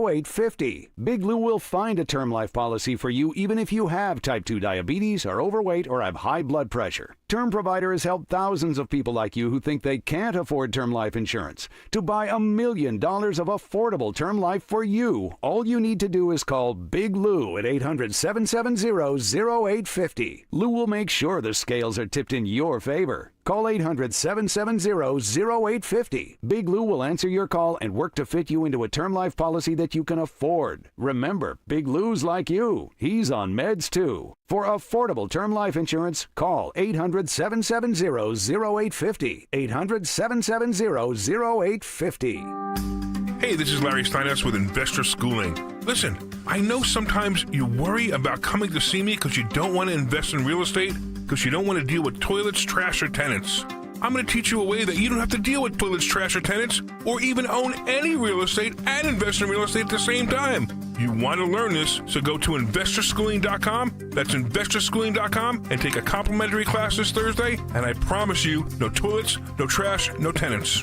0850. Big Lou will find a term life policy for you even if you have type 2 diabetes, are overweight, or have high blood pressure. Term Provider has helped thousands of people like you who think they can't afford term life insurance to buy $1 million of affordable term life for you. All you need to do is call Big Lou at 800-770-0850. Lou will make sure the scales are tipped in your favor. Call 800-770-0850. Big Lou will answer your call and work to fit you into a term life policy that you can afford. Remember, Big Lou's like you. He's on meds too. For affordable term life insurance, call 800-770-0850. 800-770-0850. Hey, this is Larry Steinhaus with Investor Schooling. Listen, I know sometimes you worry about coming to see me because you don't want to invest in real estate, because you don't want to deal with toilets, trash, or tenants. I'm going to teach you a way that you don't have to deal with toilets, trash, or tenants, or even own any real estate and invest in real estate at the same time. You want to learn this, so go to investorschooling.com. That's investorschooling.com and take a complimentary class this Thursday, and I promise you, no toilets, no trash, no tenants.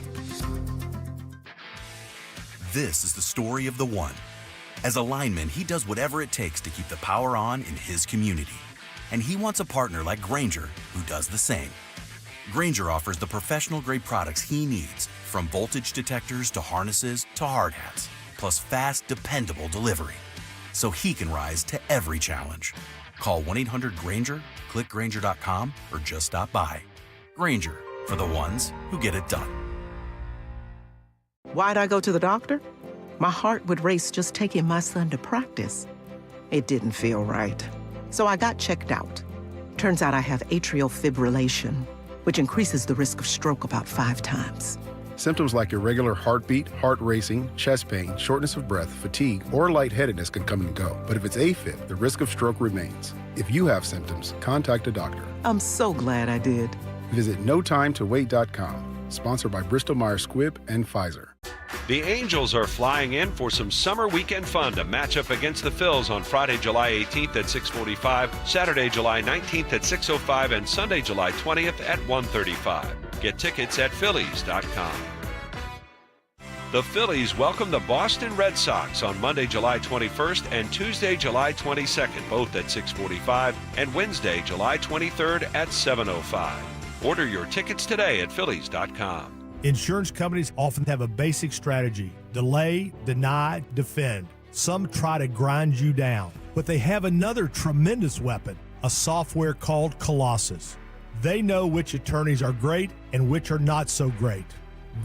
This is the story of the one. As a lineman, he does whatever it takes to keep the power on in his community. And he wants a partner like Grainger who does the same. Grainger offers the professional-grade products he needs, from voltage detectors to harnesses to hard hats, plus fast, dependable delivery, so he can rise to every challenge. Call 1-800-GRAINGER, click Grainger.com, or just stop by. Grainger, for the ones who get it done. Why'd I go to the doctor? My heart would race just taking my son to practice. It didn't feel right. So I got checked out. Turns out I have atrial fibrillation, which increases the risk of stroke about 5 times. Symptoms like irregular heartbeat, heart racing, chest pain, shortness of breath, fatigue, or lightheadedness can come and go. But if it's AFib, the risk of stroke remains. If you have symptoms, contact a doctor. I'm so glad I did. Visit notimetowait.com. Sponsored by Bristol-Myers Squibb and Pfizer. The Angels are flying in for some summer weekend fun to match up against the Phils on Friday, July 18th at 6:45, Saturday, July 19th at 6:05, and Sunday, July 20th at 1:35. Get tickets at Phillies.com. The Phillies welcome the Boston Red Sox on Monday, July 21st and Tuesday, July 22nd, both at 6:45, and Wednesday, July 23rd at 7:05. Order your tickets today at Phillies.com. Insurance companies often have a basic strategy: delay, deny, defend. Some try to grind you down, but they have another tremendous weapon, a software called Colossus. They know which attorneys are great and which are not so great.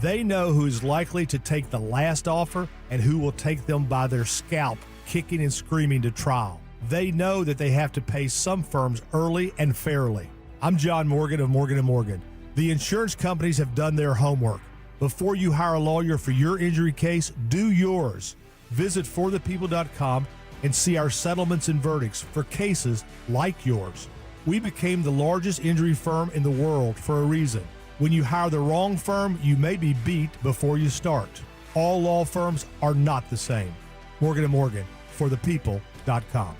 They know who is likely to take the last offer and who will take them by their scalp, kicking and screaming to trial. They know that they have to pay some firms early and fairly. I'm John Morgan of Morgan & Morgan. The insurance companies have done their homework. Before you hire a lawyer for your injury case, do yours. Visit forthepeople.com and see our settlements and verdicts for cases like yours. We became the largest injury firm in the world for a reason. When you hire the wrong firm, you may be beat before you start. All law firms are not the same. Morgan & Morgan, forthepeople.com.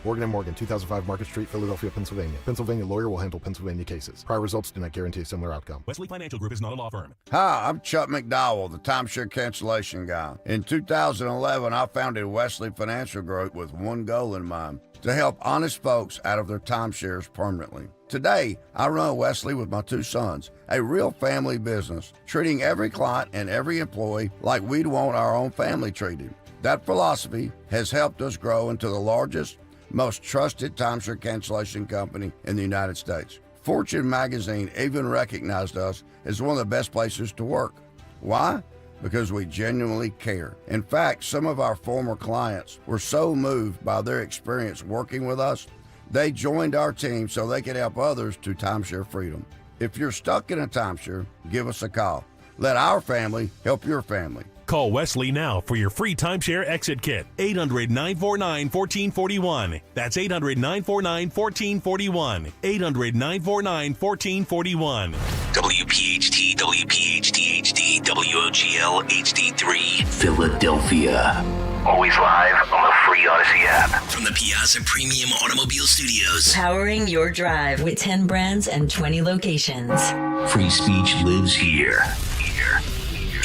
Morgan & Morgan, 2005 Market Street, Philadelphia, Pennsylvania. Pennsylvania lawyer will handle Pennsylvania cases. Prior results do not guarantee a similar outcome. Wesley Financial Group is not a law firm. Hi, I'm Chuck McDowell, the timeshare cancellation guy. In 2011, I founded Wesley Financial Group with one goal in mind: to help honest folks out of their timeshares permanently. Today, I run Wesley with my 2 sons, a real family business, treating every client and every employee like we'd want our own family treated. That philosophy has helped us grow into the largest, most trusted timeshare cancellation company in the United States. Fortune magazine even recognized us as one of the best places to work. Why? Because we genuinely care. In fact, some of our former clients were so moved by their experience working with us, they joined our team so they could help others to timeshare freedom. If you're stuck in a timeshare, give us a call. Let our family help your family. Call Wesley now for your free timeshare exit kit. 800-949-1441. That's 800-949-1441. 800-949-1441. WPHT, WPHT HD, WOGL HD3, Philadelphia. Always live on the free Odyssey app. From the Piazza Premium Automobile Studios. Powering your drive with 10 brands and 20 locations. Free speech lives here.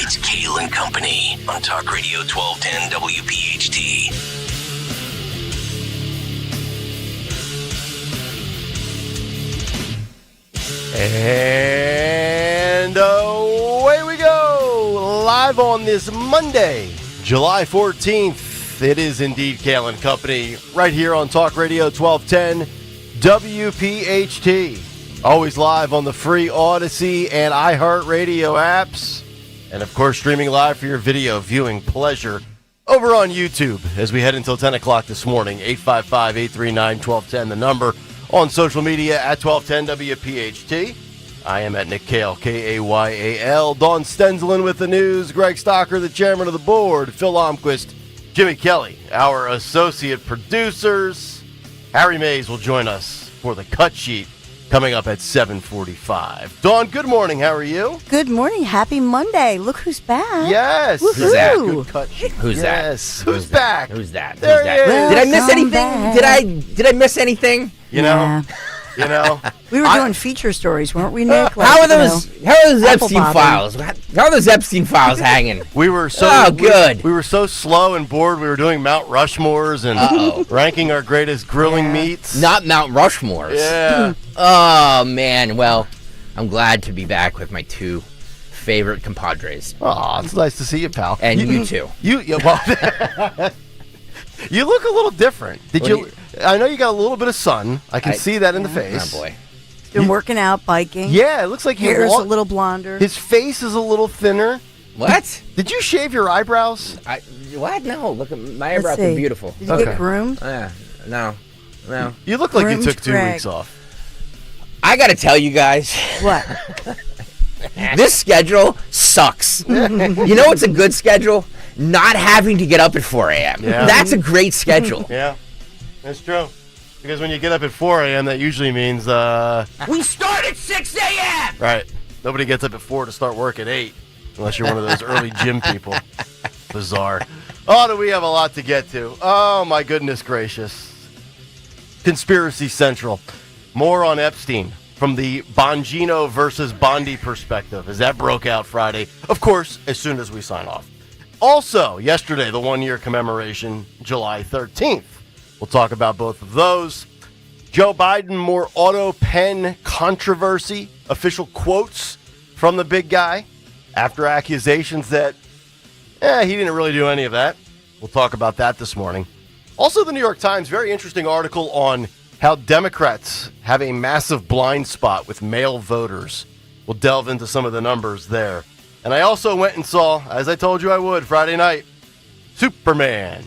It's Kayal and Company on Talk Radio 1210 WPHT. And away we go, live on this Monday, July 14th. It is indeed Kayal and Company, right here on Talk Radio 1210 WPHT. Always live on the free Odyssey and iHeartRadio apps. And, of course, streaming live for your video viewing pleasure over on YouTube as we head until 10 o'clock this morning. 855-839-1210, the number. On social media at 1210 WPHT. I am at Nick Kayal, K-A-Y-A-L. Dawn Stenzlin with the news. Greg Stocker, the chairman of the board. Phil Almquist, Jimmy Kelly, our associate producers. Harry Mays will join us for the cut sheet coming up at 7:45. Dawn, good morning. How are you? Good morning. Happy Monday. Look who's back. Yes. Woohoo. Who's that? Good cut sheet. Who's yes. that? Who's back? Who's that? There Who's that? he is. Did I miss anything? Back. Did I miss anything? You know? You know? We were doing feature stories, weren't we, Nick? How are those Apple Epstein bobbing. files? How are those Epstein files hanging? We were so good. We were so slow and bored. We were doing Mount Rushmores and ranking our greatest grilling meats. Not Mount Rushmores. Yeah. Oh man. Well, I'm glad to be back with my two favorite compadres. Oh, it's nice to see you, pal. And you too. You look a little different. I know you got a little bit of sun. I can see that in the face. Oh boy. Been working out, biking. Yeah, it looks like hair's a little blonder. His face is a little thinner. What? Did you shave your eyebrows? What? No. Look, my Let's eyebrows see. are beautiful. Did you get groomed? No. You look like you Groomed took 2 Greg. weeks off. I gotta tell you guys. What? This schedule sucks. You know what's a good schedule? Not having to get up at 4 a.m. Yeah. That's a great schedule. Yeah, that's true. Because when you get up at 4 a.m., that usually means... We start at 6 a.m. Right. Nobody gets up at 4 to start work at 8, unless you're one of those early gym people. Bizarre. Oh, do we have a lot to get to? Oh, my goodness gracious. Conspiracy Central. More on Epstein from the Bongino versus Bondi perspective, as that broke out Friday. Of course, as soon as we sign off. Also, yesterday, the one-year commemoration, July 13th. We'll talk about both of those. Joe Biden, more auto pen controversy. Official quotes from the big guy after accusations that he didn't really do any of that. We'll talk about that this morning. Also, the New York Times, very interesting article on how Democrats have a massive blind spot with male voters. We'll delve into some of the numbers there. And I also went and saw, as I told you I would, Friday night, Superman.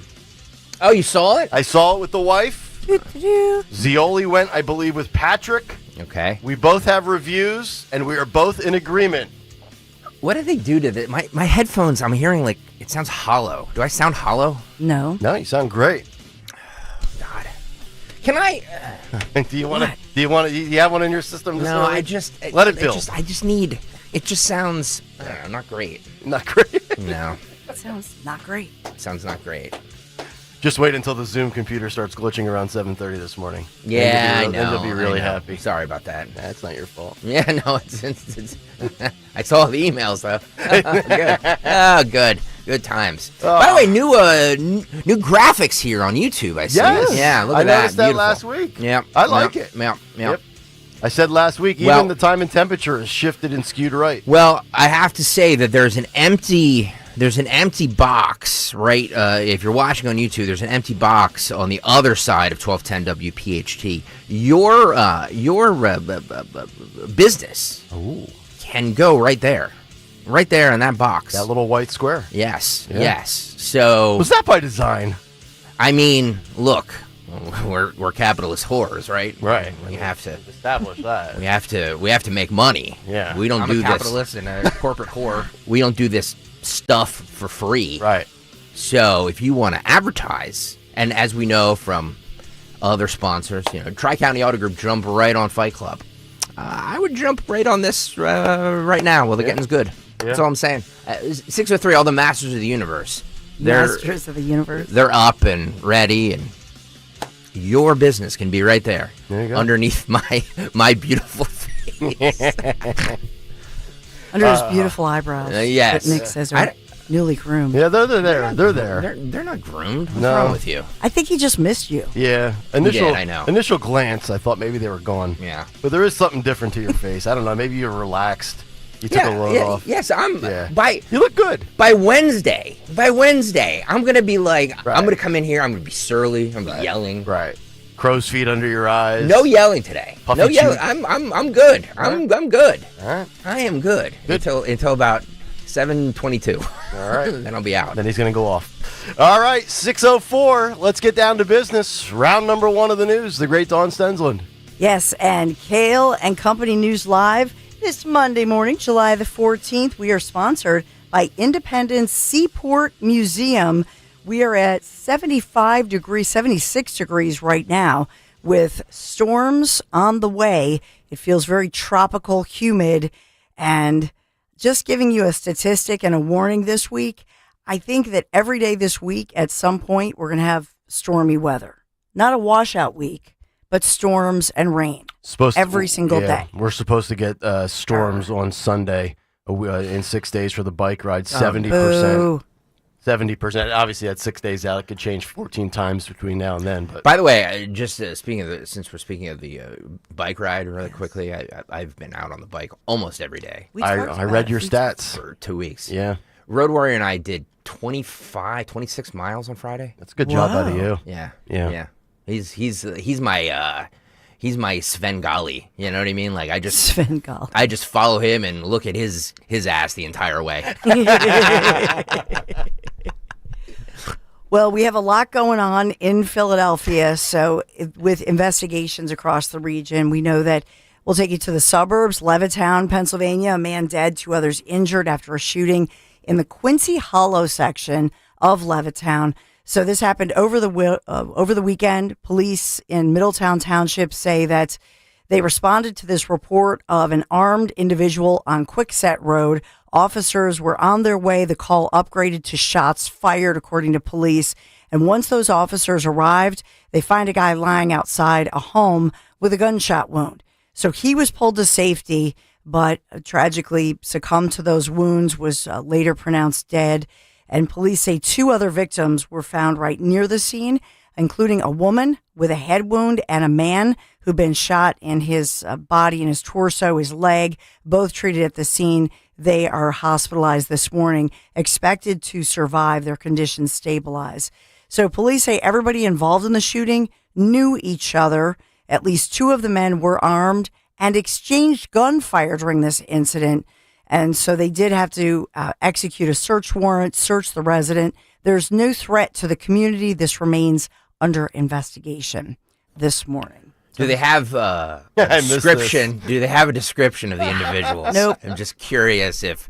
Oh, you saw it? I saw it with the wife. Zioli went, I believe, with Patrick. Okay. We both have reviews, and we are both in agreement. What did they do to it? My headphones, I'm hearing like, it sounds hollow. Do I sound hollow? No. No, you sound great. God. Can I? Do you have one in your system? No, early? Let it build. It just sounds, I don't know, not great. Not great? No. That sounds not great. Sounds not great. Just wait until the Zoom computer starts glitching around 7:30 this morning. Yeah, I know. Then you'll be really I know. happy. Sorry about that. That's not your fault. Yeah, no, it's I saw the emails though. Good. Oh, good. Good times. By the way, new graphics here on YouTube. I see. Yes. Yeah, look at I that. noticed that Beautiful. last week. Yeah. I like it. Yeah. Yep. I said last week, even the time and temperature is shifted and skewed right. Well, I have to say that there's an empty box, right? If you're watching on YouTube, there's an empty box on the other side of 1210 WPHT. Your business can go right there in that box. That little white square. Yes, Yeah. yes. So was that by design? I mean, look, we're capitalist whores, right? Right. We have to establish that. We have to make money. Yeah. We don't I'm do a capitalist this. and a corporate whore. We don't do this stuff for free. Right. So if you want to advertise, and as we know from other sponsors, Tri-County Auto Group jump right on Fight Club. I would jump right on this right now while the getting's good. Yeah. That's all I'm saying. 603, all the Masters of the Universe. Masters of the Universe. They're up and ready, and your business can be right there you go. underneath my beautiful face. Under his beautiful eyebrows. Yes. That Nick says are newly groomed. Yeah, they're there. They're there. They're not groomed. What's No. wrong with you? I think he just missed you. Yeah. I know. Initial glance, I thought maybe they were gone. Yeah. But there is something different to your face. I don't know. Maybe you're relaxed. You took a load off. Yes, Yeah. You look good. By Wednesday, I'm gonna be like, I'm gonna come in here. I'm gonna be surly. I'm gonna be yelling. Right. Crow's feet under your eyes. No yelling today. Puffy no yelling. cheek. I'm good. I'm good. All right. I am good. Until about 7:22. All right. Then I'll be out. Then he's going to go off. All right, 6:04. Let's get down to business. Round number 1 of the news. The great Dawn Stensland. Yes, and Kayal and Company News Live this Monday morning, July the 14th. We are sponsored by Independence Seaport Museum. We are at 75 degrees, 76 degrees right now with storms on the way. It feels very tropical, humid, and just giving you a statistic and a warning this week, I think that every day this week at some point we're going to have stormy weather. Not a washout week, but storms and rain every single day. We're supposed to get storms on Sunday in 6 days for the bike ride, 70%. 70%. Obviously, that's 6 days out. It could change 14 times between now and then. But by the way, just since we're speaking of the bike ride really quickly, I've been out on the bike almost every day. I read your stats. For 2 weeks. Yeah. Road Warrior and I did 26 miles on Friday. That's a good job out of you. Yeah. He's my Svengali. You know what I mean? Like Svengali. I just follow him and look at his ass the entire way. Well, we have a lot going on in Philadelphia. So with investigations across the region, we know that we'll take you to the suburbs, Levittown, Pennsylvania, a man dead, 2 others injured after a shooting in the Quincy Hollow section of Levittown. So this happened over the weekend. Police in Middletown Township say that they responded to this report of an armed individual on Kwikset Road. Officers were on their way. The call upgraded to shots fired, according to police. And once those officers arrived, they find a guy lying outside a home with a gunshot wound. So he was pulled to safety, but tragically succumbed to those wounds, was later pronounced dead. And police say 2 other victims were found right near the scene, including a woman with a head wound and a man who'd been shot in his body, in his torso, his leg, both treated at the scene. They are hospitalized this morning, expected to survive, their conditions stabilize. So police say everybody involved in the shooting knew each other. At least 2 of the men were armed and exchanged gunfire during this incident. And so they did have to execute a search warrant, search the resident. There's no threat to the community. This remains under investigation this morning. Do they have a description? Do they have a description of the individuals? Nope. I'm just curious if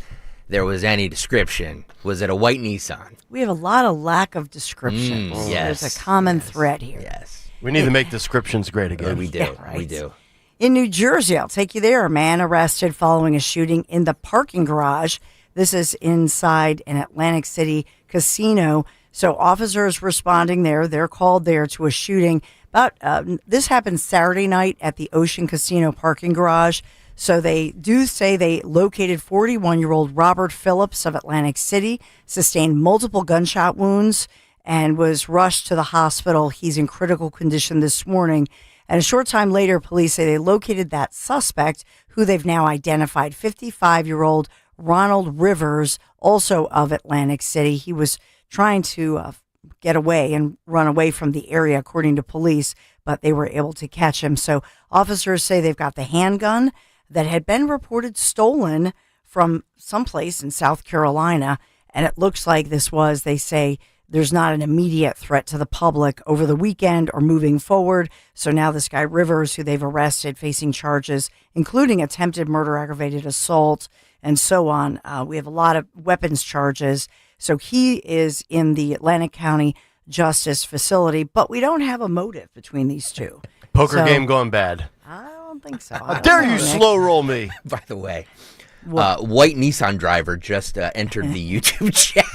there was any description. Was it a white Nissan? We have a lot of lack of descriptions. Yes. There's a common thread here. Yes. We need to make descriptions great again. We do. Yeah, right. We do. In New Jersey, I'll take you there. A man arrested following a shooting in the parking garage. This is inside an Atlantic City casino. So officers responding there, they're called there to a shooting. This happened Saturday night at the Ocean Casino parking garage. So they do say they located 41-year-old Robert Phillips of Atlantic City, sustained multiple gunshot wounds, and was rushed to the hospital. He's in critical condition this morning. And a short time later, police say they located that suspect, who they've now identified, 55-year-old Ronald Rivers, also of Atlantic City. He was trying to get away and run away from the area, according to police, but they were able to catch him. So officers say they've got the handgun that had been reported stolen from someplace in South Carolina. And it looks like they say, there's not an immediate threat to the public over the weekend or moving forward. So now this guy Rivers, who they've arrested, facing charges, including attempted murder, aggravated assault, and so on. We have a lot of weapons charges. So he is in the Atlantic County Justice Facility, but we don't have a motive between these two. Poker game going bad. I don't think so. How dare you slow roll me? By the way, white Nissan driver just entered the YouTube chat.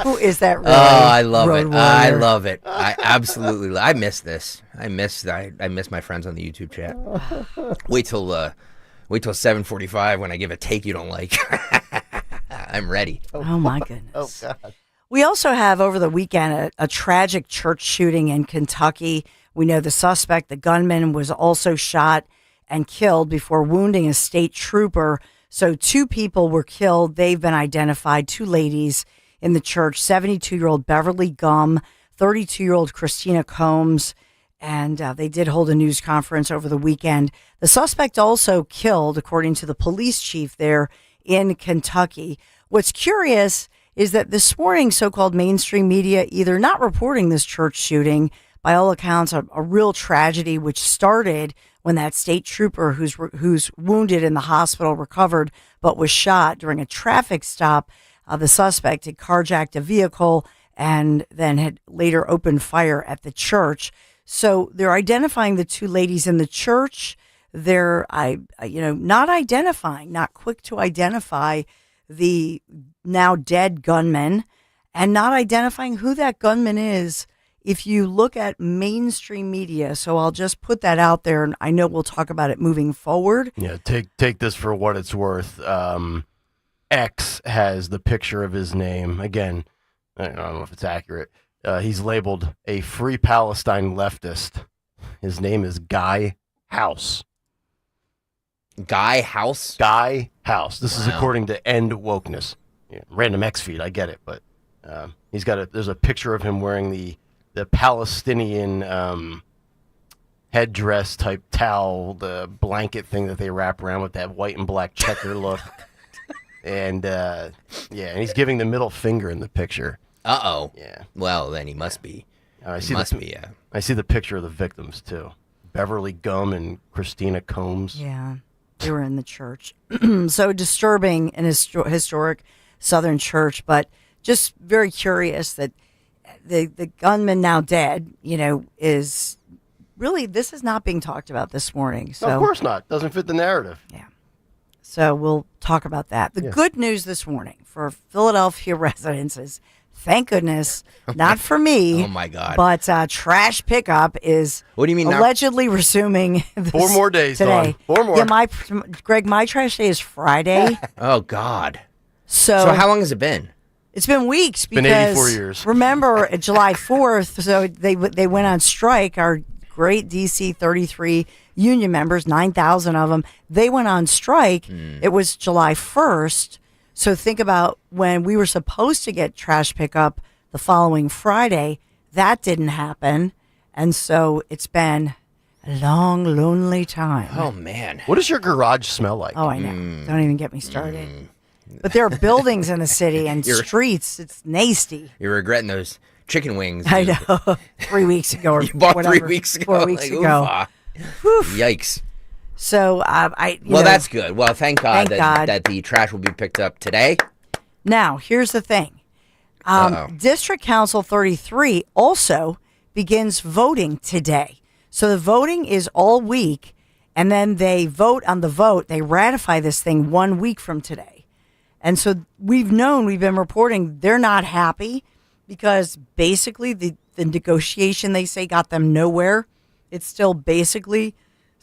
Who is that? Oh, I love it. Warrior? I love it. I absolutely. I miss this. I miss my friends on the YouTube chat. Wait Wait till 7:45 when I give a take you don't like. I'm ready. Oh my goodness. Oh, God. We also have over the weekend a tragic church shooting in Kentucky. We know the suspect, the gunman, was also shot and killed before wounding a state trooper. So 2 people were killed. They've been identified, 2 ladies in the church, 72-year-old Beverly Gum, 32-year-old Christina Combs, and they did hold a news conference over the weekend. The suspect also killed, according to the police chief there in Kentucky. What's curious is that this morning, so-called mainstream media either not reporting this church shooting, by all accounts, a real tragedy, which started when that state trooper who's wounded in the hospital recovered but was shot during a traffic stop. The suspect had carjacked a vehicle and then had later opened fire at the church. So they're identifying the 2 ladies in the church. They're, not quick to identify the now dead gunman, and not identifying who that gunman is. If you look at mainstream media, so I'll just put that out there, and I know we'll talk about it moving forward. Yeah, take this for what it's worth. X has the picture of his name. Again, I don't know if it's accurate. He's labeled a Free Palestine leftist. His name is Guy House. Guy House? Guy House. This is according to End Wokeness. Yeah, random X feed, I get it, but there's a picture of him wearing the Palestinian headdress type towel, the blanket thing that they wrap around with that white and black checker look. And and he's giving the middle finger in the picture. Uh-oh. Yeah. Well, then he must be. I see the picture of the victims, too. Beverly Gum and Christina Combs. Yeah, they were in the church. So disturbing in a historic Southern church, but just very curious that the gunman, now dead, is really, this is not being talked about this morning. So, no, of course not. Doesn't fit the narrative. Yeah. So we'll talk about that. The good news this morning for Philadelphia residents is, thank goodness, not for me. Oh, my God. But trash pickup is what do you mean allegedly resuming 4 more days today. Dawn. 4 more. Yeah, Greg, my trash day is Friday. Oh, God. So how long has it been? It's been weeks because been 84 years. Remember July 4th, so they went on strike. Our great DC 33 union members, 9,000 of them, they went on strike. It was July 1st. So think about when we were supposed to get trash pickup the following Friday. That didn't happen. And so it's been a long, lonely time. Oh, man. What does your garage smell like? Oh, I know. Don't even get me started. But there are buildings in the city and streets. It's nasty. You're regretting those chicken wings. I know. 3 weeks ago or you bought whatever, 3 weeks ago. 4 weeks ago. Yikes. So that's good. Well, thank God that the trash will be picked up today. Now, here's the thing. District Council 33 also begins voting today. So the voting is all week, and then they vote on the vote. They ratify this thing 1 week from today. And so we've been reporting they're not happy because basically the negotiation, they say, got them nowhere. It's still basically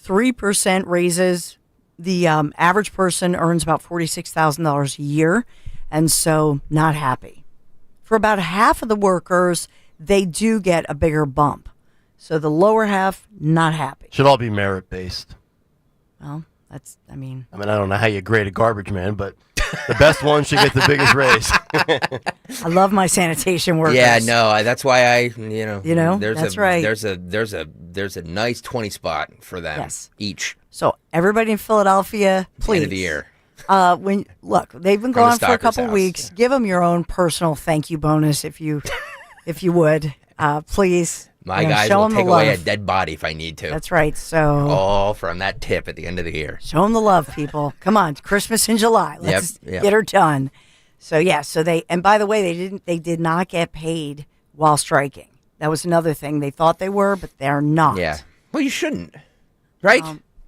3% raises. The average person earns about $46,000 a year, and so not happy. For about half of the workers, they do get a bigger bump. So the lower half, not happy. Should all be merit-based. Well, I don't know how you grade a garbage man, but the best one should get the biggest raise. I love my sanitation workers. Yeah, no, that's why that's right. There's a nice 20 spot for them each. So everybody in Philadelphia, please. End of the year. They've been gone for a couple weeks. Give them your own personal thank you bonus if you would, please. My guys will take away a dead body if I need to. That's right. So all from that tip at the end of the year. Show them the love, people. Come on, Christmas in July. Let's get her done. So and by the way, they did not get paid while striking. That was another thing. They thought they were, but they're not. Yeah. Well, you shouldn't, right?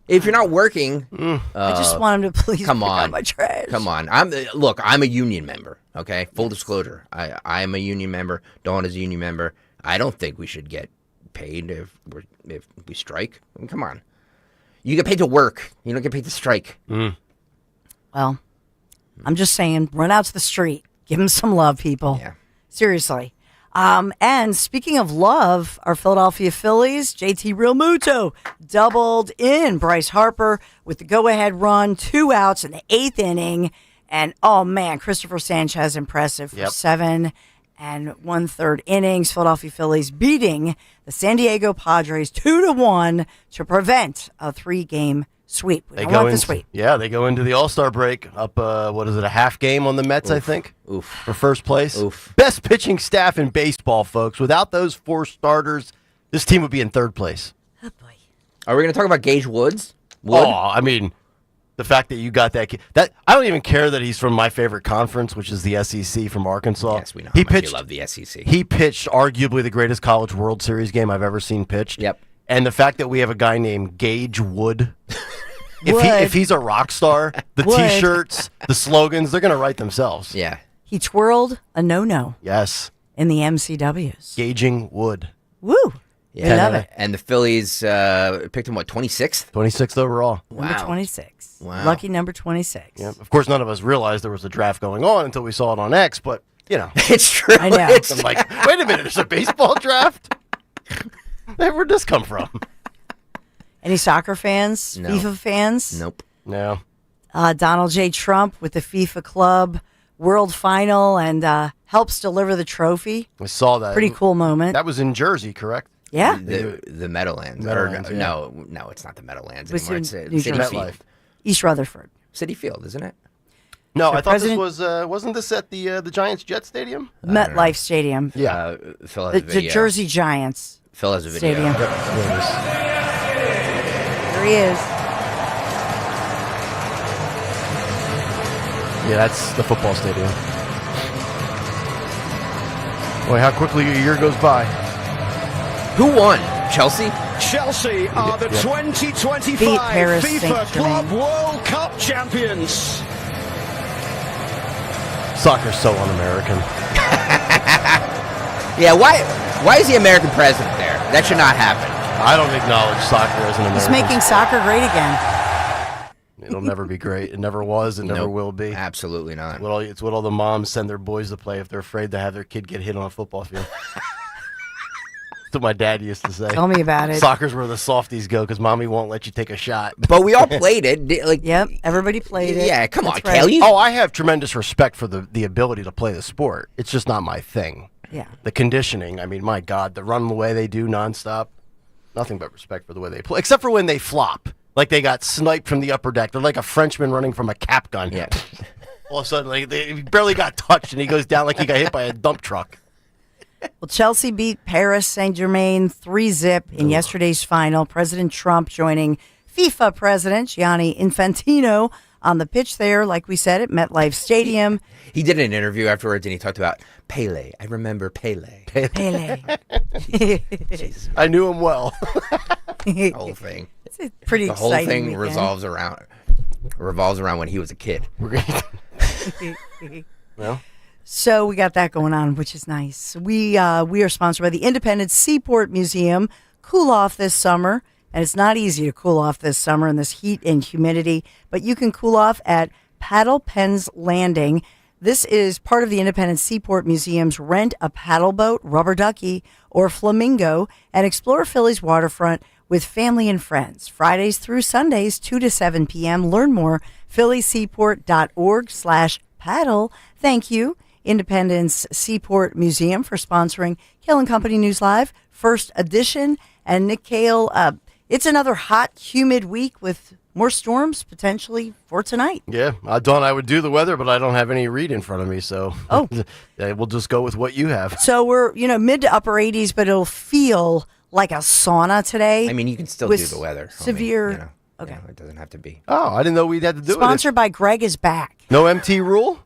If you're not working, I just want them to please pick up my trash. Come on. I'm a union member. Okay, full disclosure. I am a union member. Dawn is a union member. I don't think we should get paid if we strike. I mean, come on. You get paid to work. You don't get paid to strike. Well, I'm just saying, run out to the street. Give them some love, people. Yeah. Seriously. And speaking of love, our Philadelphia Phillies, JT Realmuto doubled in. Bryce Harper with the go-ahead run, 2 outs in the 8th inning. And, oh, man, Christopher Sanchez impressive for 7 1/3 innings. Philadelphia Phillies beating the San Diego Padres 2-1 to prevent a 3-game sweep. We don't want the sweep. Yeah, they go into the All-Star break up, a half game on the Mets, I think, for first place. Best pitching staff in baseball, folks. Without those 4 starters, this team would be in 3rd place. Oh, boy. Are we going to talk about Gage Woods? Oh, I mean, the fact that you got that I don't even care that he's from my favorite conference, which is the SEC from Arkansas. Yes, we know how much you love the SEC. He pitched arguably the greatest college World Series game I've ever seen pitched. Yep. And the fact that we have a guy named Gage Wood, if he's a rock star, the T-shirts, the slogans, they're going to write themselves. Yeah. He twirled a no-no. Yes. In the MCWs. Gaging Wood. Woo. Yeah. I love it. And the Phillies picked him, 26th? 26th overall. Number 26. Wow. Lucky number 26. Yeah. Of course, none of us realized there was a draft going on until we saw it on X, but, you know. It's true. I know. I'm like, wait a minute, there's a baseball draft? Where'd this come from? Any soccer fans? No. FIFA fans? Nope. No. Donald J. Trump with the FIFA Club World Final and helps deliver the trophy. I saw that. Pretty cool moment. That was in Jersey, correct? Yeah. The Meadowlands. Meadowlands, yeah. No, it's not the Meadowlands It's anymore. in It's New City Jersey. Field. East Rutherford. City Field, isn't it? No, So I thought President- this was, wasn't this at the Giants Jet Stadium? MetLife Stadium. Yeah. Phil has The, a video. the Jersey Giants Phil has a video. Stadium. Yep, there it is. There he is. Yeah, that's the football stadium. Boy, how quickly a year goes by. Who won? Chelsea? Chelsea are the Yep. 2025 Beat Paris FIFA Saint-Germain. Club World Cup champions. Soccer's so un-American. Yeah, why is the American president there? That should not happen. I don't acknowledge soccer as an American. He's making soccer great again. It'll never be great. It never was. It never Nope. will be. Absolutely not. It's what all the moms send their boys to play if they're afraid to have their kid get hit on a football field. That's what my dad used to say. Tell me about it. Soccer's where the softies go because mommy won't let you take a shot. But we all played it. Yep, everybody played it. Yeah, come on, That's right. Kayal. Oh, I have tremendous respect for the ability to play the sport. It's just not my thing. Yeah. The conditioning, I mean, my God, the run the way they do nonstop, nothing but respect for the way they play, except for when they flop. Like they got sniped from the upper deck. They're like a Frenchman running from a cap gun. Yeah. All of a sudden, like, he barely got touched, and he goes down like he got hit by a dump truck. Well, Chelsea beat Paris Saint-Germain 3-0 in yesterday's final. President Trump joining FIFA President Gianni Infantino on the pitch there, like we said, at MetLife Stadium. He did an interview afterwards, and he talked about Pele. I remember Pele. Pele. I knew him well. The whole thing. It's a pretty The whole exciting thing weekend. revolves around when he was a kid. Well, So we got that going on, which is nice. We are sponsored by the Independent Seaport Museum. Cool off this summer, and it's not easy to cool off this summer in this heat and humidity, but you can cool off at Paddle Pens Landing. This is part of the Independent Seaport Museum's Rent a Paddle Boat, Rubber Ducky, or Flamingo, and explore Philly's waterfront with family and friends. Fridays through Sundays, 2 to 7 p.m. Learn more, phillyseaport.org/paddle. Thank you, Independence Seaport Museum, for sponsoring Kayal and Company News Live, first edition. And Nick Kayal, it's another hot, humid week with more storms potentially for tonight. yeah, Dawn, I would do the weather, but I don't have any read in front of me, so we'll just go with what you have. So we're, mid to upper 80s, but it'll feel like a sauna today. I mean, you can still with do the weather. Severe. Okay. You know, it doesn't have to be. Oh, I didn't know we'd have to do it. Sponsored by Greg is back. No MT rule?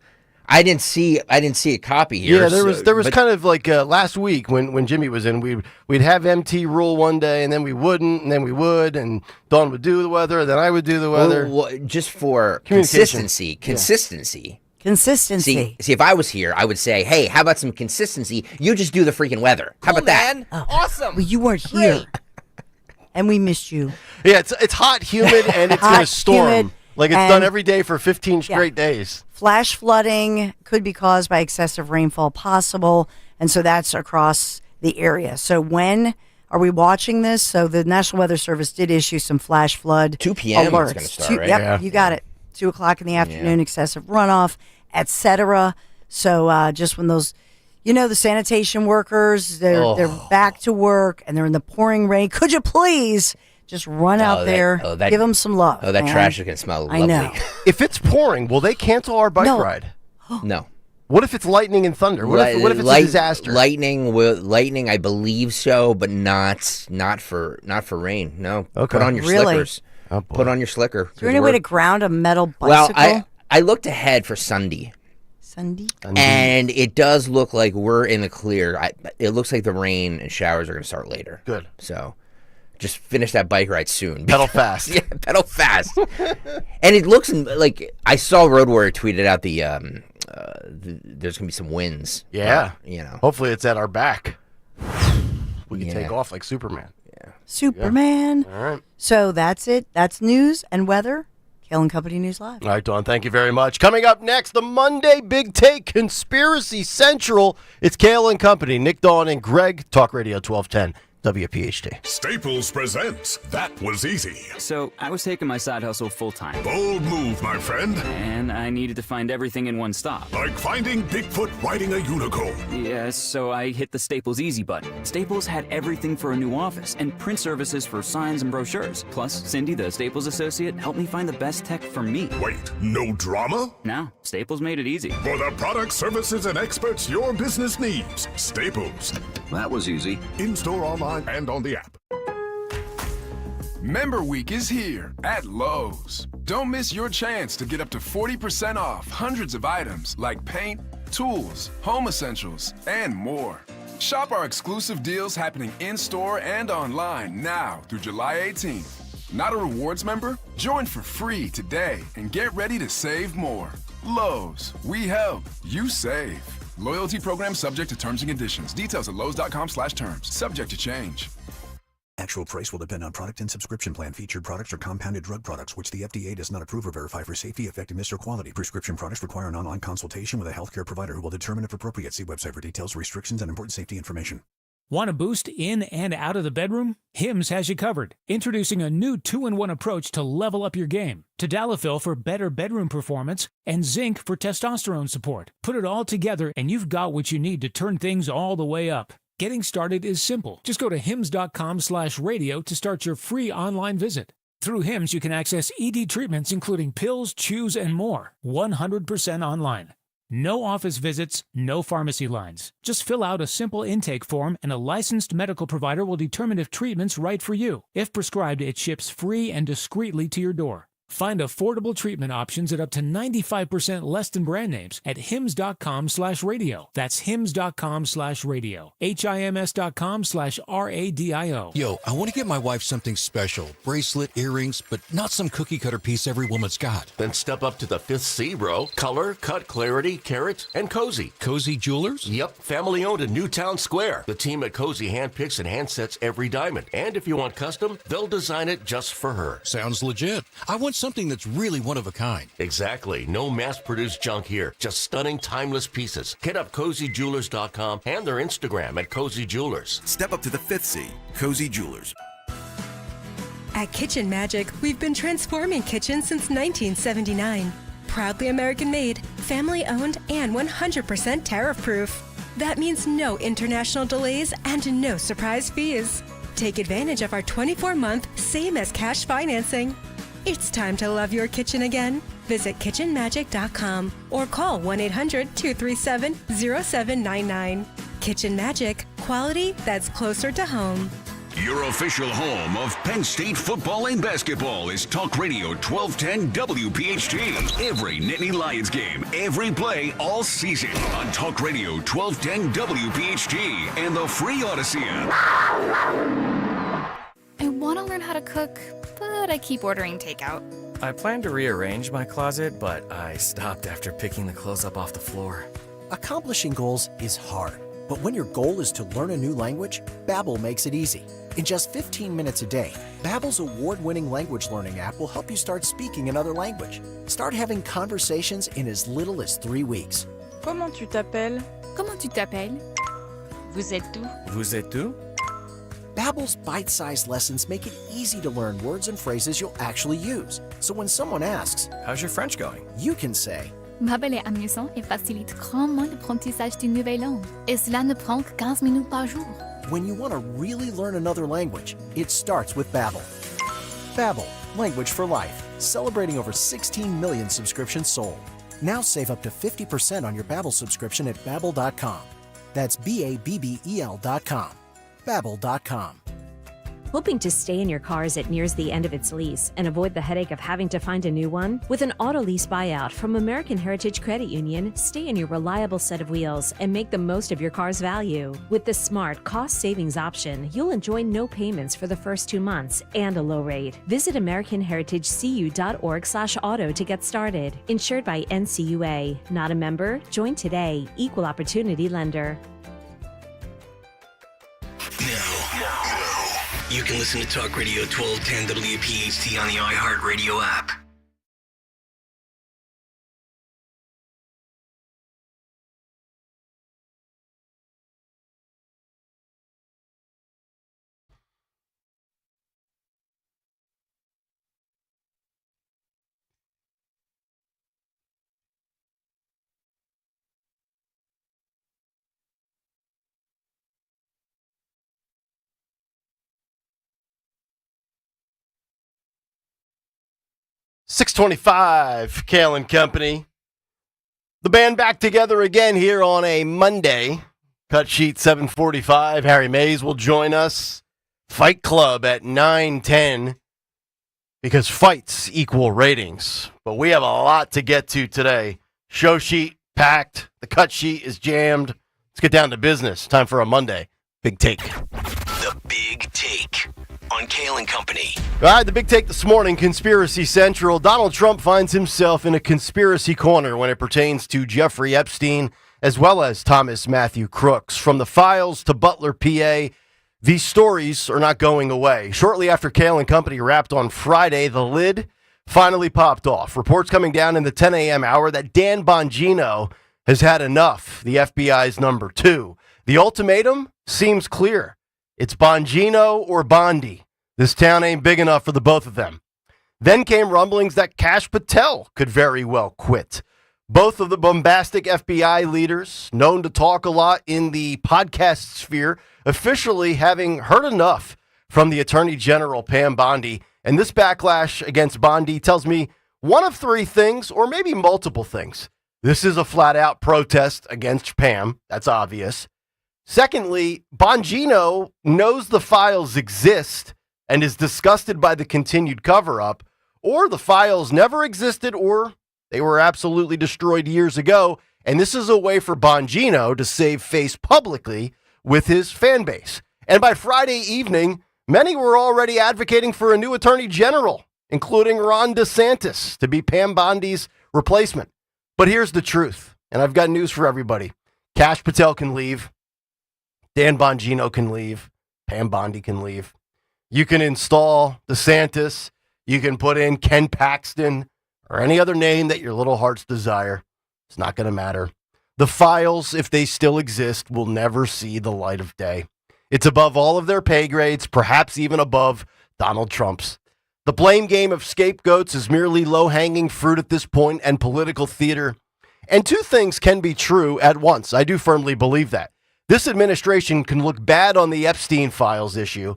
I didn't see a copy here. Yeah, there was kind of like last week when Jimmy was in, we'd have MT rule one day, and then we wouldn't, and then we would, and Dawn would do the weather, and then I would do the weather. Well, just for Communication. consistency. Consistency. See, if I was here, I would say, hey, how about some consistency? You just do the freaking weather. How about that? Awesome. Well, you weren't here. and we missed you. Yeah, it's hot, humid, and it's going to storm. Humid, like it's done every day for 15 straight days. Flash flooding could be caused by excessive rainfall possible, and so that's across the area. So when are we watching this? So the National Weather Service did issue some flash flood 2 p.m. alerts. It's going to start, right? Yep, you got it. 2 o'clock in the afternoon, excessive runoff, etc. So just when those, the sanitation workers, they're back to work and they're in the pouring rain. Could you please just run out there, give them some love? Oh, that man. trash is going to smell lovely. I know. If it's pouring, will they cancel our bike ride? No. What if it's lightning and thunder? What if it's a disaster? Lightning, I believe so, but not for rain. No. Okay. Put on your slickers. Oh, boy. Put on your slicker. Is there any way to ground a metal bicycle? Well, I looked ahead for Sunday. And it does look like we're in the clear. It looks like the rain and showers are going to start later. Good. So just finish that bike ride soon. Pedal fast. Yeah, pedal fast. And it looks like I saw Road Warrior tweeted out there's going to be some winds. Yeah. Hopefully it's at our back. We can take off like Superman. Yeah. Superman. Yeah. All right. So that's it. That's news and weather. Kayal and Company News Live. All right, Dawn, thank you very much. Coming up next, the Monday Big Take Conspiracy Central. It's Kayal and Company, Nick, Dawn, and Greg. Talk Radio 1210. WPHT. Staples presents That Was Easy. So, I was taking my side hustle full-time. Bold move, my friend. And I needed to find everything in one stop. Like finding Bigfoot riding a unicorn. Yes, so I hit the Staples Easy button. Staples had everything for a new office and print services for signs and brochures. Plus, Cindy, the Staples associate, helped me find the best tech for me. Wait, no drama? No, Staples made it easy. For the products, services, and experts your business needs. Staples. That was easy. In-store, online, and on the app. Member Week is here at Lowe's. Don't miss your chance to get up to 40% off hundreds of items like paint, tools, home essentials, and more. Shop our exclusive deals happening in-store and online now through July 18th. Not a rewards member? Join for free today and get ready to save more. Lowe's, we help, you save. Loyalty program subject to terms and conditions. Details at lowes.com/terms. Subject to change. Actual price will depend on product and subscription plan. Featured products are compounded drug products, which the FDA does not approve or verify for safety, effectiveness, or quality. Prescription products require an online consultation with a healthcare provider who will determine if appropriate. See website for details, restrictions, and important safety information. Want a boost in and out of the bedroom? Hims has you covered. Introducing a new 2-in-1 approach to level up your game. Tadalafil for better bedroom performance and zinc for testosterone support. Put it all together and you've got what you need to turn things all the way up. Getting started is simple. Just go to hims.com/radio to start your free online visit. Through Hims, you can access ED treatments including pills, chews, and more. 100% online. No office visits, no pharmacy lines. Just fill out a simple intake form and a licensed medical provider will determine if treatment's right for you. If prescribed, it ships free and discreetly to your door. Find affordable treatment options at up to 95% less than brand names at hims.com/radio. That's hims.com/radio. HIMS.com/RADIO. Yo, I want to get my wife something special. Bracelet, earrings, but not some cookie cutter piece every woman's got. Then step up to the 5th C, bro. Color, cut, clarity, carat, and Cozy. Cozy Jewelers? Yep, family owned in Newtown Square. The team at Cozy handpicks and handsets every diamond. And if you want custom, they'll design it just for her. Sounds legit. I want something that's really one of a kind. Exactly. No mass-produced junk here. Just stunning, timeless pieces. Hit up CozyJewelers.com and their Instagram at Cozy Jewelers. Step up to the 5th C, Cozy Jewelers. At Kitchen Magic, we've been transforming kitchens since 1979. Proudly American-made, family-owned, and 100% tariff-proof. That means no international delays and no surprise fees. Take advantage of our 24-month same-as-cash financing. It's time to love your kitchen again. Visit kitchenmagic.com or call 1-800-237-0799. Kitchen Magic, quality that's closer to home. Your official home of Penn State football and basketball is Talk Radio 1210 WPHT. Every Nittany Lions game, every play, all season on Talk Radio 1210 WPHT and the free Odyssey app. I want to learn how to cook, but I keep ordering takeout. I plan to rearrange my closet, but I stopped after picking the clothes up off the floor. Accomplishing goals is hard, But when your goal is to learn a new language, Babbel makes it easy. In just 15 minutes a day, Babbel's award-winning language learning app will help you start speaking another language. Start having conversations in as little as 3 weeks. Comment tu t'appelles? Comment tu t'appelles? Vous êtes où? Vous êtes où? Babbel's bite-sized lessons make it easy to learn words and phrases you'll actually use. So when someone asks, "How's your French going?" you can say, Babbel est amusant et facilite grandement l'apprentissage d'une nouvelle langue. Et cela ne prend que 15 minutes par jour. when you want to really learn another language, it starts with Babbel. Babbel, language for life, celebrating over 16 million subscriptions sold. Now save up to 50% on your Babbel subscription at Babbel.com. That's Babbel.com. Babbel.com. Hoping to stay in your car as it nears the end of its lease and avoid the headache of having to find a new one? With an auto lease buyout from American Heritage Credit Union, stay in your reliable set of wheels and make the most of your car's value. With the smart cost savings option, you'll enjoy no payments for the first 2 months and a low rate. Visit AmericanHeritageCU.org/auto to get started. Insured by NCUA. Not a member? Join today. Equal Opportunity Lender. You can listen to Talk Radio 1210 WPHT on the iHeartRadio app. .625, Kayal and Company. The band back together again here on a Monday. Cut sheet 7:45. Harry Mays will join us. Fight Club at 9:10 because fights equal ratings. But we have a lot to get to today. Show sheet packed. The cut sheet is jammed. Let's get down to business. Time for a Monday. Big Take. The Big Take on Kayal and Company. All right, the big take this morning, Conspiracy Central. Donald Trump finds himself in a conspiracy corner when it pertains to Jeffrey Epstein as well as Thomas Matthew Crooks. From the files to Butler, PA, these stories are not going away. Shortly after Kayal and Company wrapped on Friday, the lid finally popped off. Reports coming down in the 10 a.m. hour that Dan Bongino has had enough, the FBI's number 2. The ultimatum seems clear. It's Bongino or Bondi. This town ain't big enough for the both of them. Then came rumblings that Kash Patel could very well quit. Both of the bombastic FBI leaders, known to talk a lot in the podcast sphere, officially having heard enough from the Attorney General, Pam Bondi. And this backlash against Bondi tells me one of 3 things, or maybe multiple things. This is a flat-out protest against Pam. That's obvious. Secondly, Bongino knows the files exist and is disgusted by the continued cover-up, or the files never existed, or they were absolutely destroyed years ago, and this is a way for Bongino to save face publicly with his fan base. And by Friday evening, many were already advocating for a new attorney general, including Ron DeSantis, to be Pam Bondi's replacement. But here's the truth, and I've got news for everybody. Kash Patel can leave. Dan Bongino can leave. Pam Bondi can leave. You can install DeSantis. You can put in Ken Paxton or any other name that your little hearts desire. It's not going to matter. The files, if they still exist, will never see the light of day. It's above all of their pay grades, perhaps even above Donald Trump's. The blame game of scapegoats is merely low-hanging fruit at this point and political theater. And 2 things can be true at once. I do firmly believe that. This administration can look bad on the Epstein files issue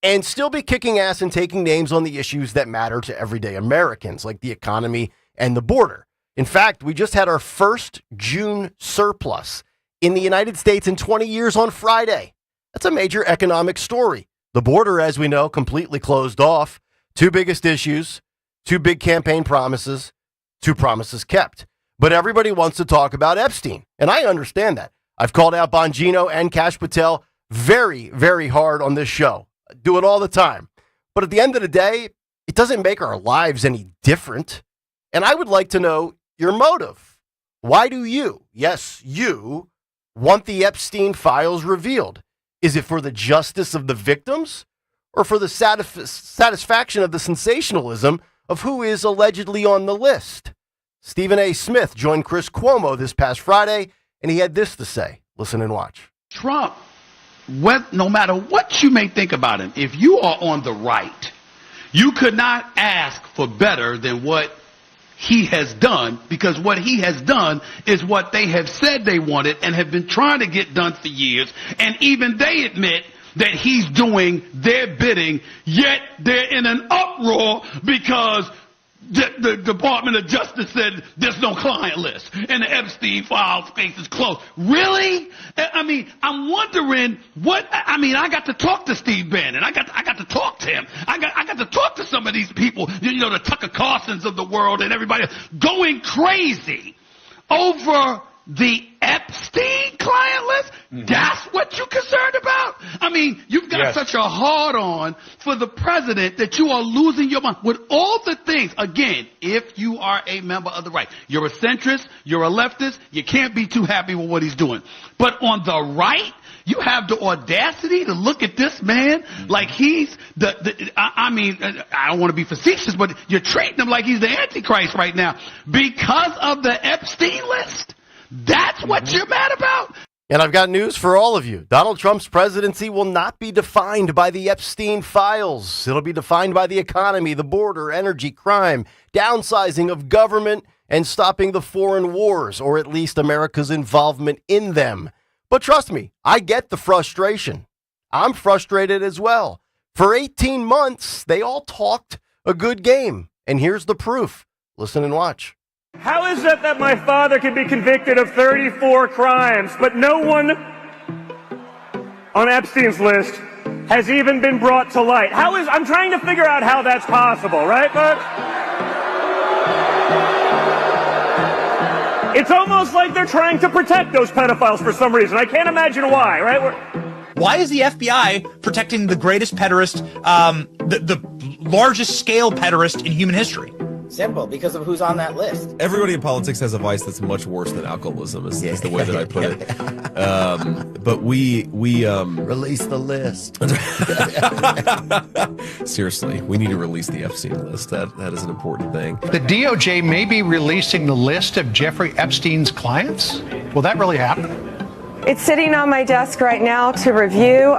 and still be kicking ass and taking names on the issues that matter to everyday Americans, like the economy and the border. In fact, we just had our first June surplus in the United States in 20 years on Friday. That's a major economic story. The border, as we know, completely closed off. 2 biggest issues, 2 big campaign promises, 2 promises kept. But everybody wants to talk about Epstein, and I understand that. I've called out Bongino and Kash Patel very, very hard on this show. I do it all the time. But at the end of the day, it doesn't make our lives any different. And I would like to know your motive. Why do you, yes, you, want the Epstein files revealed? Is it for the justice of the victims or for the satisfaction of the sensationalism of who is allegedly on the list? Stephen A. Smith joined Chris Cuomo this past Friday, and he had this to say. Listen and watch. Trump, no matter what you may think about him, if you are on the right, you could not ask for better than what he has done, because what he has done is what they have said they wanted and have been trying to get done for years. And even they admit that he's doing their bidding, yet they're in an uproar because the Department of Justice said there's no client list and the Epstein files case is closed. Really? I mean, I'm wondering I got to talk to Steve Bannon. I got to talk to him. I got to talk to some of these people, the Tucker Carlsons of the world and everybody going crazy over the Epstein client list. That's what you're concerned about? I mean, you've got such a hard-on for the president that you are losing your mind. With all the things, again, if you are a member of the right, you're a centrist, you're a leftist, you can't be too happy with what he's doing. But on the right, you have the audacity to look at this man like he's I don't want to be facetious, but you're treating him like he's the Antichrist right now because of the Epstein list. That's what you're mad about? And I've got news for all of you. Donald Trump's presidency will not be defined by the Epstein files. It'll be defined by the economy, the border, energy, crime, downsizing of government, and stopping the foreign wars, or at least America's involvement in them. But trust me, I get the frustration. I'm frustrated as well. For 18 months, they all talked a good game. And here's the proof. Listen and watch. How is it that my father can be convicted of 34 crimes, but no one on Epstein's list has even been brought to light? I'm trying to figure out how that's possible, right, but it's almost like they're trying to protect those pedophiles for some reason. I can't imagine why, right? Why is the FBI protecting the greatest pederast, the largest scale pederast in human history? Simple, because of who's on that list. Everybody in politics has a vice that's much worse than alcoholism, is the way that I put it. But we release the list. Seriously, we need to release the Epstein list. That is an important thing. The DOJ may be releasing the list of Jeffrey Epstein's clients. Will that really happen? It's sitting on my desk right now to review.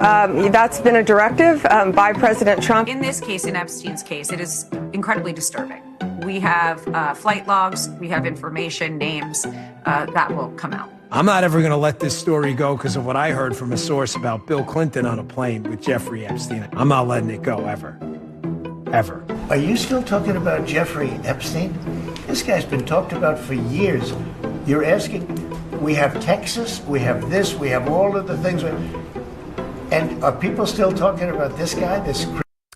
That's been a directive by President Trump. In this case, in Epstein's case, it is incredibly disturbing. We have flight logs, we have information, names, that will come out. I'm not ever going to let this story go because of what I heard from a source about Bill Clinton on a plane with Jeffrey Epstein. I'm not letting it go, ever. Ever. Are you still talking about Jeffrey Epstein? This guy's been talked about for years. You're asking, we have Texas, we have this, we have all of the things. And are people still talking about this guy,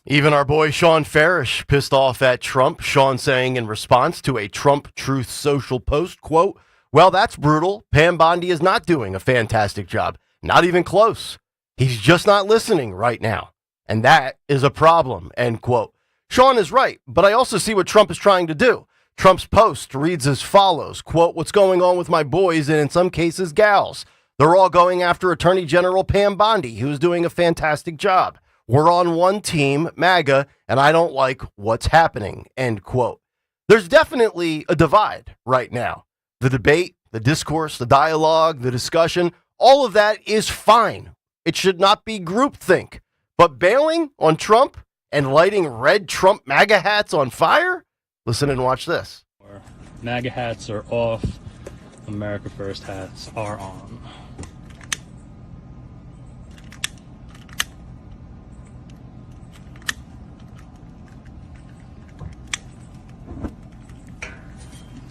Even our boy Sean Farish pissed off at Trump. Sean saying in response to a Trump Truth Social post, quote, "Well, that's brutal. Pam Bondi is not doing a fantastic job. Not even close. He's just not listening right now. And that is a problem," end quote. Sean is right, but I also see what Trump is trying to do. Trump's post reads as follows, quote, "What's going on with my boys and in some cases gals? They're all going after Attorney General Pam Bondi, who's doing a fantastic job. We're on one team, MAGA, and I don't like what's happening," end quote. There's definitely a divide right now. The debate, the discourse, the dialogue, the discussion, all of that is fine. It should not be groupthink. But bailing on Trump and lighting red Trump MAGA hats on fire? Listen and watch this. MAGA hats are off. America First hats are on.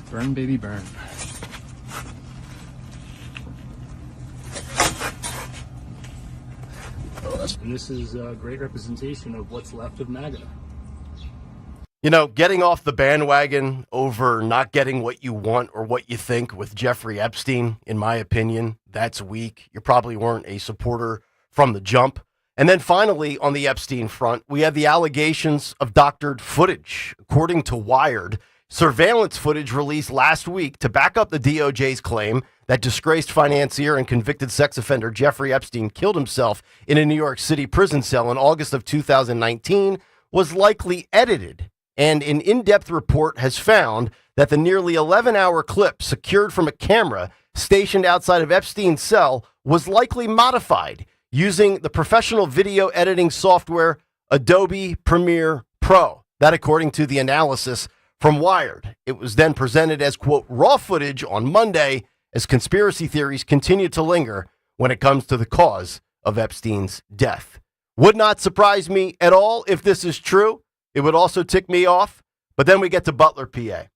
Burn, baby, burn. And this is a great representation of what's left of MAGA. You know, getting off the bandwagon over not getting what you want or what you think with Jeffrey Epstein, in my opinion, that's weak. You probably weren't a supporter from the jump. And then finally, on the Epstein front, we have the allegations of doctored footage. According to Wired, surveillance footage released last week to back up the DOJ's claim that disgraced financier and convicted sex offender Jeffrey Epstein killed himself in a New York City prison cell in August of 2019 was likely edited, and an in-depth report has found that the nearly 11-hour clip secured from a camera stationed outside of Epstein's cell was likely modified using the professional video editing software Adobe Premiere Pro. That according to the analysis from Wired. It was then presented as, quote, raw footage on Monday as conspiracy theories continue to linger when it comes to the cause of Epstein's death. Would not surprise me at all if this is true. It would also tick me off. But then we get to Butler, PA.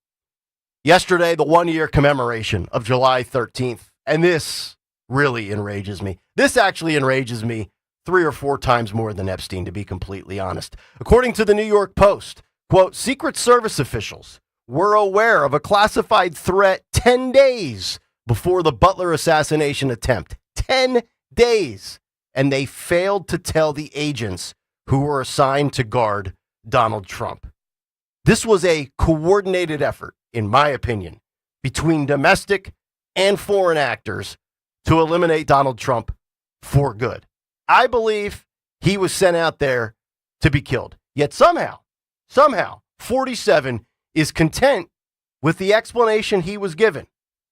Yesterday, the one-year commemoration of July 13th. And this really enrages me. This actually enrages me 3 or 4 times more than Epstein, to be completely honest. According to the New York Post, quote, Secret Service officials were aware of a classified threat 10 days before the Butler assassination attempt. 10 days. And they failed to tell the agents who were assigned to guard Donald Trump. This was a coordinated effort, in my opinion, between domestic and foreign actors to eliminate Donald Trump for good. I believe he was sent out there to be killed. Yet somehow, 47 is content with the explanation he was given.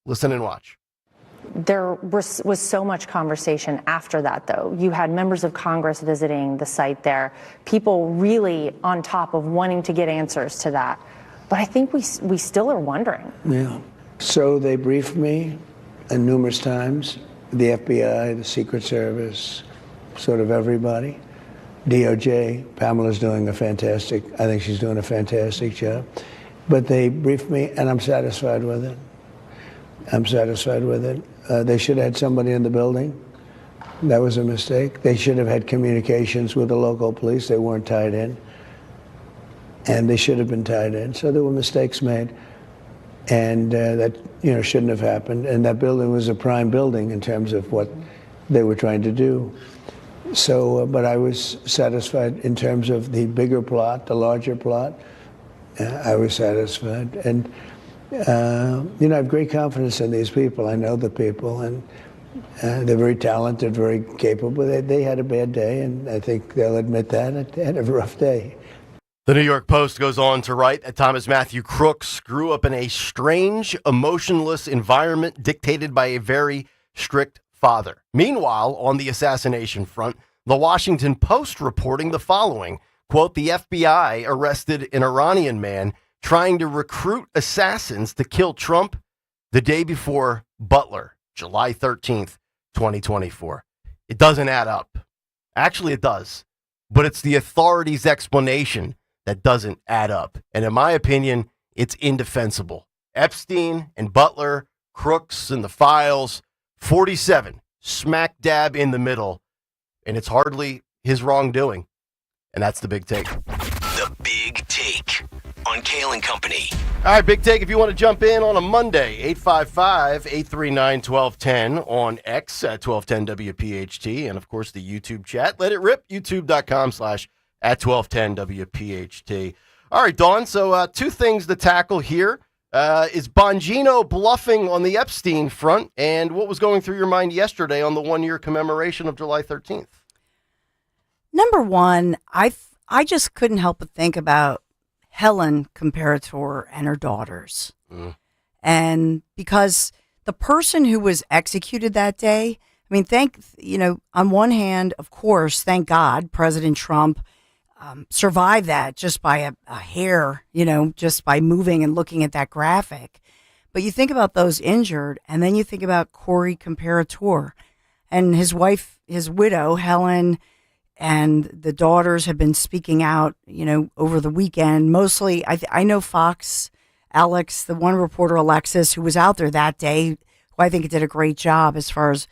Listen and watch. There was so much conversation after that, though. You had members of Congress visiting the site there, people really on top of wanting to get answers to that. But I think we still are wondering. Yeah. So they briefed me numerous times, the FBI, the Secret Service, sort of everybody. DOJ, Pamela's doing I think she's doing a fantastic job. But they briefed me, and I'm satisfied with it. They should have had somebody in the building. That was a mistake. They should have had communications with the local police. They weren't tied in. And they should have been tied in. So there were mistakes made. And that shouldn't have happened. And that building was a prime building in terms of what they were trying to do. So, but I was satisfied in terms of the bigger plot, the larger plot. I was satisfied. And I have great confidence in these people. I know the people, and they're very talented, very capable. They had a bad day, and I think they'll admit that. They had a rough day. The New York Post goes on to write that Thomas Matthew Crooks grew up in a strange, emotionless environment dictated by a very strict father. Meanwhile, on the assassination front, the Washington Post reporting the following, quote, the FBI arrested an Iranian man trying to recruit assassins to kill Trump the day before Butler, July 13th, 2024. It doesn't add up. Actually, it does. But it's the authorities' explanation that doesn't add up. And in my opinion, it's indefensible. Epstein and Butler, Crooks and the files, 47, smack dab in the middle. And it's hardly his wrongdoing. And that's the big take. The Big Take on Kayal and Company. All right, Big Take, if you want to jump in on a Monday, 855-839-1210 on X at 1210 WPHT, and of course the YouTube chat. Let it rip, youtube.com/@1210 WPHT. All right, Dawn, so 2 things to tackle here. Is Bongino bluffing on the Epstein front, and what was going through your mind yesterday on the 1-year commemoration of July 13th? Number one, I just couldn't help but think about Helen Comparator and her daughters. And because the person who was executed that day, I mean, on one hand, of course, thank God, President Trump survived that just by a hair, just by moving and looking at that graphic. But you think about those injured, and then you think about Corey Comparator and his wife, his widow, Helen, and the daughters have been speaking out, over the weekend. Mostly, I know Fox, Alex, the one reporter, Alexis, who was out there that day, who I think did a great job as far as,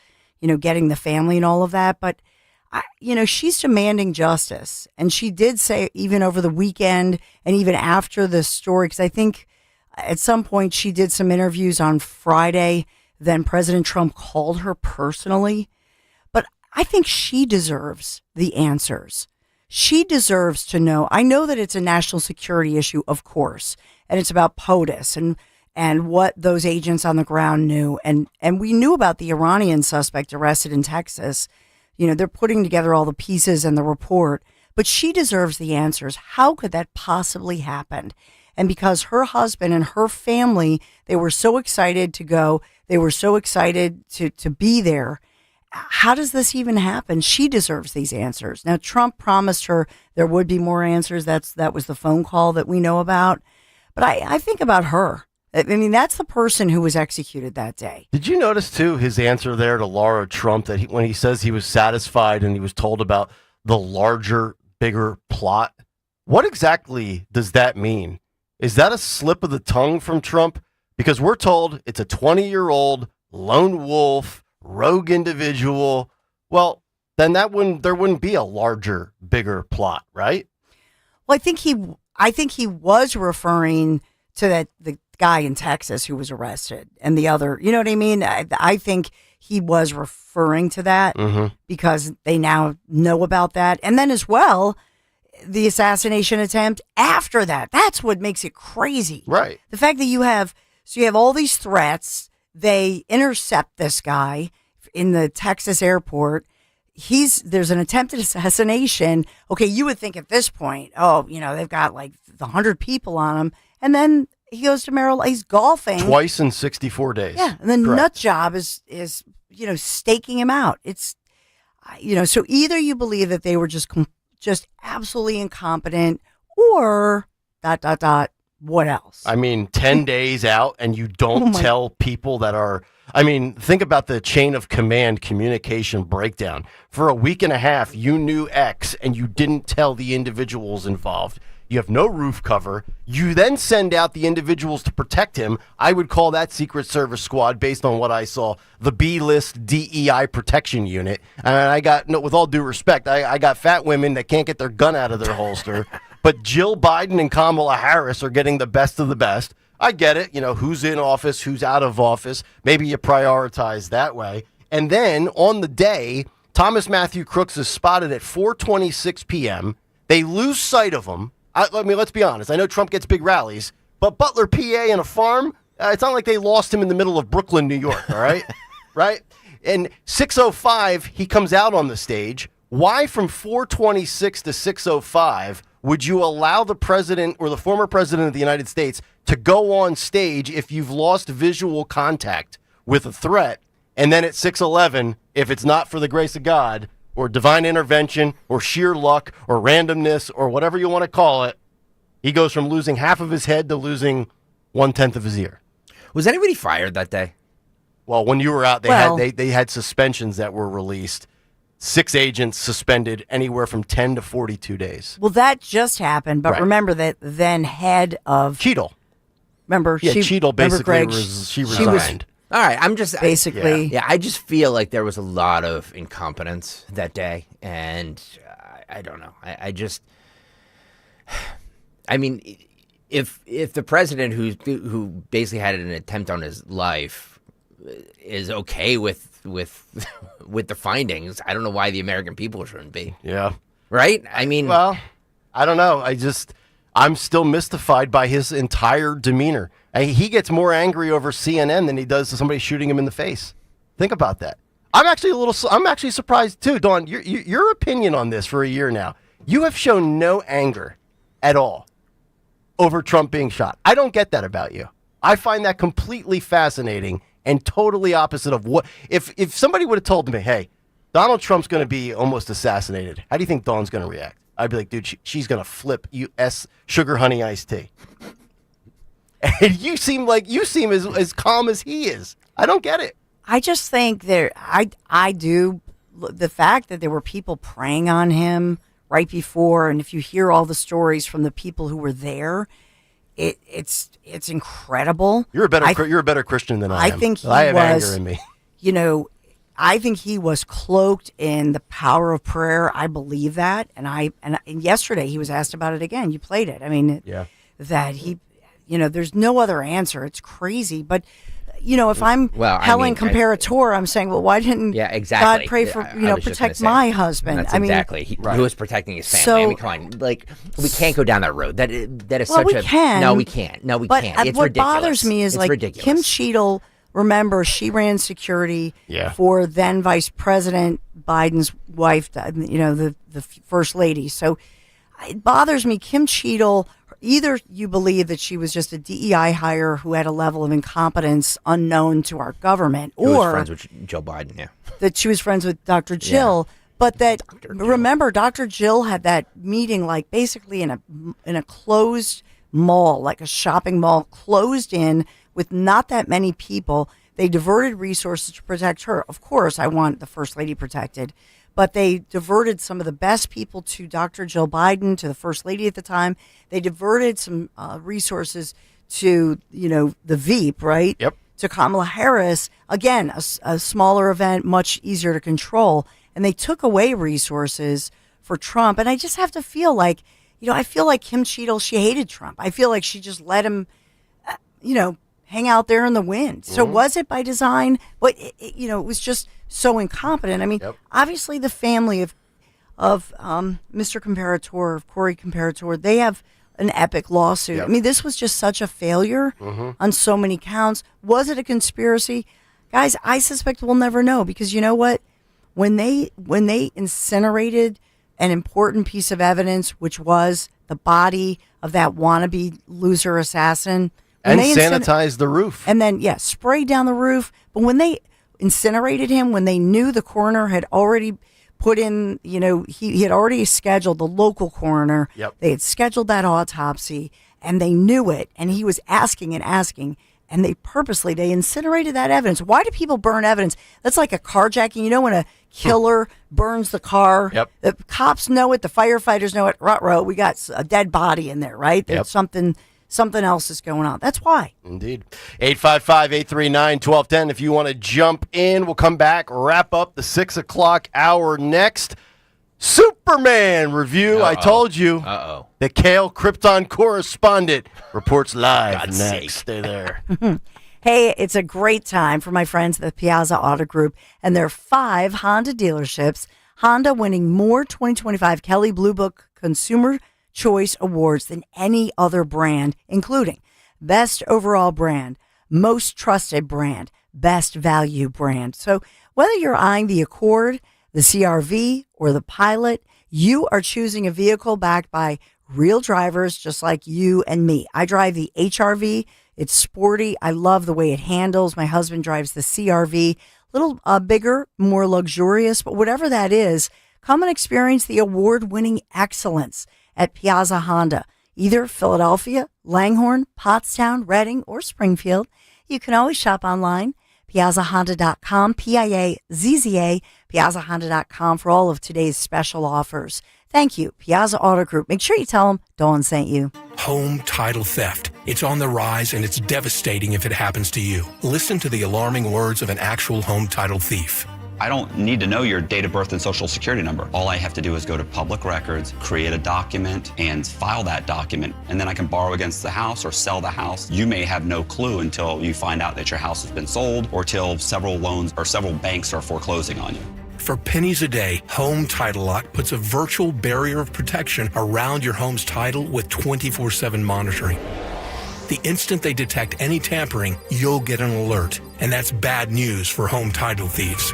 getting the family and all of that. But, she's demanding justice. And she did say even over the weekend and even after the story, because I think at some point she did some interviews on Friday, then President Trump called her personally. I think she deserves the answers. She deserves to know. I know that it's a national security issue, of course, and it's about POTUS and what those agents on the ground knew. And we knew about the Iranian suspect arrested in Texas. You know, they're putting together all the pieces and the report, but she deserves the answers. How could that possibly happen? And because her husband and her family, they were so excited to go, they were so excited to be there. How does this even happen? She deserves these answers. Now, Trump promised her there would be more answers. That was the phone call that we know about. But I think about her. I mean, that's the person who was executed that day. Did you notice, too, his answer there to Laura Trump, that when he says he was satisfied and he was told about the larger, bigger plot? What exactly does that mean? Is that a slip of the tongue from Trump? Because we're told it's a 20-year-old lone wolf, rogue individual. Well, then there wouldn't be a larger, bigger plot, right? Well, I think he was referring to the guy in Texas who was arrested and the other. You know what I mean? I think he was referring to that because they now know about that, and then as well, the assassination attempt after that. That's what makes it crazy. Right. The fact that you have all these threats. They intercept this guy in the Texas airport. There's an attempted assassination. Okay, you would think at this point, they've got like 100 people on him. And then he goes to Maryland. He's golfing. Twice in 64 days. Yeah, and the nut job is staking him out. It's, so either you believe that they were just absolutely incompetent, or ... what else? I mean, 10 days out and you don't tell people that are... I mean, think about the chain of command communication breakdown. For a week and a half, you knew X and you didn't tell the individuals involved. You have no roof cover. You then send out the individuals to protect him. I would call that Secret Service squad, based on what I saw, the B-list DEI protection unit. And I got, with all due respect, I got fat women that can't get their gun out of their holster. But Jill Biden and Kamala Harris are getting the best of the best. I get it. Who's in office, who's out of office. Maybe you prioritize that way. And then on the day, Thomas Matthew Crooks is spotted at 4:26 p.m. They lose sight of him. I mean, let's be honest. I know Trump gets big rallies, but Butler, PA, and a farm, it's not like they lost him in the middle of Brooklyn, New York, all right? Right? And 6:05, he comes out on the stage. Why from 4:26 to 6:05 would you allow the president or the former president of the United States to go on stage if you've lost visual contact with a threat? And then at 6:11, if it's not for the grace of God or divine intervention or sheer luck or randomness or whatever you want to call it, he goes from losing half of his head to losing 1/10 of his ear. Was anybody fired that day? Well, when you were out, they had suspensions that were released. 6 agents suspended anywhere from 10 to 42 days. Well, that just happened, but remember that then head of Cheadle. Remember, Cheadle basically she resigned. All right, I'm just basically. I just feel like there was a lot of incompetence that day, and I don't know. I mean, if the president who basically had an attempt on his life is okay with the findings, I don't know why the American people shouldn't be. Yeah. Right? I mean, well, I don't know. I'm still mystified by his entire demeanor. He gets more angry over CNN than he does somebody shooting him in the face. Think about that. I'm actually surprised too, Dawn. Your opinion on this for a year now. You have shown no anger at all over Trump being shot. I don't get that about you. I find that completely fascinating and totally opposite of what if somebody would have told me, hey, Donald Trump's going to be almost assassinated. How do you think Dawn's going to react? I'd be like, dude, she's going to flip U.S. sugar honey iced tea. And you seem as calm as he is. I don't get it. I just think I do. The fact that there were people preying on him right before, and if you hear all the stories from the people who were there, it's incredible. You're a better Christian than I am. I think I have anger in me. I think he was cloaked in the power of prayer. I believe that, and yesterday he was asked about it again. You played it. I mean, yeah. That he, there's no other answer. It's crazy, but if I'm Helen Comparator, I'm saying, well, why didn't God pray for, protect my husband? That's exactly. Who was protecting his family? I mean, come on. Like, we can't go down that road. That is such we can. No, we can't. No, we can't. It's what ridiculous. Bothers me is, it's like, ridiculous. Kim Cheadle, remember, she ran security for then Vice President Biden's wife, the First Lady. So it bothers me. Kim Cheadle, either you believe that she was just a DEI hire who had a level of incompetence unknown to our government, Who was or friends with Joe Biden, that she was friends with Dr. Jill. But that, remember, Dr. Jill had that meeting, like, basically in a closed mall, like a shopping mall, closed in with not that many people. They diverted resources to protect her. Of course, I want the First Lady protected. But they diverted some of the best people to Dr. Jill Biden, to the First Lady at the time. They diverted some resources to, the Veep, right? Yep. To Kamala Harris. Again, a smaller event, much easier to control. And they took away resources for Trump. And I just have to feel like, I feel like Kim Cheadle, she hated Trump. I feel like she just let him, hang out there in the wind. So was it by design? But, it was just so incompetent. I mean, obviously the family of Mr. Comparator, of Corey Comparator, they have an epic lawsuit. I mean, this was just such a failure on so many counts. Was it a conspiracy? Guys, I suspect we'll never know, because you know what? When they incinerated an important piece of evidence, which was the body of that wannabe loser assassin, and they sanitized the roof, and then sprayed down the roof. But when they incinerated him, when they knew the coroner had already put in, he had already scheduled the local coroner. They had scheduled that autopsy, and they knew it, and he was asking, and they purposely, they incinerated that evidence. Why do people burn evidence? That's like a carjacking. When a killer burns the car, the cops know it, the firefighters know it. Ruh-roh, we got a dead body in there, right? There's something else is going on. That's why. Indeed. 855-839-1210. If you want to jump in, we'll come back, wrap up the 6 o'clock hour next. Superman review. I told you. The Kayal Krypton correspondent reports live next. Sake. Stay there. Hey, it's a great time for my friends at the Piazza Auto Group and their 5 Honda dealerships. Honda winning more 2025 Kelley Blue Book Consumer Choice Awards than any other brand, including Best Overall Brand, Most Trusted Brand, Best Value Brand. So whether you're eyeing the Accord, the CR-V, or the Pilot, you are choosing a vehicle backed by real drivers just like you and me. I drive the HR-V. It's sporty. I love the way it handles. My husband drives the CR-V. A little bigger, more luxurious, but whatever that is, come and experience the award-winning excellence at Piazza Honda, either Philadelphia, Langhorne, Pottstown, Reading, or Springfield. You can always shop online, piazzahonda.com, Piazza, piazzahonda.com for all of today's special offers. Thank you, Piazza Auto Group. Make sure you tell them Dawn sent you. Home title theft. It's on the rise, and it's devastating if it happens to you. Listen to the alarming words of an actual home title thief. I don't need to know your date of birth and social security number. All I have to do is go to public records, create a document, and file that document. And then I can borrow against the house or sell the house. You may have no clue until you find out that your house has been sold or till several loans or several banks are foreclosing on you. For pennies a day, Home Title Lock puts a virtual barrier of protection around your home's title with 24/7 monitoring. The instant they detect any tampering, you'll get an alert. And that's bad news for home title thieves.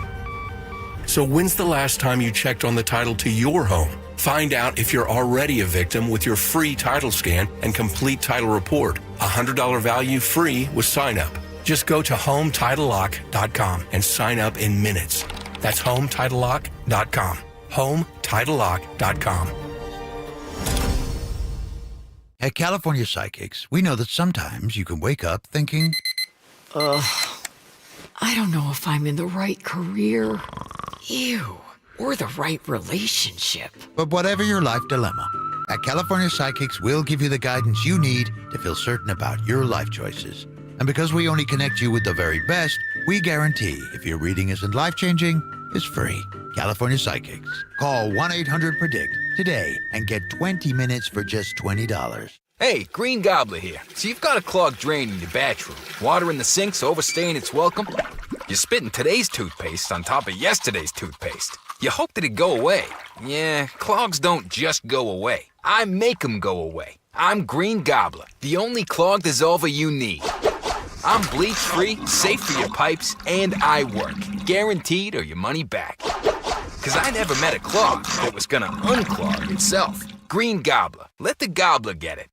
So when's the last time you checked on the title to your home? Find out if you're already a victim with your free title scan and complete title report. $100 value free with sign up. Just go to HomeTitleLock.com and sign up in minutes. That's HomeTitleLock.com. HomeTitleLock.com. At California Psychics, we know that sometimes you can wake up thinking, I don't know if I'm in the right career. Ew. Or the right relationship. But whatever your life dilemma, at California Psychics, we'll give you the guidance you need to feel certain about your life choices. And because we only connect you with the very best, we guarantee if your reading isn't life-changing, it's free. California Psychics. Call 1-800-PREDICT today and get 20 minutes for just $20. Hey, Green Gobbler here. So you've got a clogged drain in your bathroom. Water in the sink's overstaying its welcome. You're spitting today's toothpaste on top of yesterday's toothpaste. You hope that it go away. Yeah, clogs don't just go away. I make them go away. I'm Green Gobbler, the only clog dissolver you need. I'm bleach-free, safe for your pipes, and I work. Guaranteed or your money back. Because I never met a clog that was gonna unclog itself. Green Gobbler. Let the gobbler get it.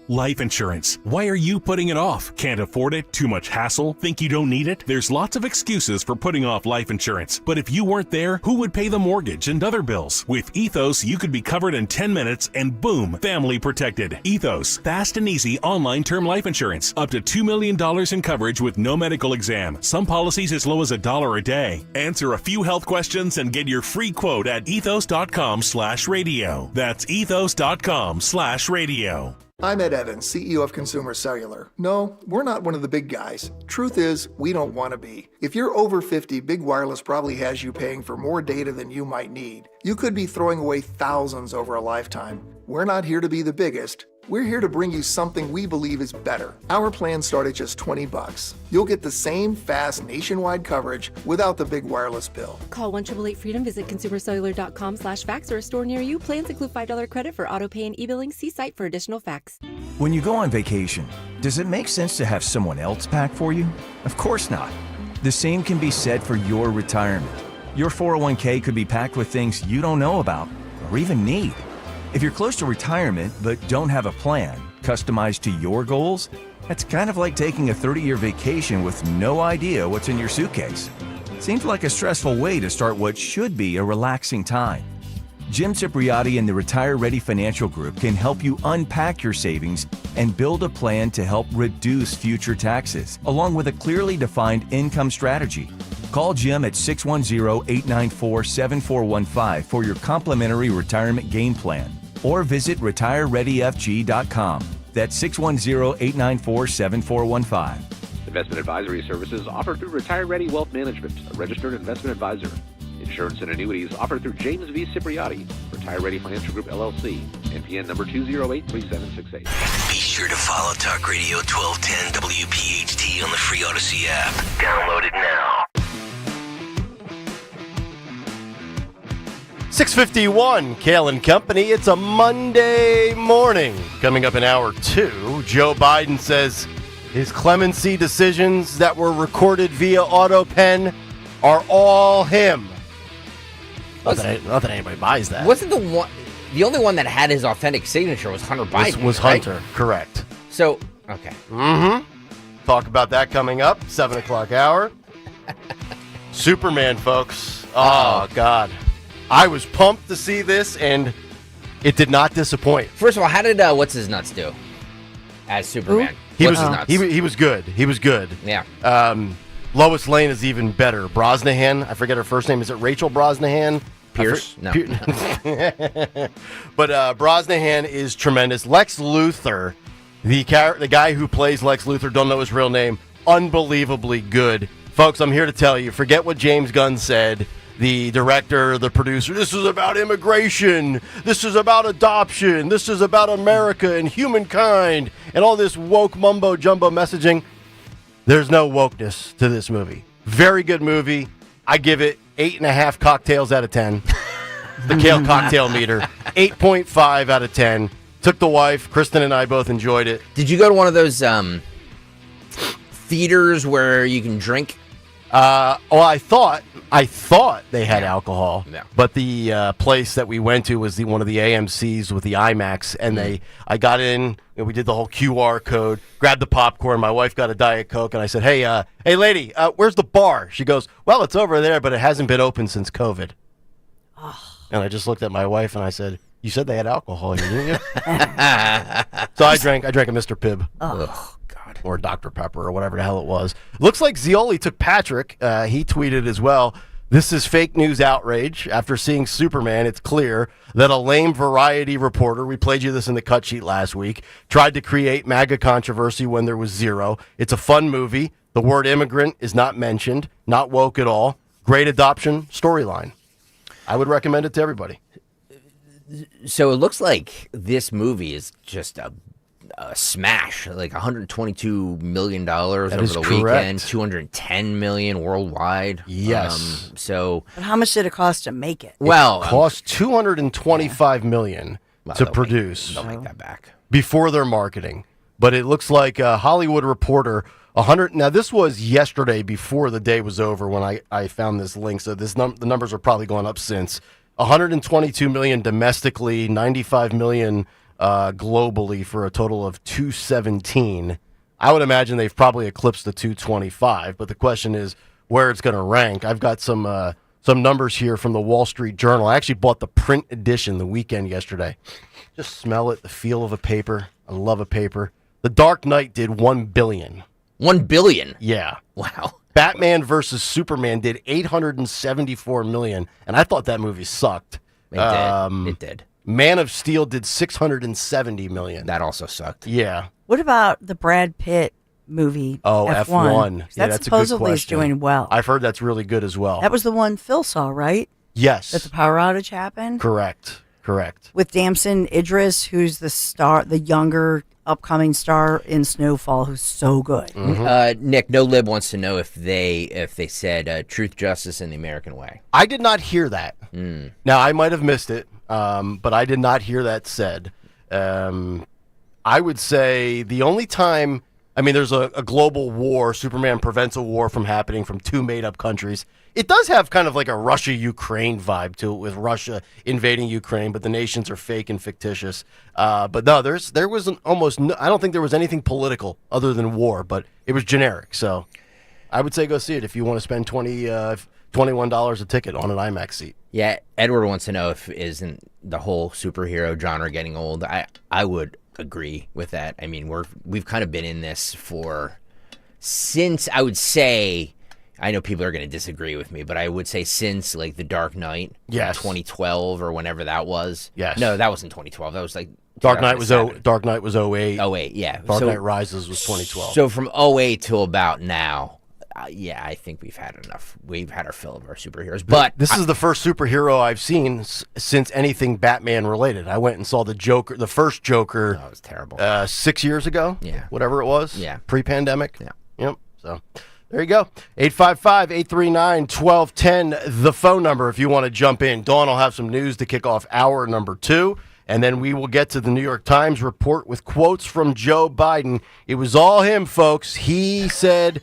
Life insurance. Why are you putting it off? Can't afford it? Too much hassle? Think you don't need it? There's lots of excuses for putting off life insurance. But if you weren't there, who would pay the mortgage and other bills? With Ethos, you could be covered in 10 minutes and boom, family protected. Ethos. Fast and easy online term life insurance. Up to $2 million in coverage with no medical exam. Some policies as low as $1 a day. Answer a few health questions and get your free quote at ethos.com/radio. That's ethos.com/radio. I'm Ed Evans, CEO of Consumer Cellular. No, we're not one of the big guys. Truth is, we don't want to be. If you're over 50, Big Wireless probably has you paying for more data than you might need. You could be throwing away thousands over a lifetime. We're not here to be the biggest. We're here to bring you something we believe is better. Our plans start at just $20. You'll get the same fast nationwide coverage without the big wireless bill. Call 1-888-FREEDOM, visit consumercellular.com/facts or a store near you. Plans include $5 credit for auto pay and e-billing. See site for additional facts. When you go on vacation, does it make sense to have someone else pack for you? Of course not. The same can be said for your retirement. Your 401k could be packed with things you don't know about or even need. If you're close to retirement but don't have a plan customized to your goals, that's kind of like taking a 30-year vacation with no idea what's in your suitcase. Seems like a stressful way to start what should be a relaxing time. Jim Cipriotti and the Retire Ready Financial Group can help you unpack your savings and build a plan to help reduce future taxes, along with a clearly defined income strategy. Call Jim at 610-894-7415 for your complimentary retirement game plan, or visit retirereadyfg.com. That's 610-894-7415. Investment advisory services offered through Retire Ready Wealth Management, a registered investment advisor. Insurance and annuities offered through James V. Cipriotti, Retire Ready Financial Group, LLC, NPN number 2083768. Be sure to follow Talk Radio 1210 WPHT on the free Odyssey app. Download it now. 6:51, Kayal and Company. It's a Monday morning. Coming up in hour 2, Joe Biden says his clemency decisions that were recorded via auto pen are all him. Not that anybody buys that. Wasn't the only one that had his authentic signature was Hunter Biden? Was right? Hunter, correct. So, okay. Mm-hmm. Talk about that coming up, 7 o'clock hour. Superman, folks. Oh, God. I was pumped to see this, and it did not disappoint. First of all, how did What's-His-Nuts do as Superman? He was good. He was good. Yeah. Lois Lane is even better. Brosnahan, I forget her first name. Is it Rachel Brosnahan? Pierce? No. But Brosnahan is tremendous. Lex Luthor, the guy who plays Lex Luthor, don't know his real name, unbelievably good. Folks, I'm here to tell you, forget what James Gunn said, the director, the producer. This is about immigration. This is about adoption. This is about America and humankind and all this woke mumbo-jumbo messaging. There's no wokeness to this movie. Very good movie. I give it 8.5 cocktails out of 10. The Kale cocktail meter. 8.5 out of 10. Took the wife. Kristen and I both enjoyed it. Did you go to one of those theaters where you can drink? I thought they had alcohol, but the place that we went to was one of the AMCs with the IMAX, and I got in, and we did the whole QR code, grabbed the popcorn. My wife got a Diet Coke, and I said, "Hey, lady, where's the bar?" She goes, "Well, it's over there, but it hasn't been open since COVID." And I just looked at my wife and I said, "You said they had alcohol here, didn't you?" So I drank a Mr. Pibb. Oh, God. Or Dr. Pepper or whatever the hell it was. Looks like Zioli took Patrick. He tweeted as well, "This is fake news outrage. After seeing Superman, it's clear that a lame Variety reporter," we played you this in the cut sheet last week, "tried to create MAGA controversy when there was zero. It's a fun movie. The word immigrant is not mentioned. Not woke at all. Great adoption storyline. I would recommend it to everybody." So it looks like this movie is just a smash, like $122 million over is the correct. weekend, $210 million worldwide. Yes. But how much did it cost to make it? Well, it cost $225 million to produce. They'll make that back before their marketing. But it looks like a Hollywood Reporter, 100. Now, this was yesterday before the day was over when I found this link. So the numbers are probably going up since. 122 million domestically, 95 million globally for a total of 217. I would imagine they've probably eclipsed the 225. But the question is where it's going to rank. I've got some numbers here from the Wall Street Journal. I actually bought the print edition the weekend yesterday. Just smell it, the feel of a paper. I love a paper. The Dark Knight did $1 billion. $1 billion? Yeah. Wow. Batman versus Superman did $874 million, and I thought that movie sucked. It did. Man of Steel did $670 million. That also sucked. Yeah. What about the Brad Pitt movie? Oh, F1. Yeah, That that's supposedly a good is question. doing well. I've heard that's really good as well. That was the one Phil saw, right? Yes. That the power outage happened? Correct. With Damson Idris, who's the star, the younger upcoming star in Snowfall, who's so good. Nick, No Lib wants to know if they said truth, justice, and the American way. I did not hear that. Now, I might have missed it, but I did not hear that said. I would say the only time, there's a global war. Superman prevents a war from happening from two made-up countries. It does have kind of like a Russia-Ukraine vibe to it, with Russia invading Ukraine, but the nations are fake and fictitious. But no, there was I don't think there was anything political other than war, but it was generic. So I would say go see it if you want to spend $21 a ticket on an IMAX seat. Yeah, Edward wants to know if isn't the whole superhero genre getting old. I would agree with that. We've kind of been in this since, I would say, I know people are going to disagree with me, but I would say since like The Dark Knight, yes, 2012 or whenever that was. Yes. No, that wasn't 2012. That was like Dark Knight was 08. 08, yeah. Dark Knight Rises was 2012. So from 08 till about now, I think we've had enough. We've had our fill of our superheroes. But this is the first superhero I've seen since anything Batman related. I went and saw the first Joker. Oh, it was terrible. 6 years ago. Yeah. Whatever it was. Yeah. Pre-pandemic. Yeah. Yep. So there you go. 855-839-1210, the phone number if you want to jump in. Dawn will have some news to kick off hour number 2. And then we will get to the New York Times report with quotes from Joe Biden. It was all him, folks. He said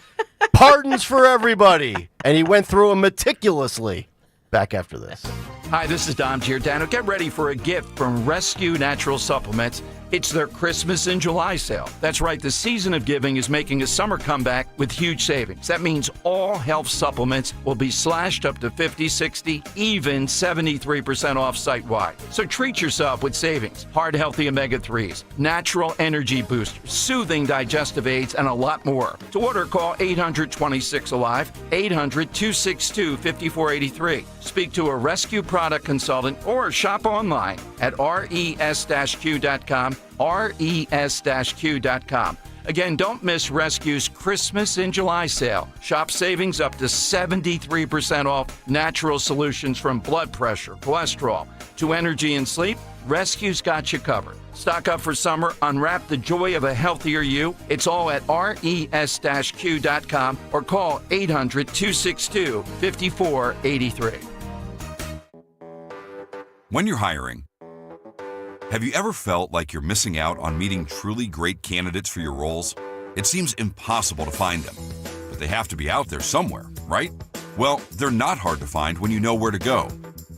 pardons for everybody. And he went through them meticulously. Back after this. Hi, this is Dom Giordano. Get ready for a gift from Rescue Natural Supplements. It's their Christmas in July sale. That's right, the season of giving is making a summer comeback with huge savings. That means all health supplements will be slashed up to 50, 60, even 73% off site-wide. So treat yourself with savings. Heart Healthy Omega-3s, natural energy boosters, soothing digestive aids, and a lot more. To order, call 800-26-ALIVE, 800-262-5483. Speak to a Rescue product consultant or shop online at res-q.com, res-q.com. Again, don't miss Rescue's Christmas in July sale. Shop savings up to 73% off natural solutions from blood pressure, cholesterol, to energy and sleep. Rescue's got you covered. Stock up for summer. Unwrap the joy of a healthier you. It's all at res-q.com or call 800-262-5483. When you're hiring, have you ever felt like you're missing out on meeting truly great candidates for your roles? It seems impossible to find them, but they have to be out there somewhere, right? Well, they're not hard to find when you know where to go,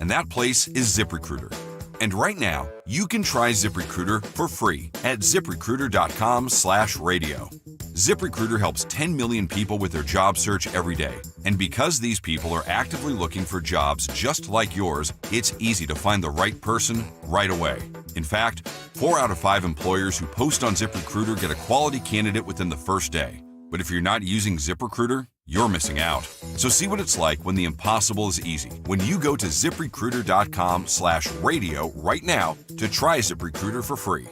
and that place is ZipRecruiter. And right now, you can try ZipRecruiter for free at ZipRecruiter.com/radio. ZipRecruiter helps 10 million people with their job search every day. And because these people are actively looking for jobs just like yours, it's easy to find the right person right away. In fact, 4 out of 5 employers who post on ZipRecruiter get a quality candidate within the first day. But if you're not using ZipRecruiter, you're missing out. So see what it's like when the impossible is easy. When you go to ZipRecruiter.com/radio right now to try ZipRecruiter for free.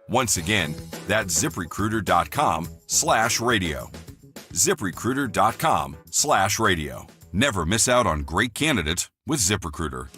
Once again, that's ZipRecruiter.com/radio. ZipRecruiter.com/radio. Never miss out on great candidates with ZipRecruiter.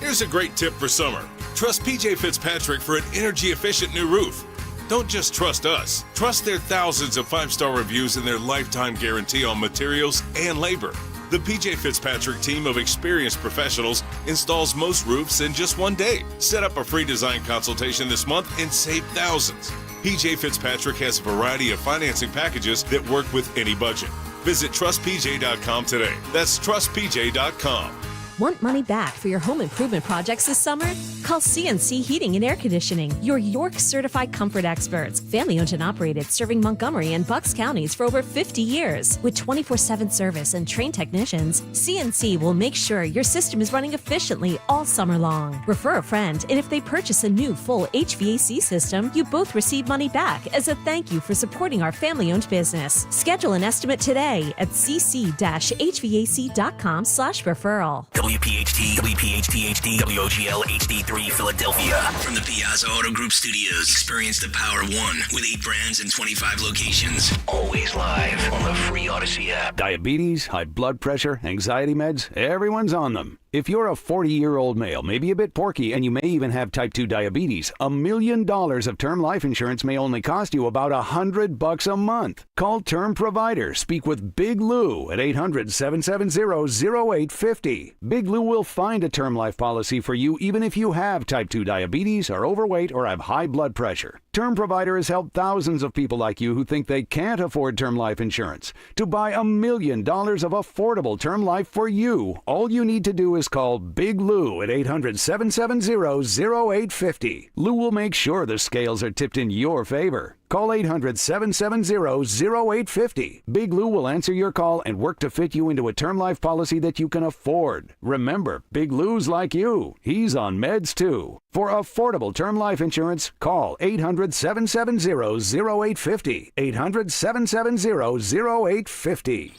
Here's a great tip for summer. Trust PJ Fitzpatrick for an energy-efficient new roof. Don't just trust us. Trust their thousands of 5-star reviews and their lifetime guarantee on materials and labor. The PJ Fitzpatrick team of experienced professionals installs most roofs in just one day. Set up a free design consultation this month and save thousands. PJ Fitzpatrick has a variety of financing packages that work with any budget. Visit trustpj.com today. That's trustpj.com. Want money back for your home improvement projects this summer? Call CNC Heating and Air Conditioning, your York certified comfort experts. Family owned and operated, serving Montgomery and Bucks counties for over 50 years. With 24/7 service and trained technicians, CNC will make sure your system is running efficiently all summer long. Refer a friend, and if they purchase a new full HVAC system, you both receive money back as a thank you for supporting our family owned business. Schedule an estimate today at cc-hvac.com/referral. WPHT, WPHT-HD, WOGL HD3 Philadelphia. From the Piazza Auto Group Studios, experience the power of one with 8 brands and 25 locations. Always live on the free Odyssey app. Diabetes, high blood pressure, anxiety meds, everyone's on them. If you're a 40-year-old male, maybe a bit porky, and you may even have type 2 diabetes, $1 million of term life insurance may only cost you about $100 a month. Call Term Provider. Speak with Big Lou at 800-770-0850. Big Lou will find a term life policy for you even if you have type 2 diabetes, are overweight, or have high blood pressure. Term Provider has helped thousands of people like you who think they can't afford term life insurance to buy $1 million of affordable term life for you. All you need to do is call Big Lou at 800-770-0850. Lou will make sure the scales are tipped in your favor. Call 800-770-0850. Big Lou will answer your call and work to fit you into a term life policy that you can afford. Remember, Big Lou's like you. He's on meds too. For affordable term life insurance, call 800-770-0850. 800-770-0850.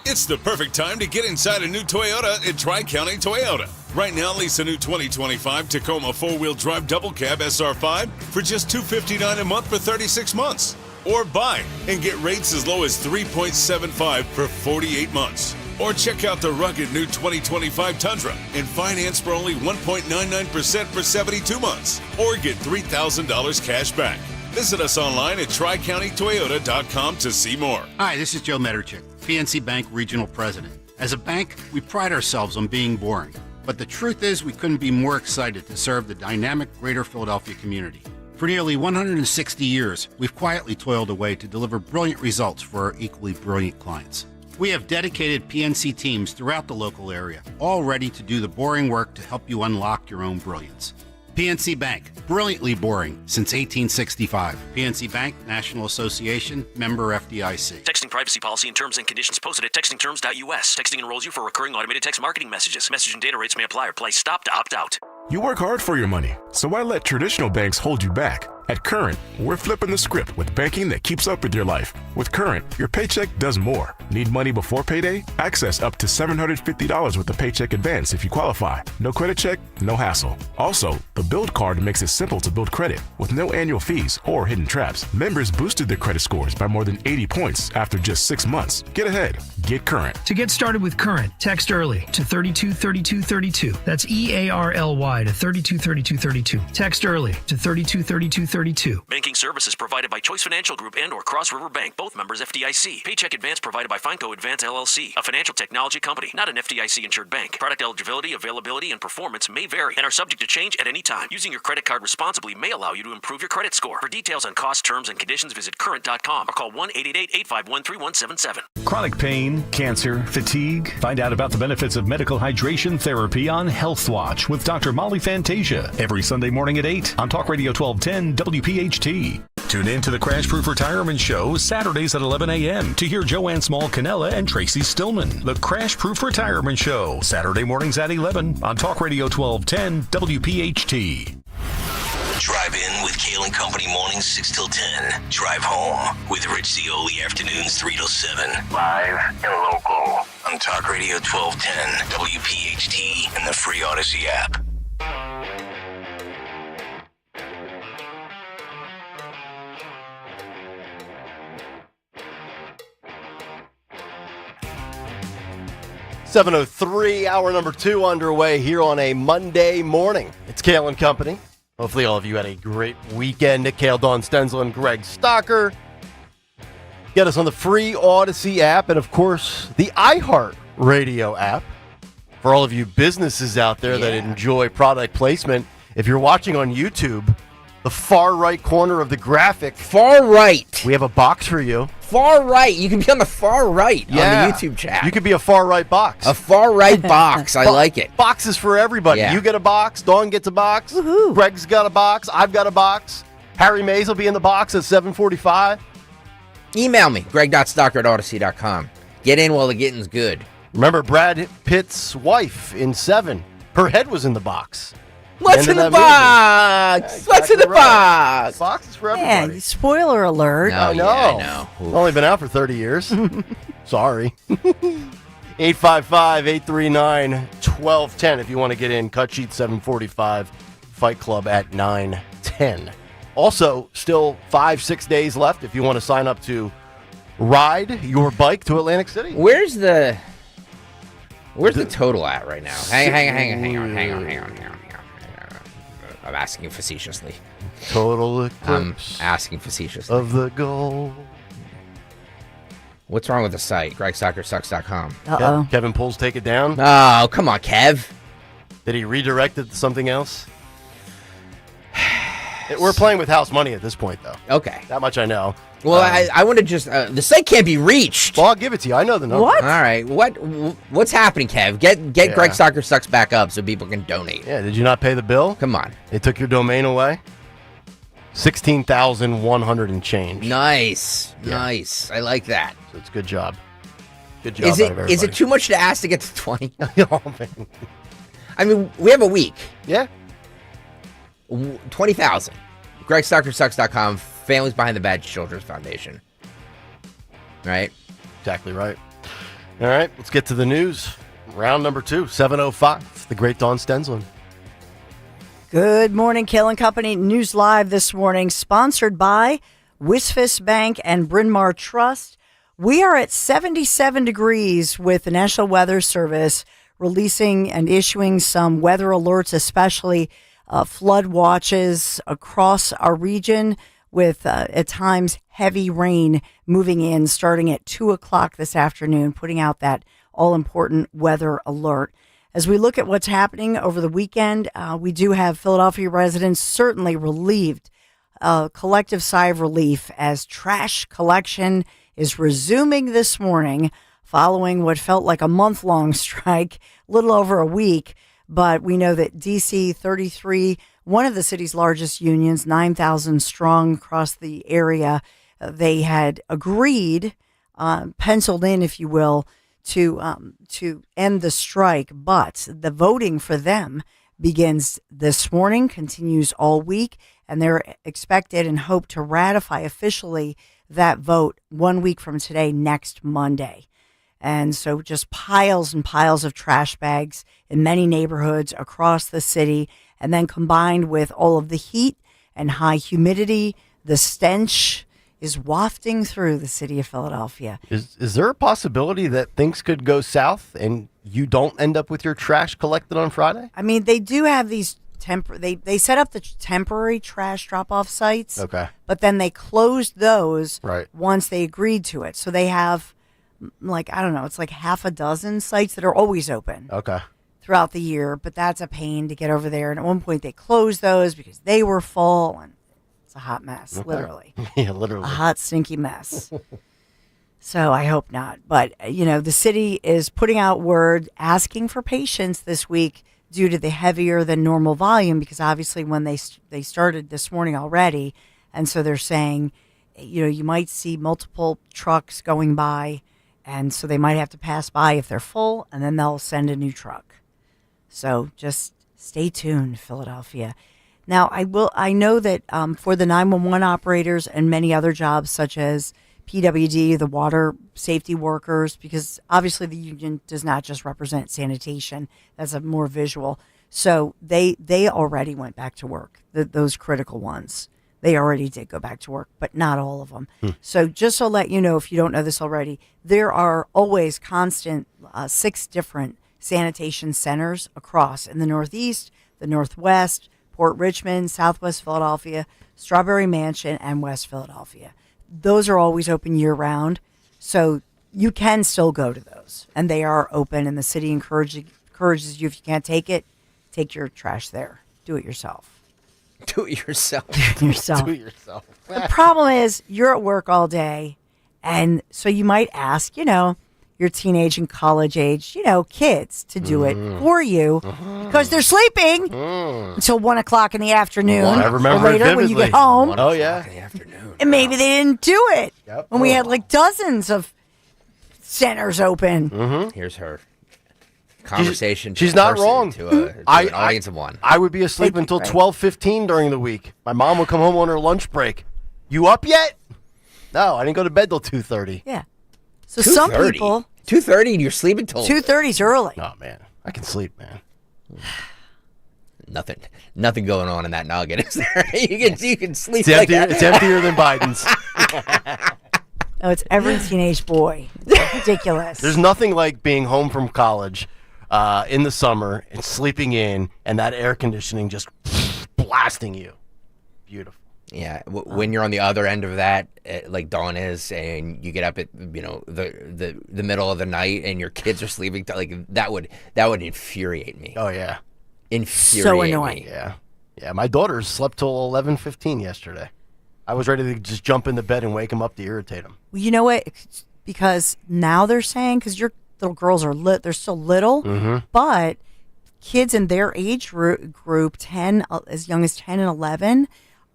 It's the perfect time to get inside a new Toyota at Tri-County Toyota. Right now, lease a new 2025 Tacoma 4-wheel drive double cab SR5 for just $259 a month for 36 months. Or buy and get rates as low as 3.75 for 48 months. Or check out the rugged new 2025 Tundra and finance for only 1.99% for 72 months. Or get $3,000 cash back. Visit us online at TriCountyToyota.com to see more. Hi, this is Joe Meterchick, PNC Bank Regional President. As a bank, we pride ourselves on being boring. But the truth is we couldn't be more excited to serve the dynamic greater Philadelphia community. For nearly 160 years, we've quietly toiled away to deliver brilliant results for our equally brilliant clients. We have dedicated PNC teams throughout the local area, all ready to do the boring work to help you unlock your own brilliance. PNC Bank, brilliantly boring since 1865. PNC Bank, National Association, member FDIC. Texting privacy policy and terms and conditions posted at textingterms.us. Texting enrolls you for recurring automated text marketing messages. Message and data rates may apply or play stop to opt out. You work hard for your money, so why let traditional banks hold you back? At Current, we're flipping the script with banking that keeps up with your life. With Current, your paycheck does more. Need money before payday? Access up to $750 with a paycheck advance if you qualify. No credit check, no hassle. Also, the Build Card makes it simple to build credit with no annual fees or hidden traps. Members boosted their credit scores by more than 80 points after just 6 months. Get ahead. Get Current. To get started with Current, text early to 323232. That's EARLY to 323232. Text early to 323232. Banking services provided by Choice Financial Group and or Cross River Bank, both members FDIC. Paycheck advance provided by Fineco Advance LLC, a financial technology company, not an FDIC-insured bank. Product eligibility, availability, and performance may vary and are subject to change at any time. Using your credit card responsibly may allow you to improve your credit score. For details on cost, terms, and conditions, visit current.com or call 1-888-851-3177. Chronic pain, cancer, fatigue. Find out about the benefits of medical hydration therapy on Health Watch with Dr. Molly Fantasia every Sunday morning at 8 on Talk Radio 1210 WPHT. Tune in to the Crash Proof Retirement Show Saturdays at 11 a.m. to hear Joanne Small-Canella and Tracy Stillman. The Crash Proof Retirement Show, Saturday mornings at 11 on Talk Radio 1210 WPHT. Drive in with Kayal and Company mornings 6 till 10. Drive home with Rich Zioli afternoons 3 till 7. Live and local on Talk Radio 1210 WPHT and the free Odyssey app. .703, hour number 2 underway here on a Monday morning. It's Kayal and Company Hopefully all of you had a great weekend. Nick Kayal, Dawn Stenzel, and Greg Stocker. Get us on the free Odyssey app and, of course, the iHeart Radio app. For all of you businesses out there that enjoy product placement, if you're watching on YouTube, the far right corner of the graphic. Far right. We have a box for you. Far right. You can be on the far right on the YouTube chat. You could be a far right box. A far right box. I like it. Boxes for everybody. Yeah. You get a box. Dawn gets a box. Woohoo. Greg's got a box. I've got a box. Harry Mays will be in the box at 7:45. Email me, greg.stocker@odyssey.com. Get in while the getting's good. Remember Brad Pitt's wife in 7. Her head was in the box. What's in the box? What's in the box? Box is for everybody. Yeah, spoiler alert. No, I know. yeah, I know. It's only been out for 30 years. Sorry. 855-839-1210 if you want to get in. Cut sheet 745. Fight Club at 9:10. Also, still 5-6 days left if you want to sign up to ride your bike to Atlantic City. Where's the total at right now? Hang on. I'm asking facetiously. Total eclipse. I'm asking facetiously. Of the goal. What's wrong with the site? GregSoccerSucks.com. Uh-oh. Kevin Pools take it down. Oh, come on, Kev. Did he redirect it to something else? We're playing with house money at this point, though. Okay. That much I know. Well, I want to just... the site can't be reached. Well, I'll give it to you. I know the number. What? All right. What's happening, Kev? Get Greg Soccer Sucks back up so people can donate. Yeah, did you not pay the bill? Come on. They took your domain away? 16,100 and change. Nice. Nice. I like that. So it's a good job. Good job. Is it too much to ask to get to 20? Oh, man. I mean, we have a week. Yeah. 20,000. GregSoccerSucks.com. Families Behind the Badge Children's Foundation. Right? Exactly right. All right, let's get to the news. Round number 2, 7:05. The great Dawn Stenzel. Good morning, Kayal and Company. News Live this morning, sponsored by Wisfis Bank and Bryn Mawr Trust. We are at 77 degrees with the National Weather Service releasing and issuing some weather alerts, especially flood watches across our region with, at times, heavy rain moving in starting at 2 o'clock this afternoon, putting out that all-important weather alert. As we look at what's happening over the weekend, we do have Philadelphia residents certainly relieved, a collective sigh of relief as trash collection is resuming this morning following what felt like a month-long strike, a little over a week. But we know that DC 33, one of the city's largest unions, 9,000 strong across the area, they had agreed, penciled in, if you will, to end the strike. But the voting for them begins this morning, continues all week, and they're expected and hope to ratify officially that vote 1 week from today, next Monday. And so just piles and piles of trash bags in many neighborhoods across the city. And then combined with all of the heat and high humidity, the stench is wafting through the city of Philadelphia. Is there a possibility that things could go south and you don't end up with your trash collected on Friday? I mean, they do have these they set up the temporary trash drop-off sites. Okay. But then they closed those right once they agreed to it. So they have... I don't know, it's like half a dozen sites that are always open. Okay. Throughout the year, but that's a pain to get over there. And at one point they closed those because they were full, and it's a hot mess, Okay. literally. Yeah, literally. A hot, stinky mess. So I hope not. But, the city is putting out word asking for patience this week due to the heavier than normal volume, because obviously when they started this morning already, and so they're saying, you might see multiple trucks going by. And so they might have to pass by if they're full, and then they'll send a new truck. So just stay tuned, Philadelphia. Now, I know that for the 911 operators and many other jobs, such as PWD, the water safety workers, because obviously the union does not just represent sanitation. That's a more visual. So they already went back to work, those critical ones. They already did go back to work, but not all of them. So just to let you know, if you don't know this already, there are always constant 6 different sanitation centers across in the Northeast, the Northwest, Port Richmond, Southwest Philadelphia, Strawberry Mansion, and West Philadelphia. Those are always open year-round, so you can still go to those. And they are open, and the city encourages you, if you can't take it, take your trash there. Do it yourself. Do it yourself. Do it yourself. The problem is you're at work all day, and so you might ask, your teenage and college age, kids to do it for you because they're sleeping until 1 o'clock in the afternoon I remember or later it when you vividly. get home. Oh, yeah. And maybe they didn't do it. Yep. When we had like dozens of centers open. Here's her conversation. She's not wrong. To an audience of one. I would be asleep until 12:15 during the week. My mom would come home on her lunch break. You up yet? No, I didn't go to bed till 2:30. Yeah. So some people 2:30 and you're sleeping till 2:30 is early. Oh man, I can sleep, man. Nothing going on in that nugget, is there? You can sleep. It's like that. It's emptier than Biden's. No, it's every teenage boy. It's ridiculous. There's nothing like being home from college in the summer and sleeping in, and that air conditioning just blasting you. Beautiful. Yeah, when you're on the other end of that, like Dawn is, and you get up at the middle of the night, and your kids are sleeping, like that would infuriate me. Oh yeah, infuriate. So annoying. Me. Yeah. My daughter slept till 11:15 yesterday. I was ready to just jump into bed and wake them up to irritate them. Well, you know what? Because now they're saying, because your little girls are they're still little, but kids in their age group, as young as 10 and 11,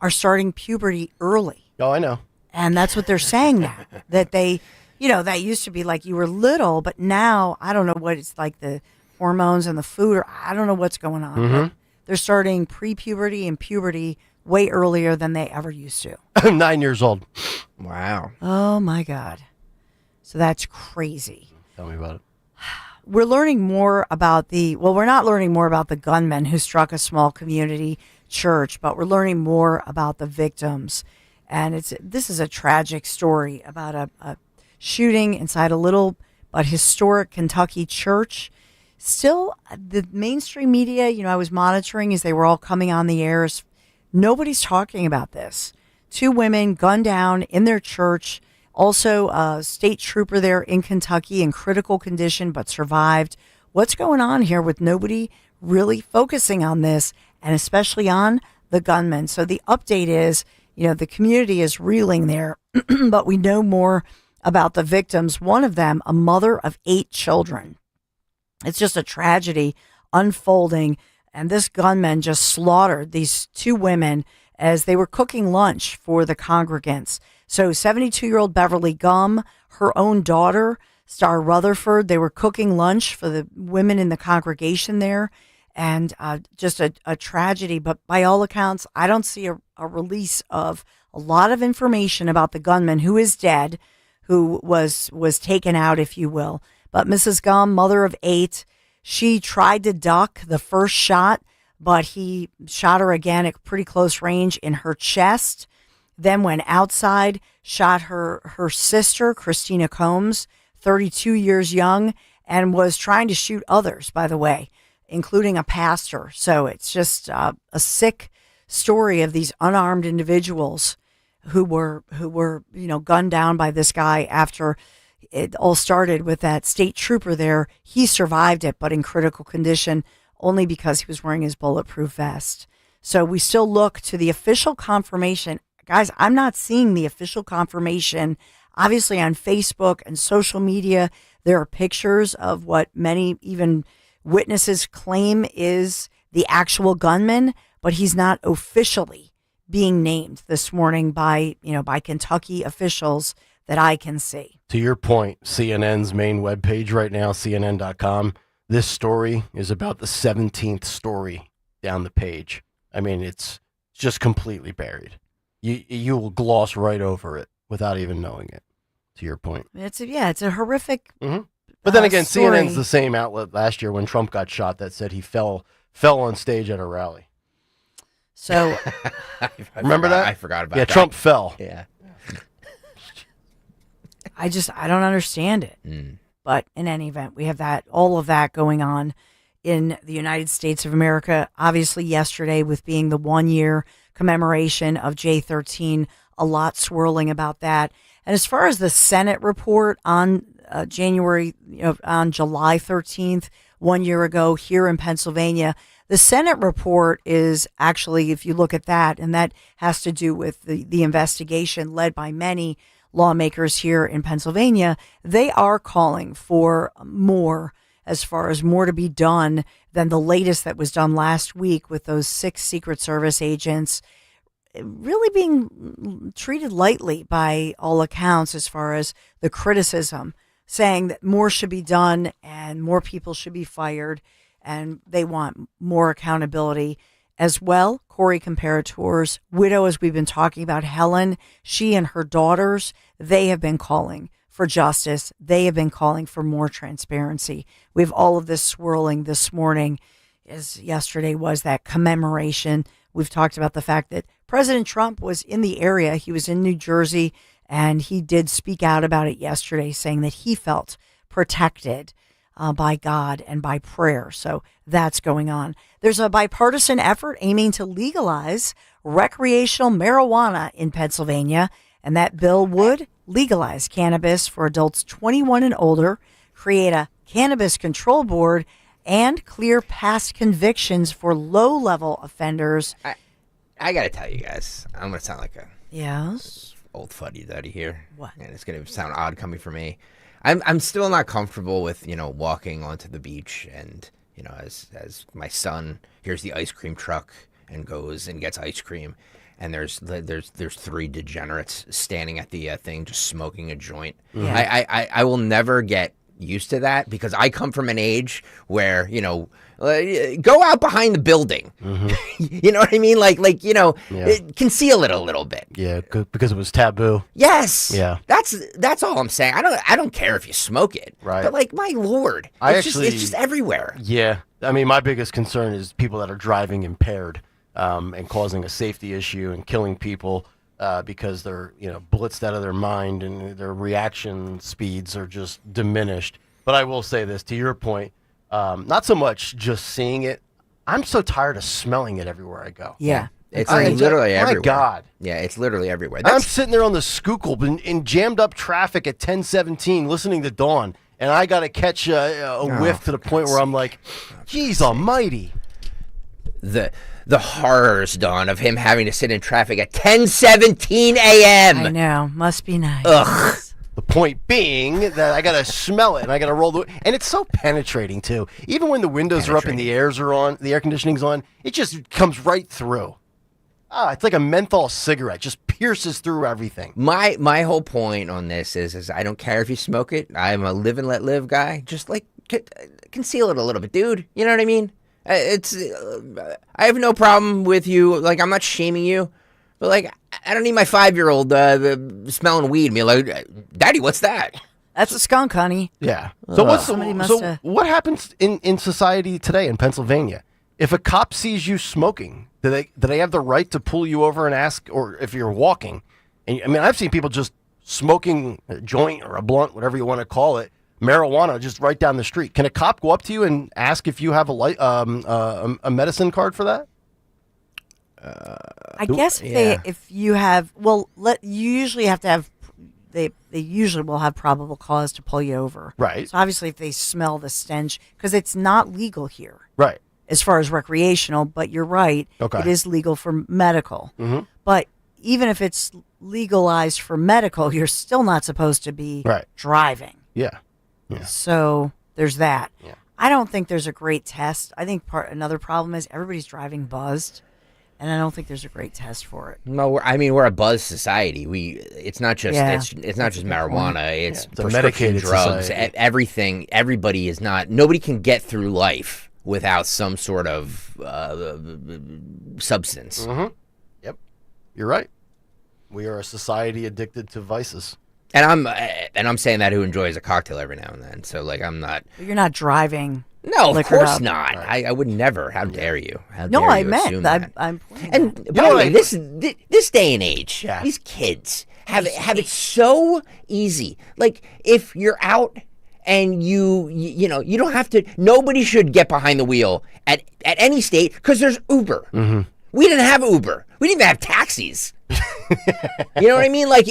are starting puberty early. Oh, I know. And that's what they're saying now. That they, that used to be like you were little, but now I don't know what it's like, the hormones and the food, or I don't know what's going on. But they're starting pre-puberty and puberty way earlier than they ever used to. I'm 9 years old. Wow. Oh my God. So that's crazy. Tell me about it. We're learning more about we're not learning more about the gunman who struck a small community church, but we're learning more about the victims. And this is a tragic story about a shooting inside a little but historic Kentucky church. Still, the mainstream media, I was monitoring as they were all coming on the air. Nobody's talking about this. 2 women gunned down in their church. Also, a state trooper there in Kentucky in critical condition but survived. What's going on here with nobody really focusing on this, and especially on the gunman? So the update is, the community is reeling there, but we know more about the victims. One of them, a mother of 8 children. It's just a tragedy unfolding, and this gunman just slaughtered these 2 women as they were cooking lunch for the congregants. So 72-year-old Beverly Gum, her own daughter, Star Rutherford, they were cooking lunch for the women in the congregation there, and just a tragedy. But by all accounts, I don't see a release of a lot of information about the gunman who is dead, who was taken out, if you will. But Mrs. Gum, mother of 8, she tried to duck the first shot, but he shot her again at pretty close range in her chest. Then went outside, shot her sister, Christina Combs, 32 years young, and was trying to shoot others, by the way, including a pastor. So it's just a sick story of these unarmed individuals who were gunned down by this guy after it all started with that state trooper there. He survived it, but in critical condition only because he was wearing his bulletproof vest. So we still look to the official confirmation. Guys, I'm not seeing the official confirmation. Obviously on Facebook and social media, there are pictures of what many even witnesses claim is the actual gunman, but he's not officially being named this morning by Kentucky officials that I can see. To your point, CNN's main webpage right now, CNN.com, this story is about the 17th story down the page. I mean, it's just completely buried. You will gloss right over it without even knowing it, to your point. It's a horrific But then again, story. CNN's the same outlet last year when Trump got shot that said he fell on stage at a rally. So remember that? I forgot about that. that. Yeah, Trump fell. Yeah. I don't understand it. But in any event, we have all of that going on in the United States of America. Obviously, yesterday, with being the 1-year commemoration of J13, a lot swirling about that. And as far as the Senate report on on July 13th, 1 year ago here in Pennsylvania, the Senate report is actually, if you look at that, and that has to do with the investigation led by many lawmakers here in Pennsylvania, they are calling for more, as far as more to be done than the latest that was done last week with those 6 Secret Service agents really being treated lightly by all accounts as far as the criticism, saying that more should be done and more people should be fired, and they want more accountability as well. Corey Comparator's widow, as we've been talking about, Helen, she and her daughters, they have been calling for justice. They have been calling for more transparency. We have all of this swirling this morning, as yesterday was that commemoration. We've talked about the fact that President Trump was in the area. He was in New Jersey, and he did speak out about it yesterday, saying that he felt protected by God and by prayer. So that's going on. There's a bipartisan effort aiming to legalize recreational marijuana in Pennsylvania, and that bill would legalize cannabis for adults 21 and older, create a cannabis control board, and clear past convictions for low-level offenders. I got to tell you guys, I'm going to sound like a yes old fuddy-duddy here. What? And it's going to sound odd coming from me. I'm still not comfortable with, walking onto the beach and, as my son hears the ice cream truck and goes and gets ice cream, and there's 3 degenerates standing at the thing just smoking a joint. Yeah. I will never get used to that because I come from an age where, go out behind the building. You know what I mean? Conceal it a little bit. Yeah, because it was taboo. Yes. Yeah. That's all I'm saying. I don't care if you smoke it. Right. But my Lord, it's just everywhere. Yeah. I mean, my biggest concern is people that are driving impaired and causing a safety issue and killing people because they're, blitzed out of their mind and their reaction speeds are just diminished. But I will say this, to your point, not so much just seeing it. I'm so tired of smelling it everywhere I go. Yeah. It's literally everywhere. My God. Yeah, it's literally everywhere. I'm sitting there on the Schuylkill in jammed up traffic at 10:17 listening to Dawn, and I got to catch a whiff to the point where I'm like, geez almighty. The horrors, Dawn, of him having to sit in traffic at 10:17 a.m. I know. Must be nice. Ugh. The point being that I gotta smell it and I gotta roll and it's so penetrating too. Even when the windows are up and the air conditioning's on, it just comes right through. It's like a menthol cigarette, just pierces through everything. My whole point on this is I don't care if you smoke it. I'm a live and let live guy. Just conceal it a little bit, dude. You know what I mean? I have no problem with you. I'm not shaming you. But, I don't need my 5-year-old smelling weed and be like, Daddy, what's that? That's a skunk, honey. Yeah. So what happens in society today in Pennsylvania? If a cop sees you smoking, do they have the right to pull you over and ask, or if you're walking? And I mean, I've seen people just smoking a joint or a blunt, whatever you want to call it, marijuana, just right down the street. Can a cop go up to you and ask if you have a medicine card for that? I guess if you have, you usually have to have, they usually will have probable cause to pull you over. Right. So obviously if they smell the stench, because it's not legal here. Right. As far as recreational, but you're right. Okay. It is legal for medical. Mm-hmm. But even if it's legalized for medical, you're still not supposed to be driving. Yeah. So there's that. Yeah. I don't think there's a great test. I think another problem is everybody's driving buzzed. And I don't think there's a great test for it. No, we're a buzz society. It's not just it's not just marijuana. It's prescription drugs. Everything. Everybody is not. Nobody can get through life without some sort of substance. Mm-hmm. Yep, you're right. We are a society addicted to vices. And I'm saying that who enjoys a cocktail every now and then. So I'm not. But you're not driving. No, of course not. Right. I would never. How dare you? How dare I you meant that. I'm and by the way, this day and age, these kids have it so easy. If you're out and you know, you don't have to. Nobody should get behind the wheel at any state because there's Uber. Mm-hmm. We didn't have Uber. We didn't even have taxis. You know what I mean? Like,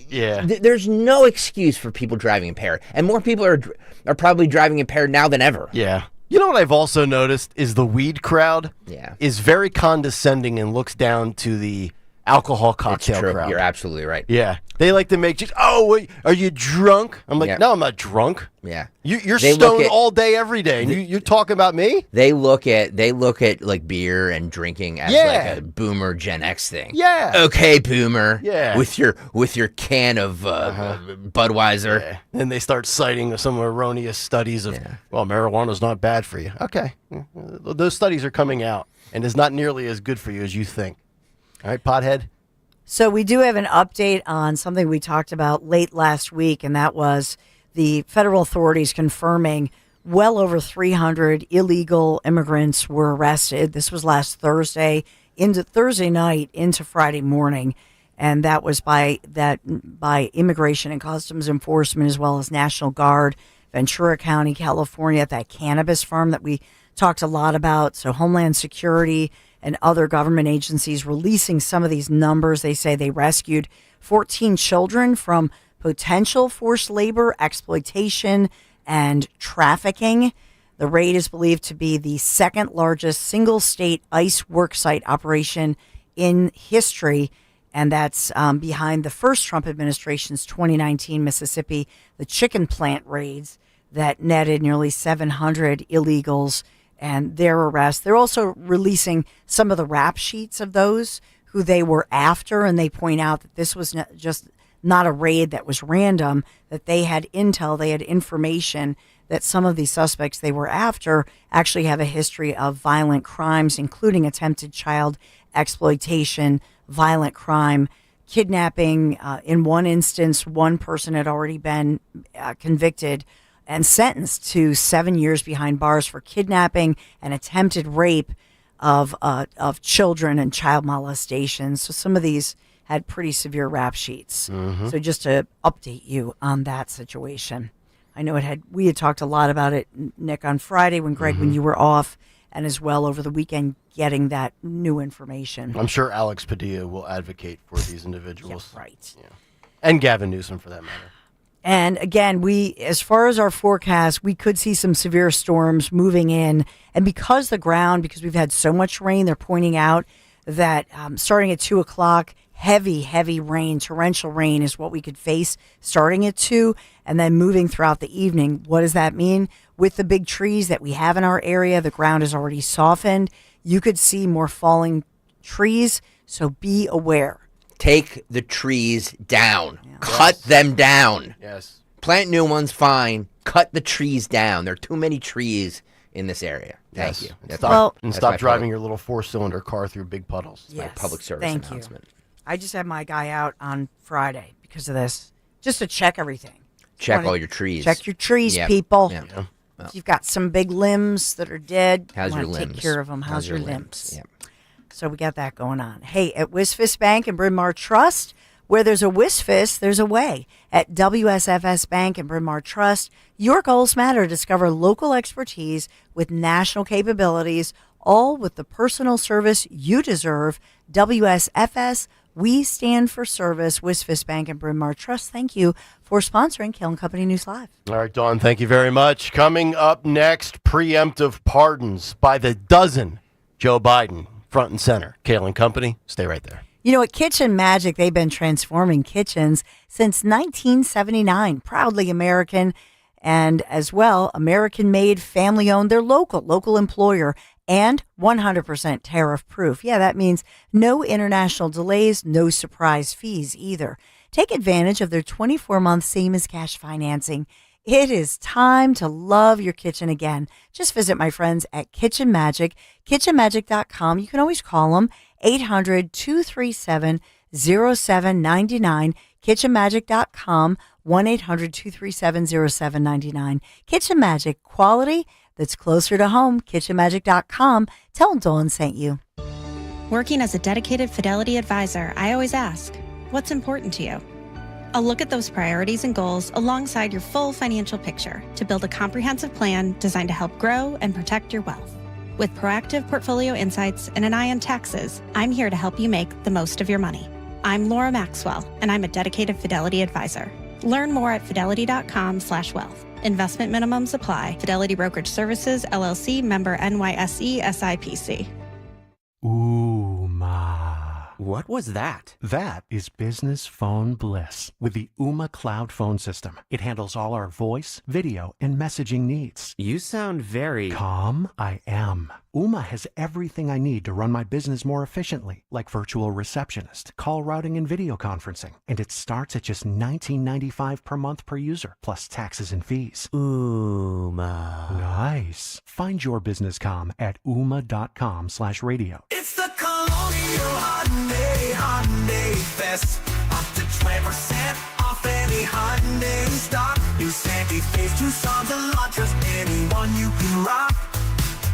there's no excuse for people driving impaired, and more people are probably driving impaired now than ever. Yeah. You know what I've also noticed is the weed crowd is very condescending and looks down to the alcohol cocktail crowd. You're absolutely right. Yeah. They like to make wait, are you drunk? I'm like, no, I'm not drunk. Yeah. You're stoned all day, every day, and you're talking about me? They look at like beer and drinking as like a boomer Gen X thing. Yeah. Okay, boomer. Yeah. With your can of Budweiser. Yeah. Then they start citing some erroneous studies of, well, marijuana's not bad for you. Okay. Those studies are coming out, and it's not nearly as good for you as you think. All right, pothead? So we do have an update on something we talked about late last week, and that was the federal authorities confirming well over 300 illegal immigrants were arrested. This was last Thursday night into Friday morning, and that was by Immigration and Customs Enforcement as well as National Guard, Ventura County, California, that cannabis farm that we talked a lot about. So Homeland Security and other government agencies releasing some of these numbers. They say they rescued 14 children from potential forced labor, exploitation, and trafficking. The raid is believed to be the second largest single state ICE worksite operation in history, and that's behind the first Trump administration's 2019 Mississippi, the chicken plant raids that netted nearly 700 illegals and their arrest. They're also releasing some of the rap sheets of those who they were after, and they point out that this was not a raid that was random, that they had intel, they had information that some of these suspects they were after actually have a history of violent crimes, including attempted child exploitation, violent crime, kidnapping. In one instance, one person had already been convicted and sentenced to 7 years behind bars for kidnapping and attempted rape of children and child molestation. So some of these had pretty severe rap sheets. Mm-hmm. So just to update you on that situation. I know we had talked a lot about it, Nick, on Friday when you were off, and as well over the weekend getting that new information. I'm sure Alex Padilla will advocate for these individuals. Yeah, right. Yeah. And Gavin Newsom, for that matter. And again, as far as our forecast, we could see some severe storms moving in. And because we've had so much rain, they're pointing out that starting at 2 o'clock, heavy rain, torrential rain is what we could face starting at 2 and then moving throughout the evening. What does that mean? With the big trees that we have in our area, the ground is already softened. You could see more falling trees, so be aware. Take the trees down. Yeah. Cut them down. Yes. Plant new ones, fine. Cut the trees down. There are too many trees in this area. Thank you. Stop driving your little 4-cylinder car through big puddles. Yes. My public service announcement. I just had my guy out on Friday because of this, just to check everything. Check all your trees. Check your trees, people. Yep. Well. If you've got some big limbs that are dead, how's your limbs? Take care of them. How's your limbs? Yep. So we got that going on. Hey, at Wisfis Bank and Bryn Mawr Trust, where there's a Wisfis, there's a way. At WSFS Bank and Bryn Mawr Trust, your goals matter. Discover local expertise with national capabilities, all with the personal service you deserve. WSFS, we stand for service. Wisfis Bank and Bryn Mawr Trust, thank you for sponsoring Kayal & Company News Live. All right, Dawn, thank you very much. Coming up next, preemptive pardons by the dozen. Joe Biden, front and center. Kayal & Company, stay right there. You know, at Kitchen Magic, they've been transforming kitchens since 1979. Proudly American and as well, American-made, family-owned. They're local employer and 100% tariff-proof. Yeah, that means no international delays, no surprise fees either. Take advantage of their 24-month same-as-cash financing. It is time to love your kitchen again. Just visit my friends at Kitchen Magic, kitchenmagic.com. You can always call them 800-237-0799, kitchenmagic.com, 1-800-237-0799. Kitchen Magic, quality that's closer to home, kitchenmagic.com. Tell them Dawn sent you. Working as a dedicated Fidelity advisor, I always ask, what's important to you? A look at those priorities and goals alongside your full financial picture to build a comprehensive plan designed to help grow and protect your wealth. With proactive portfolio insights and an eye on taxes, I'm here to help you make the most of your money. I'm Laura Maxwell, and I'm a dedicated Fidelity advisor. Learn more at fidelity.com/wealth. Investment minimums apply. Fidelity Brokerage Services, LLC, member NYSE, SIPC. Ooh, ma. What was that? That is business phone bliss with the Ooma Cloud phone system. It handles all our voice, video, and messaging needs. You sound very... Calm, I am. Ooma has everything I need to run my business more efficiently, like virtual receptionist, call routing, and video conferencing. And it starts at just $19.95 per month per user, plus taxes and fees. Ooma. Nice. Find your business comm at ooma.com/radio. It's the Colonial Hyundai Fest. Up to 20% off any Hyundai stock. New Santa Fe's, Tucson's, Elantras, anyone you can rock.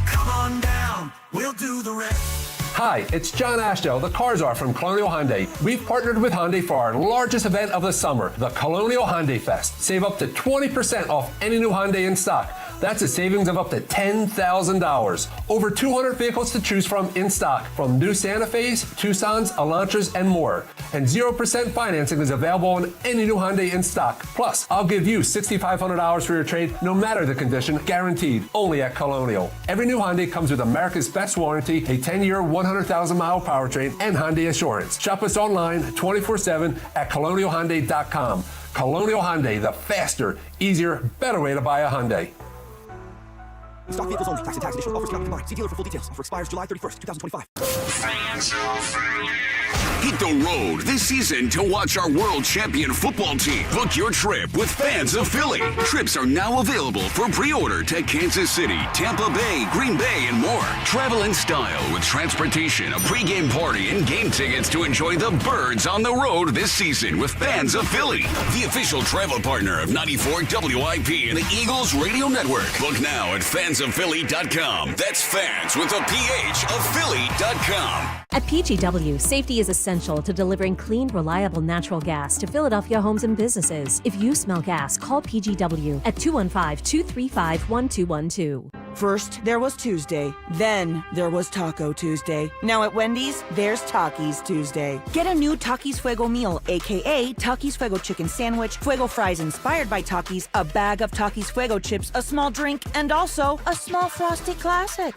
Come on down, we'll do the rest. Hi, it's John Ashdale, the car czar from Colonial Hyundai. We've partnered with Hyundai for our largest event of the summer, the Colonial Hyundai Fest. Save up to 20% off any new Hyundai in stock. That's a savings of up to $10,000. Over 200 vehicles to choose from in stock, from new Santa Fe's, Tucson's, Elantras, and more. And 0% financing is available on any new Hyundai in stock. Plus, I'll give you $6,500 for your trade, no matter the condition, guaranteed, only at Colonial. Every new Hyundai comes with America's best warranty, a 10-year, 100,000-mile powertrain, and Hyundai Assurance. Shop us online 24/7 at colonialhyundai.com. Colonial Hyundai, the faster, easier, better way to buy a Hyundai. Stock vehicles only. Tax and tax additional offers cannot be combined. See dealer for full details. Offer expires July 31st, 2025. Hit the road this season to watch our world champion football team. Book your trip with Fans of Philly. Trips are now available for pre-order to Kansas City, Tampa Bay, Green Bay, and more. Travel in style with transportation, a pregame party, and game tickets to enjoy the Birds on the road this season with Fans of Philly, the official travel partner of 94 WIP and the Eagles Radio Network. Book now at fansofphilly.com. That's fans with a PH of Philly.com. At PGW, safety is essential to delivering clean, reliable natural gas to Philadelphia homes and businesses. If you smell gas, call PGW at 215-235-1212. First, there was Tuesday. Then, there was Taco Tuesday. Now at Wendy's, there's Takis Tuesday. Get a new Takis Fuego meal, a.k.a. Takis Fuego chicken sandwich, Fuego fries inspired by Takis, a bag of Takis Fuego chips, a small drink, and also a small Frosty Classic.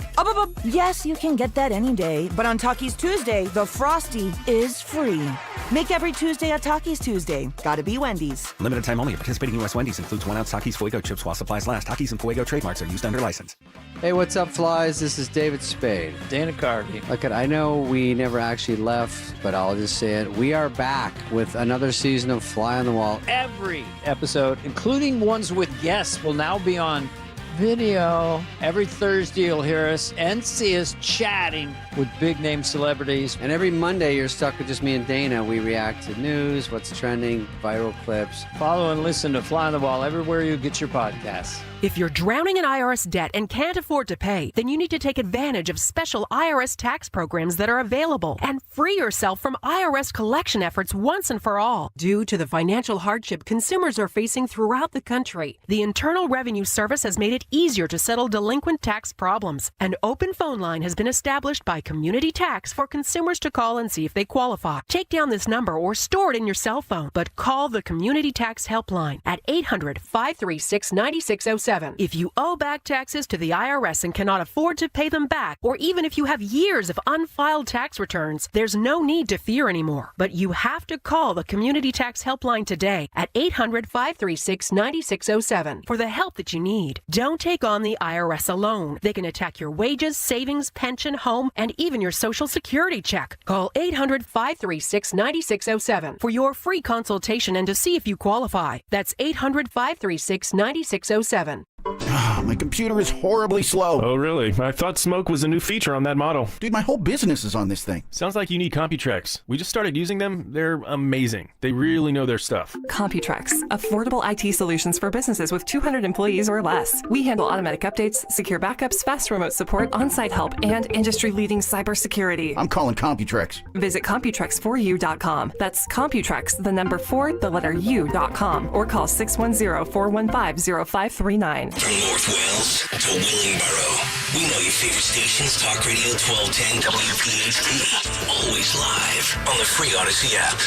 Yes, you can get that any day, but on Takis Tuesday, the Frosty is free. Make every Tuesday a Takis Tuesday. Gotta be Wendy's. Limited time only. Participating U.S. Wendy's includes 1-ounce Takis Fuego chips while supplies last. Takis and Fuego trademarks are used under license. Hey, what's up, flies? This is David Spade. Dana Carvey. Look, I know we never actually left, but I'll just say it. We are back with another season of Fly on the Wall. Every episode, including ones with guests, will now be on video. Every Thursday, you'll hear us and see us chatting with big-name celebrities. And every Monday, you're stuck with just me and Dana. We react to news, what's trending, viral clips. Follow and listen to Fly on the Wall everywhere you get your podcasts. If you're drowning in IRS debt and can't afford to pay, then you need to take advantage of special IRS tax programs that are available and free yourself from IRS collection efforts once and for all. Due to the financial hardship consumers are facing throughout the country, the Internal Revenue Service has made it easier to settle delinquent tax problems. An open phone line has been established by Community Tax for consumers to call and see if they qualify. Take down this number or store it in your cell phone, but call the Community Tax Helpline at 800-536-9607. If you owe back taxes to the IRS and cannot afford to pay them back, or even if you have years of unfiled tax returns, there's no need to fear anymore. But you have to call the Community Tax Helpline today at 800-536-9607 for the help that you need. Don't take on the IRS alone. They can attack your wages, savings, pension, home, and even your Social Security check. Call 800-536-9607 for your free consultation and to see if you qualify. That's 800-536-9607. My computer is horribly slow. Oh, really? I thought Smoke was a new feature on that model. Dude, my whole business is on this thing. Sounds like you need CompuTrex. We just started using them. They're amazing. They really know their stuff. CompuTrex, affordable IT solutions for businesses with 200 employees or less. We handle automatic updates, secure backups, fast remote support, on-site help, and industry-leading cybersecurity. I'm calling CompuTrex. Visit CompuTrex4U.com. That's CompuTrex, the number 4, the letter U.com, or call 610-415-0539. From North Wales to Willingboro, we know your favorite stations, Talk Radio 1210 WPHT. Always live on the free Odyssey app.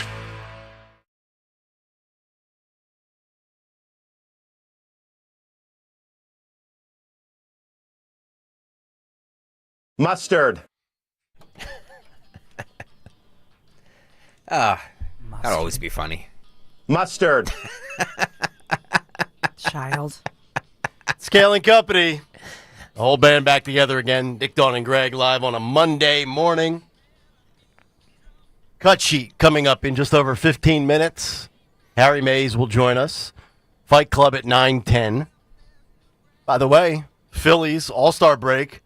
Mustard. That'll always be funny. Mustard. Child. Scaling Company. The whole band back together again. Dick, Dawn, and Greg live on a Monday morning. Cut sheet coming up in just over 15 minutes. Harry Mays will join us. Fight Club at 9:10. By the way, Phillies All-Star break.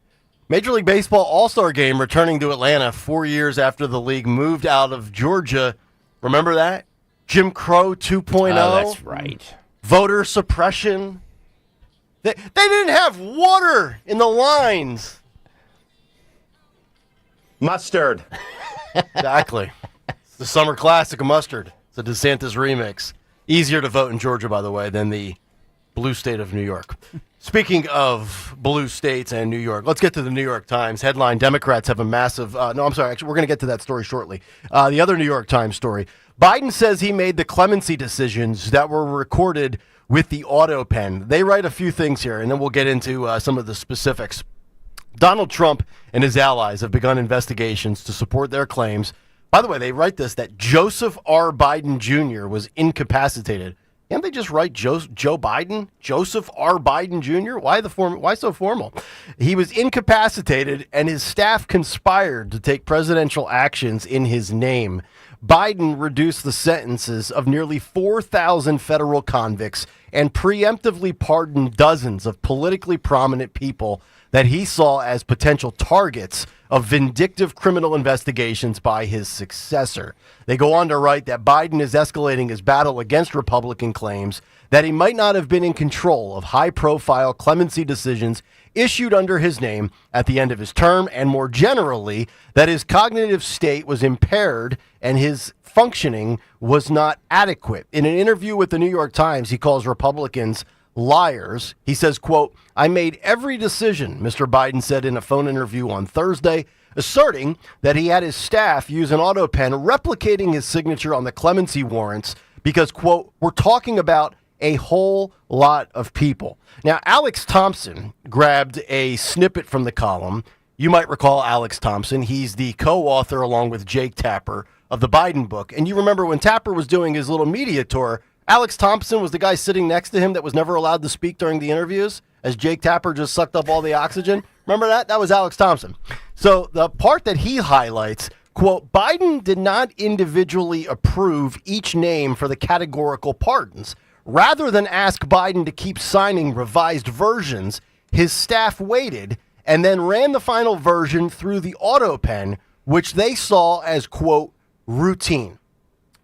Major League Baseball All-Star game returning to Atlanta 4 years after the league moved out of Georgia. Remember that? Jim Crow 2.0. Oh, that's right. Voter suppression. They didn't have water in the lines. Mustard. Exactly. It's the summer classic of mustard. It's a DeSantis remix. Easier to vote in Georgia, by the way, than the blue state of New York. Speaking of blue states and New York, let's get to the New York Times. Headline, Democrats have a massive... actually, we're going to get to that story shortly. The other New York Times story. Biden says he made the clemency decisions that were recorded with the auto pen. They write a few things here, and then we'll get into some of the specifics. Donald Trump and his allies have begun investigations to support their claims. By the way, they write this, that Joseph R. Biden Jr. was incapacitated. Can't they just write Joe Biden? Joseph R. Biden Jr.? Why so formal? He was incapacitated, and his staff conspired to take presidential actions in his name. Biden reduced the sentences of nearly 4,000 federal convicts and preemptively pardoned dozens of politically prominent people that he saw as potential targets of vindictive criminal investigations by his successor. They go on to write that Biden is escalating his battle against Republican claims that he might not have been in control of high-profile clemency decisions issued under his name at the end of his term, and more generally, that his cognitive state was impaired and his functioning was not adequate. In an interview with the New York Times, he calls Republicans liars. He says, quote, "I made every decision," Mr. Biden said in a phone interview on Thursday, asserting that he had his staff use an auto pen replicating his signature on the clemency warrants because, quote, "we're talking about a whole lot of people." Now, Alex Thompson grabbed a snippet from the column. You might recall Alex Thompson. He's the co-author, along with Jake Tapper, of the Biden book. And you remember when Tapper was doing his little media tour, Alex Thompson was the guy sitting next to him that was never allowed to speak during the interviews as Jake Tapper just sucked up all the oxygen. Remember that? That was Alex Thompson. So the part that he highlights, quote, "Biden did not individually approve each name for the categorical pardons. Rather than ask Biden to keep signing revised versions, his staff waited and then ran the final version through the auto pen, which they saw as, quote, routine."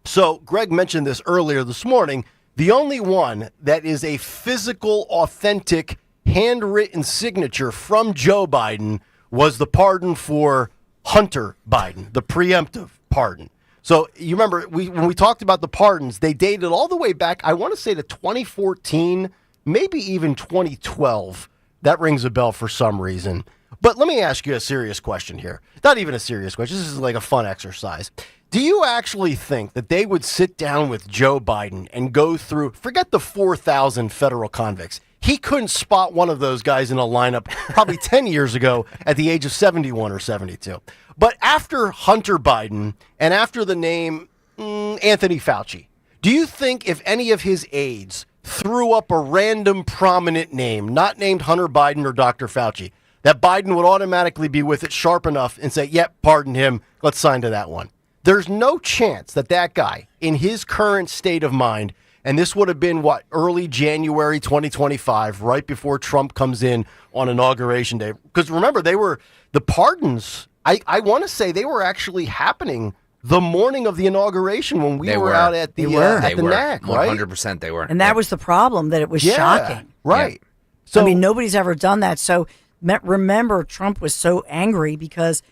So Greg mentioned this earlier this morning. The only one that is a physical, authentic, handwritten signature from Joe Biden was the pardon for Hunter Biden, the preemptive pardon. So you remember when we talked about the pardons, they dated all the way back, I want to say to 2014, maybe even 2012. That rings a bell for some reason. But let me ask you a serious question here. Not even a serious question. This is like a fun exercise. Do you actually think that they would sit down with Joe Biden and go through, forget the 4,000 federal convicts. He couldn't spot one of those guys in a lineup probably 10 years ago at the age of 71 or 72. But after Hunter Biden and after the name Anthony Fauci, do you think if any of his aides threw up a random prominent name, not named Hunter Biden or Dr. Fauci, that Biden would automatically be with it sharp enough and say, yep, pardon him, let's sign to that one? There's no chance that that guy, in his current state of mind And this would have been, early January 2025, right before Trump comes in on Inauguration Day. Because remember, the pardons, I want to say they were actually happening the morning of the inauguration when we were out at the NAC, right? 100% they were. And that was the problem, that it was shocking. Right. Yeah. So, I mean, nobody's ever done that. So remember, Trump was so angry because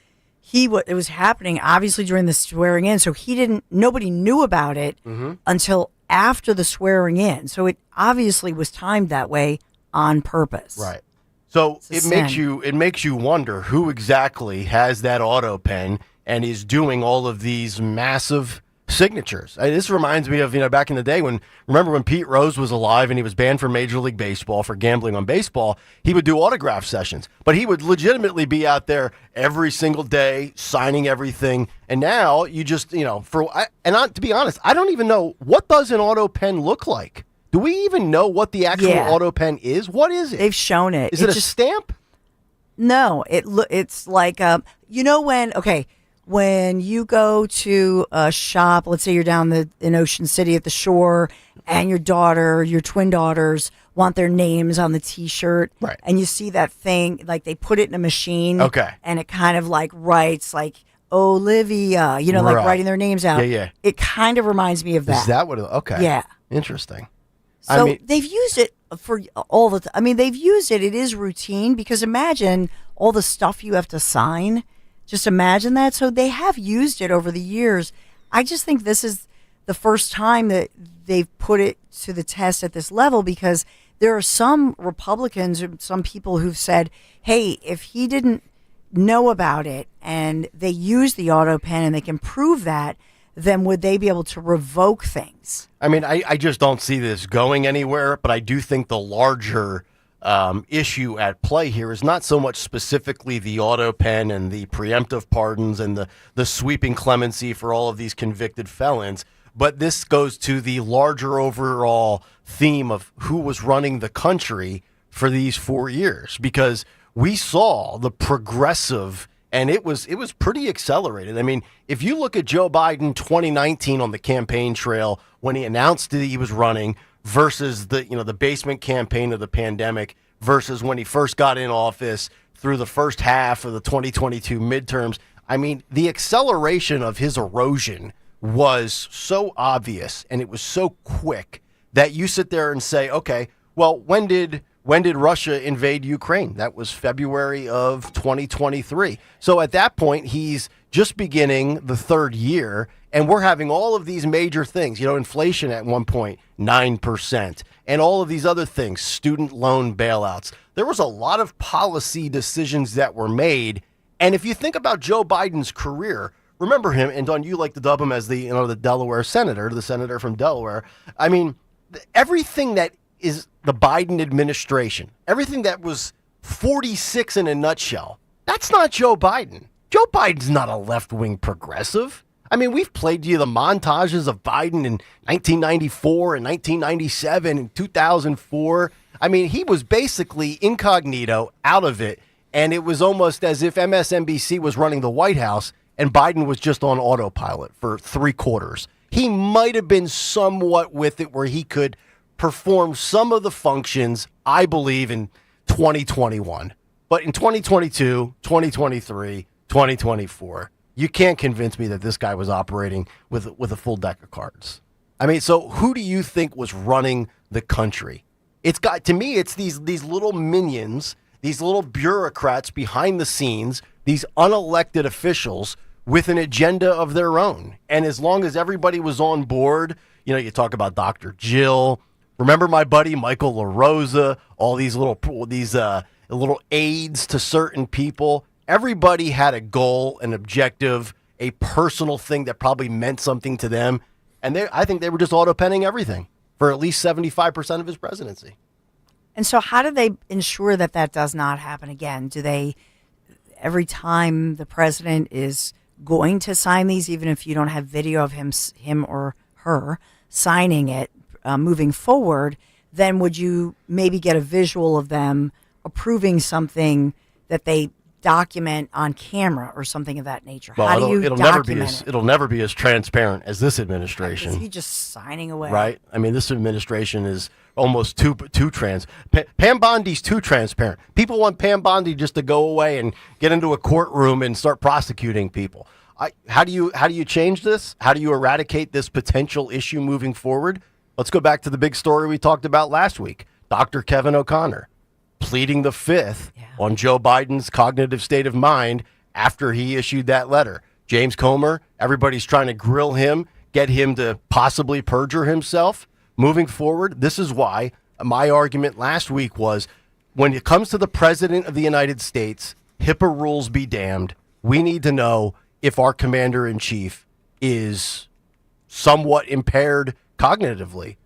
it was happening obviously during the swearing in. So nobody knew about it until after the swearing in. So it obviously was timed that way on purpose. Right. So it makes you wonder who exactly has that auto pen and is doing all of these massive signatures. This reminds me of, back in the day remember when Pete Rose was alive and he was banned from Major League Baseball for gambling on baseball, he would do autograph sessions, but he would legitimately be out there every single day signing everything. And now you just, to be honest, I don't even know, what does an auto pen look like? Do we even know what the actual auto pen is? What is it? They've shown it. Is it a stamp? No, it's like, when you go to a shop, let's say you're down in Ocean City at the shore, and your twin daughters want their names on the T-shirt, right? And you see that thing, like they put it in a machine, okay, and it kind of like writes like Olivia, like writing their names out. Yeah. It kind of reminds me of that. Is that what? Okay. Yeah. Interesting. So they've used it for all the. They've used it. It is routine because imagine all the stuff you have to sign. Just imagine that. So they have used it over the years. I just think this is the first time that they've put it to the test at this level, because there are some Republicans or some people who've said, hey, if he didn't know about it and they use the auto pen and they can prove that, then would they be able to revoke things? I just don't see this going anywhere, but I do think the larger issue at play here is not so much specifically the auto pen and the preemptive pardons and the sweeping clemency for all of these convicted felons, but this goes to the larger overall theme of who was running the country for these 4 years, because we saw the progressive, and it was pretty accelerated. If you look at Joe Biden 2019 on the campaign trail when he announced that he was running versus the basement campaign of the pandemic versus when he first got in office through the first half of the 2022 midterms, the acceleration of his erosion was so obvious and it was so quick that you sit there and say, okay, well, when did Russia invade Ukraine? That was February of 2023. So at that point, he's just beginning the third year, and we're having all of these major things. Inflation at one point, 9%, and all of these other things, student loan bailouts. There was a lot of policy decisions that were made. And if you think about Joe Biden's career, remember him, and Don, you like to dub him as the Delaware senator, the senator from Delaware. Everything that is the Biden administration, everything that was 46 in a nutshell, that's not Joe Biden. Joe Biden's not a left-wing progressive. We've played you the montages of Biden in 1994 and 1997 and 2004. He was basically incognito, out of it, and it was almost as if MSNBC was running the White House and Biden was just on autopilot for 3 quarters. He might have been somewhat with it where he could perform some of the functions, I believe, in 2021. But in 2022, 2023, 2024, you can't convince me that this guy was operating with a full deck of cards. So who do you think was running the country? To me, it's these little minions, these little bureaucrats behind the scenes, these unelected officials with an agenda of their own. And as long as everybody was on board, you talk about Dr. Jill, remember my buddy Michael LaRosa, all these little aides to certain people. Everybody had a goal, an objective, a personal thing that probably meant something to them. And I think they were just auto-penning everything for at least 75% of his presidency. And so how do they ensure that does not happen again? Do they, every time the president is going to sign these, even if you don't have video of him or her signing it, moving forward, then would you maybe get a visual of them approving something that they document on camera or something of that nature? Well, How do you it'll never be document as it? it'll never be as transparent as this Is administration. he just signing away? Right? I mean, this administration is almost too Pam Bondi's too transparent. People want Pam Bondi just to go away and get into a courtroom and start prosecuting people. How do you change this? How do you eradicate this potential issue moving forward? Let's go back to the big story we talked about last week. Dr. Kevin O'Connor pleading the fifth on Joe Biden's cognitive state of mind after he issued that letter. James Comer, everybody's trying to grill him, get him to possibly perjure himself. Moving forward, this is why my argument last week was when it comes to the president of the United States, HIPAA rules be damned. We need to know if our commander-in-chief is somewhat impaired cognitively.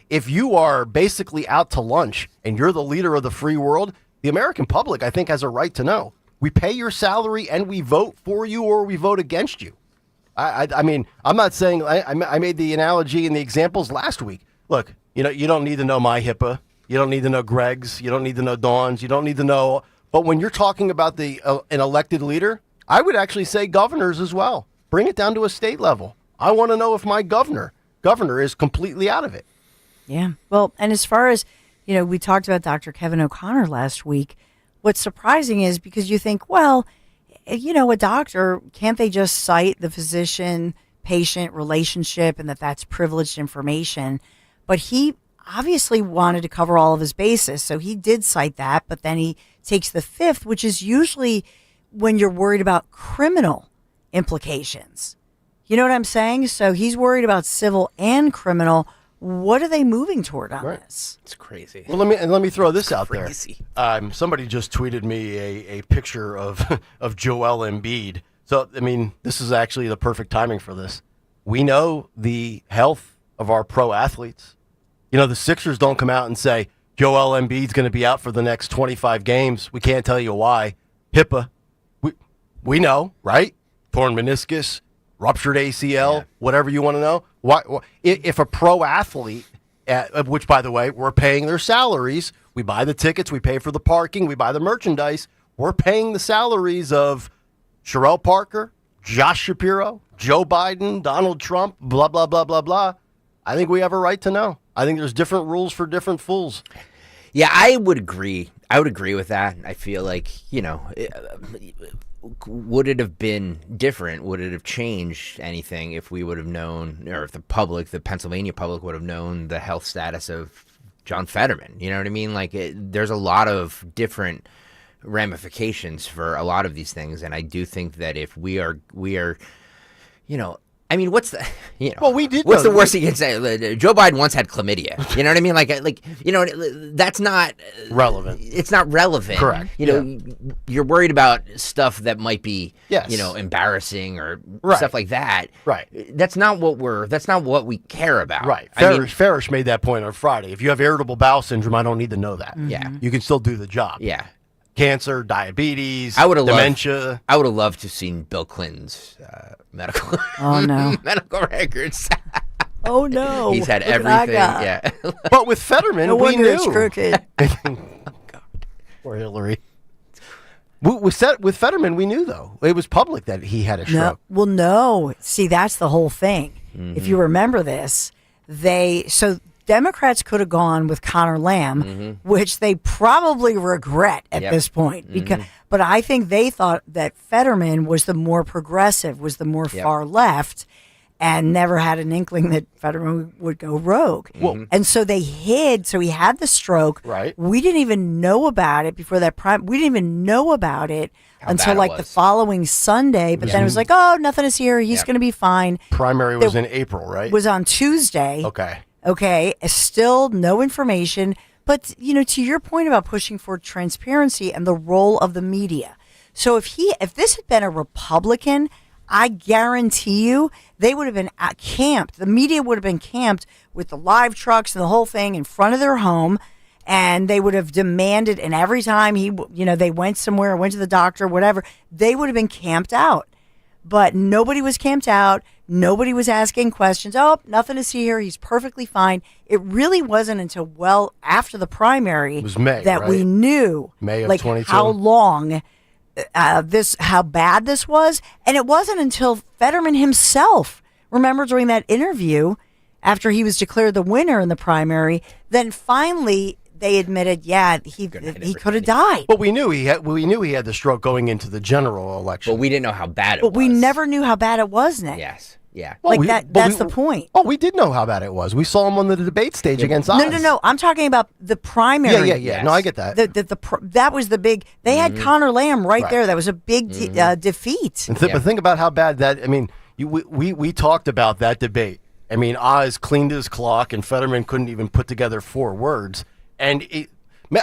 If you are basically out to lunch and you're the leader of the free world, the American public, I think, has a right to know. We pay your salary and we vote for you or we vote against you. I mean, I'm not saying I made the analogy and the examples last week. Look, you don't need to know my HIPAA. You don't need to know Greg's. You don't need to know Dawn's. You don't need to know. But when you're talking about an elected leader, I would actually say governors as well. Bring it down to a state level. I want to know if my governor is completely out of it. Yeah. Well, and as far as, we talked about Dr. Kevin O'Connor last week. What's surprising is because you think, well, a doctor, can't they just cite the physician-patient relationship and that's privileged information? But he obviously wanted to cover all of his bases. So he did cite that, but then he takes the fifth, which is usually when you're worried about criminal implications. You know what I'm saying? So he's worried about civil and criminal. What are they moving toward on this? It's crazy. Well, let me throw this out there. Somebody just tweeted me a picture of Joel Embiid. So, I mean, this is actually the perfect timing for this. We know the health of our pro athletes. The Sixers don't come out and say, Joel Embiid's going to be out for the next 25 games. We can't tell you why. HIPAA. We know, right? Torn meniscus, ruptured ACL, whatever you want to know. Why, if a pro athlete, which, by the way, we're paying their salaries, we buy the tickets, we pay for the parking, we buy the merchandise, we're paying the salaries of Sherelle Parker, Josh Shapiro, Joe Biden, Donald Trump, blah, blah, blah, blah, blah. I think we have a right to know. I think there's different rules for different fools. Yeah, I would agree. I would agree with that. I feel like, would it have been different? Would it have changed anything if we would have known, or if the Pennsylvania public would have known the health status of John Fetterman? You know what I mean? Like, there's a lot of different ramifications for a lot of these things, and I do think that if we are, I mean, what's the, Well, we did. What's the worst he can say? Joe Biden once had chlamydia. You know what I mean? That's not relevant. It's not relevant. Correct. You're worried about stuff that might be, yes, embarrassing or right, stuff like that. Right. That's not what we care about. Right. I Farish made that point on Friday. If you have irritable bowel syndrome, I don't need to know that. Yeah. You can still do the job. Yeah. Cancer, diabetes, dementia. I would have loved to have seen Bill Clinton's medical medical records. Oh no, he's had everything. Yeah, but with Fetterman, no we knew. It's crooked. Oh God, poor Hillary. With Fetterman, we knew though it was public that he had a stroke. No. See, that's the whole thing. Mm-hmm. If you remember this, Democrats could have gone with Connor Lamb, which they probably regret at this point. But I think they thought that Fetterman was the more progressive, was the more far left, and never had an inkling that Fetterman would go rogue. And so they hid. So he had the stroke. Right. We didn't even know about it before that. We didn't even know about it until the following Sunday. But then it was like, oh, nothing is here. He's going to be fine. Primary was in April, right? Was on Tuesday. Okay, still no information. But, to your point about pushing for transparency and the role of the media. So if this had been a Republican, I guarantee you they would have been camped. The media would have been camped with the live trucks and the whole thing in front of their home. And they would have demanded, and every time they went somewhere, went to the doctor, whatever, they would have been camped out. But nobody was camped out. Nobody was asking questions. Oh, nothing to see here. He's perfectly fine. It really wasn't until well after the primary it was May, that we knew May of 22. how long this how bad this was, and it wasn't until Fetterman himself, remember during that interview after he was declared the winner in the primary, then finally they admitted, he could have died. But we knew he had the stroke going into the general election. But we didn't know how bad it was. But we never knew how bad it was, Nick. Yes. Yeah. That's the point. Oh, we did know how bad it was. We saw him on the debate stage against Oz. No. I'm talking about the primary. Yeah. Yes. No, I get that. That was the big. They had Connor Lamb right there. That was a big defeat. But think about how bad that. I mean, we talked about that debate. I mean, Oz cleaned his clock, and Fetterman couldn't even put together 4 words. And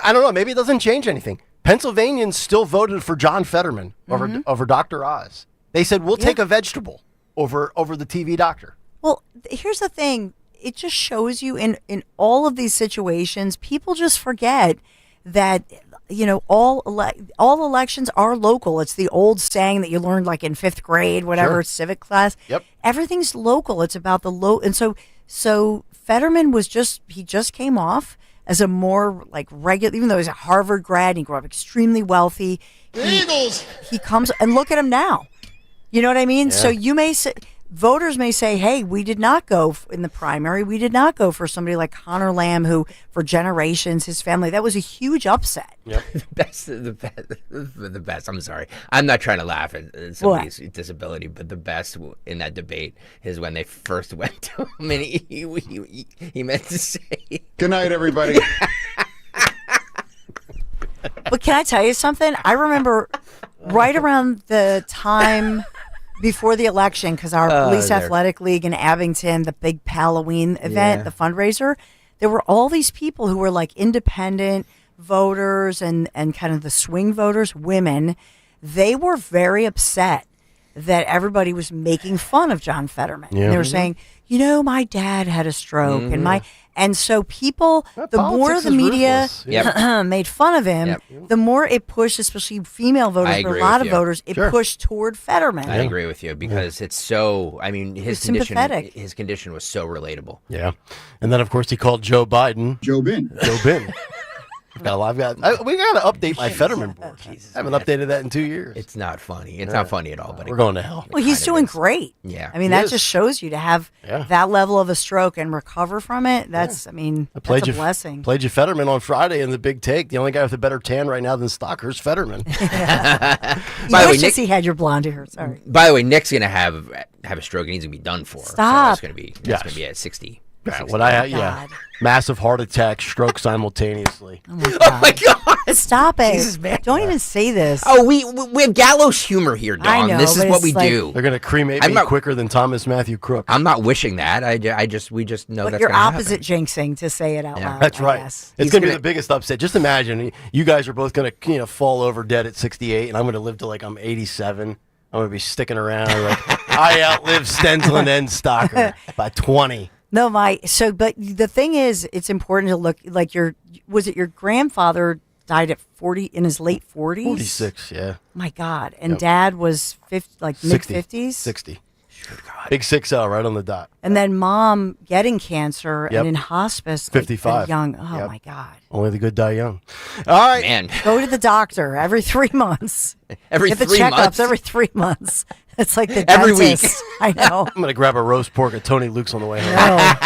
I don't know. Maybe it doesn't change anything. Pennsylvanians still voted for John Fetterman over Dr. Oz. They said we'll take a vegetable over the TV doctor. Well, here's the thing. It just shows you in all of these situations, people just forget that, all elections are local. It's the old saying that you learned like in 5th grade, whatever, civic class. Yep. Everything's local. It's about the and so Fetterman he just came off as a more like regular, even though he's a Harvard grad, and he grew up extremely wealthy. Eagles. He comes and look at him now. You know what I mean? Yeah. So you may say, voters may say, hey, we did not go in the primary. We did not go for somebody like Connor Lamb, who for generations, his family, that was a huge upset. Yep. The best. I'm sorry. I'm not trying to laugh at somebody's disability, but the best in that debate is when they first went to him and he meant to say, "Good night, everybody." But can I tell you something? I remember right around the time before the election, because our Police Athletic League in Abington, the big Halloween event, the fundraiser, there were all these people who were like independent voters and kind of the swing voters, women. They were very upset that everybody was making fun of John Fetterman. Yeah. They were saying, my dad had a stroke, and so people, the more the media made fun of him, the more it pushed, especially female voters, but a lot of voters, it pushed toward Fetterman. I agree with you because it's so. I mean, his condition was so relatable. Yeah, and then of course he called Joe Biden Joe Bin. We got to update my Fetterman board. I haven't updated that in 2 years. It's not funny. It's not funny at all. But we're going to hell. Well, he's doing great. Yeah, I mean that just shows you to have that level of a stroke and recover from it. That's that's a blessing. Played you Fetterman on Friday in the Big Take. The only guy with a better tan right now than Stocker's Fetterman. By the way, Nick, he had your blonde hair. Sorry. By the way, Nick's gonna have a stroke and he's gonna be done for. Stop. So that's gonna be at 60. Massive heart attack, stroke simultaneously. Oh my God! Stop it! Jesus, man. Don't even say this. Oh, we have gallows humor here, Dawn. I know, this is what we do. They're gonna cremate me quicker than Thomas Matthew Crook. I'm not wishing that. We just know but that's you're gonna opposite happen. jinxing to say it out loud. That's right. Guess. It's gonna be the biggest upset. Just imagine you guys are both gonna fall over dead at 68, and I'm gonna live till like I'm 87. I'm gonna be sticking around like I outlived Stensland and Stocker by 20. No, but the thing is, it's important to look like your grandfather died at 40 in his late 40s? 46, yeah. My God. And Dad was mid 50s? 60. Big 6-0 right on the dot. And then Mom getting cancer and in hospice 55. Young. Oh my God. Only the good die young. All right. Man. Go to the doctor every 3 months. Every Get the 3 checkups months? every 3 months. It's like the Every dentist. week. I know. I'm going to grab a roast pork at Tony Luke's on the way home.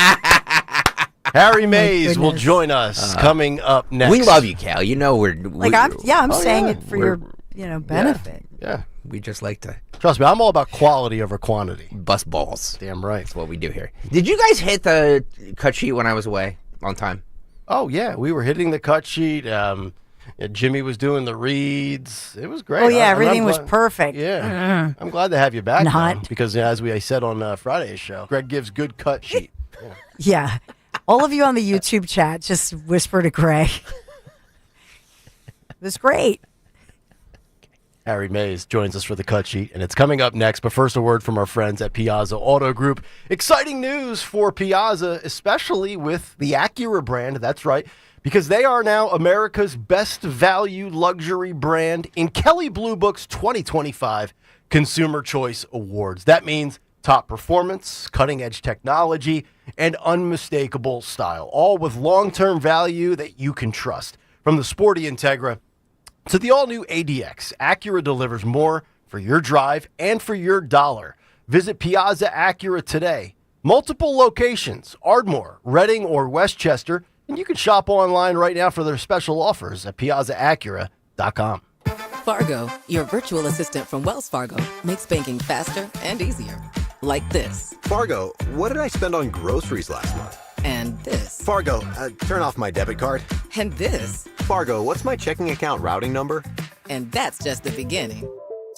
Harry Mays will join us coming up next. We love you, Cal. You know I'm saying it for your benefit. Yeah. We just like to trust me. I'm all about quality over quantity. Bust balls. Damn right. That's what we do here. Did you guys hit the cut sheet when I was away on time? Oh yeah, we were hitting the cut sheet. Jimmy was doing the reads. It was great. Oh yeah, everything was perfect. Yeah, I'm glad to have you back. Now, because as I said on Friday's show, Greg gives good cut sheet. Yeah. All of you on the YouTube chat just whisper to Greg. It was great. Harry Mays joins us for the cut sheet, and it's coming up next. But first, a word from our friends at Piazza Auto Group. Exciting news for Piazza, especially with the Acura brand. That's right, because they are now America's best value luxury brand in Kelley Blue Book's 2025 Consumer Choice Awards. That means top performance, cutting-edge technology, and unmistakable style, all with long-term value that you can trust. From the sporty Integra So the all-new ADX, Acura delivers more for your drive and for your dollar. Visit Piazza Acura today. Multiple locations, Ardmore, Reading, or Westchester, and you can shop online right now for their special offers at piazzaacura.com. Fargo, your virtual assistant from Wells Fargo, makes banking faster and easier. Like this. Fargo, what did I spend on groceries last month? And this. Fargo, turn off my debit card. And this. Fargo, what's my checking account routing number? And that's just the beginning.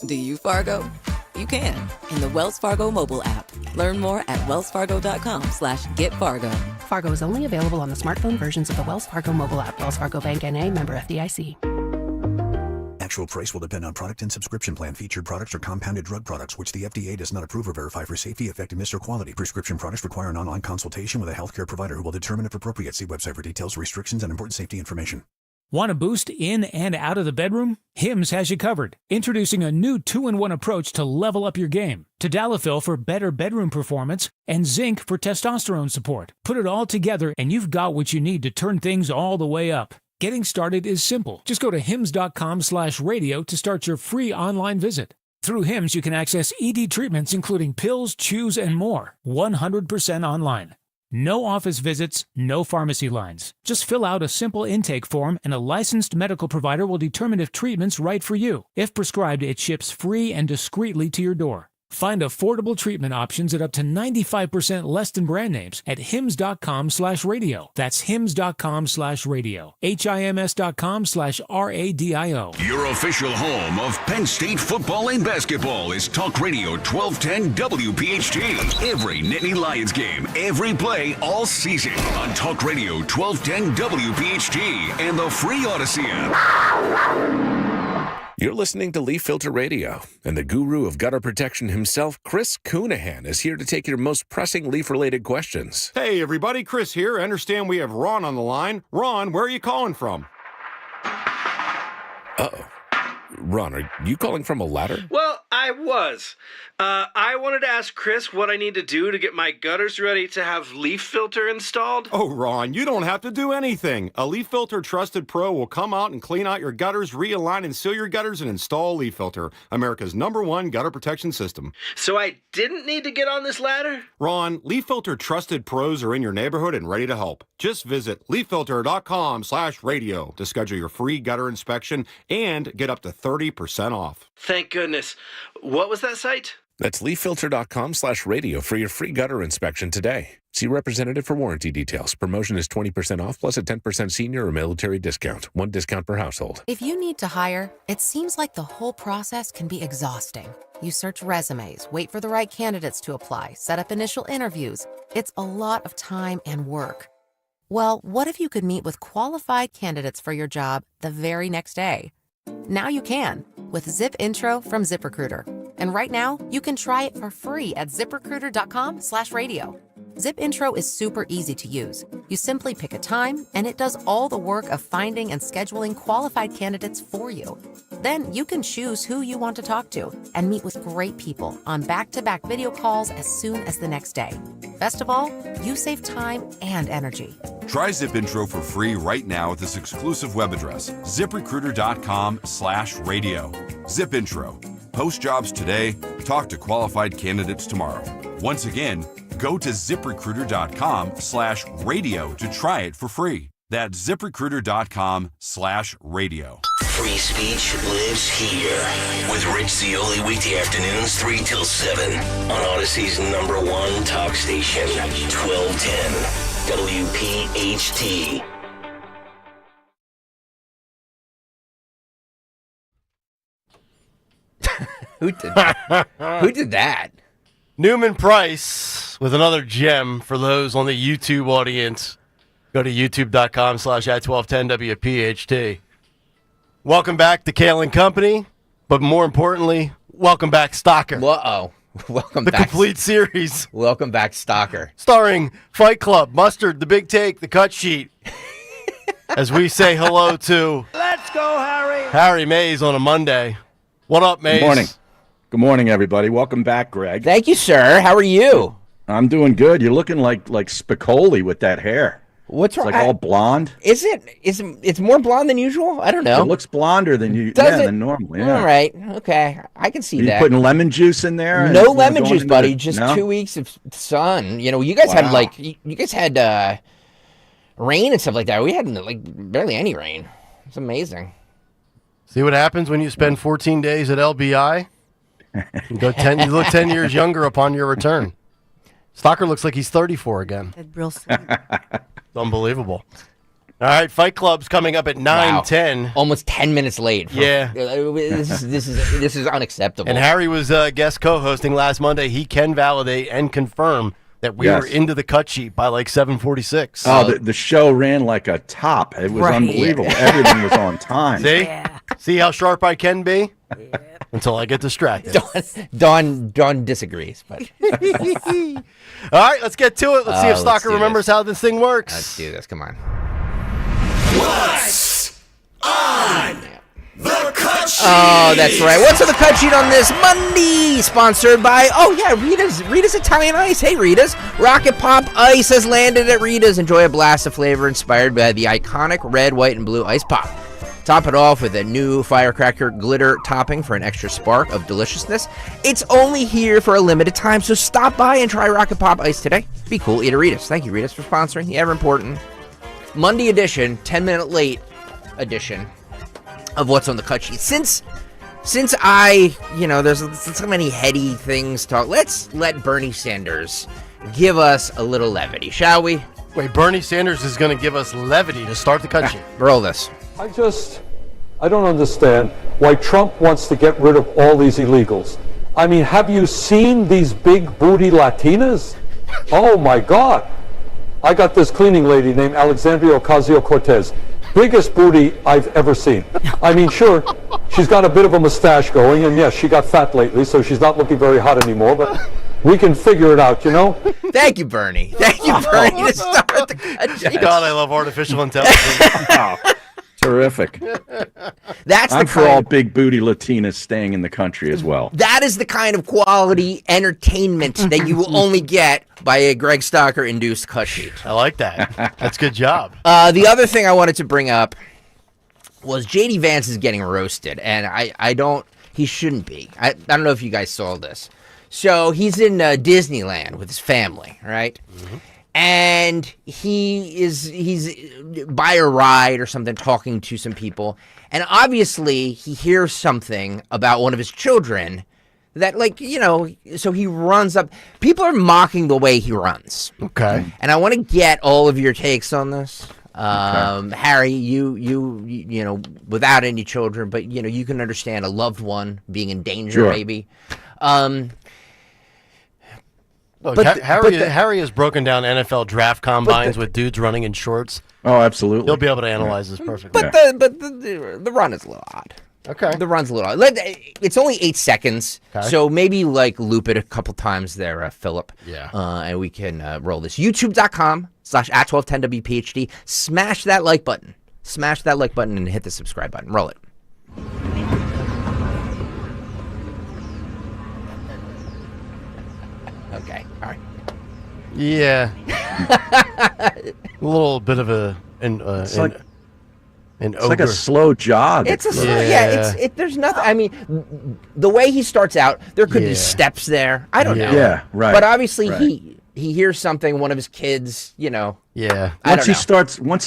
Do you, Fargo? You can in the Wells Fargo mobile app. Learn more at wellsfargo.com/getfargo. Fargo is only available on the smartphone versions of the Wells Fargo mobile app. Wells Fargo Bank N.A., member FDIC. Actual price will depend on product and subscription plan. Featured products are compounded drug products, which the FDA does not approve or verify for safety, effectiveness, or quality. Prescription products require an online consultation with a healthcare provider who will determine if appropriate. See website for details, restrictions, and important safety information. Want a boost in and out of the bedroom? Hims has you covered. Introducing a new 2-in-1 approach to level up your game. Tadalafil for better bedroom performance and zinc for testosterone support. Put it all together and you've got what you need to turn things all the way up. Getting started is simple. Just go to hims.com/radio to start your free online visit. Through Hims, you can access ED treatments including pills, chews, and more. 100% online. No office visits, no pharmacy lines. Just fill out a simple intake form and a licensed medical provider will determine if treatment's right for you. If prescribed, it ships free and discreetly to your door. Find affordable treatment options at up to 95% less than brand names at hims.com/radio. That's hims.com/radio. HIMS.com/RADIO. Your official home of Penn State football and basketball is Talk Radio 1210 WPHT. Every Nittany Lions game, every play, all season on Talk Radio 1210 WPHT and the free Odyssey app. You're listening to Leaf Filter Radio, and the guru of gutter protection himself, Chris Coonahan, is here to take your most pressing leaf-related questions. Hey, everybody, Chris here. I understand we have Ron on the line. Ron, where are you calling from? Uh-oh. Ron, are you calling from a ladder? Well, I was. I wanted to ask Chris what I need to do to get my gutters ready to have leaf filter installed. Oh, Ron, you don't have to do anything. A Leaf Filter Trusted Pro will come out and clean out your gutters, realign and seal your gutters, and install Leaf Filter, America's #1 gutter protection system. So I didn't need to get on this ladder? Ron, Leaf Filter Trusted Pros are in your neighborhood and ready to help. Just visit leaffilter.com/radio to schedule your free gutter inspection and get up to 30% off. Thank goodness. What was that site? That's leaffilter.com/radio for your free gutter inspection today. See representative for warranty details. Promotion is 20% off plus a 10% senior or military discount. One discount per household. If you need to hire, it seems like the whole process can be exhausting. You search resumes, wait for the right candidates to apply, set up initial interviews. It's a lot of time and work. Well, what if you could meet with qualified candidates for your job the very next day? Now you can with Zip Intro from ZipRecruiter. And right now, you can try it for free at ziprecruiter.com/radio. Zip Intro is super easy to use. You simply pick a time, and it does all the work of finding and scheduling qualified candidates for you. Then you can choose who you want to talk to and meet with great people on back-to-back video calls as soon as the next day. Best of all, you save time and energy. Try Zip Intro for free right now at this exclusive web address, ziprecruiter.com/radio. Zip Intro. Post jobs today, talk to qualified candidates tomorrow. Once again, go to ziprecruiter.com/radio to try it for free. That's ziprecruiter.com/radio. Free speech lives here with Rich Zioli weekday afternoons 3 till 7 on Odyssey's #1 talk station, 1210 WPHT. Who did that? Who did that? Newman Price with another gem for those on the YouTube audience. Go to youtube.com/@1210WPHT. Welcome back to Kayal and Company, but more importantly, welcome back, Stalker. Welcome the back. The complete series. Welcome back, Stalker. Starring Fight Club, Mustard, The Big Take, The Cut Sheet. As we say hello to... Let's go, Harry! Harry Mays on a Monday. What up, Mays? Good morning. Good morning, everybody. Welcome back, Greg. Thank you, sir. How are you? I'm doing good. You're looking like Spicoli with that hair. What's wrong? It's like all blonde. Is it? It's more blonde than usual? I don't know. It looks blonder than than normal. Yeah. All right. Okay. I can see Are you that. putting lemon juice in there? No lemon juice, buddy. Just 2 weeks of sun. You guys had Wow. you guys had rain and stuff like that. We had barely any rain. It's amazing. See what happens when you spend 14 days at LBI? You look 10 years younger upon your return. Stalker looks like he's 34 again. Real sweet. Unbelievable. All right, Fight Club's coming up at 9:10. Almost 10 minutes late. Yeah. This is unacceptable. And Harry was guest co-hosting last Monday. He can validate and confirm that we Yes. were into the cut sheet by 7:46. Oh, the show ran like a top. It was unbelievable. Everything was on time. See? See how sharp I can be? Until I get distracted. Don disagrees, but all right, let's get to it. Let's see if let's Stalker do remembers how this thing works. Let's do this. Come on. What's on the cut sheet? Oh, that's right. What's on the cut sheet on this Monday? Sponsored by, Rita's Italian Ice. Hey, Rita's. Rocket Pop Ice has landed at Rita's. Enjoy a blast of flavor inspired by the iconic red, white, and blue ice pop. Top it off with a new firecracker glitter topping for an extra spark of deliciousness. It's only here for a limited time, so stop by and try Rocket Pop Ice today. Be cool, eat a Rita's. Thank you, Rita's, for sponsoring the ever-important Monday edition, 10-minute late edition of What's on the Cut Sheet. Since there's so many heady things to talk, let's let Bernie Sanders give us a little levity, shall we? Wait, Bernie Sanders is going to give us levity to start the cut sheet. Roll this. I don't understand why Trump wants to get rid of all these illegals. I mean, have you seen these big booty Latinas? Oh my God. I got this cleaning lady named Alexandria Ocasio-Cortez. Biggest booty I've ever seen. I mean, sure, she's got a bit of a mustache going, and yes, she got fat lately, so she's not looking very hot anymore, but we can figure it out, Thank you, Bernie. Thank you, Bernie, to start the cut sheet. God, I love artificial intelligence. Wow. Terrific. I'm for all big booty Latinas staying in the country as well. That is the kind of quality entertainment that you will only get by a Greg Stalker-induced cut sheet. I like that. That's a good job. The other thing I wanted to bring up was J.D. Vance is getting roasted, and he shouldn't be. I don't know if you guys saw this. So he's in Disneyland with his family, right? Mm-hmm. And he's by a ride or something talking to some people. And obviously he hears something about one of his children that, so he runs up. People are mocking the way he runs. Okay. And I want to get all of your takes on this. Harry, you without any children, but, you can understand a loved one being in danger, maybe. Look, Harry has broken down NFL draft combines with dudes running in shorts. Oh, absolutely. He'll be able to analyze this perfectly. But the run is a little odd. Okay. The run's a little odd. It's only 8 seconds, so maybe loop it a couple times there, Philip. Yeah. And we can roll this. YouTube.com/@1210WPHT. Smash that like button. Smash that like button and hit the subscribe button. Roll it. Okay. All right. Yeah. A little bit of it's like a slow jog. It's a slow, there's nothing. I mean, the way he starts out, there could be steps there. I don't know. Yeah, right. But obviously he hears something. One of his kids, Yeah. Once he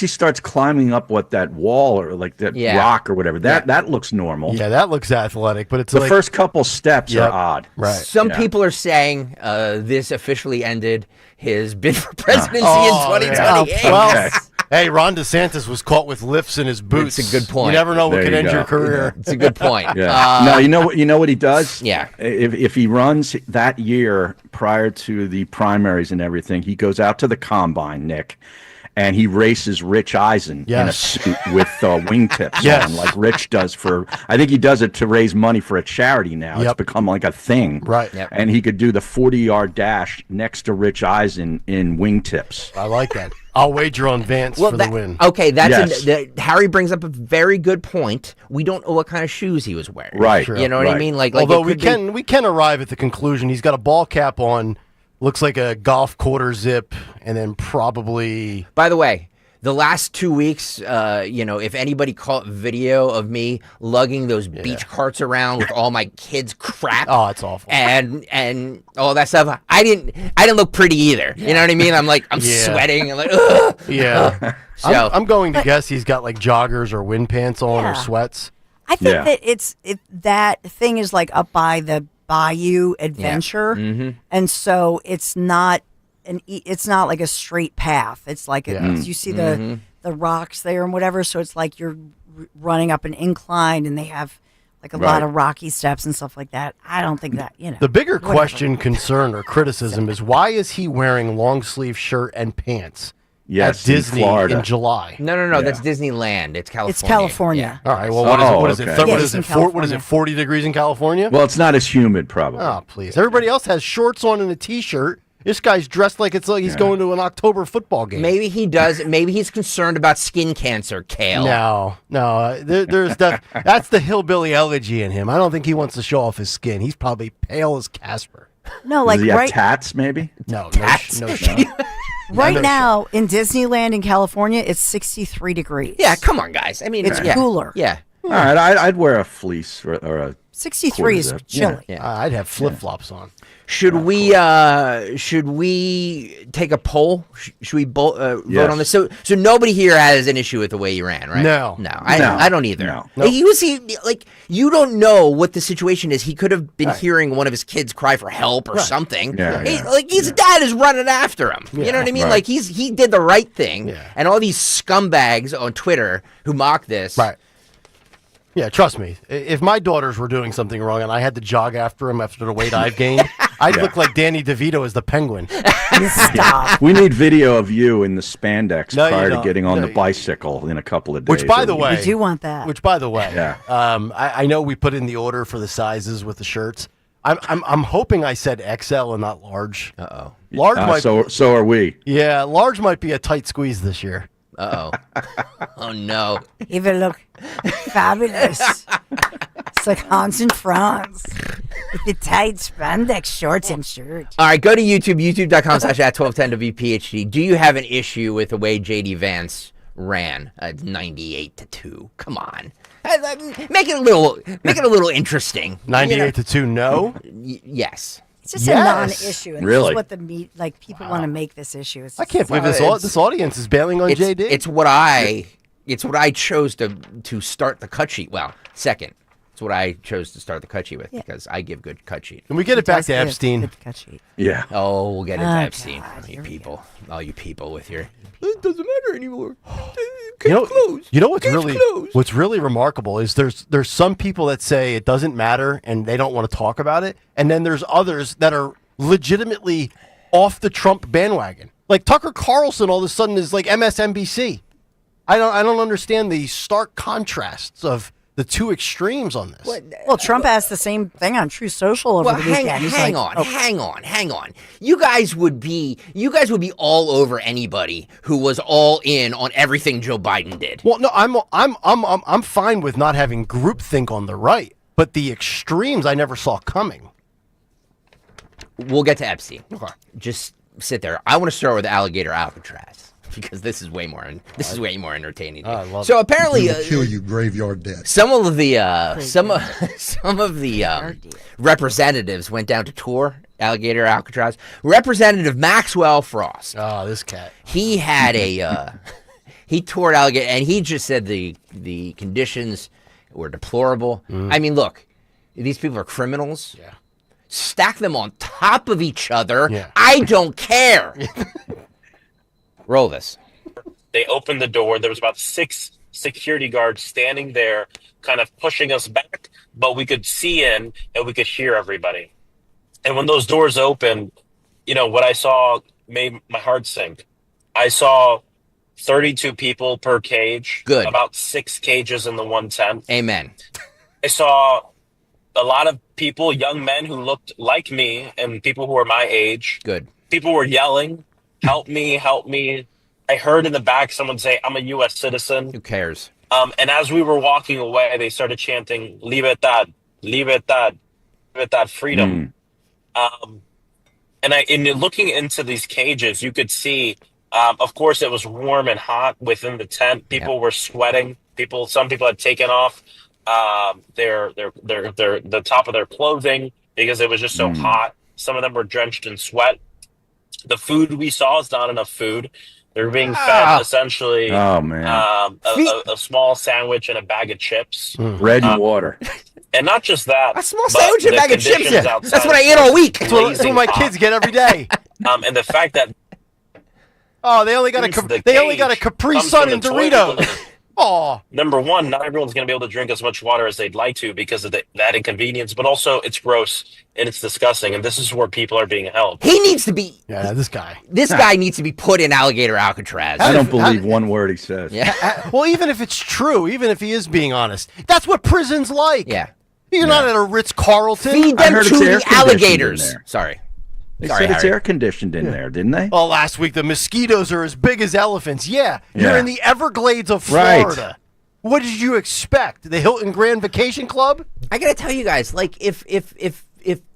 starts climbing up that wall or that rock or whatever, that looks normal. Yeah, that looks athletic, but it's the first couple steps are odd. Right. Some people are saying this officially ended his bid for presidency in 2028. Yeah. Well, hey, Ron DeSantis was caught with lifts in his boots. It's a good point. You never know what could end your career. It's a good point. Yeah. No, you know what he does? Yeah. If he runs that year prior to the primaries and everything, he goes out to the combine, Nick, and he races Rich Eisen in a suit with wingtips on, like Rich does I think he does it to raise money for a charity now. It's become like a thing. Right. Yep. And he could do the 40-yard dash next to Rich Eisen in wingtips. I like that. I'll wager on Vance for the win. Okay, Harry brings up a very good point. We don't know what kind of shoes he was wearing. Right. You know what I mean? Although we can arrive at the conclusion he's got a ball cap on, looks like a golf quarter zip, and then probably. By the way, The last 2 weeks, if anybody caught video of me lugging those beach carts around with all my kids' crap, it's awful, and all that stuff, I didn't look pretty either. You know what I mean? I'm like, I'm sweating. I'm like, ugh. Yeah. So I'm going to guess he's got like joggers or wind pants on or sweats. I think that that thing is like up by the Bayou Adventure, and so it's not like a straight path. It's like you see the rocks there and whatever. So it's like you're running up an incline, and they have like a lot of rocky steps and stuff like that. I don't think that The bigger question, concern, or criticism is why is he wearing long sleeve shirt and pants? Yes, at Disney in Florida. in July. No. That's Disneyland. It's California. It's California. All right. Well, what is it? What is it? 40 degrees in California? Well, it's not as humid, probably. Oh, please. Everybody else has shorts on and a t-shirt. This guy's dressed like it's like he's going to an October football game. Maybe he does. Maybe he's concerned about skin cancer, Kale. No. There's that's the hillbilly elegy in him. I don't think he wants to show off his skin. He's probably pale as Casper. No, like Does he have tats, maybe? No, tats. No shot. Right now in Disneyland in California, it's 63 degrees. Yeah, come on, guys. I mean, it's cooler. Yeah. All right, I'd wear a fleece or a 63 is chilly. I'd have flip-flops on. Should we take a poll? Should we vote on this? So nobody here has an issue with the way you ran, right? No. I don't either. No. You don't know what the situation is. He could have been hearing one of his kids cry for help or something. His dad is running after him. You know what I mean? Right. Like he did the right thing. And all these scumbags on Twitter who mock this. Right. Yeah, trust me. If my daughters were doing something wrong and I had to jog after them after the weight I've gained, I'd look like Danny DeVito as the Penguin. Stop. We need video of you in the spandex No, you prior to don't. getting on No, the bicycle in a couple of days. Which, by the way, We do want that. Which, by the way, I know we put in the order for the sizes with the shirts. I'm hoping I said XL and not large. Uh-oh. Large might. So are we. Yeah, large might be a tight squeeze this year. Uh-oh. Oh, no. He will look fabulous. It's like Hans and Franz with the tight spandex shorts and shirt. All right, go to YouTube, youtube.com/@1210WPHT. Do you have an issue with the way J.D. Vance ran 98-2? Come on. Make it a little interesting. 98-2, no? It's Yes. just a non-issue. And Really? This is what people want to make this issue. It's I can't believe this audience is bailing on JD. It's what I chose to start the cut sheet. Well, second. It's what I chose to start the cut sheet with because I give good cut sheet. Can we get it back to Epstein? Cut sheet. Yeah. Oh, we'll get into Oh, Epstein. God, You people. All you people with your... It doesn't matter anymore. You know what's really remarkable is there's some people that say it doesn't matter and they don't want to talk about it, and then there's others that are legitimately off the Trump bandwagon. Like Tucker Carlson all of a sudden is like MSNBC. I don't understand the stark contrasts of the two extremes on this. Well, Trump asked the same thing on True Social over the weekend. He's hang like, on. You guys would be all over anybody who was all in on everything Joe Biden did. Well, no, I'm fine with not having groupthink on the right, but the extremes I never saw coming. We'll get to Epstein. Okay. Just sit there. I want to start with Alligator Alcatraz because this is way more entertaining. I love so it. apparently, kill you, graveyard dead. some of the representatives went down to tour Alligator Alcatraz. Representative Maxwell Frost. Oh, this cat. He had he toured Alligator, and he just said the conditions were deplorable. I mean, look, these people are criminals. Yeah. Stack them on top of each other. Yeah. I don't care. Roll this. They opened the door. There was about 6 security guards standing there, kind of pushing us back, but we could see in and we could hear everybody. And when those doors opened, what I saw made my heart sink. I saw 32 people per cage. Good. About 6 cages in the one tent. Amen. I saw a lot of people, young men who looked like me and people who were my age. Good. People were yelling, help me, help me. I heard in the back someone say, I'm a U.S. citizen. Who cares? And as we were walking away, they started chanting, libertad, libertad, libertad, freedom. And looking into these cages, you could see Of course, it was warm and hot within the tent. People were sweating. Some people had taken off the top of their clothing because it was just so hot. Some of them were drenched in sweat. The food we saw is not enough food. They were being fed essentially a small sandwich and a bag of chips. Bread and water. And not just that. A small sandwich and a bag of chips. That's what I ate all week. That's what my kids get every day. And the fact that they only got a Capri Sun and Doritos. Oh, number one, not everyone's going to be able to drink as much water as they'd like to because of that inconvenience, but also it's gross and it's disgusting, and this is where people are being held. He needs to be. Yeah, this guy. This guy needs to be put in alligator Alcatraz. I don't believe one word he says. Yeah. Well, even if it's true, even if he is being honest, that's what prison's like. Yeah. You're not at a Ritz-Carlton. Feed them to the alligators. Sorry. They said it's air conditioned in there, didn't they? Well, last week the mosquitoes are as big as elephants. Yeah. You're in the Everglades of Florida. Right. What did you expect? The Hilton Grand Vacation Club? I gotta tell you guys, like if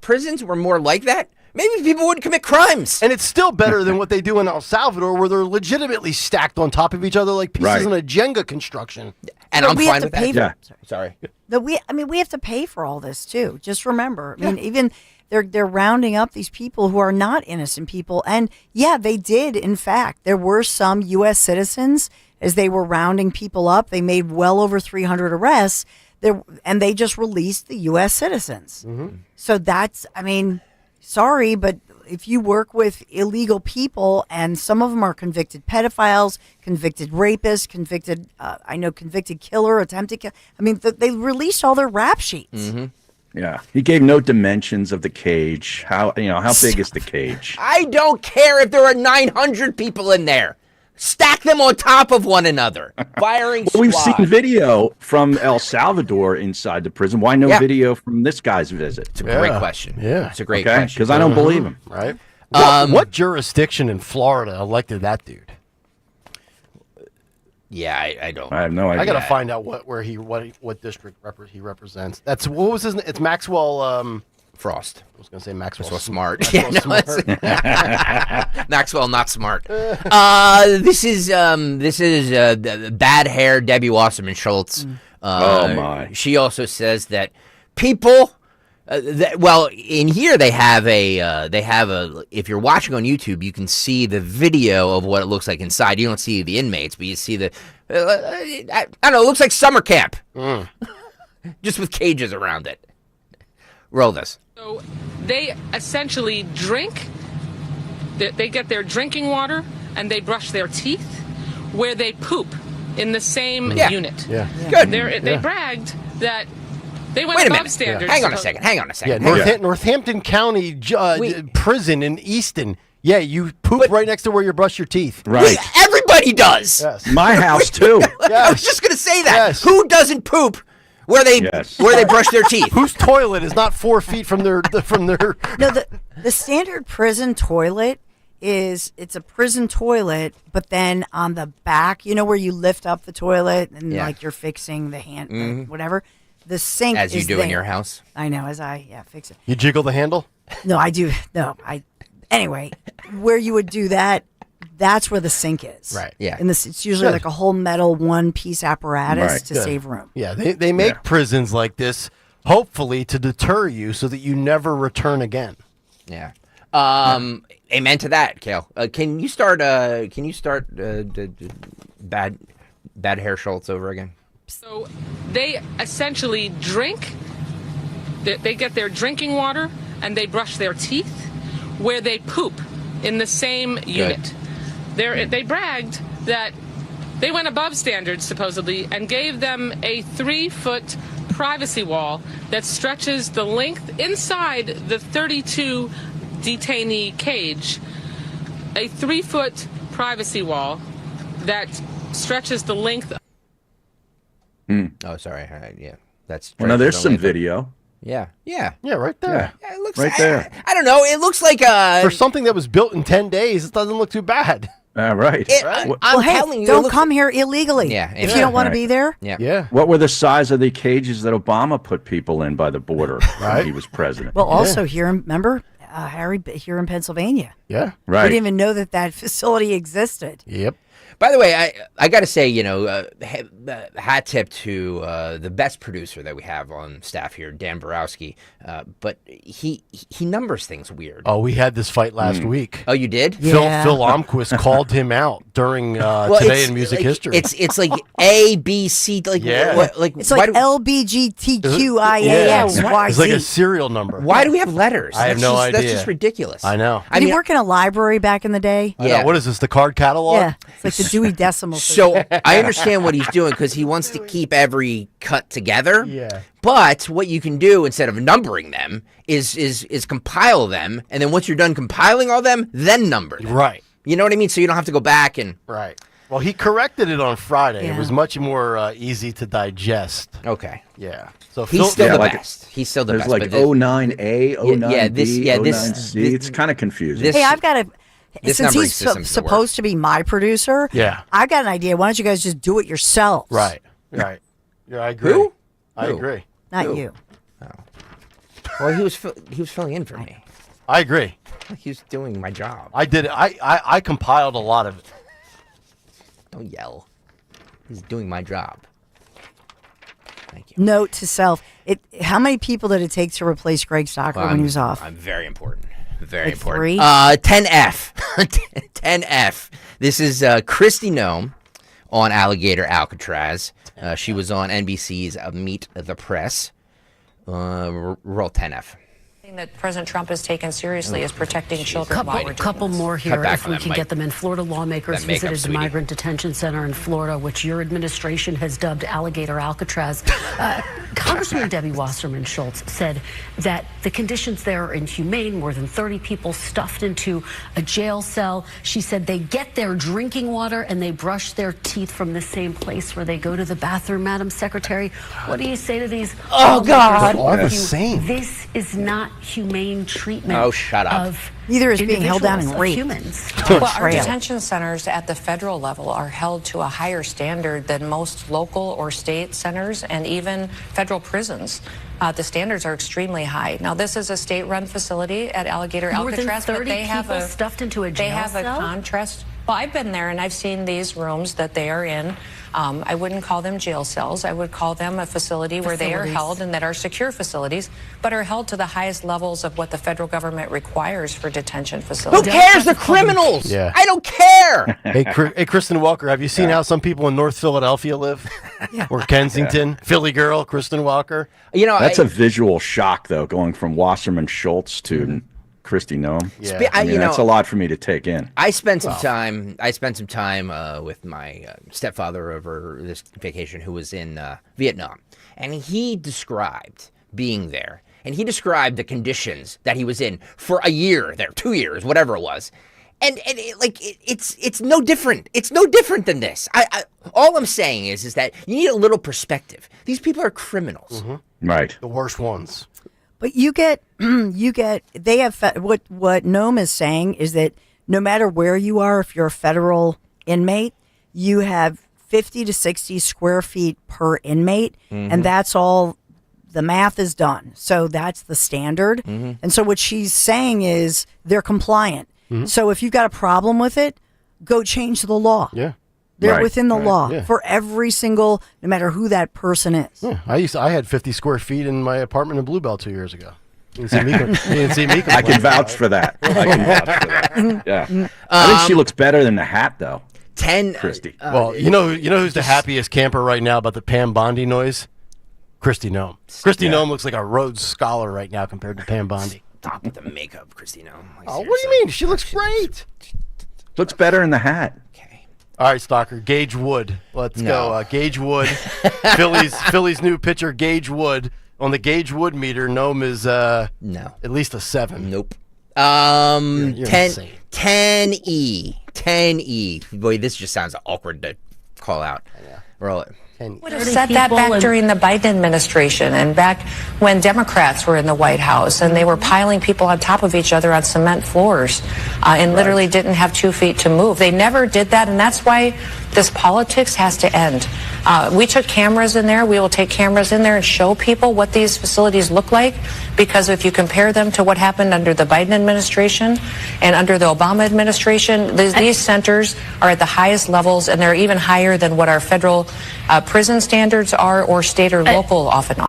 prisons were more like that, maybe people wouldn't commit crimes. And it's still better than what they do in El Salvador, where they're legitimately stacked on top of each other like pieces in a Jenga construction. And I'm fine with that. Yeah. Sorry. We have to pay for all this too. Just remember. I mean, even they're rounding up these people who are not innocent people. And yeah, they did. In fact, there were some U.S. citizens as they were rounding people up. They made well over 300 arrests there, and they just released the U.S. citizens. Mm-hmm. So that's, I mean, sorry, but if you work with illegal people, and some of them are convicted pedophiles, convicted rapists, convicted killer, attempted kill. I mean, they released all their rap sheets. Mm-hmm. Yeah, he gave no dimensions of the cage. How big is the cage? I don't care if there are 900 people in there. Stack them on top of one another. Firing squad. We've seen video from El Salvador inside the prison. Why no video from this guy's visit? It's a great question. Yeah. It's a great question. Because I don't believe him. Right. What jurisdiction in Florida elected that dude? Yeah, I don't. I have no idea. I got to find out what district he represents. That's what was his name? It's Maxwell Frost. I was going to say Maxwell Smart. Maxwell Smart. Maxwell not smart. This is bad hair Debbie Wasserman Schultz. Oh my. She also says that people in here they have a if you're watching on YouTube, you can see the video of what it looks like inside. You don't see the inmates, but you see the I don't know, it looks like summer camp. Just with cages around it. Roll this. So they essentially drink, they get their drinking water, and they brush their teeth where they poop in the same unit. Yeah. Good. They bragged that they went Wait a above minute. standards. Hang on a second. Yeah, Northampton County Prison in Easton. Yeah, you poop right next to where you brush your teeth. Right. Everybody does. Yes. My house too. I was just going to say that. Yes. Who doesn't poop where they brush their teeth? Whose toilet is not 4 feet from their No, the standard prison toilet it's a prison toilet, but then on the back, where you lift up the toilet and like you're fixing the hand, whatever. The sink as you is do there. in your house. I know, fix it. You jiggle the handle? No, I do. No, anyway, where you would do that, that's where the sink is. Right. Yeah. And it's usually like a whole metal one-piece apparatus to Good. save room. Yeah, they make prisons like this, hopefully to deter you so that you never return again. Yeah. Amen to that, Kayal. Can you start bad hair Schultz over again? So they essentially drink, they get their drinking water, and they brush their teeth where they poop in the same unit. They bragged that they went above standards, supposedly, and gave them a 3-foot privacy wall that stretches the length inside the 32 detainee cage. A 3-foot privacy wall that stretches the length. Oh, sorry. Yeah, that's. Well, now there's some video. Yeah, right there. Yeah, it looks right there. I don't know. It looks like for something that was built in 10 days. It doesn't look too bad. Right. I'm telling you, don't come here illegally. Yeah, if you don't want to be there. Yeah. What were the size of the cages that Obama put people in by the border when he was president? Well, also here, remember, Harry, here in Pennsylvania. Yeah. We didn't even know that facility existed. Yep. By the way, I got to say, hat tip to the best producer that we have on staff here, Dan Borowski. But he numbers things weird. Oh, we had this fight last week. Oh, you did? Phil Omquist called him out during Today in Music History. It's like A, B, C, it's like LBGTQIAXYZ. It's like a serial number. Why do we have letters? I have no idea. That's just ridiculous. I know. Did he work in a library back in the day? I know. What is this, the card catalog? Yeah, it's like the Dewey Decimal System. So I understand what he's doing because he wants to keep every cut together. Yeah. But what you can do instead of numbering them is compile them, and then once you're done compiling all them, then number them. Right. You know what I mean? So you don't have to go back and... Right. Well, he corrected it on Friday. It was much more easy to digest. Okay. Yeah. So he's still the best. He's still the There's best. like 09A, 09B, 09C. It's kind of confusing. Hey, I've got a... This Since numbering he's system's the supposed to be my producer, I've got an idea. Why don't you guys just do it yourselves? Right. Right. Yeah, I agree. Who? I agree. Not you. Well, he was filling in for me. I agree. He was doing my job. I did it. I compiled a lot of it. Don't yell. He's doing my job. Thank you. Note to self: how many people did it take to replace Greg Stocker when he was off? I'm very important. Very Like important. 3? 10F. 10F. This is Kristi Noem on Alligator Alcatraz. She was on NBC's Meet the Press. Roll 10F. That President Trump has taken seriously is protecting children while we're doing couple this. more here, back if on we that can mic. get them in. Florida lawmakers That makeup, visited the sweetie. migrant detention center in Florida, which your administration has dubbed Alligator Alcatraz. Congresswoman Debbie Wasserman Schultz said that the conditions there are inhumane. More than 30 people stuffed into a jail cell. She said they get their drinking water and they brush their teeth from the same place where they go to the bathroom. Madam Secretary, what do you say to these? Oh, God. lawmakers? They're all the You- same. This is not humane treatment. Oh, shut up. Of Neither is being held down individuals, and raped. Humans. Well, our detention centers at the federal level are held to a higher standard than most local or state centers and even federal prisons. The standards are extremely high. Now, this is a state-run facility at Alligator More than Alcatraz, but 30 they have people a stuffed into a they jail have cell? a contrast. Well, I've been there and I've seen these rooms that they are in. I wouldn't call them jail cells. I would call them a facility where they are Facilities. held and that are secure facilities, but are held to the highest levels of what the federal government requires for detention Who facilities. cares? They're criminals. Yeah. I don't care. Hey, Kristen Walker, have you seen how some people in North Philadelphia live? Or Kensington? Philly girl, Kristen Walker? You know, That's a visual shock, though, going from Wasserman Schultz to Kristi Noem. Yeah. I mean, you that's know, a lot for me to take in. I spent some time. I spent some time with my stepfather over this vacation, who was in Vietnam, and he described being there, and he described the conditions that he was in for a year there, 2 years, whatever it was, and it's no different. It's no different than this. All I'm saying is that you need a little perspective. These people are criminals, Right? The worst ones. But they have, what Noam is saying is that no matter where you are, if you're a federal inmate, you have 50 to 60 square feet per inmate, and that's all, the math is done. So that's the standard. And so what she's saying is they're compliant. So if you've got a problem with it, go change the law. Yeah. They're within the law yeah. for every single, no matter who that person is. Yeah. I had 50 square feet in my apartment in Bluebell 2 years ago. You didn't see me I can vouch for that. Yeah. I think she looks better than the hat, though. 10. Kristi. Well, you know who's the happiest camper right now about the Pam Bondi noise? Kristi Noem. Kristi Noem looks like a Rhodes Scholar right now compared to Pam Bondi. Stop with the makeup, Kristi Noem. Oh, what do you mean? She looks great. Looks better in the hat. All right, Stalker. Gage Wood. Let's go. Gage Wood. Philly's new pitcher, Gage Wood. On the Gage Wood meter, Noem is no, at least a 7. Nope. You're 10 insane. 10E. 10E. Boy, this just sounds awkward to call out. Roll it. Would have said that back during the Biden administration and back when Democrats were in the White House and they were piling people on top of each other on cement floors and literally didn't have 2 feet to move. They never did that, and that's why this politics has to end. We took cameras in there. We will take cameras in there and show people what these facilities look like, because if you compare them to what happened under the Biden administration and under the Obama administration, these centers are at the highest levels, and they're even higher than what our federal prison standards are, or state or local often are.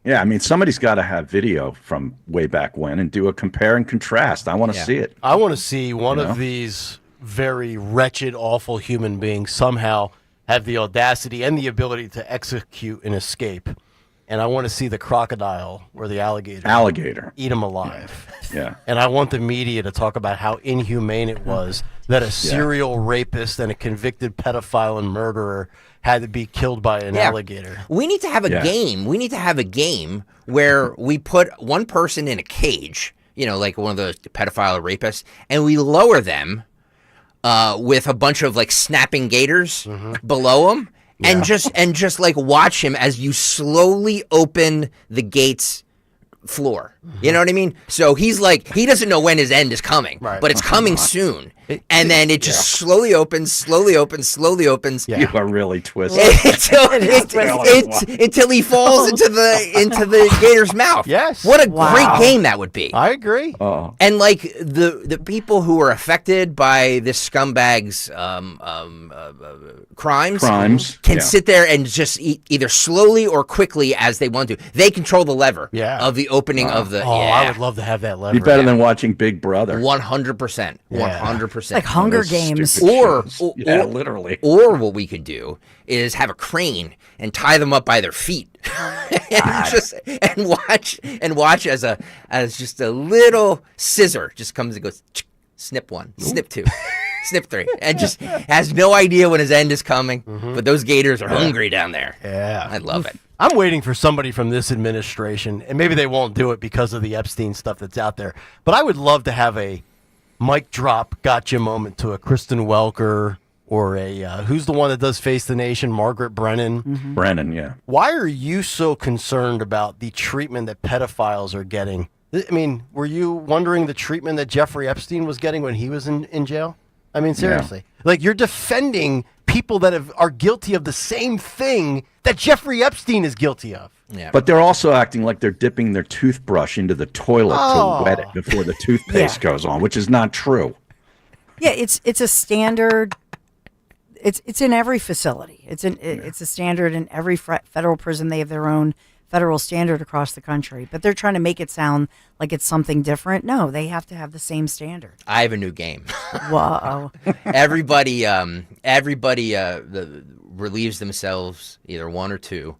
Yeah, I mean, somebody's got to have video from way back when and do a compare and contrast. I want to see it. I want to see one of these very wretched, awful human beings somehow have the audacity and the ability to execute an escape. And I want to see the crocodile or the alligator eat him alive. Yeah. And I want the media to talk about how inhumane it was that a serial rapist and a convicted pedophile and murderer had to be killed by an alligator. We need to have a game. We need to have a game where we put one person in a cage, like one of those pedophile rapists, and we lower them with a bunch of like snapping gators below him, and just like watch him as you slowly open the gate's floor. You know what I mean? So he's like, he doesn't know when his end is coming, but it's coming soon. And then it just slowly opens. You are really twisted. until he falls into the gator's mouth. Yes. What a great game that would be. I agree. And like the people who are affected by this scumbag's crimes can sit there and just either slowly or quickly as they want to. They control the lever of the opening of the. I would love to have that lever. Be better than watching Big Brother. 100%. 100%. Like Hunger Games. Or literally. Or what we could do is have a crane and tie them up by their feet. and watch as just a little scissor just comes and goes, snip one, snip two, snip three, and just has no idea when his end is coming. But those gators are hungry down there. Yeah. I love it. I'm waiting for somebody from this administration, and maybe they won't do it because of the Epstein stuff that's out there, but I would love to have a mic drop gotcha moment to a Kristen Welker or a who's the one that does Face the Nation, Margaret Brennan. Brennan, yeah. Why are you so concerned about the treatment that pedophiles are getting? I mean, were you wondering the treatment that Jeffrey Epstein was getting when he was in jail? I mean, seriously. Like, you're defending people that are guilty of the same thing that Jeffrey Epstein is guilty of. Yeah. But they're also acting like they're dipping their toothbrush into the toilet to wet it before the toothpaste goes on, which is not true. Yeah, it's a standard. It's in every facility. It's a standard in every federal prison. They have their own federal standard across the country, but they're trying to make it sound like it's something different. No, they have to have the same standard. I have a new game. Whoa! Everybody relieves themselves, either one or two,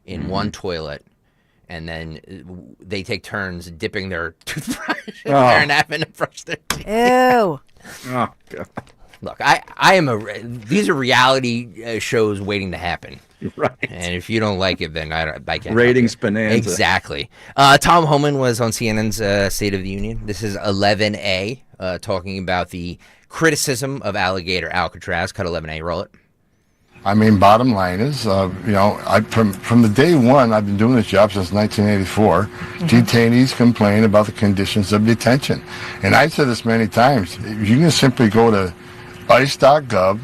in one toilet, and then they take turns dipping their toothbrush in there and having to brush their teeth. Ew! Oh God. Look, these are reality shows waiting to happen. Right. And if you don't like it, then I can't. Ratings bonanza. Exactly. Tom Homan was on CNN's State of the Union. This is 11A, talking about the criticism of alligator Alcatraz. Cut 11A, roll it. I mean, bottom line is, from the day one, I've been doing this job since 1984. Detainees complain about the conditions of detention. And I've said this many times. You can simply go to ICE.gov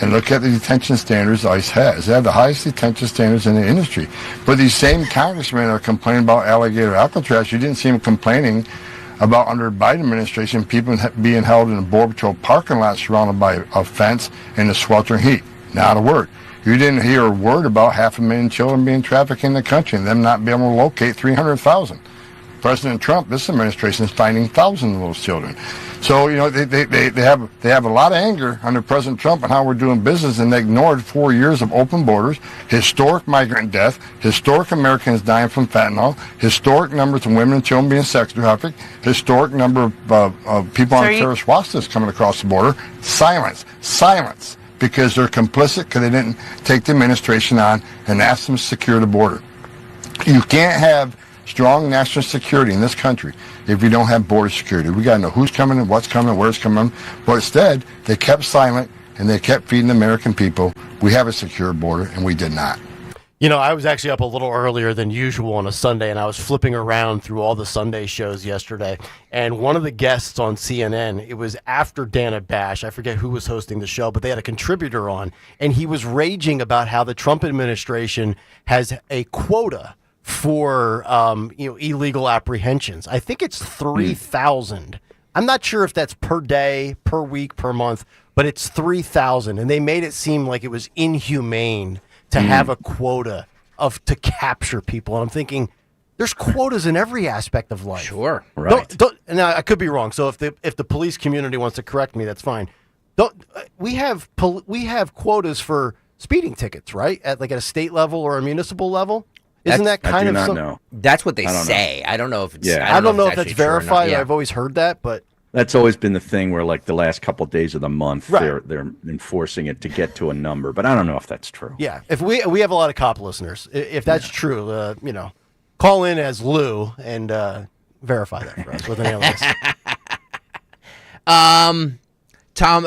and look at the detention standards ICE has. They have the highest detention standards in the industry. But these same congressmen are complaining about alligator Alcatraz. You didn't see them complaining about, under the Biden administration, people being held in a Border Patrol parking lot surrounded by a fence in the sweltering heat. Not a word. You didn't hear a word about 500,000 children being trafficked in the country and them not being able to locate 300,000. President Trump, this administration, is finding thousands of those children. So, they have a lot of anger under President Trump on how we're doing business, and they ignored 4 years of open borders, historic migrant death, historic Americans dying from fentanyl, historic numbers of women and children being sex trafficked, historic number of people on terrorist watch lists coming across the border. Silence. Because they're complicit, because they didn't take the administration on and ask them to secure the border. You can't have strong national security in this country if you don't have border security. We got to know who's coming and what's coming, where's coming. But instead, they kept silent and they kept feeding the American people, we have a secure border, and we did not. You know, I was actually up a little earlier than usual on a Sunday, and I was flipping around through all the Sunday shows yesterday. And one of the guests on CNN, it was after Dana Bash, I forget who was hosting the show, but they had a contributor on, and he was raging about how the Trump administration has a quota for illegal apprehensions. I think it's 3,000. I'm not sure if that's per day, per week, per month, but it's 3,000, and they made it seem like it was inhumane to have a quota to capture people. And I'm thinking, there's quotas in every aspect of life. Sure. Right. Now, I could be wrong. So if the police community wants to correct me, that's fine. We have quotas for speeding tickets, right? At a state level or a municipal level? Isn't that kind of something? Know. That's what they say. I don't know if it's. Yeah. I don't know if that's actually true or not. verified. Yeah. I've always heard that, but That's always been the thing where, like, the last couple of days of the month, Right. they're enforcing it to get to a number. But I don't know if that's true. yeah, if we have a lot of cop listeners. If that's true, call in as Lou and verify that for us with an alias. Tom,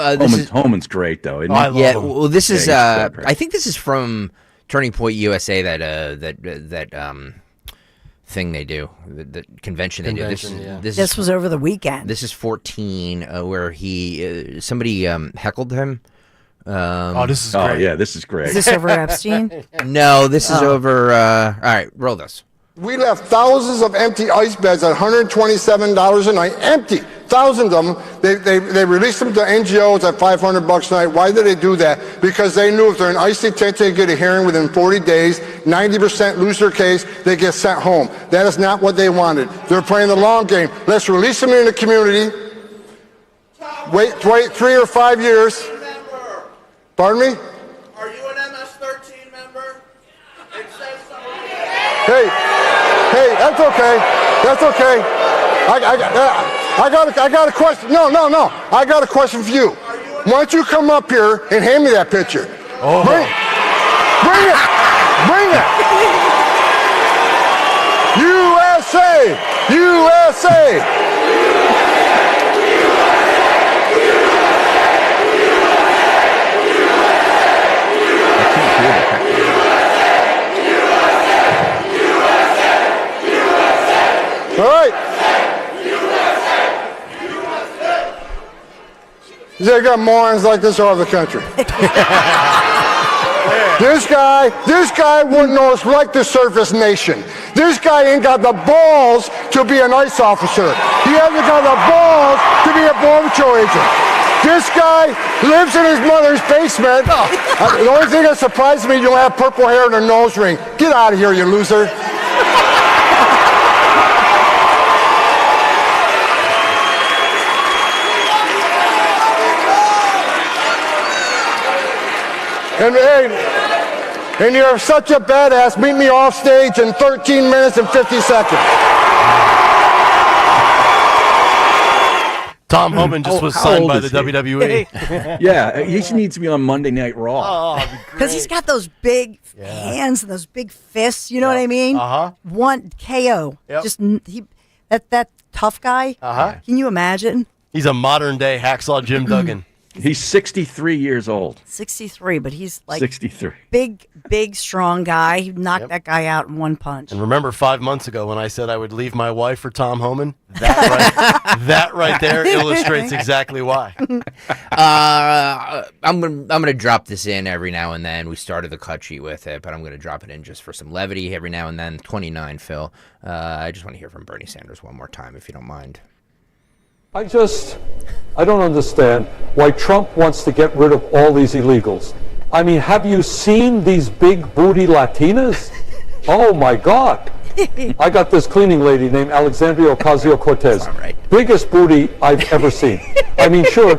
Homan's great though. Isn't I he? love him. well, this is. Yeah, he's great. I think this is from Turning Point USA. That thing they do, the convention they do. This was over the weekend. This is 14, where somebody heckled him. This is great. Oh yeah, this is great. Is this over Epstein? No, this is over. All right, roll this. We left thousands of empty ice beds at $127 a night, empty. Thousands of them. They released them to NGOs at $500 a night. Why did they do that? Because they knew if they're in ICE detention, they get a hearing within 40 days. 90% lose their case. They get sent home. That is not what they wanted. They're playing the long game. Let's release them in the community. Wait 3 or 5 years. Pardon me? Are you an MS-13 member? It says so. Hey, that's okay. That's okay. I got a question. No. I got a question for you. Why don't you come up here and hand me that picture? Oh. Bring it. USA. All right. They got morons like this all over the country. This guy wouldn't know us like the surface nation. This guy ain't got the balls to be an ICE officer. He hasn't got the balls to be a Border Patrol agent. This guy lives in his mother's basement. The only thing that surprises me, you don't have purple hair and a nose ring. Get out of here, you loser. And you're such a badass. Meet me off stage in 13 minutes and 50 seconds. Tom Homan just was How signed old by is the he? WWE. Yeah, he needs to be on Monday Night Raw. Oh, Because he's got those big hands and those big fists. You know what I mean? One KO. Yep. Just that tough guy. Can you imagine? He's a modern day hacksaw Jim Duggan. He's 63 years old. 63, but he's like 63. big, strong guy. He knocked that guy out in one punch. And remember 5 months ago when I said I would leave my wife for Tom Homan? That right there illustrates exactly why. I'm gonna drop this in every now and then. We started the cut sheet with it, but I'm gonna drop it in just for some levity every now and then. 29, Phil. I just want to hear from Bernie Sanders one more time, if you don't mind. I don't understand why Trump wants to get rid of all these illegals. I mean, have you seen these big booty Latinas? Oh my God. I got this cleaning lady named Alexandria Ocasio-Cortez. Biggest booty I've ever seen. I mean, sure,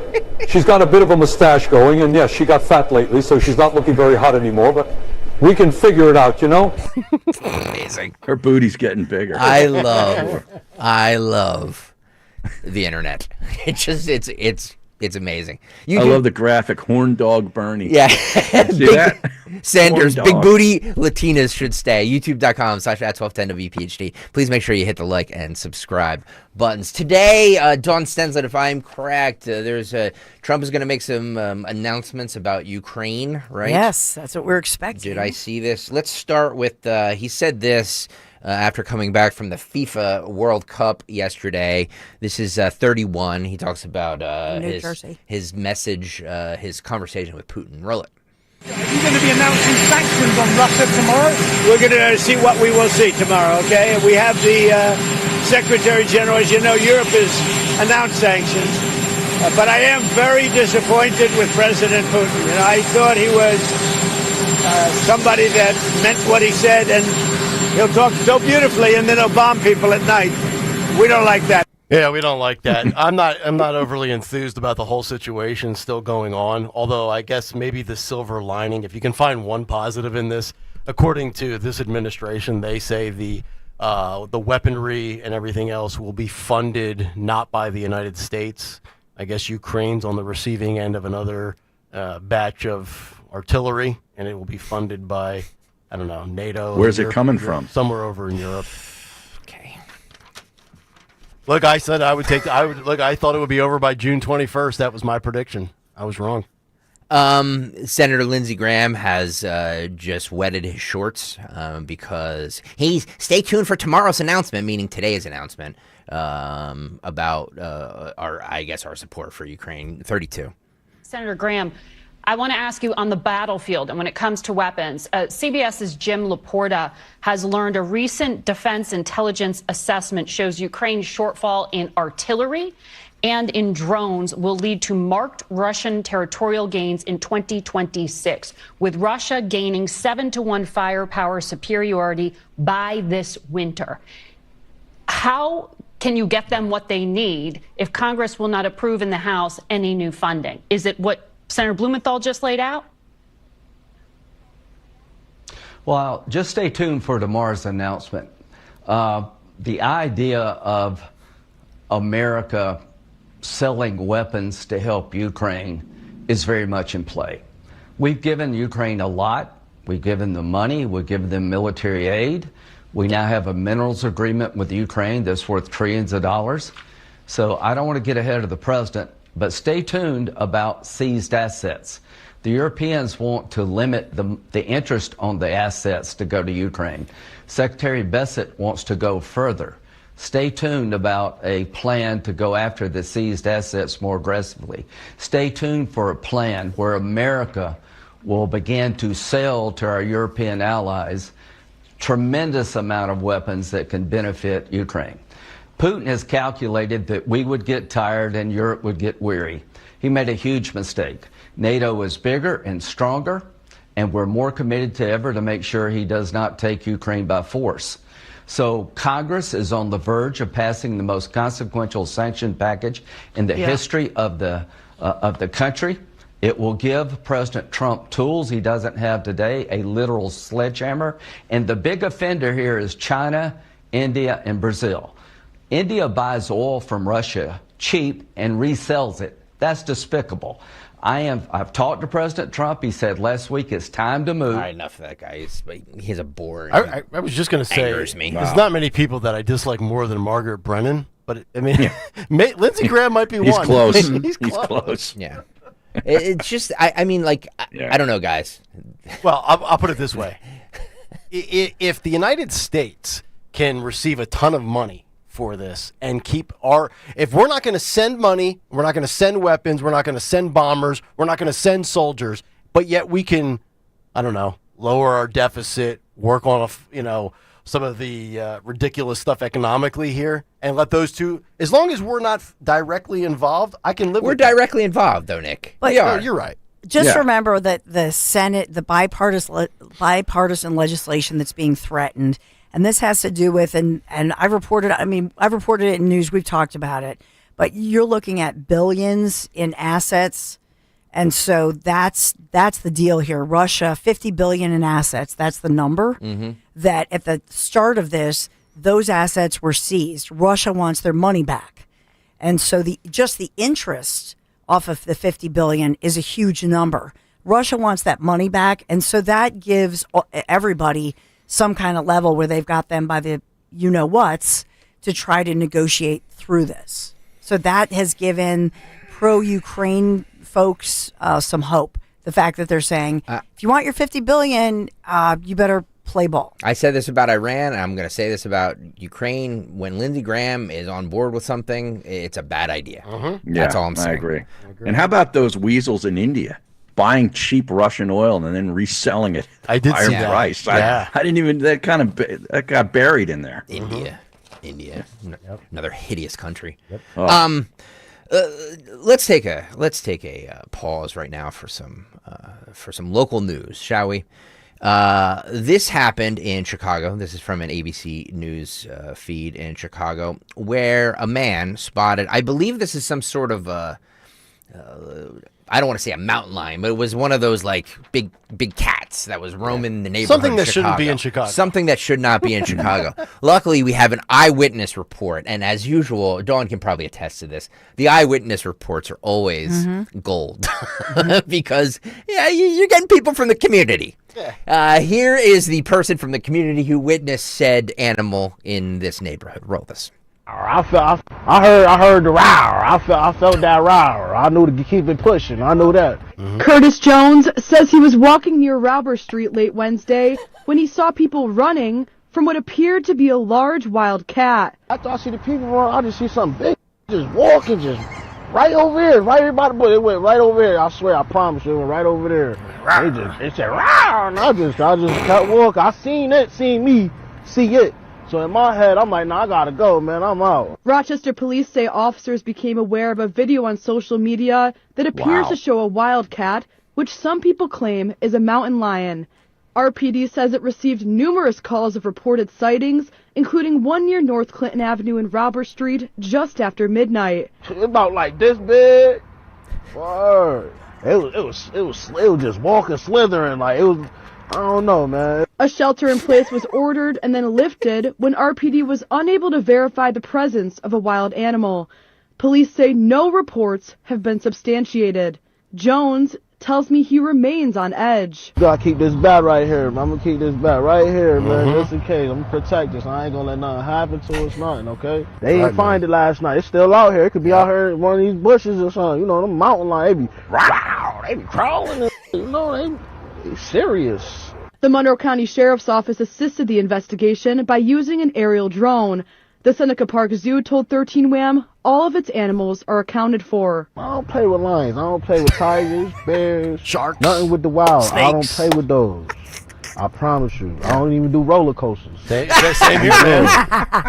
she's got a bit of a mustache going, and yes, she got fat lately, so she's not looking very hot anymore, but we can figure it out, you know? Amazing. Her booty's getting bigger. I love the internet. It's It's amazing. I love the graphic horn dog Bernie. Yeah. See that? Sanders, Horn big dog. booty Latinas should stay. YouTube.com/@1210WPHT. Please make sure you hit the like and subscribe buttons. Today, Dawn Stenslet, if I'm correct, Trump is going to make some announcements about Ukraine, right? Yes, that's what we're expecting. Did I see this? Let's start with, he said this after coming back from the FIFA World Cup yesterday. This is 31. He talks about his message, his conversation with Putin. Roll it. Are you going to be announcing sanctions on Russia tomorrow? We're going to see what we will see tomorrow, okay? We have the Secretary General, as you know, Europe has announced sanctions. But I am very disappointed with President Putin. You know, I thought he was somebody that meant what he said, and he'll talk so beautifully, and then he'll bomb people at night. We don't like that. Yeah, we don't like that. I'm not overly enthused about the whole situation still going on, although I guess maybe the silver lining, if you can find one positive in this, according to this administration, they say the weaponry and everything else will be funded not by the United States. I guess Ukraine's on the receiving end of another batch of artillery, and it will be funded by, I don't know, NATO. Where's it coming from? Somewhere over in Europe. Look, I said I thought it would be over by June 21st. That was my prediction. I was wrong. Senator Lindsey Graham has just wetted his shorts because stay tuned for tomorrow's announcement, meaning today's announcement, about our support for Ukraine. 32. Senator Graham, I want to ask you on the battlefield and when it comes to weapons, CBS's Jim Laporta has learned a recent defense intelligence assessment shows Ukraine's shortfall in artillery and in drones will lead to marked Russian territorial gains in 2026, with Russia gaining 7-1 firepower superiority by this winter. How can you get them what they need if Congress will not approve in the House any new funding? Is it what Senator Blumenthal just laid out? Well, just stay tuned for tomorrow's announcement. The idea of America selling weapons to help Ukraine is very much in play. We've given Ukraine a lot. We've given them money. We've given them military aid. We now have a minerals agreement with Ukraine that's worth trillions of dollars. So I don't want to get ahead of the president, but stay tuned about seized assets. The Europeans want to limit the interest on the assets to go to Ukraine. Secretary Bessent wants to go further. Stay tuned about a plan to go after the seized assets more aggressively. Stay tuned for a plan where America will begin to sell to our European allies tremendous amount of weapons that can benefit Ukraine. Putin has calculated that we would get tired and Europe would get weary. He made a huge mistake. NATO is bigger and stronger, and we're more committed than ever to make sure he does not take Ukraine by force. So Congress is on the verge of passing the most consequential sanction package in the history of the country. It will give President Trump tools he doesn't have today, a literal sledgehammer. And the big offender here is China, India, and Brazil. India buys oil from Russia cheap and resells it. That's despicable. I've talked to President Trump. He said last week it's time to move. All right, enough of that guy. He's a bore. I was just going to say, me. There's not many people that I dislike more than Margaret Brennan, but I mean, Lindsey Graham might be one. He's close. He's close. Yeah. It's just, I don't know, guys. Well, I'll put it this way. If the United States can receive a ton of money for this and if we're not going to send money, we're not going to send weapons, we're not going to send bombers, we're not going to send soldiers, but yet we can, I don't know, lower our deficit, work on some of the ridiculous stuff economically here, and let those two, as long as we're not directly involved, I can live with We're directly involved, though, Nick. But you're right. Just remember that the Senate, the bipartisan legislation that's being threatened, and this has to do with, and I've reported it in news, we've talked about it, but you're looking at billions in assets. And so that's the deal here. Russia, $50 billion in assets. That's the number. Mm-hmm. That at the start of this, those assets were seized. Russia wants their money back. And so the interest off of the 50 billion is a huge number. Russia wants that money back, and so that gives everybody some kind of level where they've got them by the you-know-whats to try to negotiate through this. So that has given pro-Ukraine folks some hope. The fact that they're saying, if you want your 50 billion, you better play ball. I said this about Iran, and I'm going to say this about Ukraine. When Lindsey Graham is on board with something, it's a bad idea. That's all I'm saying. I agree. And how about those weasels in India buying cheap Russian oil and then reselling it I did higher see that. price? Yeah. I didn't even, that got buried in there. India. Another hideous country. Let's take a pause right now for some local news, shall we? This happened in Chicago. This is from an ABC News feed in Chicago, where a man spotted, I believe this is some sort of I don't want to say a mountain lion, but it was one of those like big cats that was roaming the neighborhood. Something that of shouldn't be Chicago. in Chicago. Something that should not be in Chicago. Luckily, we have an eyewitness report, and as usual, Dawn can probably attest to this. The eyewitness reports are always gold because you're getting people from the community. Here is the person from the community who witnessed said animal in this neighborhood. Roll this. I heard the roar. I felt that roar. I knew to keep it pushing. I knew that. Curtis Jones says he was walking near Robber Street late Wednesday when he saw people running from what appeared to be a large wild cat. After I see the people run, I just see something big just walking, just right over here, right here by the bush. It went right over here. I swear, I promise you, it went right over there. It said roar, and I just kept walking. I seen me see it. So in my head, I'm like, nah, I gotta go, man. I'm out. Rochester police say officers became aware of a video on social media that appears to show a wildcat, which some people claim is a mountain lion. RPD says it received numerous calls of reported sightings, including one near North Clinton Avenue and Robber Street just after midnight. About like this big. Word. It was just walking, slithering, like it was. I don't know, man. A shelter in place was ordered and then lifted when RPD was unable to verify the presence of a wild animal. Police say no reports have been substantiated. Jones tells me he remains on edge. Gotta keep this bat right here, man. I'm gonna keep this bat right here, man, just in case. I'm gonna protect this. I ain't gonna let nothing happen to us, nothing, okay? They ain't find it last night. It's still out here. It could be out here in one of these bushes or something. You know, them mountain lions, they be crawling, and, you know, they serious. The Monroe County Sheriff's Office assisted the investigation by using an aerial drone. The Seneca Park Zoo told 13 Wham all of its animals are accounted for. I don't play with lions. I don't play with tigers, bears, sharks, nothing with the wild. Snakes. I don't play with those. I promise you. I don't even do roller coasters. Same here, man.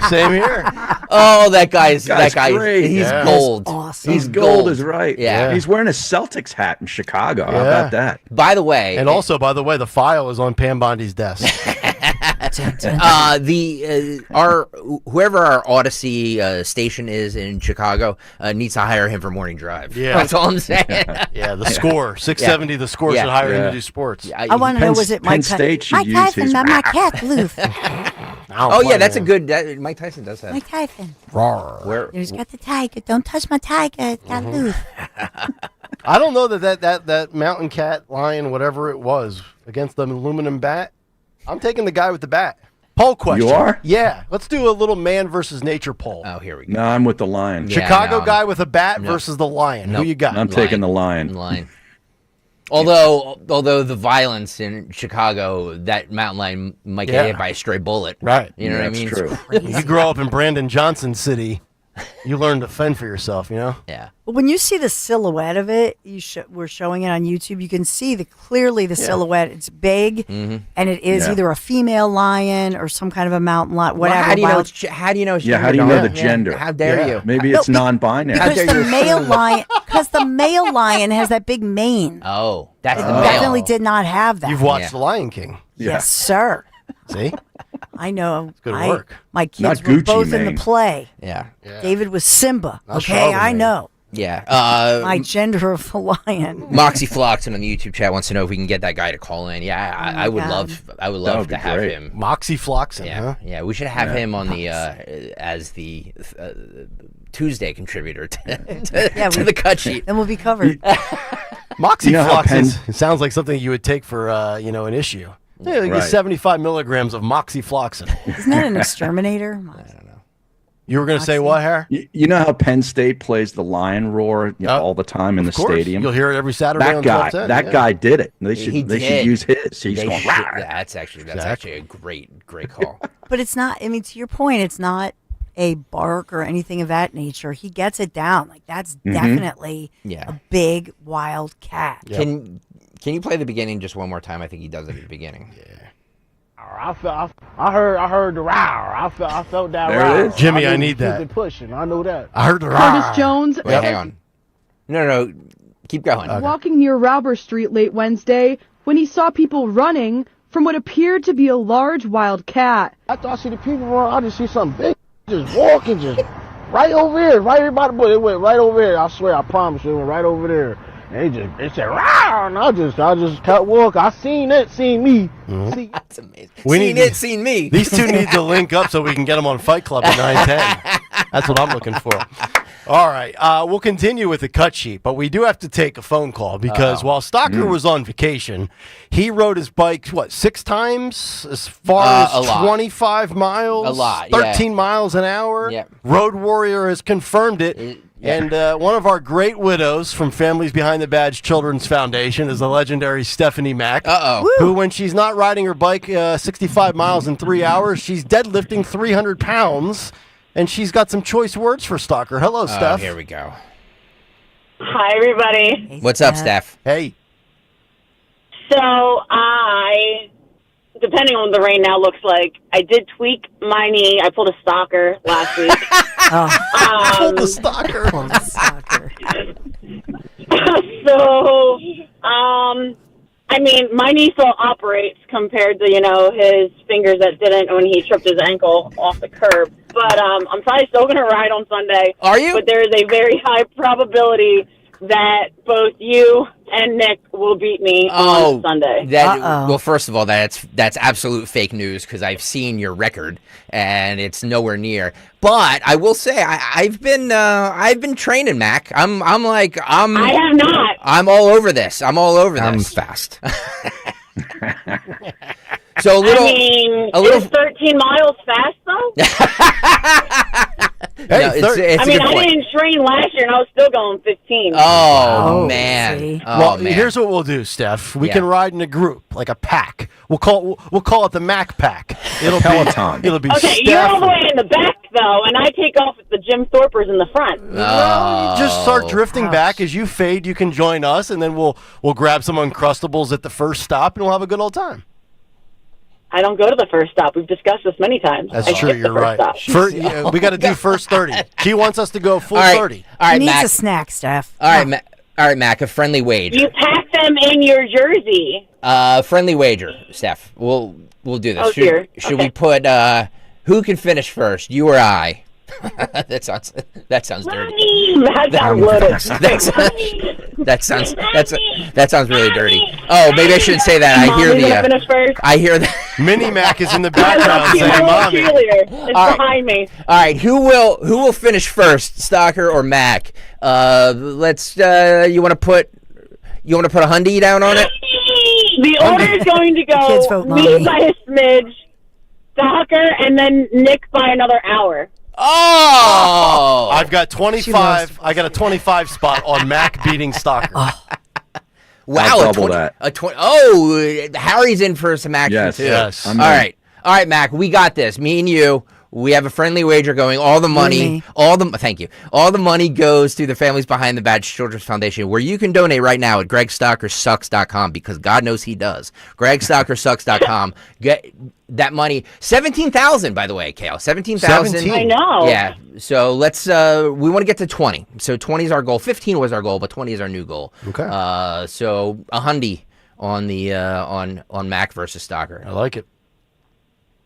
Same here. Oh, that guy's great. He's Yeah. gold. Awesome. He's gold is right. Yeah. He's wearing a Celtics hat in Chicago. How about that? By the way, And also, by the way, the file is on Pam Bondi's desk. Whoever our Odyssey station is in Chicago needs to hire him for morning drive. Yeah. That's all I'm saying. Yeah, the score 670. The score should hire him to do sports. I want to know, was it Mike Tyson? Mike Tyson, not my cat, Loof. Oh yeah, that's a good. Mike Tyson does have. Mike Tyson. Where? He's got the tiger. Don't touch my tiger. It's got Loof. I don't know that mountain cat, lion, whatever it was, against the aluminum bat. I'm taking the guy with the bat. Poll question. You are? Yeah. Let's do a little man versus nature poll. Oh, here we go. No, I'm with the lion. Chicago guy with a bat versus the lion. Who you got? I'm taking the lion. Lion. Although the violence in Chicago, that mountain lion might get hit by a stray bullet. Right. You know what I mean? True. You grow up in Brandon Johnson City, you learn to fend for yourself, you know? Yeah. But when you see the silhouette of it, we're showing it on YouTube. You can see clearly the silhouette. It's big, and it is either a female lion or some kind of a mountain lion. Whatever. Well, how do you know it's How do you know the gender? How dare you? Maybe it's non-binary. Because the male lion has that big mane. Oh, that's the It male. definitely did not have that. You've watched The Lion King. Yes, sir. See? I know. Good work. My kids Not were Gucci both in mane. the play. Yeah. David was Simba. Not Okay, Charlemagne. I know. Yeah. My gender of a lion. Moxie Floxen on the YouTube chat wants to know if we can get that guy to call in. Yeah, I would love. I would love to have him. Moxie Floxen. Yeah, huh? yeah. We should have him on the as the Tuesday contributor to the cut sheet. Then we'll be covered. Moxie You know how Floxen sounds like something you would take for an issue. Yeah, like Right. 75 milligrams of Moxie Floxen. Isn't that an exterminator? You were going to say what, Har? You know how Penn State plays the lion roar all the time in the course. stadium? You'll hear it every Saturday on That 12:10, that yeah. guy did it. They He should did. use his. He's They going, should- "Rah." yeah, that's actually a great call. But it's not, I mean, to your point, it's not a bark or anything of that nature. He gets it down. Like, that's definitely a big, wild cat. Can you play the beginning just one more time? I think he does it at the beginning. Yeah. I heard the row. I felt that There row. it is. Jimmy, I knew need keep that. it pushing. I know that. I heard the Curtis Jones. Wait, hang on. No, keep going. Walking near Rauber Street late Wednesday when he saw people running from what appeared to be a large wild cat. I thought I see the people run. I just see something big just walking, just right over here, right here by the bush. It went right over there. I swear, I promise you, it went right over there. And it said, "Row!" And I just kept walking. I seen it, seen me. See, That's amazing. Seen me. These two need to link up so we can get them on Fight Club at 9:10. That's what I'm looking for. All right, we'll continue with the cut sheet, but we do have to take a phone call because while Stalker was on vacation, he rode his bike, 6 times as far A as lot. 25 miles? A lot, 13 miles an hour? Yep. Road Warrior has confirmed it. And one of our great widows from Families Behind the Badge Children's Foundation is the legendary Stephanie Mack, who, when she's not riding her bike 65 miles in 3 hours, she's deadlifting 300 pounds. And she's got some choice words for Stalker. Hello, Steph. Here we go. Hi, everybody. What's up, Steph? Hey. So depending on what the rain now looks like, I did tweak my knee. I pulled a stalker last week. Pulled the stalker. So, I mean, my knee still operates compared to, his fingers that didn't when he tripped his ankle off the curb. But I'm probably still going to ride on Sunday. Are you? But there is a very high probability that both you and Nick will beat me on Sunday. Well, first of all, that's absolute fake news because I've seen your record and it's nowhere near. But I will say I've been training, Mac. I have not. I'm all over this. I'm fast. So is 13 miles fast though? It's I didn't train last year and I was still going 15. Oh man. Well, here's what we'll do, Steph. We can ride in a group, like a pack. We'll call it the Mac Pack. It'll Peloton. It'll be okay. Steph. You're all the way in the back though, and I take off with the Jim Thorpers in the front. Well, you just start drifting back as you fade. You can join us, and then we'll grab some Uncrustables at the first stop, and we'll have a good old time. I don't go to the first stop. We've discussed this many times. That's I true. skip the You're first right. stop. We got to do first 30. She wants us to go full All right. 30. All right, He needs Mac. a snack, Steph. All right, Mac. A friendly wager. You pack them in your jersey. Friendly wager, Steph. We'll do this. Oh, dear. Should we put who can finish first, you or I? that sounds dirty. That sounds really dirty. Oh, maybe I shouldn't say that. I hear the Mini Mac is in the background saying, "Mommy." It's behind me. All right, who will finish first, Stalker or Mac? Let's. You want to put a hundy down on it? The order is going to kids vote go me mommy. by a smidge, Stalker, and then Nick by another hour. Oh! I've got 25. I got a 25 spot on Mac beating Stalker. Wow, I'll double that. Harry's in for some action Yes, too. yes. All right, Mac, we got this. Me and you. We have a friendly wager going. All the money, thank you. All the money goes to the Families Behind the Badge Children's Foundation, where you can donate right now at GregStalkerSucks.com because God knows he does. GregStalkerSucks.com. Get that money. 17,000, by the way, Kayal. 17,000. I know. Yeah. So let's. We want to get to 20. So 20 is our goal. 15 was our goal, but 20 is our new goal. Okay. So a hundy on the on Mac versus Stalker. I like it.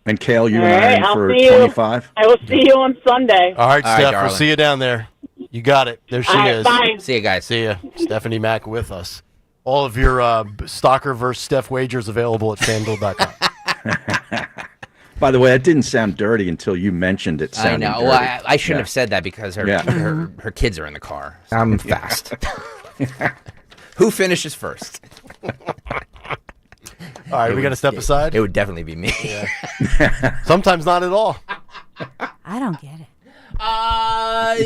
And Kayal, you All and I right, in I'll for see you. 25. I will see you on Sunday. All right, Steph. We'll darling. see you down there. You got it. There she All right, is. bye. See you guys. See ya. Stephanie Mack with us. All of your stalker versus Steph wagers available at FanDuel.com. By the way, that didn't sound dirty until you mentioned it. I know. Dirty. Well, I shouldn't have said that because her kids are in the car. I'm fast. Who finishes first? All right, we got to step aside. It would definitely be me. Yeah. Sometimes not at all. I don't get it.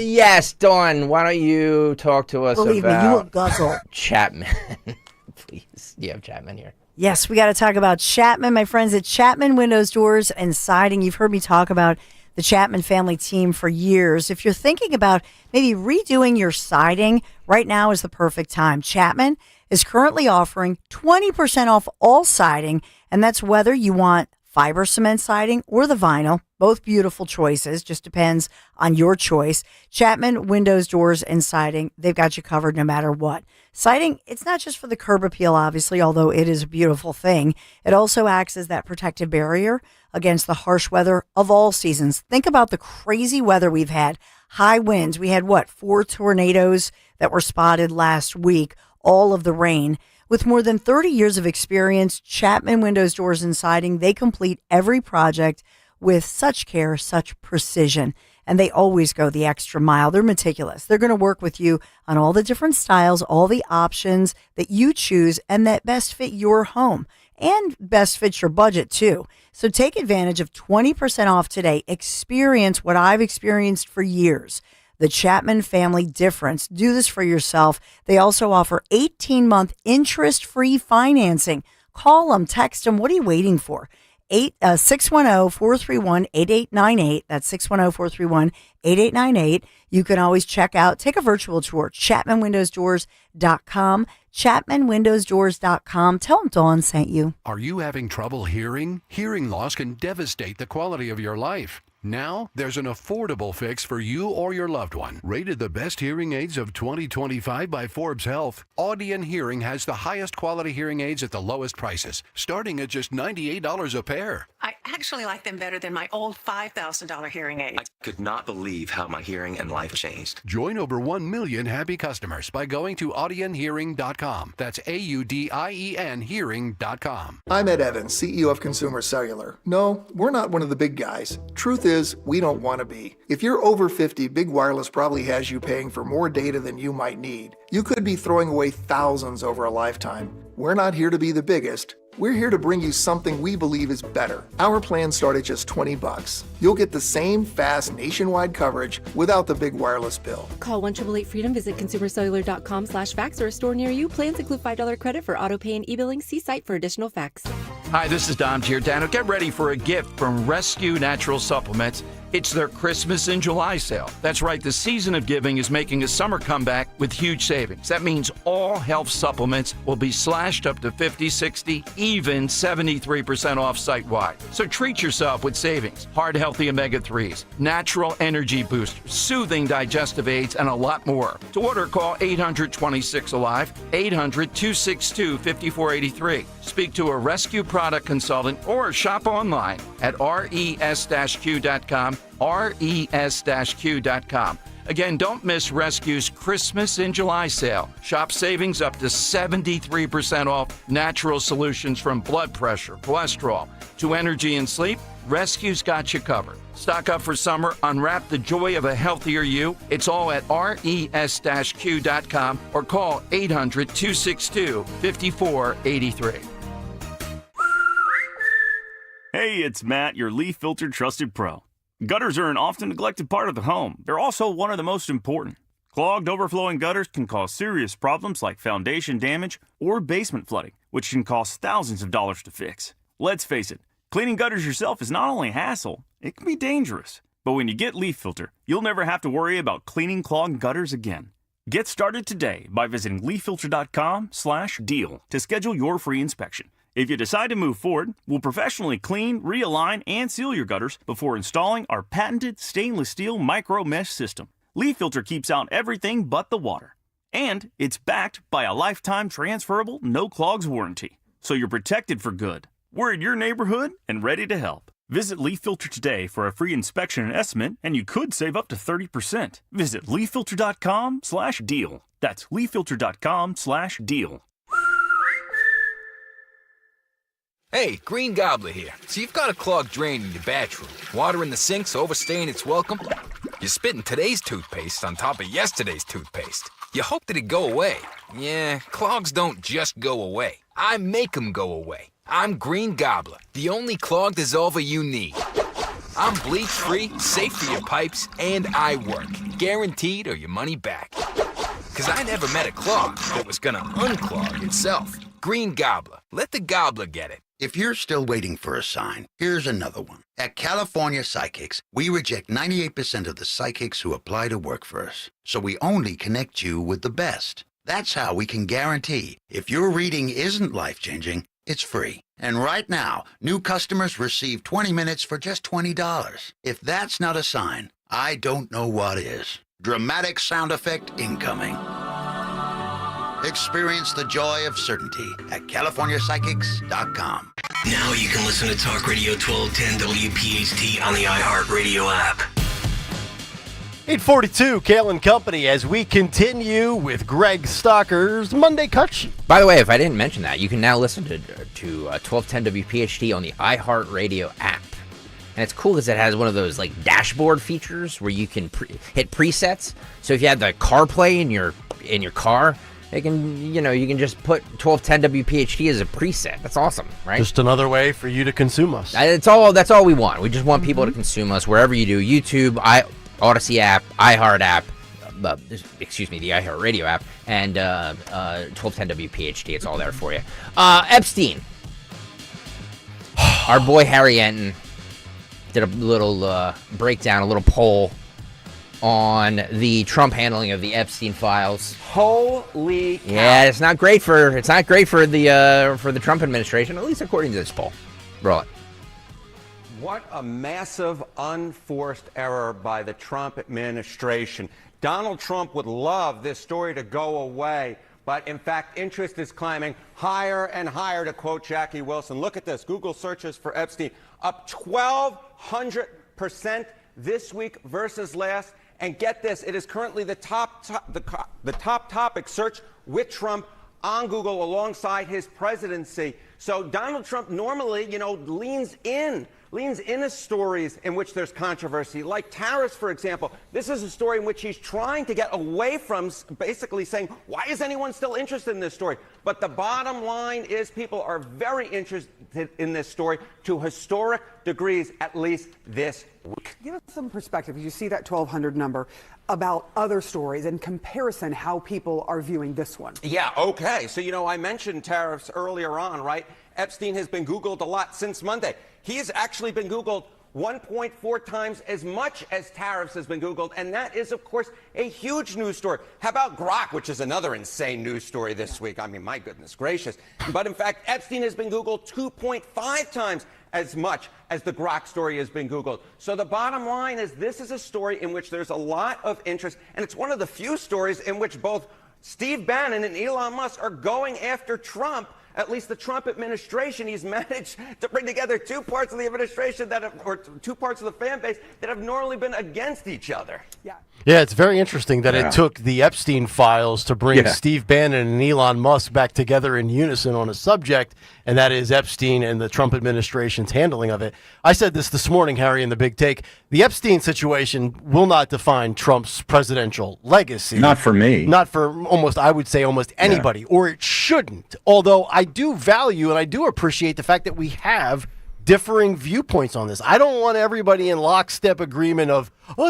Yes, Dawn. Why don't you talk to us Believe about me, you will guzzle. Chapman? Please. You have Chapman here. Yes, we got to talk about Chapman, my friends at Chapman Windows, Doors, and Siding. You've heard me talk about the Chapman family team for years. If you're thinking about maybe redoing your siding, right now is the perfect time. Chapman is currently offering 20% off all siding, and that's whether you want fiber cement siding or the vinyl. Both beautiful choices, just depends on your choice. Chapman Windows, Doors, and Siding, they've got you covered no matter what. Siding, it's not just for the curb appeal, obviously, although it is a beautiful thing. It also acts as that protective barrier against the harsh weather of all seasons. Think about the crazy weather we've had. High winds. We had, 4 tornadoes that were spotted last week, all of the rain. With more than 30 years of experience, Chapman Windows, Doors, and Siding, they complete every project with such care, such precision, and they always go the extra mile. They're meticulous. They're going to work with you on all the different styles, all the options that you choose and that best fit your home and best fit your budget too. So take advantage of 20% off today. Experience what I've experienced for years. The Chapman family difference. Do this for yourself. They also offer 18-month interest-free financing. Call them, text them. What are you waiting for? 610-431-8898. That's 610-431-8898. You can always check out, take a virtual tour, ChapmanWindowsDoors.com, ChapmanWindowsDoors.com. Tell them Dawn sent you. Are you having trouble hearing? Hearing loss can devastate the quality of your life. Now, there's an affordable fix for you or your loved one. Rated the best hearing aids of 2025 by Forbes Health, Audion Hearing has the highest quality hearing aids at the lowest prices, starting at just $98 a pair. I actually like them better than my old $5,000 hearing aid. I could not believe how my hearing and life changed. Join over 1 million happy customers by going to audionhearing.com. That's AUDIEN hearing.com. I'm Ed Evans, CEO of Consumer Cellular. No, we're not one of the big guys. Truth is, we don't want to be. If you're over 50, Big Wireless probably has you paying for more data than you might need. You could be throwing away thousands over a lifetime. We're not here to be the biggest. We're here to bring you something we believe is better. Our plans start at just $20. You'll get the same fast nationwide coverage without the big wireless bill. Call 1-888-FREEDOM, visit consumercellular.com/facts or a store near you. Plans include $5 credit for auto pay and e-billing. See site for additional facts. Hi, this is Dom Giordano. Get ready for a gift from Rescue Natural Supplements. It's their Christmas in July sale. That's right, the season of giving is making a summer comeback with huge savings. That means all health supplements will be slashed up to 50, 60, even 73% off site-wide. So treat yourself with savings. Heart Healthy Omega-3s, natural energy boosters, soothing digestive aids, and a lot more. To order, call 800-26-ALIVE, 800-262-5483. Speak to a rescue product consultant or shop online at res-q.com, res-q.com. Again, don't miss Rescue's Christmas in July sale. Shop savings up to 73% off natural solutions from blood pressure, cholesterol, to energy and sleep. Rescue's got you covered. Stock up for summer. Unwrap the joy of a healthier you. It's all at res-q.com or call 800-262-5483. Hey, it's Matt, your leaf filter trusted pro. Gutters are an often neglected part of the home. They're also one of the most important. Clogged, overflowing gutters can cause serious problems like foundation damage or basement flooding, which can cost thousands of dollars to fix. Let's face it, cleaning gutters yourself is not only a hassle, it can be dangerous. But when you get Leaf Filter, you'll never have to worry about cleaning clogged gutters again. Get started today by visiting leaffilter.com/deal to schedule your free inspection. If you decide to move forward, we'll professionally clean, realign, and seal your gutters before installing our patented stainless steel micro mesh system. Leaf Filter keeps out everything but the water. And it's backed by a lifetime transferable no clogs warranty. So you're protected for good. We're in your neighborhood and ready to help. Visit Leaf Filter today for a free inspection and estimate, and you could save up to 30%. Visit leaffilter.com/deal. That's leaffilter.com/deal. Hey, Green Gobbler here. So you've got a clogged drain in your bathroom. Water in the sink's overstaying its welcome. You're spitting today's toothpaste on top of yesterday's toothpaste. You hope that it'd go away. Yeah, clogs don't just go away. I make them go away. I'm Green Gobbler, the only clog dissolver you need. I'm bleach-free, safe for your pipes, and I work. Guaranteed or your money back. Because I never met a clog that was gonna unclog itself. Green Gobbler. Let the gobbler get it. If you're still waiting for a sign, here's another one. At California Psychics, we reject 98% of the psychics who apply to work for us. So we only connect you with the best. That's how we can guarantee if your reading isn't life-changing, it's free. And right now, new customers receive 20 minutes for just $20. If that's not a sign, I don't know what is. Dramatic sound effect incoming. Experience the joy of certainty at CaliforniaPsychics.com. Now you can listen to Talk Radio 1210 WPHT on the iHeartRadio app. 842, Kayal and Company, as we continue with Greg Stocker's Monday Cut Sheet. By the way, if I didn't mention that, you can now listen to 1210 WPHT on the iHeartRadio app. And it's cool because it has one of those like dashboard features where you can hit presets. So if you have the CarPlay in your car, you can just put 1210 WPHT as a preset. That's awesome, right? Just another way for you to consume us. That's all we want. We just want people to consume us wherever you do. YouTube, Odyssey app, iHeart app, the iHeartRadio app, and 1210 WPHT. It's all there for you. Epstein. Our boy Harry Enton did a little breakdown, a little poll on the Trump handling of the Epstein files. Holy cow. Yeah, it's not great for the Trump administration, at least according to this poll. Roll it. What a massive unforced error by the Trump administration. Donald Trump would love this story to go away, but in fact, interest is climbing higher and higher, to quote Jackie Wilson. Look at this. Google searches for Epstein up 1,200% this week versus last. And get this, it is currently the top topic search with Trump on Google alongside his presidency. So Donald Trump normally, leans in stories in which there's controversy, like tariffs, for example. This is a story in which he's trying to get away from, basically saying, why is anyone still interested in this story? But the bottom line is people are very interested in this story to historic degrees, at least this week. Give us some perspective. You see that 1,200 number about other stories in comparison, how people are viewing this one. Yeah, okay. So, I mentioned tariffs earlier on, right? Epstein has been Googled a lot since Monday. He has actually been Googled 1.4 times as much as tariffs has been Googled, and that is, of course, a huge news story. How about Grok, which is another insane news story this week? I mean, my goodness gracious. But in fact, Epstein has been Googled 2.5 times as much as the Grok story has been Googled. So the bottom line is this is a story in which there's a lot of interest, and it's one of the few stories in which both Steve Bannon and Elon Musk are going after Trump. At least the Trump administration, he's managed to bring together two parts of the administration or two parts of the fan base that have normally been against each other. Yeah, it's very interesting that it took the Epstein files to bring Steve Bannon and Elon Musk back together in unison on a subject, and that is Epstein and the Trump administration's handling of it. I said this morning, Harry, in the Big Take. The Epstein situation will not define Trump's presidential legacy. Not for me. Not for almost anybody, or it shouldn't. Although I do value and I do appreciate the fact that we have differing viewpoints on this. I don't want everybody in lockstep agreement of I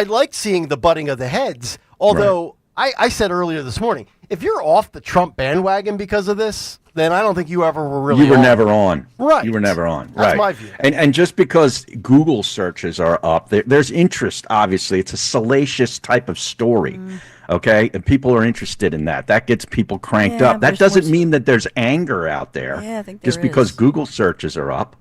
like seeing the butting of the heads. Although I said earlier this morning, if you're off the Trump bandwagon because of this, then I don't think you ever were really. You were never on. Right. You were never on. That's right. my view. And just because Google searches are up, there's interest. Obviously, it's a salacious type of story. Okay, and people are interested in that. That gets people cranked up. That doesn't mean that there's anger out there. Yeah, I think there just because is. Google searches are up.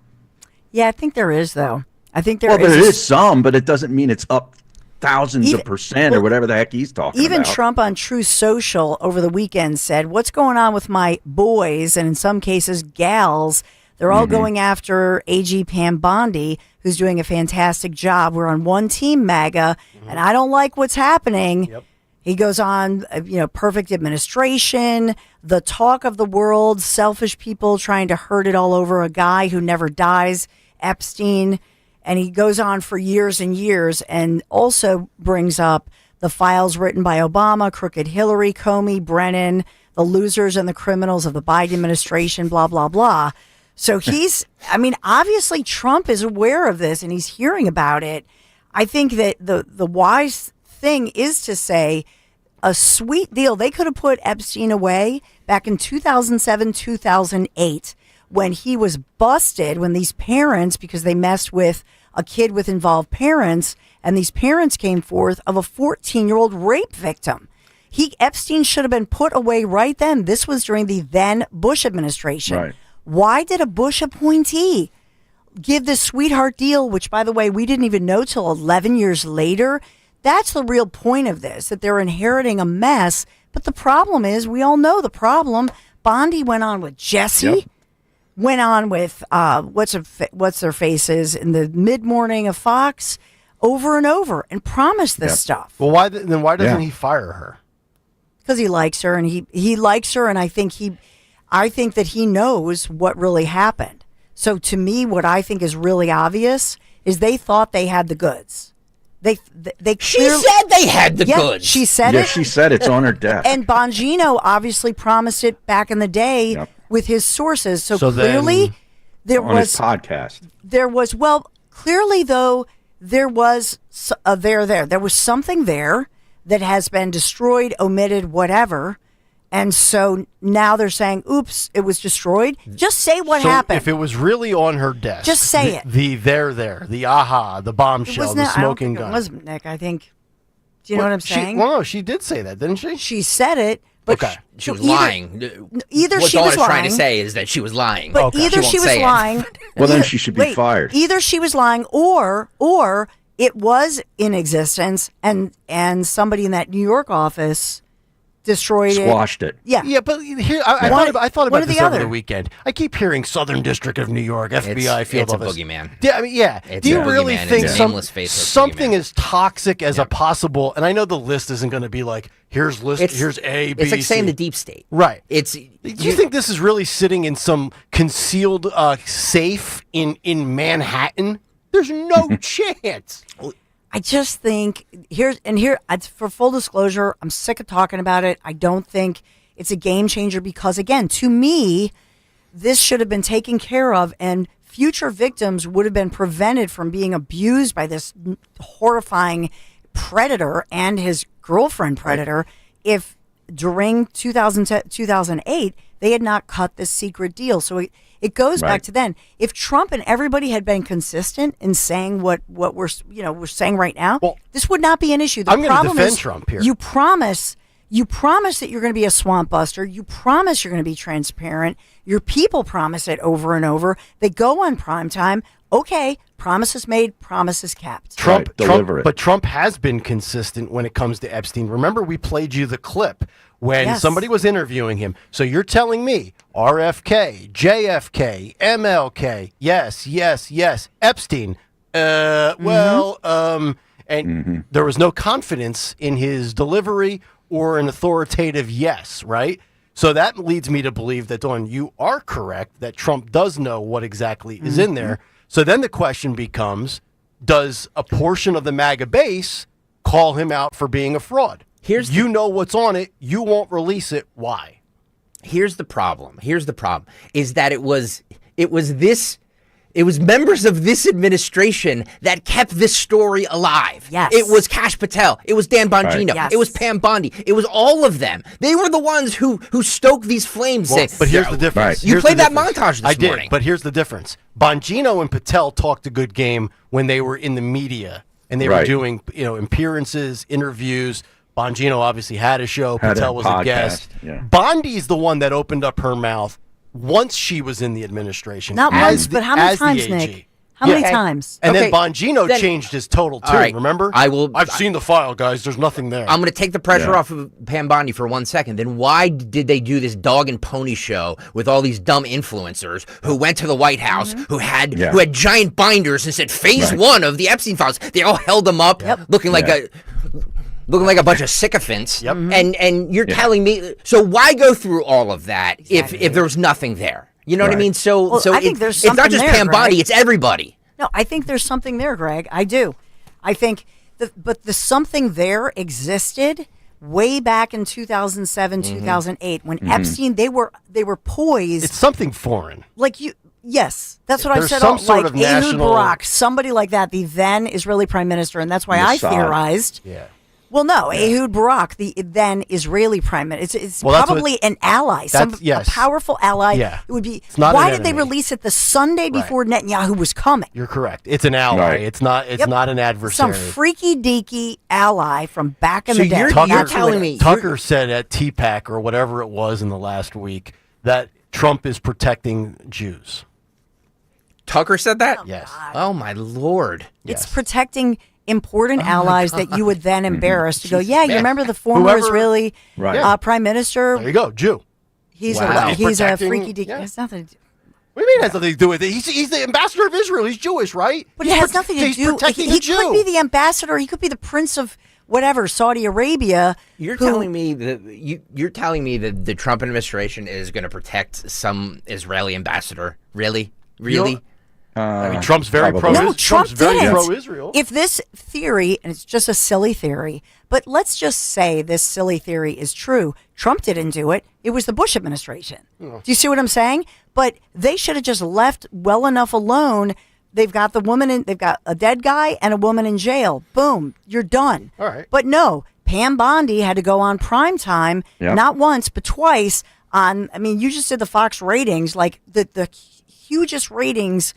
Yeah, I think there is, though. I think there well, is. There is some, but it doesn't mean it's up thousands of percent or whatever the heck he's talking Even about. Trump on True Social over the weekend said, what's going on with my boys, and in some cases, gals, They're all going after AG Pam Bondi, who's doing a fantastic job. We're on one team, MAGA, and I don't like what's happening. Yep. He goes on, perfect administration, the talk of the world, selfish people trying to herd it all over a guy who never dies, Epstein. And he goes on for years and years and also brings up the files written by Obama, crooked Hillary, Comey, Brennan, the losers and the criminals of the Biden administration, blah, blah, blah. So obviously Trump is aware of this and he's hearing about it. I think that the wise thing is to say a sweet deal. They could have put Epstein away back in 2007, 2008 when he was busted, when these parents, because they messed with a kid with involved parents, and these parents came forth of a 14-year-old rape victim. Epstein should have been put away right then. This was during the then Bush administration. Right. Why did a Bush appointee give this sweetheart deal, which, by the way, we didn't even know till 11 years later? That's the real point of this, that they're inheriting a mess. But the problem is, we all know the problem. Bondi went on with Jesse, went on with what's their faces in the mid-morning of Fox over and over and promised this stuff. Well, why doesn't he fire her? Because he likes her, and he likes her, and I think that he knows what really happened. So to me, what I think is really obvious is they thought they had the goods. She said they had the goods. She said Yeah, it. she said it's on her desk. And Bongino obviously promised it back in the day with his sources. So clearly there on was his podcast. There was clearly though there was there was something there that has been destroyed, omitted, whatever. And so now they're saying, oops, it was destroyed. Just say what happened. If it was really on her desk. Just say it. The aha, the bombshell, the smoking gun. It wasn't, Nick. I think. Do you know what I'm saying? No, she did say that, didn't she? She said it. But she was lying. Either what she Dawn was is lying. trying to say is that she was lying. But either she was lying. Well, then she should be fired. Either she was lying or it was in existence and somebody in that New York office destroyed Squashed it. Yeah. But here, I thought about this over the weekend. I keep hearing Southern District of New York, FBI field it's office. It's a boogeyman. Yeah, It's do you a really boogeyman. think It's a nameless faceless something boogeyman. as toxic as a possible, and I know the list isn't going to be like, here's A, B, It's like saying C. the deep state. Right. Do you think this is really sitting in some concealed safe in Manhattan? There's no chance. I just think for full disclosure, I'm sick of talking about it. I don't think it's a game changer because, again, to me, this should have been taken care of and future victims would have been prevented from being abused by this horrifying predator and his girlfriend predator if during 2008 they had not cut this secret deal. So it goes back to then. If Trump and everybody had been consistent in saying what we're saying right now, this would not be an issue. The I'm going to problem defend is Trump here. You promise that you're going to be a swamp buster. You promise you're going to be transparent. Your people promise it over and over. They go on primetime. Okay, promises made, promises kept. Trump, deliver it. But Trump has been consistent when it comes to Epstein. Remember, we played you the clip when somebody was interviewing him. So you're telling me RFK, JFK, MLK, yes, Epstein. And there was no confidence in his delivery or an authoritative yes, right? So that leads me to believe that, Dawn, you are correct, that Trump does know what exactly is in there. So then the question becomes, does a portion of the MAGA base call him out for being a fraud? You know what's on it. You won't release it. Why? Here's the problem. Is that it was members of this administration that kept this story alive. Yes. It was Kash Patel. It was Dan Bongino. Right. Yes. It was Pam Bondi. It was all of them. They were the ones who stoked these flames. But here's the difference. You played that montage this morning. But here's the difference. Bongino and Patel talked a good game when they were in the media and they were doing, appearances, interviews. Bongino obviously had a show. Patel was a guest. Yeah. Bondi's the one that opened up her mouth once she was in the administration. Not once, but how many times, the AG. Nick? How many times? And then Bongino changed his total too. All right. Remember? I've seen the file, guys. There's nothing there. I'm going to take the pressure off of Pam Bondi for 1 second. Then why did they do this dog and pony show with all these dumb influencers who went to the White House, who had giant binders and said phase 1 of the Epstein files? They all held them up, looking like a bunch of sycophants. And you're telling me, so why go through all of that if there was nothing there? You know what I mean? So I think there's it's not just there, Pam Bondi, Greg. it's everybody. No, I think there's something there, Greg. I do. I think but the something there existed way back in 2007, 2008 when Epstein, they were poised. It's something foreign. Like you. Yes, that's what I There's said. some sort of Ehud national- Barak, somebody like that, the then Israeli prime minister, and that's why I Mossad. theorized. Yeah. Well, no, Ehud Barak, the then Israeli prime minister, it's Well, that's probably an ally, a powerful ally. Yeah. It would be. It's not Why an did they enemy. release it the Sunday before Netanyahu was coming? You're correct. It's an ally. Right. It's not. It's not an adversary. Some freaky deaky ally from back in the day. you're telling me Tucker said at TPAC or whatever it was in the last week that Trump is protecting Jews. Tucker said that? Yes. Oh my Lord! It's protecting important allies that you would then embarrass to go, yeah, you remember the former Whoever- Israeli prime minister? There you go, Jew. He's Wow. a Protecting- freaky deaky. yeah. It has nothing to do. What do you mean it has nothing to do with it? He's the ambassador of Israel. He's Jewish, right? But it has nothing to he's do. protecting He a Jew. could be the ambassador. He could be the prince of whatever Saudi Arabia. You're telling me that the Trump administration is going to protect some Israeli ambassador? Really? I mean, Trump's very Probably. pro. No, Trump Trump's very didn't. pro-Israel. If this theory, and it's just a silly theory, but let's just say this silly theory is true. Trump didn't do it. It was the Bush administration. Do you see what I'm saying? But they should have just left well enough alone. They've got they've got a dead guy and a woman in jail. Boom, you're done. All right. But no, Pam Bondi had to go on prime time, not once, but twice on, I mean, you just did the Fox ratings, like the hugest ratings.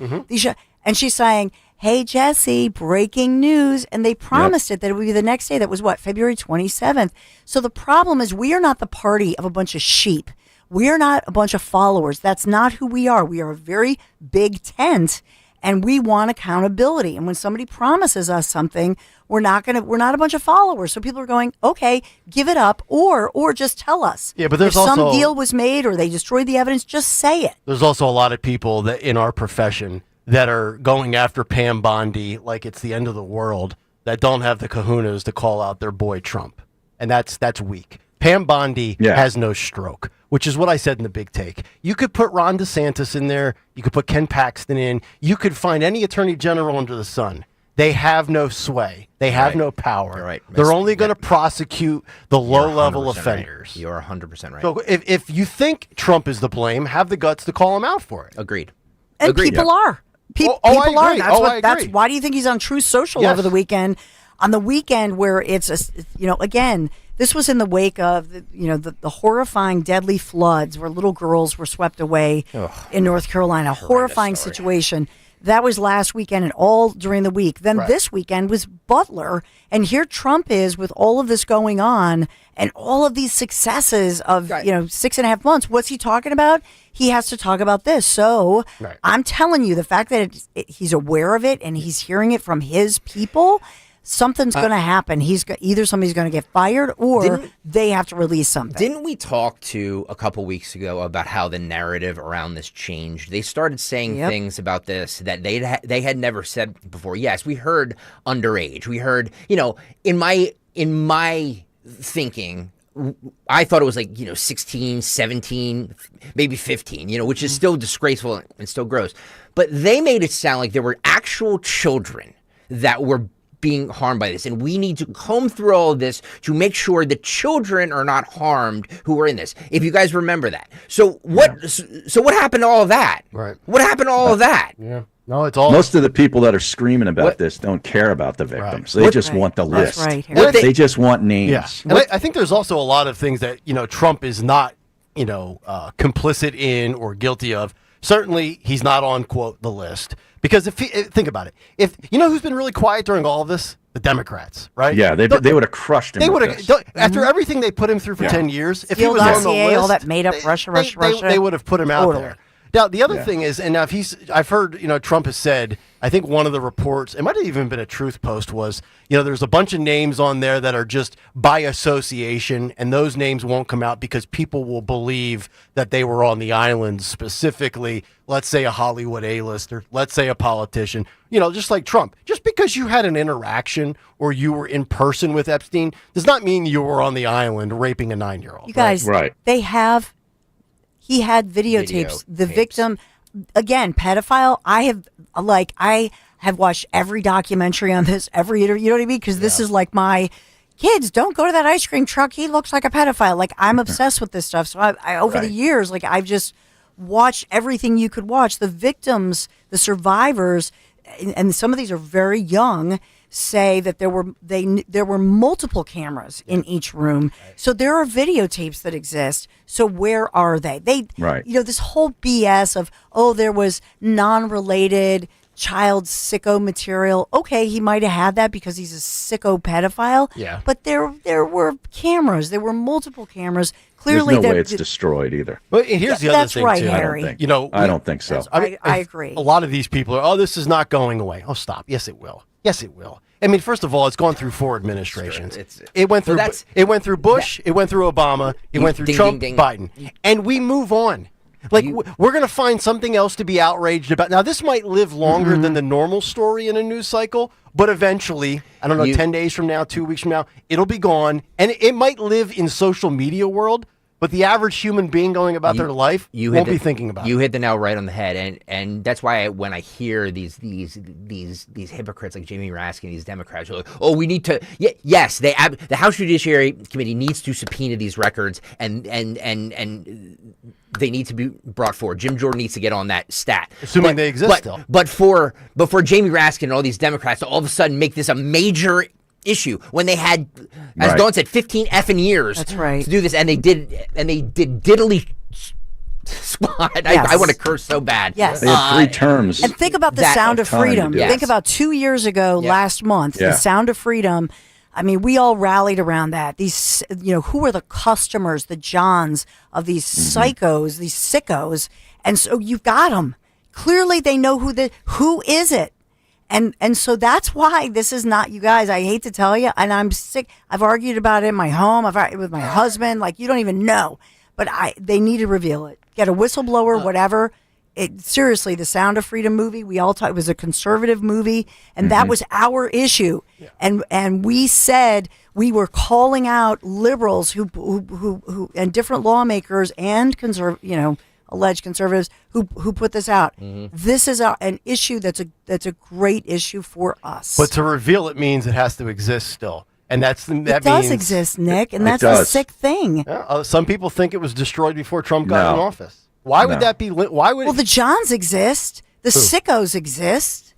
And she's saying, hey, Jesse, breaking news. And they promised it that it would be the next day. That was what, February 27th. So the problem is we are not the party of a bunch of sheep. We are not a bunch of followers. That's not who we are. We are a very big tent and we want accountability. And when somebody promises us something, we're not a bunch of followers. So people are going, okay, give it up or just tell us. Yeah, but there's if some also- deal was made or they destroyed the evidence, just say it. There's also a lot of people that in our profession that are going after Pam Bondi like it's the end of the world that don't have the kahunas to call out their boy Trump. And that's weak. Pam Bondi has no stroke, which is what I said in the big take. You could put Ron DeSantis in there. You could put Ken Paxton in. You could find any attorney general under the sun. They have no sway. They have no power. Right. They're only going to prosecute the low-level offenders. Right. You're 100% right. So if you think Trump is the blame, have the guts to call him out for it. Agreed. And people are. People I are. agree. That's why do you think he's on Truth Social over the weekend? On the weekend where it's again, this was in the wake of the horrifying deadly floods where little girls were swept away in North Carolina. Horrifying situation. That was last weekend and all during the week. Then this weekend was Butler. And here Trump is with all of this going on and all of these successes of, 6.5 months. What's he talking about? He has to talk about this. So I'm telling you, the fact that he's aware of it and he's hearing it from his people, something's going to happen. Either somebody's going to get fired or they have to release something. Didn't we talk to a couple weeks ago about how the narrative around this changed? They started saying things about this that they had never said before. Yes, we heard underage. We heard, in my thinking, I thought it was 16, 17, maybe 15, which is still disgraceful and still gross. But they made it sound like there were actual children that were being harmed by this, and we need to comb through all of this to make sure the children are not harmed who are in this. If you guys remember that, so what happened to all of that? Right. What happened to all of that? Yeah. No, it's all. Most of the people that are screaming about this don't care about the victims. They just want the list. Right. They just want names. Yeah. And I think there's also a lot of things that Trump is not complicit in or guilty of. Certainly, he's not on quote the list. Because think about it, if who's been really quiet during all of this, the Democrats, right? Yeah, they would have crushed him. They would have after everything they put him through for 10 years. If he was on the list, all that made up Russia, they would have put him out there. Now, the other thing is, and now I've heard, Trump has said, I think one of the reports, it might have even been a Truth post, was, there's a bunch of names on there that are just by association, and those names won't come out because people will believe that they were on the island, specifically, let's say a Hollywood A-lister, let's say a politician, just like Trump. Just because you had an interaction or you were in person with Epstein does not mean you were on the island raping a 9-year-old. You guys, he had videotapes. The victim, again, pedophile. I have watched every documentary on this, every interview. You know what I mean? Because this is like my kids. Don't go to that ice cream truck. He looks like a pedophile. Like, I'm obsessed with this stuff. So I over the years, like, I've just watched everything you could watch. The victims, the survivors, and some of these are very young, say that there were multiple cameras in each room. So there are videotapes that exist. So where are they? This whole BS of, there was non-related child sicko material. Okay, he might have had that because he's a sicko pedophile. Yeah. But there were cameras. There were multiple cameras. Clearly, there's no way it's destroyed either. But here's the other thing, right, too. Harry. I don't think so. I agree. A lot of these people are, this is not going away. Oh, stop. Yes, it will. Yes, it will. I mean, first of all, it's gone through 4 administrations. It went through Bush, it went through Obama, it went through Trump, Biden, and we move on. Like, we're going to find something else to be outraged about. Now, this might live longer than the normal story in a news cycle, but eventually, I don't know, 10 days from now, 2 weeks from now, it'll be gone, and it might live in social media world. But the average human being going about their life won't be thinking about it. You hit the nail right on the head, and that's why when I hear these hypocrites like Jamie Raskin, these Democrats are like, we need to. Yes, the House Judiciary Committee needs to subpoena these records, and they need to be brought forward. Jim Jordan needs to get on that stat, assuming they exist still. But for Jamie Raskin and all these Democrats to all of a sudden make this a major issue when they had, as Dawn said, 15 effing years to do this, and they did diddly spot. Yes. I want to curse so bad. Yes. They had 3 terms. And think about the Sound of Freedom. Think about 2 years ago, last month, the Sound of Freedom. I mean, we all rallied around that. These, who are the customers, the Johns of these psychos, these sickos, and so you've got them. Clearly, they know who is it. And so that's why this is not, you guys, I hate to tell you, and I'm sick. I've argued about it in my home. I've argued with my husband. Like, you don't even know. But they need to reveal it. Get a whistleblower, whatever. Seriously, the Sound of Freedom movie, we all thought it was a conservative movie, and that was our issue. Yeah. And we said we were calling out liberals who and different lawmakers and alleged conservatives who put this out. This is an issue that's a great issue for us. But to reveal it means it has to exist still, and that does exist, Nick, and that's a sick thing. Yeah, some people think it was destroyed before Trump got in office. Why would that be? Why would? Well, the Johns exist. The sickos exist.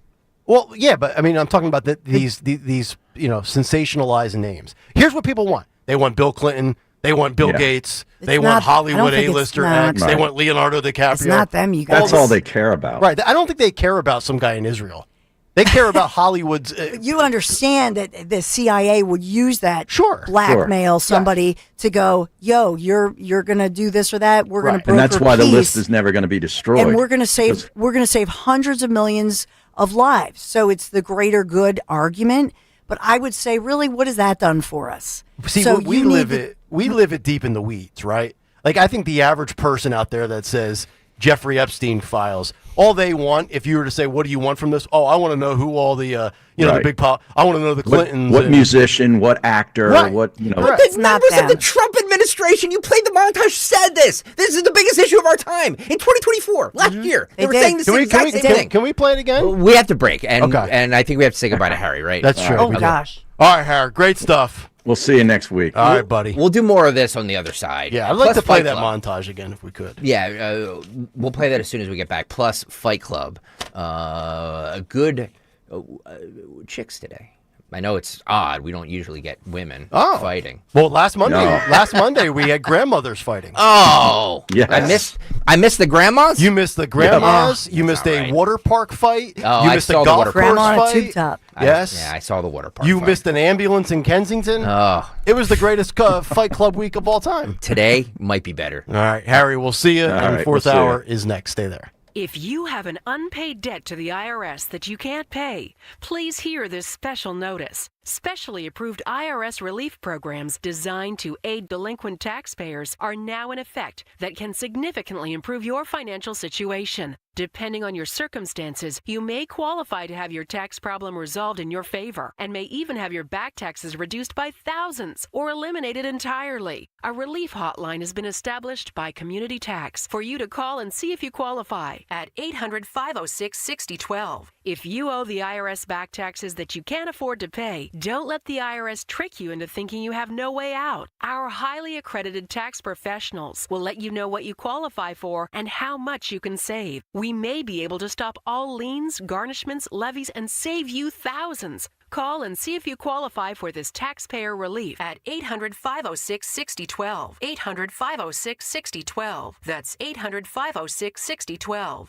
Well, yeah, but I mean, I'm talking about these sensationalized names. Here's what people want. They want Bill Clinton. They want Bill Gates. They want Hollywood A-lister X. They want Leonardo DiCaprio. It's not them, you guys. That's all they care about. Right. I don't think they care about some guy in Israel. They care about Hollywood's. You understand that the CIA would use that blackmail somebody to go, yo, you're going to do this or that. We're going to broker and that's why peace, the list is never going to be destroyed. And we're going to save hundreds of millions of lives. So it's the greater good argument. But I would say, really, what has that done for us? See, so we live it deep in the weeds, right? Like, I think the average person out there that says Jeffrey Epstein files, all they want, if you were to say, what do you want from this? Oh, I want to know who all the, the big I want to know the Clintons. What musician, what actor, what, But the members of the Trump administration, you played the montage, said this. This is the biggest issue of our time. In 2024, last year, they were saying the exact same thing. Can we play it again? We have to break, and I think we have to say goodbye to Harry, right? That's true. Oh, gosh. All right, Harry, great stuff. We'll see you next week. All right, buddy. We'll do more of this on the other side. Yeah, I'd like to play that montage again if we could. Yeah, we'll play that as soon as we get back. Plus, Fight Club. A good chicks today. I know it's odd. We don't usually get women fighting. Well, last Monday we had grandmothers fighting. Oh, yes. I missed the grandmas? You missed the grandmas. You missed a water park fight. You missed a golf course fight. Yes. I saw the water park You fight. missed an ambulance in Kensington. Oh. It was the greatest fight club week of all time. Today might be better. All right, Harry, we'll see you. All And right, fourth we'll see hour ya. is next. Stay there. If you have an unpaid debt to the IRS that you can't pay, please hear this special notice. Specially approved IRS relief programs designed to aid delinquent taxpayers are now in effect that can significantly improve your financial situation. Depending on your circumstances, you may qualify to have your tax problem resolved in your favor and may even have your back taxes reduced by thousands or eliminated entirely. A relief hotline has been established by Community Tax for you to call and see if you qualify at 800-506-6012. If you owe the IRS back taxes that you can't afford to pay, don't let the IRS trick you into thinking you have no way out. Our highly accredited tax professionals will let you know what you qualify for and how much you can save. We may be able to stop all liens, garnishments, levies, and save you thousands. Call and see if you qualify for this taxpayer relief at 800-506-6012. 800-506-6012. That's 800-506-6012.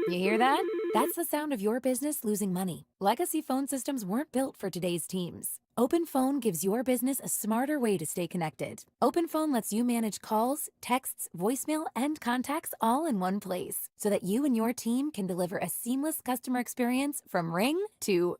You hear that? That's the sound of your business losing money. Legacy phone systems weren't built for today's teams. OpenPhone gives your business a smarter way to stay connected. OpenPhone lets you manage calls, texts, voicemail, and contacts all in one place so that you and your team can deliver a seamless customer experience from ring to...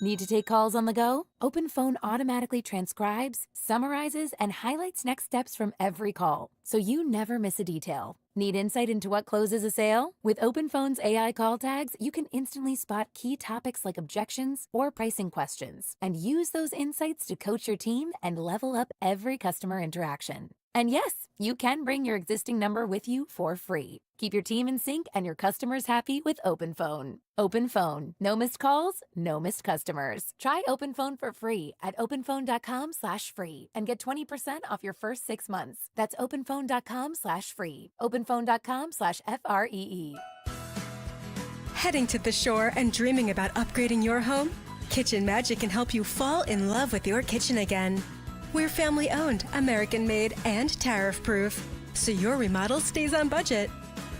Need to take calls on the go? OpenPhone automatically transcribes, summarizes, and highlights next steps from every call, so you never miss a detail. Need insight into what closes a sale? With OpenPhone's AI call tags, you can instantly spot key topics like objections or pricing questions, and use those insights to coach your team and level up every customer interaction. And yes, you can bring your existing number with you for free. Keep your team in sync and your customers happy with OpenPhone. OpenPhone. No missed calls, no missed customers. Try OpenPhone for free at openphone.com/free and get 20% off your first 6 months. That's openphone.com/free. openphone.com/FREE. Heading to the shore and dreaming about upgrading your home? Kitchen Magic can help you fall in love with your kitchen again. We're family-owned, American-made, and tariff-proof, so your remodel stays on budget.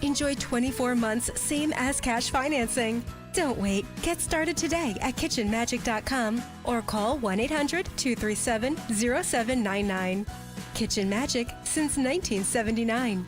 Enjoy 24 months same-as-cash financing. Don't wait. Get started today at kitchenmagic.com or call 1-800-237-0799. Kitchen Magic since 1979.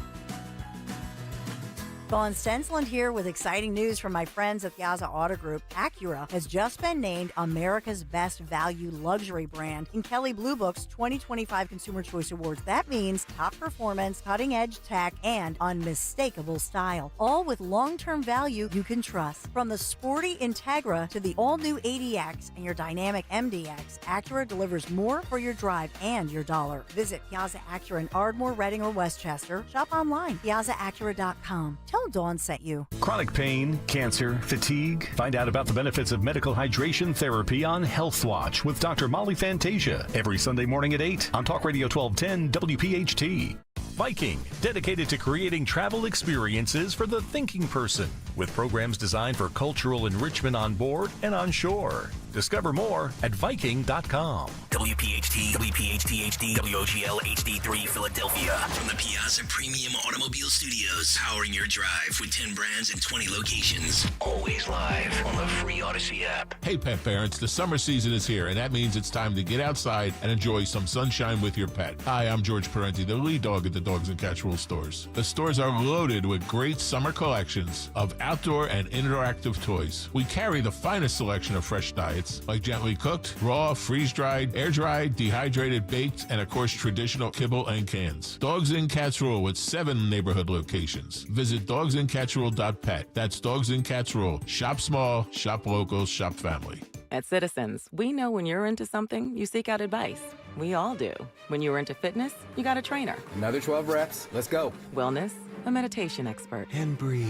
Dawn Stensland here with exciting news from my friends at Piazza Auto Group. Acura has just been named America's Best Value Luxury Brand in Kelley Blue Book's 2025 Consumer Choice Awards. That means top performance, cutting-edge tech, and unmistakable style, all with long-term value you can trust. From the sporty Integra to the all-new ADX and your dynamic MDX, Acura delivers more for your drive and your dollar. Visit Piazza Acura in Ardmore, Reading, or Westchester. Shop online, piazzaacura.com. Tell Dawn sent you. Chronic pain, cancer, fatigue. Find out about the benefits of medical hydration therapy on Health Watch with Dr. Molly Fantasia every Sunday morning at 8 on Talk Radio 1210 WPHT. Viking, dedicated to creating travel experiences for the thinking person, with programs designed for cultural enrichment on board and on shore. Discover more at Viking.com. WPHT, WPHT HD, WOGL HD3 Philadelphia. From the Piazza Premium Automobile Studios, powering your drive with 10 brands and 20 locations. Always live on the free Odyssey app. Hey, pet parents, the summer season is here, and that means it's time to get outside and enjoy some sunshine with your pet. Hi, I'm George Parenti, the lead dog at the Dogs and Cats Rule stores. The stores are loaded with great summer collections of outdoor and interactive toys. We carry the finest selection of fresh diets like gently cooked, raw, freeze-dried, air-dried, dehydrated, baked, and of course traditional kibble and cans. Dogs and Cats Rule with 7 neighborhood locations. Visit dogsandcatsrule.pet. That's Dogs and Cats Rule. Shop small, shop local, shop family. At Citizens, we know when you're into something, you seek out advice. We all do. When you're into fitness, you got a trainer. Another 12 reps. Let's go. Wellness, a meditation expert. And breathe.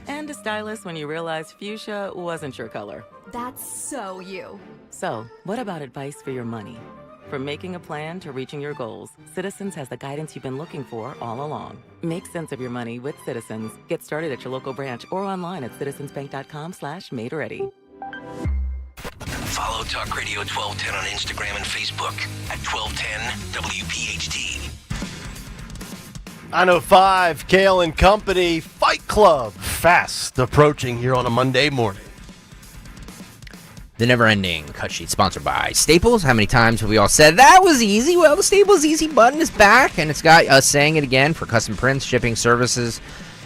And a stylist when you realized fuchsia wasn't your color. That's so you. So, what about advice for your money? From making a plan to reaching your goals, Citizens has the guidance you've been looking for all along. Make sense of your money with Citizens. Get started at your local branch or online at citizensbank.com/made-ready. Follow Talk Radio 1210 on Instagram and Facebook at 1210 WPHT. 9:05, Kayal and Company, Fight Club, fast approaching here on a Monday morning. The never-ending cut sheet sponsored by Staples. How many times have we all said that was easy? Well, the Staples Easy button is back, and it's got us saying it again for custom prints, shipping services,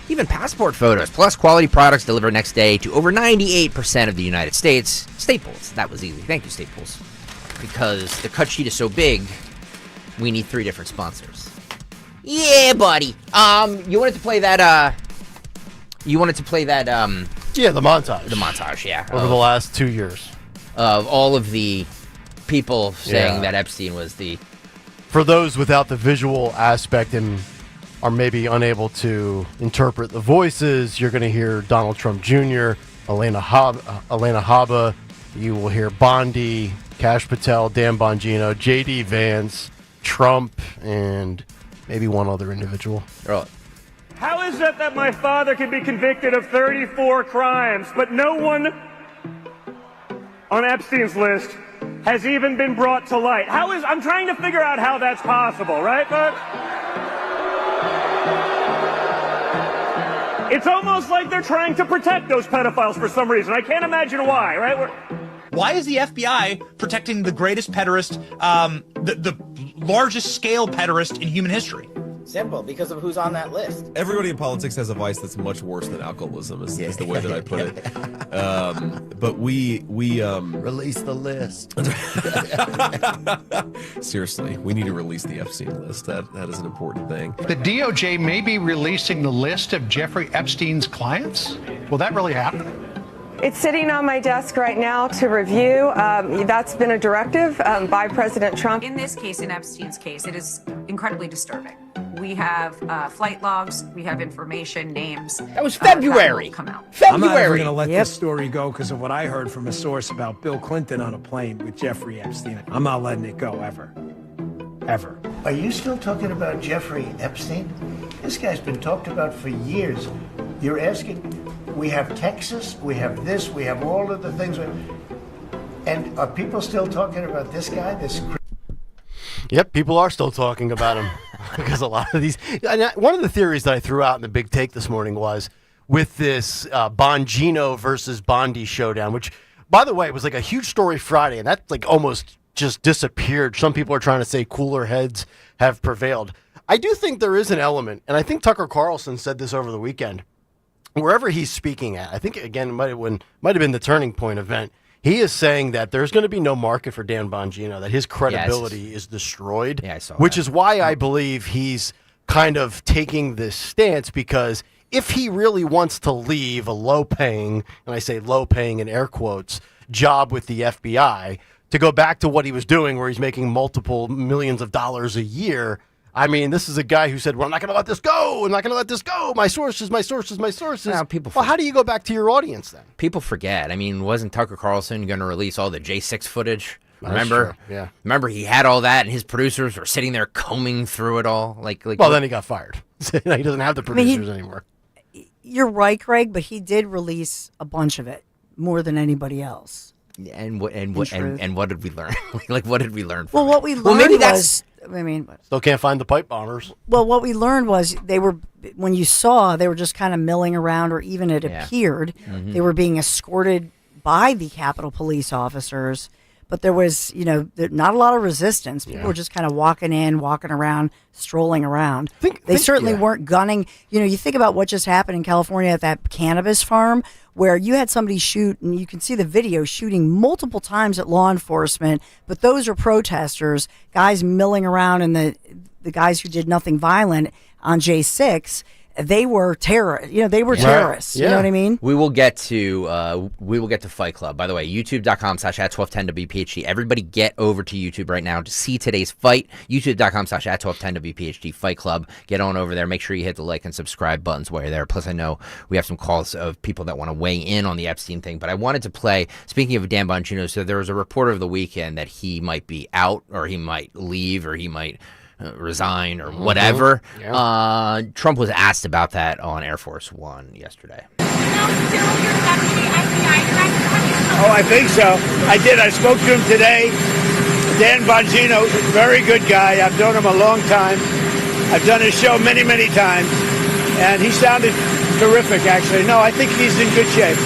even passport photos, plus quality products delivered next day to over 98% of the United States. Staples. That was easy. Thank you, Staples. Because the cut sheet is so big, we need 3 different sponsors. Yeah, buddy. You wanted to play that, yeah, the montage. The montage, yeah. Over the last 2 years. Of all of the people saying that Epstein was the... For those without the visual aspect and are maybe unable to interpret the voices, you're going to hear Donald Trump Jr., Elena Habba, you will hear Bondi, Kash Patel, Dan Bongino, J.D. Vance, Trump, and maybe one other individual. How is it that my father can be convicted of 34 crimes, but no one on Epstein's list has even been brought to light? I'm trying to figure out how that's possible, right, folks? It's almost like they're trying to protect those pedophiles for some reason. I can't imagine why, right? Why is the FBI protecting the greatest pederast, the largest scale pederast in human history? Simple, because of who's on that list. Everybody in politics has a vice that's much worse than alcoholism, is the way that I put it. But we release the list. Seriously, we need to release the Epstein list. That is an important thing. The DOJ may be releasing the list of Jeffrey Epstein's clients. Will that really happen? It's sitting on my desk right now to review. That's been a directive by President Trump. In this case, in Epstein's case, it is incredibly disturbing. We have flight logs, we have information, names. That was February. Come out. I'm not ever going to let this story go because of what I heard from a source about Bill Clinton on a plane with Jeffrey Epstein. I'm not letting it go, ever. Ever. Are you still talking about Jeffrey Epstein? This guy's been talked about for years. You're asking, we have Texas, we have this, we have all of the things. And are people still talking about this guy, Yep, people are still talking about him because a lot of these. One of the theories that I threw out in the big take this morning was with this Bongino versus Bondi showdown, which, by the way, was like a huge story Friday, and that like almost just disappeared. Some people are trying to say cooler heads have prevailed. I do think there is an element, and I think Tucker Carlson said this over the weekend. Wherever he's speaking at, I think again might have been the Turning Point event. He is saying that there's going to be no market for Dan Bongino, that his credibility is destroyed, which is why I believe he's kind of taking this stance, because if he really wants to leave a low-paying, and I say low-paying in air quotes, job with the FBI, to go back to what he was doing where he's making multiple millions of dollars a year, I mean, this is a guy who said, well, I'm not going to let this go. I'm not going to let this go. My sources, my sources, my sources. Now, well, how do you go back to your audience then? People forget. I mean, wasn't Tucker Carlson going to release all the J6 footage? Remember? True. Yeah. Remember he had all that and his producers were sitting there combing through it all? Well, then he got fired. He doesn't have the producers anymore. You're right, Greg, but he did release a bunch of it, more than anybody else. And what did we learn? What did we learn from Well, what we learned still can't find the pipe bombers. Well, what we learned was when you saw, they were just kind of milling around, or even it appeared they were being escorted by the Capitol Police officers, but there was, not a lot of resistance. People were just kind of walking in, walking around, strolling around. They certainly weren't gunning. You think about what just happened in California at that cannabis farm, where you had somebody shoot, and you can see the video, shooting multiple times at law enforcement, but those are protesters, guys milling around, and the guys who did nothing violent on J6, they were terrorists. They were terrorists. You know what I mean? We will get to Fight Club. By the way, youtube.com/@1210WPHT. Everybody get over to YouTube right now to see today's fight. youtube.com/@1210WPHT Fight Club. Get on over there. Make sure you hit the like and subscribe buttons while you're there. Plus, I know we have some calls of people that want to weigh in on the Epstein thing. But I wanted to play, speaking of Dan Bongino, so there was a report over the weekend that he might be out, or he might leave, or he might resign, or whatever. Trump was asked about that on Air Force One yesterday. Oh, I think so. I did. I spoke to him today. Dan Bongino, very good guy. I've known him a long time. I've done his show many, many times, and he sounded terrific, actually. No, I think he's in good shape.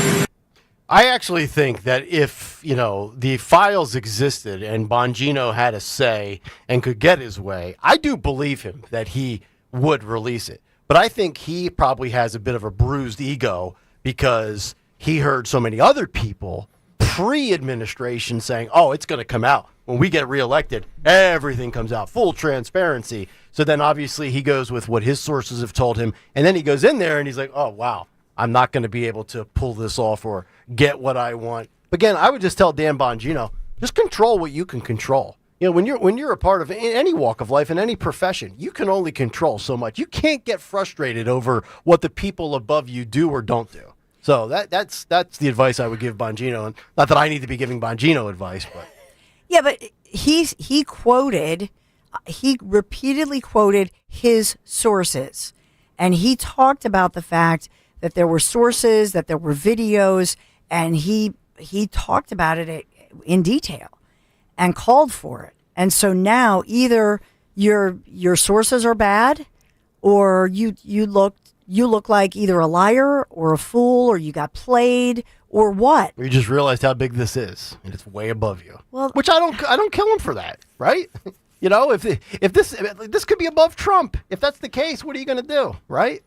I actually think that if, the files existed and Bongino had a say and could get his way, I do believe him that he would release it. But I think he probably has a bit of a bruised ego because he heard so many other people pre-administration saying, oh, it's going to come out. When we get reelected, everything comes out, full transparency. So then obviously he goes with what his sources have told him. And then he goes in there and he's like, oh, wow, I'm not going to be able to pull this off or get what I want. Again, I would just tell Dan Bongino, just control what you can control. When you're a part of any walk of life in any profession, you can only control so much. You can't get frustrated over what the people above you do or don't do. So that's the advice I would give Bongino. And not that I need to be giving Bongino advice, but yeah, but he repeatedly quoted his sources, and he talked about the fact that there were sources, that there were videos, and he talked about it in detail and called for it. And so now either your sources are bad, or you look like either a liar or a fool, or you got played, or what? you just realized how big this is, and it's way above you. Well, which I don't kill him for that, right? If this could be above Trump. If that's the case, what are you going to do, right?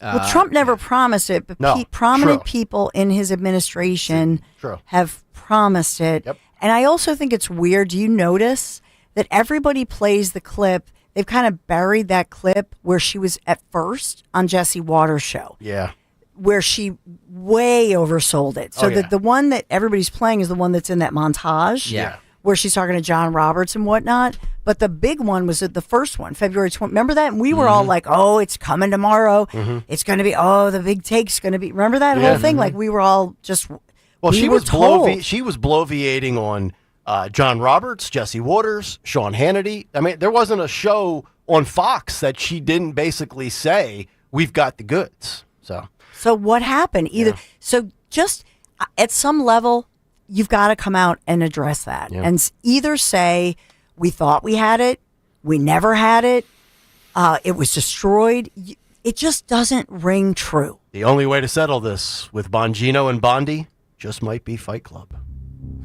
Well, Trump never promised it, but prominent people in his administration have promised it. Yep. And I also think it's weird. Do you notice that everybody plays the clip? They've kind of buried that clip where she was at first on Jesse Waters' show. Yeah. Where she way oversold it. So the one that everybody's playing is the one that's in that montage. Yeah. Where she's talking to John Roberts and whatnot. But the big one was the first one, February 20. Remember that? And we were all like, oh, it's coming tomorrow. Mm-hmm. It's going to be, the big take's going to be. Remember that whole thing? Mm-hmm. Like we were all just, she was bloviating on John Roberts, Jesse Waters, Sean Hannity. I mean, there wasn't a show on Fox that she didn't basically say, we've got the goods. So what happened? So just at some level, you've got to come out and address that and either say, we thought we had it, we never had it, it was destroyed. It just doesn't ring true. The only way to settle this with Bongino and Bondi just might be Fight Club.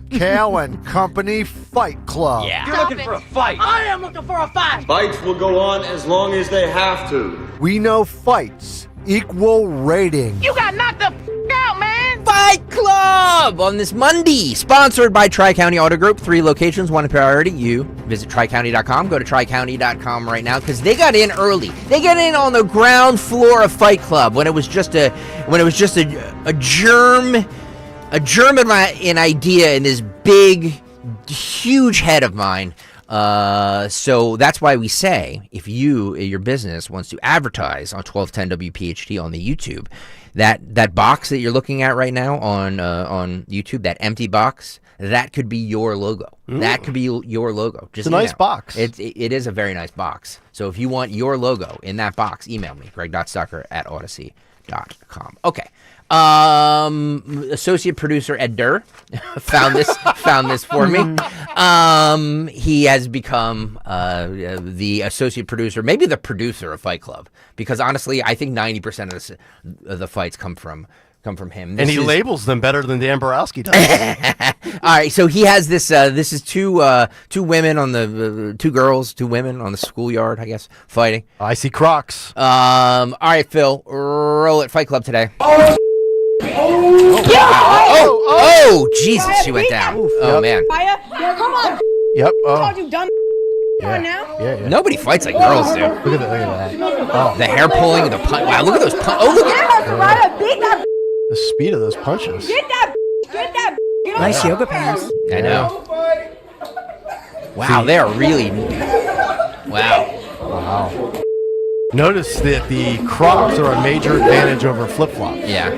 Kayal and Company Fight Club. Yeah. You're looking for a fight. I am looking for a fight. Fights will go on as long as they have to. We know fights equal rating. You got knocked the out, man. Fight Club on this Monday, sponsored by Tri-County Auto Group. 3 locations, 1 priority. You visit tricounty.com. Go to tricounty.com right now because they got in early. They got in on the ground floor of Fight Club when it was just a germ an idea in this big, huge head of mine. So that's why we say if your business wants to advertise on 1210 WPHT on the YouTube, that box that you're looking at right now on YouTube, that empty box, that could be your logo. Ooh. That could be your logo. It's a nice box. It is a very nice box. So if you want your logo in that box, email me, greg.stucker@odyssey.com. Okay. Associate producer Ed Durr found this for me. He has become the associate producer, maybe the producer of Fight Club, because honestly, I think 90% of the fights come from him. And he labels them better than Dan Borowski does. All right, so he has this. This is two women on the two women on the schoolyard, I guess, fighting. I see Crocs. All right, Phil, roll it. Fight Club today. Oh, Jesus, she went down. Oh, man. Come on. Yep. Oh, you dumb. Yeah. Now? Yeah. Nobody fights like girls do. Look at that. Oh. The hair pulling, the punch. Wow, look at those punches. Oh, look at the speed of those punches. Get that. Nice yoga pants. I know. Wow, they are really. Wow. Notice that the Crocs are a major advantage over flip-flops. Yeah.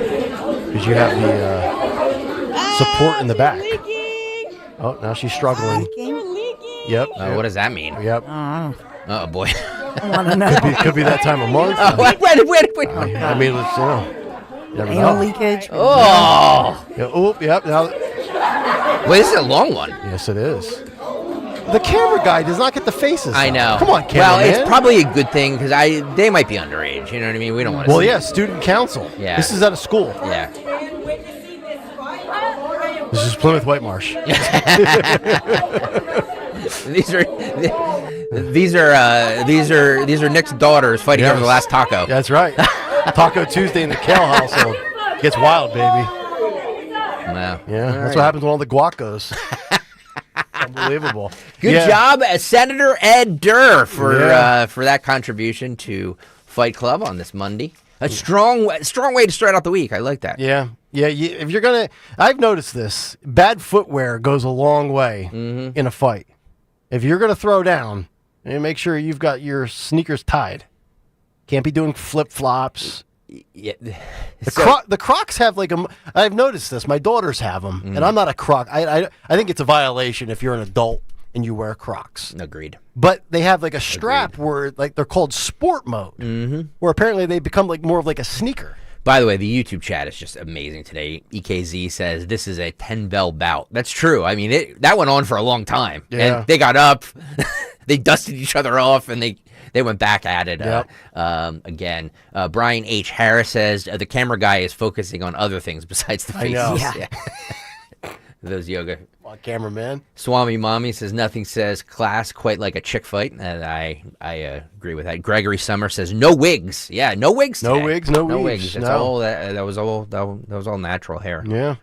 Because you have the support in the back. Oh, now she's struggling. Yep. What does that mean? Yep. Oh, boy. I want to know. Could be that time of month. Wait. I mean, let's never anal know. leakage. Oh. Yep. Now. Wait, this is a long one. Yes, it is. the camera guy does not get the faces. I know. Come on, camera Well, man. it's probably a good thing because they might be underage. You know what I mean? We don't want to. Well, yeah, student council. Yeah. This is at a school. Yeah. This is Plymouth Whitemarsh. These are Nick's daughters fighting over the last taco. That's right. Taco Tuesday in the Kayal household. Gets wild, baby. Wow. Yeah, All that's right. what happens when all the guac goes. Unbelievable. Good job, Senator Ed Durr, for that contribution to Fight Club on this Monday. A strong way to start out the week. I like that. Yeah. If you're gonna, I've noticed this. Bad footwear goes a long way in a fight. If you're gonna throw down, make sure you've got your sneakers tied. Can't be doing flip flops. Yeah. The Crocs have I've noticed this. My daughters have them, and I'm not a Croc. I think it's a violation if you're an adult and you wear Crocs. Agreed. But they have a strap where they're called sport mode, where apparently they become more of a sneaker. By the way, the YouTube chat is just amazing today. EKZ says this is a 10-bell bout. That's true. I mean, that went on for a long time. Yeah. And they got up, they dusted each other off, and they went back at it again. Brian H. Harris says the camera guy is focusing on other things besides the faces. I know. Yeah. Those yoga. Cameraman. Swami Mommy says nothing says class quite like a chick fight, and I agree with that. Gregory Summer says no wigs. Yeah, no wigs. No today. wigs. No no wigs. wigs. That's No. all. That was all natural hair. Yeah.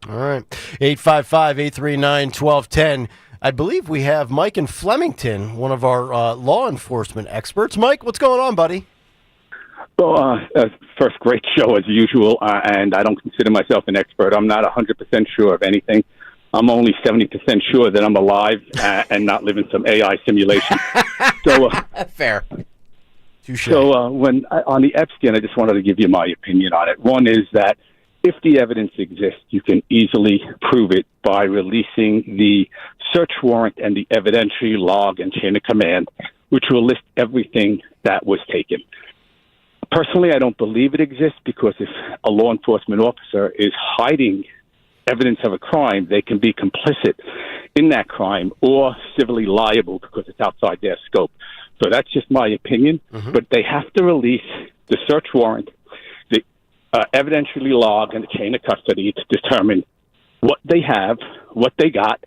All right. 855-839-1210. I believe we have Mike in Flemington, one of our law enforcement experts. Mike, what's going on, buddy? Well, first, great show as usual, and I don't consider myself an expert. I'm not 100% sure of anything. I'm only 70% sure that I'm alive and not living some AI simulation. So fair. Touché. So on the Epstein, I just wanted to give you my opinion on it. One is that if the evidence exists, you can easily prove it by releasing the search warrant and the evidentiary log and chain of command, which will list everything that was taken. Personally, I don't believe it exists because if a law enforcement officer is hiding evidence of a crime, they can be complicit in that crime or civilly liable because it's outside their scope. So that's just my opinion. But they have to release the search warrant, the evidentiary log, and the chain of custody to determine what they have, what they got,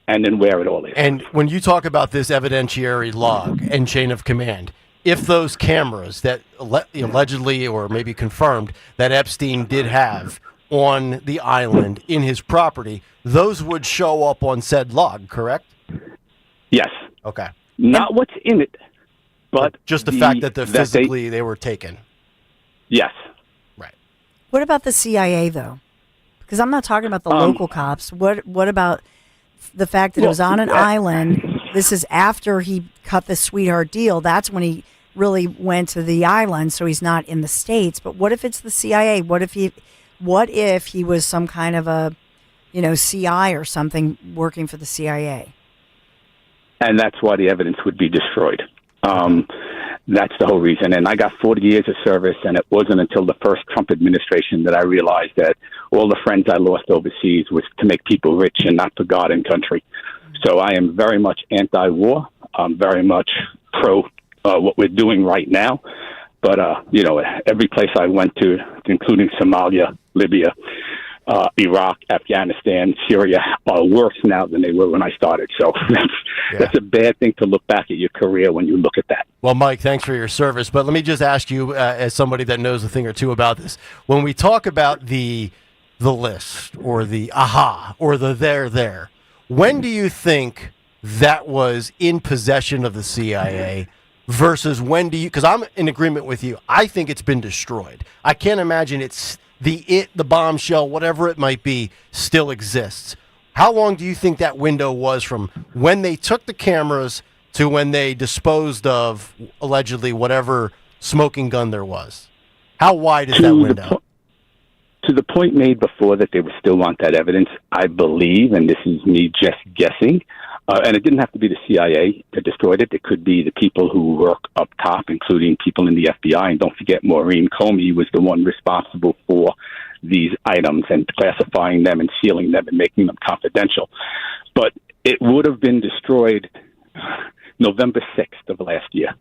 and then where it all is. And when you talk about this evidentiary log and chain of command, if those cameras that allegedly or maybe confirmed that Epstein did have on the island in his property, those would show up on said log, correct? Yes. Okay. Not what's in it, but just the fact that they were taken. Yes. Right. What about the CIA, though? Because I'm not talking about the local cops. What about the fact that it was on an island? This is after he cut the sweetheart deal. That's when he really went to the island, so he's not in the States. But what if it's the CIA? What if he was some kind of a, CI or something working for the CIA? And that's why the evidence would be destroyed. That's the whole reason. And I got 40 years of service, and it wasn't until the first Trump administration that I realized that all the friends I lost overseas was to make people rich and not for God and country. So I am very much anti-war. I'm very much pro what we're doing right now. But, every place I went to, including Somalia, Libya, Iraq, Afghanistan, Syria, are worse now than they were when I started. So that's a bad thing to look back at your career when you look at that. Well, Mike, thanks for your service. But let me just ask you, as somebody that knows a thing or two about this, when we talk about the list or the aha or the there, when do you think that was in possession of the CIA versus when do you, because I'm in agreement with you, I think it's been destroyed. I can't imagine the bombshell, whatever it might be, still exists. How long do you think that window was from when they took the cameras to when they disposed of, allegedly, whatever smoking gun there was? How wide is that window? To the point made before that they would still want that evidence, I believe, and this is me just guessing, and it didn't have to be the CIA that destroyed it. It could be the people who work up top, including people in the FBI. And don't forget, Maureen Comey was the one responsible for these items and classifying them and sealing them and making them confidential. But it would have been destroyed November 6th of last year.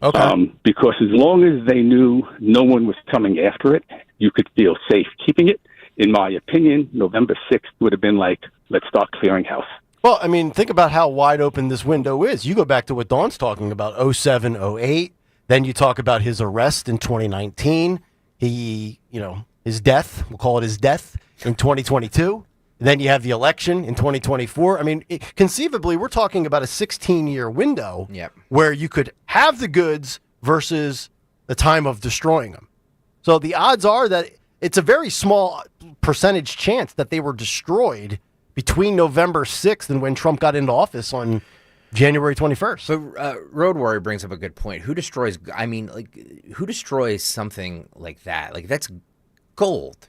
Okay. Because as long as they knew no one was coming after it, you could feel safe keeping it. In my opinion, November 6th would have been like, let's start clearing house. Well, I mean, think about how wide open this window is. You go back to what Dawn's talking about, 07, 08. Then you talk about his arrest in 2019. His death, we'll call it his death, in 2022. Then you have the election in 2024. I mean, conceivably, we're talking about a 16-year window where you could have the goods versus the time of destroying them. So the odds are that it's a very small percentage chance that they were destroyed between November 6th and when Trump got into office on January 21st. So Road Warrior brings up a good point. Who destroys something like that? Like, that's gold.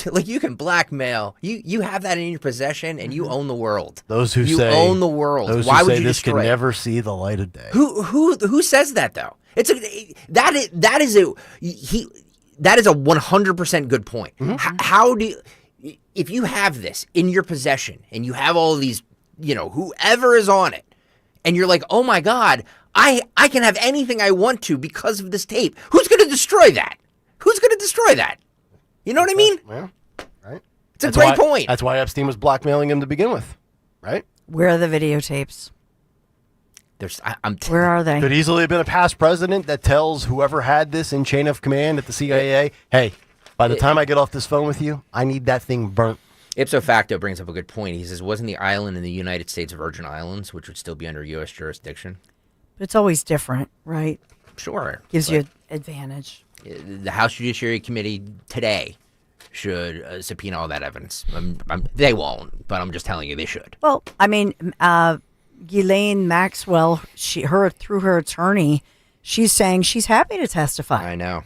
Like, you can blackmail. You have that in your possession, and you own the world. Those who you say own the world. Those Why who would say you this destroy can it? never see the light of day. Who says that though? That is a 100% good point. How do you, if you have this in your possession and you have all of these, whoever is on it, and you're like, oh my God, I can have anything I want to because of this tape. Who's going to destroy that? Who's going to destroy that? You know what I mean? Yeah, right. It's a great point. That's why Epstein was blackmailing him to begin with, right? Where are the videotapes? Where are they? Could easily have been a past president that tells whoever had this in chain of command at the CIA, hey, by the time I get off this phone with you, I need that thing burnt. Ipso facto brings up a good point. He says, wasn't the island in the United States Virgin Islands, which would still be under U.S. jurisdiction? But it's always different, right? Sure. Gives you an advantage. The House Judiciary Committee today should subpoena all that evidence. They won't, but I'm just telling you they should. Well, I mean, Ghislaine Maxwell, through her attorney, she's saying she's happy to testify. I know.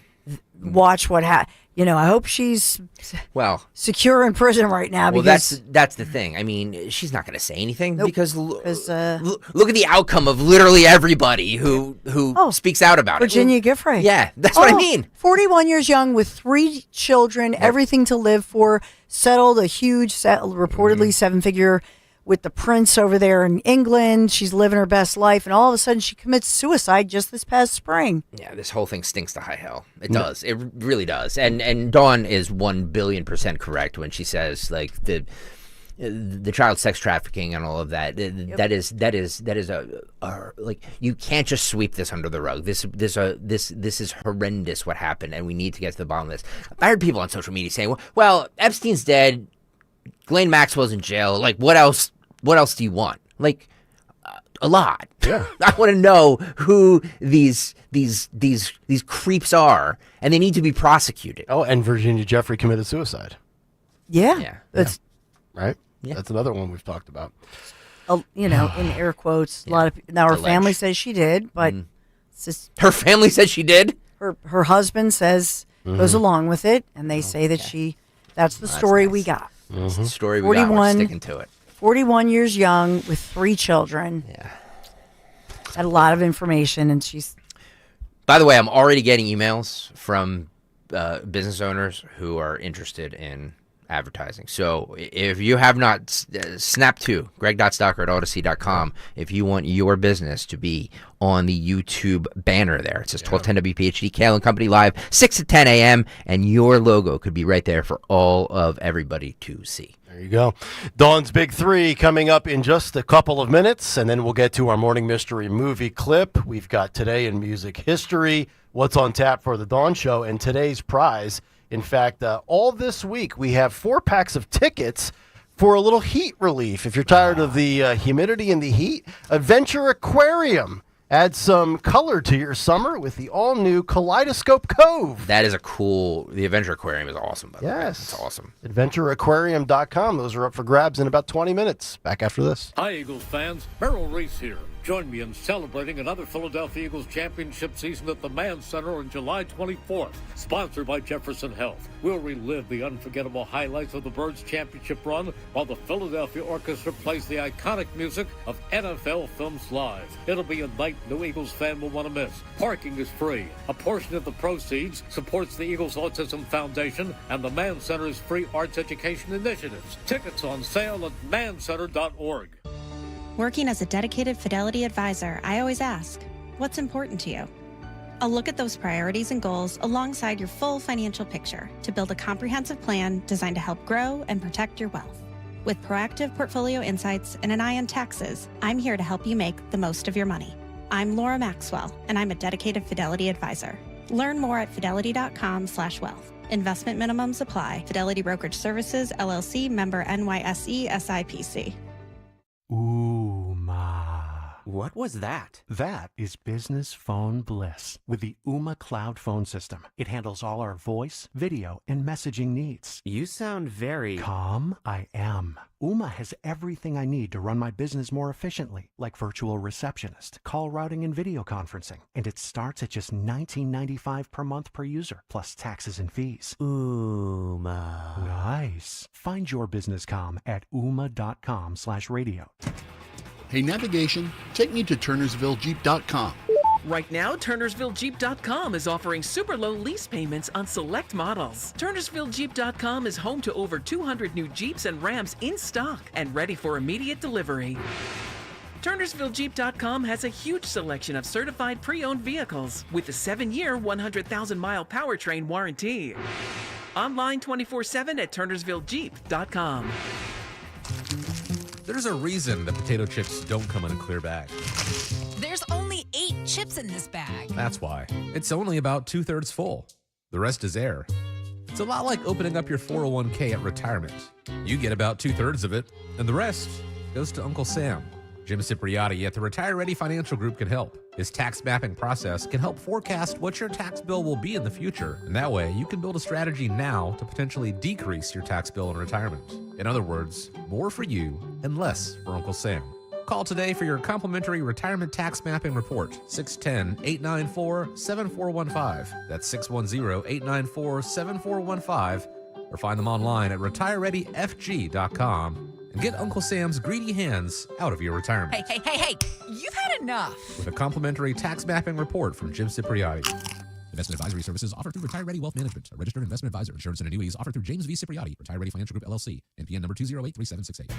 Watch what happens. I hope she's secure in prison right now. Well, because that's the thing. I mean, she's not going to say anything because look at the outcome of literally everybody who speaks out about Virginia it. Giuffre. Yeah, that's what I mean. 41 years young with 3 children, everything to live for, settled a huge, reportedly 7-figure with the prince over there in England. She's living her best life, and all of a sudden she commits suicide just this past spring. Yeah, this whole thing stinks to high hell. It does. It really does. And Dawn is 1,000,000,000% correct when she says, like, the child sex trafficking and all of that. That is like, you can't just sweep this under the rug. This is horrendous what happened, and we need to get to the bottom of this. I heard people on social media saying, well, Epstein's dead, Ghislaine Maxwell's in jail. Like, what else do you want? Like, a lot. Yeah. I want to know who these creeps are, and they need to be prosecuted. Oh, and Virginia Giuffre committed suicide. Yeah. That's right. Yeah. That's another one we've talked about. In air quotes, a lot of now her family says she did, but it's just, her family says she did. Her husband says goes along with it, and they say that that's the story we got. That's the story we got. We're sticking to it. 41 years young with 3 children. Yeah. Had a lot of information, and she's... By the way, I'm already getting emails from business owners who are interested in advertising. So if you have not, snap to greg.stocker@odyssey.com if you want your business to be on the YouTube banner there. It says 1210 WPHT, Kayal and Company Live, 6 to 10 a.m., and your logo could be right there for all of everybody to see. There you go. Dawn's Big 3 coming up in just a couple of minutes, and then we'll get to our morning mystery movie clip. We've got Today in Music History, what's on tap for the Dawn Show, and today's prize. In fact, all this week we have 4 packs of tickets for a little heat relief. If you're tired of the humidity and the heat, Adventure Aquarium. Add some color to your summer with the all-new Kaleidoscope Cove. That is the Adventure Aquarium is awesome, by the way. Yes. It's awesome. AdventureAquarium.com. Those are up for grabs in about 20 minutes. Back after this. Hi, Eagles fans. Merrill Reese here. Join me in celebrating another Philadelphia Eagles championship season at the Mann Center on July 24th. Sponsored by Jefferson Health. We'll relive the unforgettable highlights of the Birds championship run while the Philadelphia Orchestra plays the iconic music of NFL Films Live. It'll be a night no Eagles fan will want to miss. Parking is free. A portion of the proceeds supports the Eagles Autism Foundation and the Mann Center's free arts education initiatives. Tickets on sale at mancenter.org. Working as a dedicated Fidelity advisor, I always ask, what's important to you? I'll look at those priorities and goals alongside your full financial picture to build a comprehensive plan designed to help grow and protect your wealth. With proactive portfolio insights and an eye on taxes, I'm here to help you make the most of your money. I'm Laura Maxwell, and I'm a dedicated Fidelity advisor. Learn more at fidelity.com/wealth. Investment minimums apply. Fidelity Brokerage Services, LLC, member NYSE, SIPC. Ooh, ma. What was that? That is business phone bliss with the Ooma Cloud phone system. It handles all our voice, video, and messaging needs. You sound very... Calm, I am. Ooma has everything I need to run my business more efficiently, like virtual receptionist, call routing, and video conferencing. And it starts at just $19.95 per month per user, plus taxes and fees. Ooma. Nice. Find your business calm at ooma.com/radio. Hey, navigation, take me to turnersvillejeep.com. Right now, TurnersvilleJeep.com is offering super low lease payments on select models. TurnersvilleJeep.com is home to over 200 new Jeeps and Rams in stock and ready for immediate delivery. TurnersvilleJeep.com has a huge selection of certified pre-owned vehicles with a 7-year, 100,000-mile powertrain warranty. Online 24/7 at TurnersvilleJeep.com. There's a reason the potato chips don't come in a clear bag. There's only 8 chips in this bag. That's why. It's only about 2/3 full. The rest is air. It's a lot like opening up your 401k at retirement. You get about 2/3 of it, and the rest goes to Uncle Sam. Jim Cipriotti at the Retire Ready Financial Group can help. His tax mapping process can help forecast what your tax bill will be in the future, and that way you can build a strategy now to potentially decrease your tax bill in retirement. In other words, more for you and less for Uncle Sam. Call today for your complimentary retirement tax mapping report, 610-894-7415. That's 610-894-7415, or find them online at retirereadyfg.com. And get Uncle Sam's greedy hands out of your retirement. Hey, you've had enough. With a complimentary tax mapping report from Jim Cipriotti. Investment advisory services offered through Retire Ready Wealth Management, a registered investment advisor. Insurance and annuities offered through James V. Cipriotti, Retire Ready Financial Group, LLC, NPN number 2083768.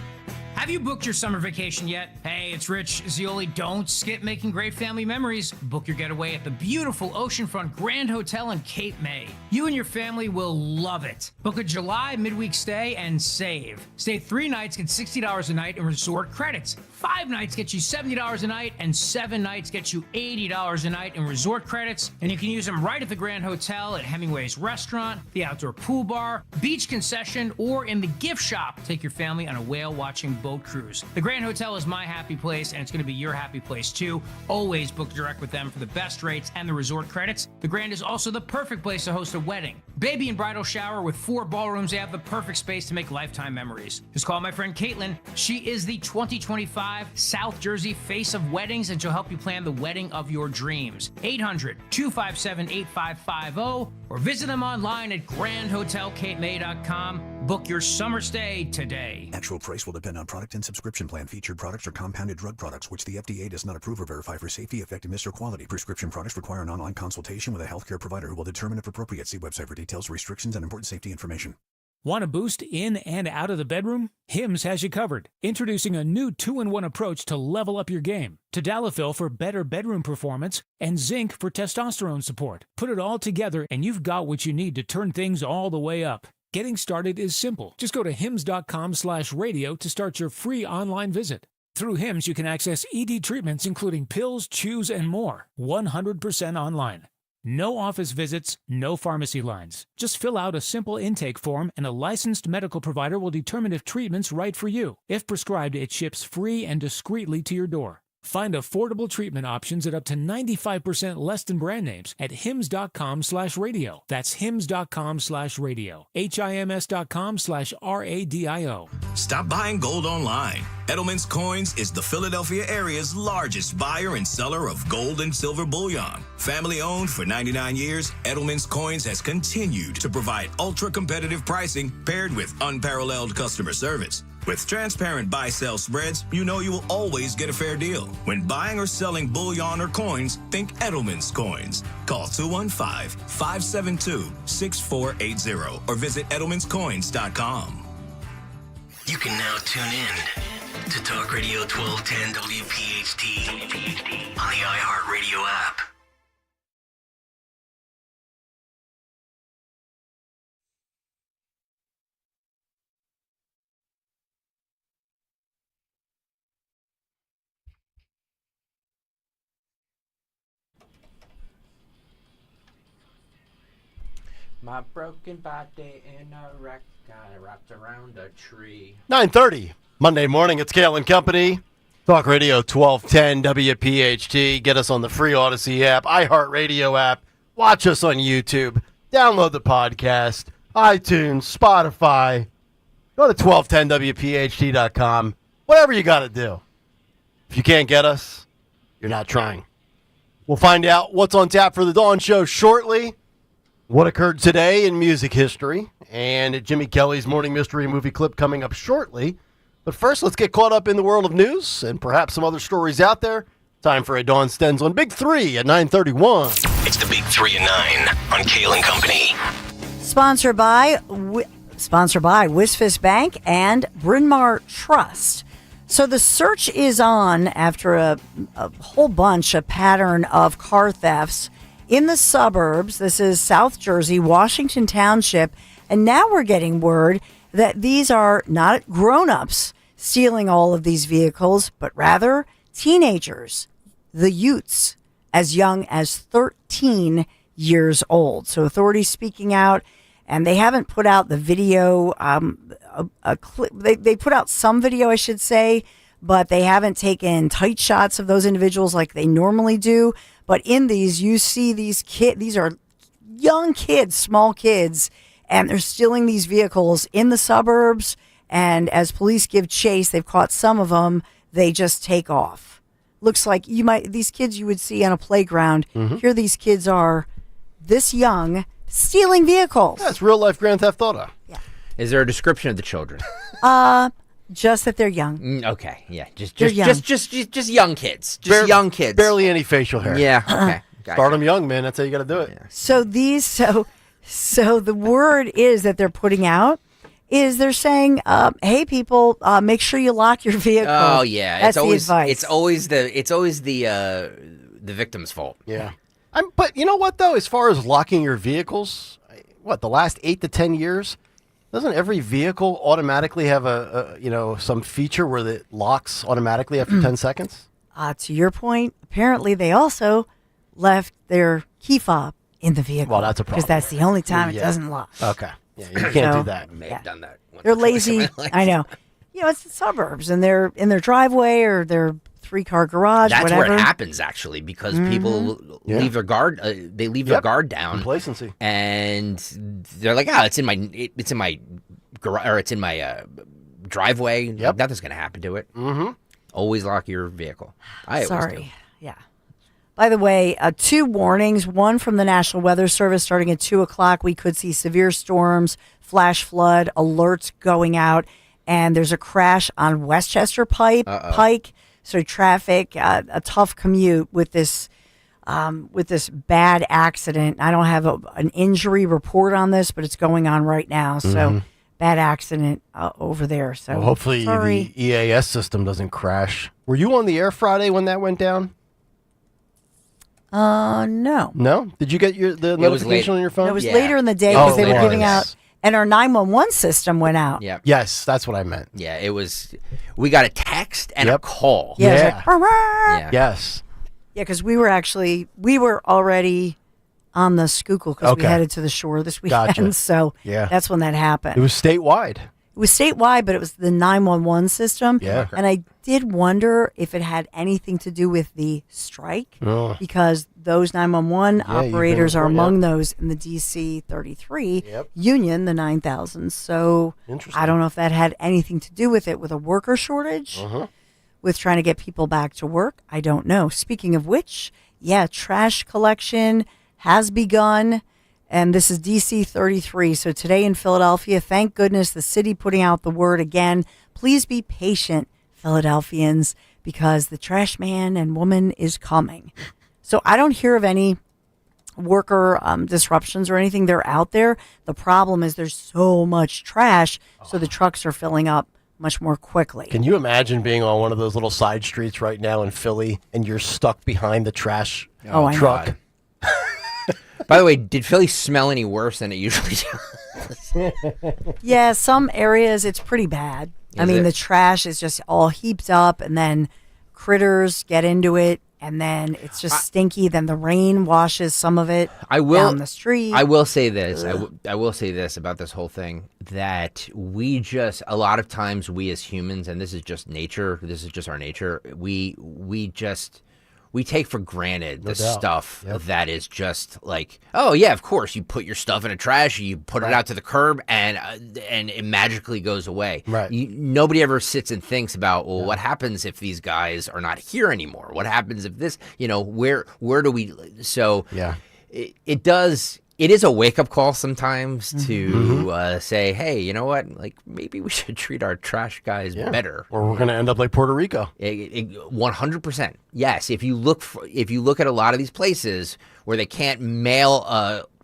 Have you booked your summer vacation yet? Hey, it's Rich Zioli. Don't skip making great family memories. Book your getaway at the beautiful oceanfront Grand Hotel in Cape May. You and your family will love it. Book a July midweek stay and save. Stay 3 nights, get $60 a night in resort credits. 5 nights get you $70 a night, and 7 nights get you $80 a night in resort credits. And you can use them right at the Grand Hotel, at Hemingway's restaurant, the outdoor pool bar, beach concession, or in the gift shop. Take your family on a whale watching boat cruise. The Grand Hotel is my happy place, and it's going to be your happy place too. Always book direct with them for the best rates and the resort credits. The Grand is also the perfect place to host a wedding, baby and bridal shower with 4 ballrooms. They have the perfect space to make lifetime memories. Just call my friend Caitlin. She is the 2025 South Jersey Face of Weddings, and she'll help you plan the wedding of your dreams. 800-257-8550, or visit them online at grandhotelcapemay.com. Book your summer stay today. Actual price will depend on product and subscription plan. Featured products are compounded drug products, which the FDA does not approve or verify for safety, effectiveness, or quality. Prescription products require an online consultation with a healthcare provider who will determine if appropriate. See website for details, restrictions, and important safety information. Want a boost in and out of the bedroom? Hims has you covered. Introducing a new 2-in-1 approach to level up your game. Tadalafil for better bedroom performance and zinc for testosterone support. Put it all together and you've got what you need to turn things all the way up. Getting started is simple. Just go to hims.com/radio to start your free online visit. Through Hims, you can access ED treatments including pills, chews, and more. 100% online. No office visits, no pharmacy lines. Just fill out a simple intake form and a licensed medical provider will determine if treatment's right for you. If prescribed, it ships free and discreetly to your door. Find affordable treatment options at up to 95% less than brand names at hims.com/radio. That's hims.com/radio. HIMS.com/RADIO. Stop buying gold online. Edelman's Coins is the Philadelphia area's largest buyer and seller of gold and silver bullion. Family owned for 99 years, Edelman's Coins has continued to provide ultra-competitive pricing paired with unparalleled customer service. With transparent buy-sell spreads, you know you will always get a fair deal. When buying or selling bullion or coins, think Edelman's Coins. Call 215-572-6480 or visit edelmanscoins.com. You can now tune in to Talk Radio 1210 WPHT on the iHeartRadio app. My broken body in a wreck, got wrapped around a tree. 9:30 Monday morning. It's Kayal and Company. Talk Radio 1210 WPHT. Get us on the free Odyssey app, iHeartRadio app. Watch us on YouTube. Download the podcast, iTunes, Spotify. Go to 1210WPHT.com. Whatever you got to do. If you can't get us, you're not trying. We'll find out what's on tap for the Dawn Show shortly. What occurred today in music history, and Jimmy Kelly's Morning Mystery Movie clip coming up shortly. But first, let's get caught up in the world of news and perhaps some other stories out there. Time for a Dawn Stens on Big 3 at 9:31. It's the Big 3 and 9 on Kayal and Company. Sponsored by Wisfis Bank and Bryn Mawr Trust. So the search is on after a whole bunch, a pattern of car thefts in the suburbs. This is South Jersey, Washington Township. And now we're getting word that these are not grown-ups stealing all of these vehicles, but rather teenagers, the youths, as young as 13 years old. So authorities speaking out, and they haven't put out the video. They put out some video, I should say, but they haven't taken tight shots of those individuals like they normally do. But in these, you see these are young kids, small kids, and they're stealing these vehicles in the suburbs. And as police give chase, they've caught some of them. They just take off. Looks like these kids you would see on a playground. Mm-hmm. Here these kids are this young stealing vehicles. That's real life Grand Theft Auto. Yeah. Is there a description of the children? Just that they're young. Okay, yeah, just young. young kids, young kids. Barely any facial hair. Yeah, okay. Gotcha. Start them young, man. That's how you got to do it. Yeah. So the word is that they're putting out is they're saying, "Hey, people, make sure you lock your vehicle." Oh yeah, that's the advice. It's always the victim's fault. Yeah, but you know what though? As far as locking your vehicles, the last 8 to 10 years. Doesn't every vehicle automatically have some feature where it locks automatically after 10 seconds? To your point, apparently they also left their key fob in the vehicle. Well, that's a problem. Because that's the only time it doesn't lock. Okay. Yeah, you can't do that. I may have done that. They're lazy. I know. It's the suburbs, and they're in their driveway or their 3-car garage, That's whatever. where it happens, actually, because people leave their guard. They leave their guard down. Complacency. And they're like, it's in my garage, or it's in my driveway. Yep. Nothing's going to happen to it. Mm-hmm. Always lock your vehicle. I always do. Yeah. By the way, 2 warnings. One from the National Weather Service starting at 2 o'clock. We could see severe storms, flash flood, alerts going out. And there's a crash on Westchester Pike. So traffic, a tough commute with this bad accident. I don't have an injury report on this, but it's going on right now. So bad accident over there. So hopefully the EAS system doesn't crash. Were you on the air Friday when that went down? No. No? Did you get the notification on your phone? It was later in the day because they were giving out. And our 911 system went out. Yeah. Yes, that's what I meant. Yeah, it was. We got a text and a call. Yeah. Yes. Yeah, because we were already on the Schuylkill because we headed to the shore this weekend. Gotcha. So that's when that happened. It was statewide. It was statewide, but it was the 911 system. Yeah. And I did wonder if it had anything to do with the strike because those 911 operators are among those in the DC 33 union, the 9,000. So I don't know if that had anything to do with it, with a worker shortage, with trying to get people back to work. I don't know. Speaking of which, trash collection has begun. And this is DC 33. So today in Philadelphia, thank goodness the city putting out the word again. Please be patient, Philadelphians, because the trash man and woman is coming. So I don't hear of any worker disruptions or anything. They're out there. The problem is there's so much trash, so the trucks are filling up much more quickly. Can you imagine being on one of those little side streets right now in Philly and you're stuck behind the trash I truck? know. By the way, did Philly smell any worse than it usually does? Yeah, some areas it's pretty bad. I mean, the trash is just all heaped up, and then critters get into it, and then it's just stinky. Then the rain washes some of it down the street. I will say this. I will say this about this whole thing, that a lot of times we as humans, and this is just nature, this is just our nature, we take for granted the stuff that is just like, oh yeah, of course, you put your stuff in a trash, you put it out to the curb, and it magically goes away. Right. Nobody ever sits and thinks about, well, what happens if these guys are not here anymore? What happens if this? Where do we? So it does. It is a wake-up call sometimes to say, hey, you know what? Like, maybe we should treat our trash guys better. Or we're going to end up like Puerto Rico. 100%. Yes, if you look at a lot of these places where they can't mail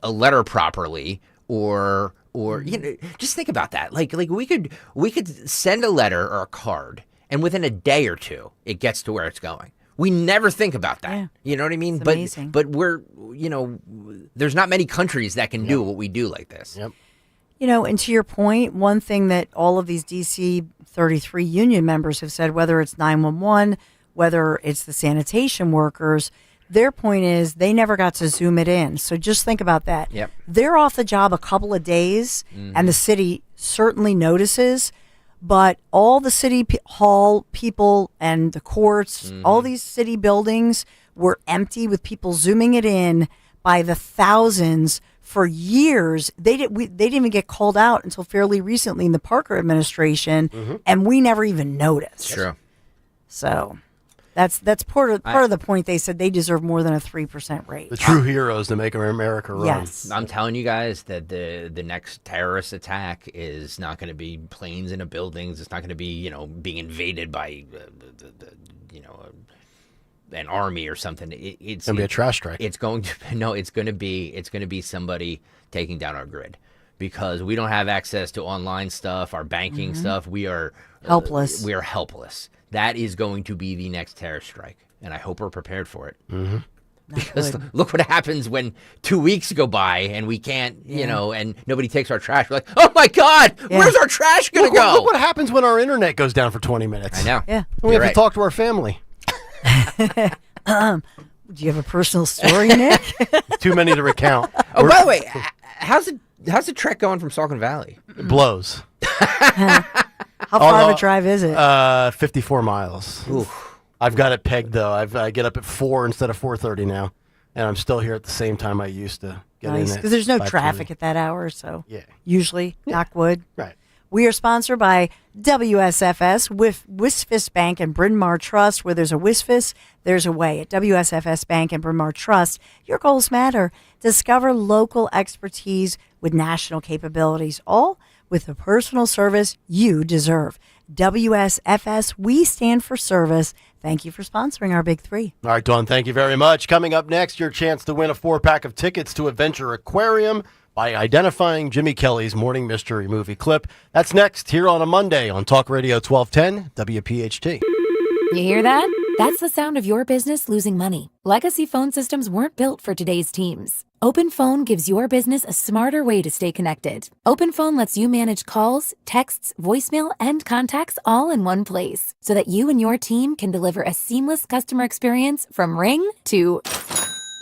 a letter properly, or just think about that. Like we could send a letter or a card, and within a day or two, it gets to where it's going. We never think about that. Yeah. You know what I mean? It's amazing. But we're, there's not many countries that can do what we do like this. Yep. And to your point, one thing that all of these DC 33 union members have said, whether it's 911, whether it's the sanitation workers, their point is they never got to zoom it in. So just think about that. Yep. They're off the job a couple of days, and the city certainly notices. But all the city hall people and the courts, all these city buildings were empty with people zooming it in by the thousands for years. They didn't even get called out until fairly recently in the Parker administration, and we never even noticed. True. So that's part of the point. They said they deserve more than a 3% rate. The true heroes to make America run. Yes. I'm telling you guys that the next terrorist attack is not going to be planes into buildings. It's not going to be, being invaded by, an army or something. It's going to be a trash strike. It's going to be somebody taking down our grid, because we don't have access to online stuff, our banking stuff. We are helpless. We are helpless. That is going to be the next terror strike, and I hope we're prepared for it. Because look what happens when 2 weeks go by and we can't, and nobody takes our trash. We're like, oh my God, where's our trash going to go? Look what happens when our internet goes down for 20 minutes. I know. Yeah. We have to talk to our family. Do you have a personal story, Nick? Too many to recount. Oh, by the way, how's the trek going from Saucon Valley? It blows. How far of a drive is it? 54 miles. Oof. I've got it pegged, though. I get up at 4 instead of 4:30 now, and I'm still here at the same time I used to get in. Because there's no traffic at that hour, so usually, knock wood. Right. We are sponsored by WSFS with Wisfis Bank and Bryn Mawr Trust. Where there's a Wisfis, there's a way. At WSFS Bank and Bryn Mawr Trust, your goals matter. Discover local expertise with national capabilities, all with the personal service you deserve. WSFS, we stand for service. Thank you for sponsoring our Big Three. All right, Dawn, thank you very much. Coming up next, your chance to win a 4-pack of tickets to Adventure Aquarium by identifying Jimmy Kelly's Morning Mystery Movie clip. That's next here on a Monday on Talk Radio 1210 WPHT. You hear that? That's the sound of your business losing money. Legacy phone systems weren't built for today's teams. OpenPhone gives your business a smarter way to stay connected. OpenPhone lets you manage calls, texts, voicemail, and contacts all in one place, so that you and your team can deliver a seamless customer experience from ring to...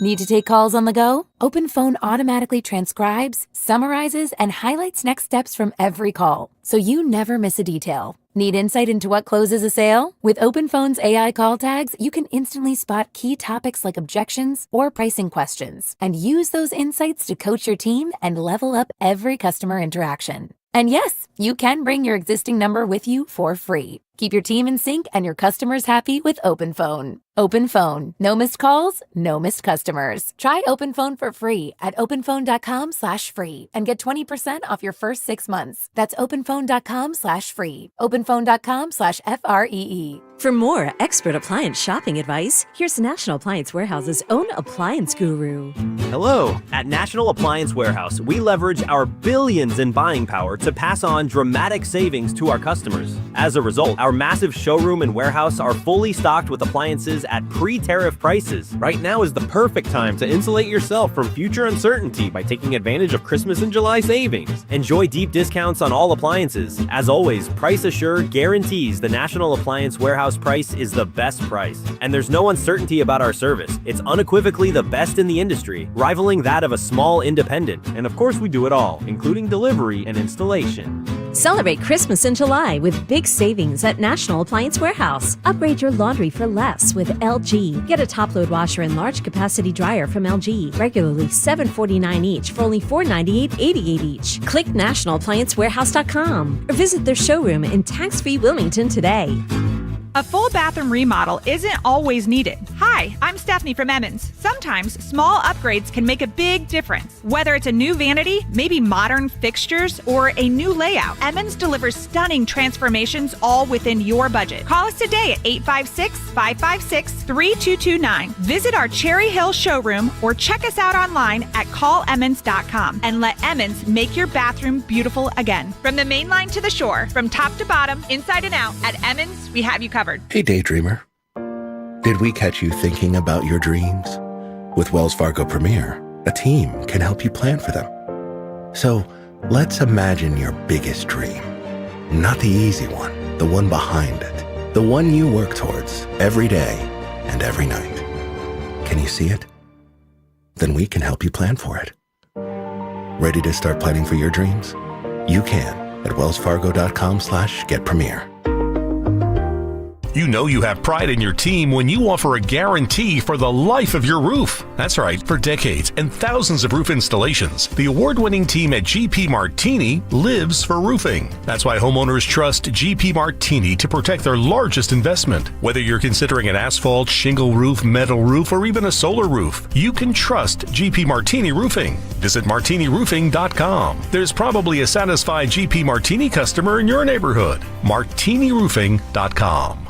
Need to take calls on the go? OpenPhone automatically transcribes, summarizes, and highlights next steps from every call, so you never miss a detail. Need insight into what closes a sale? With OpenPhone's AI call tags, you can instantly spot key topics like objections or pricing questions, and use those insights to coach your team and level up every customer interaction. And yes, you can bring your existing number with you for free. Keep your team in sync and your customers happy with OpenPhone. Open Phone. No missed calls, no missed customers. Try Open Phone for free at openphone.com/free and get 20% off your first 6 months. That's openphone.com/free. openphone.com/FREE. For more expert appliance shopping advice, here's National Appliance Warehouse's own appliance guru. Hello. At National Appliance Warehouse, we leverage our billions in buying power to pass on dramatic savings to our customers. As a result, our massive showroom and warehouse are fully stocked with appliances at pre-tariff prices. Right now is the perfect time to insulate yourself from future uncertainty by taking advantage of Christmas and July savings. Enjoy deep discounts on all appliances. As always, Price Assured guarantees the National Appliance Warehouse price is the best price. And there's no uncertainty about our service. It's unequivocally the best in the industry, rivaling that of a small independent. And of course, we do it all, including delivery and installation. Celebrate Christmas in July with big savings at National Appliance Warehouse. Upgrade your laundry for less with LG. Get a top-load washer and large capacity dryer from LG. Regularly $749 each for only $498.88 each. Click nationalappliancewarehouse.com or visit their showroom in tax-free Wilmington today. A full bathroom remodel isn't always needed. Hi, I'm Stephanie from Emmons. Sometimes small upgrades can make a big difference. Whether it's a new vanity, maybe modern fixtures, or a new layout, Emmons delivers stunning transformations all within your budget. Call us today at 856-556-3229. Visit our Cherry Hill showroom or check us out online at callemmons.com and let Emmons make your bathroom beautiful again. From the main line to the shore, from top to bottom, inside and out, at Emmons, we have you covered. Hey, daydreamer. Did we catch you thinking about your dreams? With Wells Fargo Premier, a team can help you plan for them. So let's imagine your biggest dream. Not the easy one, the one behind it. The one you work towards every day and every night. Can you see it? Then we can help you plan for it. Ready to start planning for your dreams? You can at wellsfargo.com/getpremier. You know you have pride in your team when you offer a guarantee for the life of your roof. That's right, for decades and thousands of roof installations, the award-winning team at GP Martini lives for roofing. That's why homeowners trust GP Martini to protect their largest investment. Whether you're considering an asphalt, shingle roof, metal roof, or even a solar roof, you can trust GP Martini Roofing. Visit martiniroofing.com. There's probably a satisfied GP Martini customer in your neighborhood. martiniroofing.com.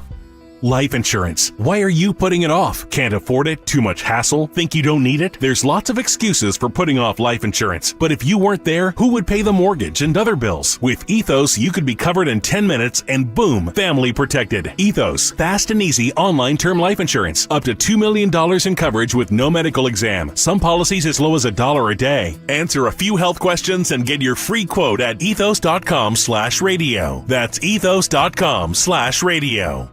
Life insurance. Why are you putting it off? Can't afford it? Too much hassle? Think you don't need it? There's lots of excuses for putting off life insurance. But if you weren't there, who would pay the mortgage and other bills? With Ethos, you could be covered in 10 minutes and boom, family protected. Ethos, fast and easy online term life insurance. Up to $2 million in coverage with no medical exam. Some policies as low as $1 a day. Answer a few health questions and get your free quote at ethos.com/radio. That's ethos.com/radio.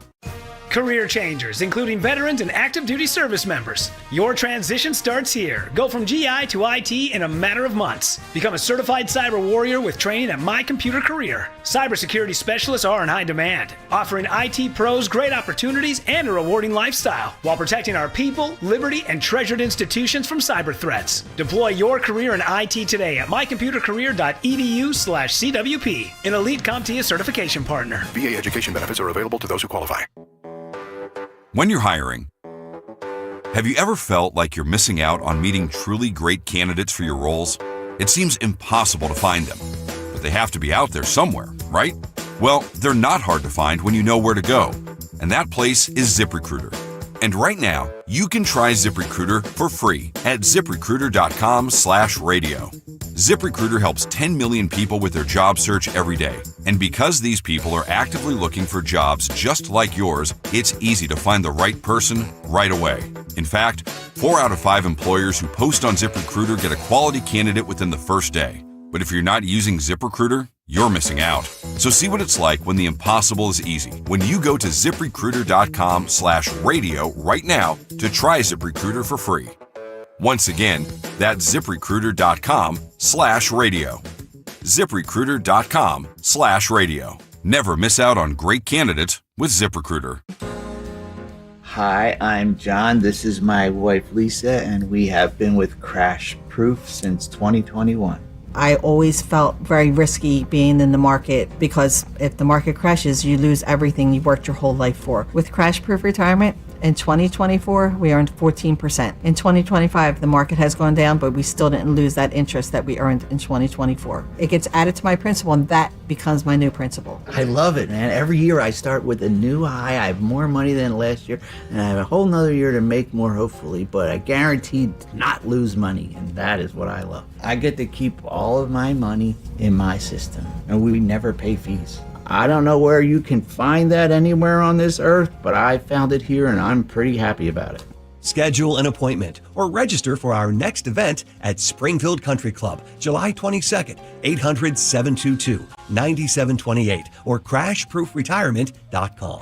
Career changers, including veterans and active duty service members. Your transition starts here. Go from GI to IT in a matter of months. Become a certified cyber warrior with training at My Computer Career. Cybersecurity specialists are in high demand, offering IT pros great opportunities and a rewarding lifestyle while protecting our people, liberty, and treasured institutions from cyber threats. Deploy your career in IT today at mycomputercareer.edu/CWP, an elite CompTIA certification partner. VA education benefits are available to those who qualify. When you're hiring, have you ever felt like you're missing out on meeting truly great candidates for your roles? It seems impossible to find them, but they have to be out there somewhere, right? Well, they're not hard to find when you know where to go, and that place is ZipRecruiter. And right now, you can try ZipRecruiter for free at ziprecruiter.com/radio. ZipRecruiter helps 10 million people with their job search every day. And because these people are actively looking for jobs just like yours, it's easy to find the right person right away. In fact, 4 out of 5 employers who post on ZipRecruiter get a quality candidate within the first day. But if you're not using ZipRecruiter, you're missing out. So see what it's like when the impossible is easy. When you go to ziprecruiter.com/radio right now to try ZipRecruiter for free. Once again, that's ziprecruiter.com/radio. ziprecruiter.com/radio. Never miss out on great candidates with ZipRecruiter. Hi, I'm John. This is my wife, Lisa, and we have been with Crash Proof since 2021. I always felt very risky being in the market because if the market crashes, you lose everything you worked your whole life for. With Crash Proof Retirement, In 2024, we earned 14%. In 2025, the market has gone down, but we still didn't lose that interest that we earned in 2024. It gets added to my principal, and that becomes my new principal. I love it, man. Every year I start with a new high. I have more money than last year, and I have a whole nother year to make more, hopefully, but I guarantee to not lose money, and that is what I love. I get to keep all of my money in my system, and we never pay fees. I don't know where you can find that anywhere on this earth, but I found it here, and I'm pretty happy about it. Schedule an appointment or register for our next event at Springfield Country Club, July 22nd, 800-722-9728 or crashproofretirement.com.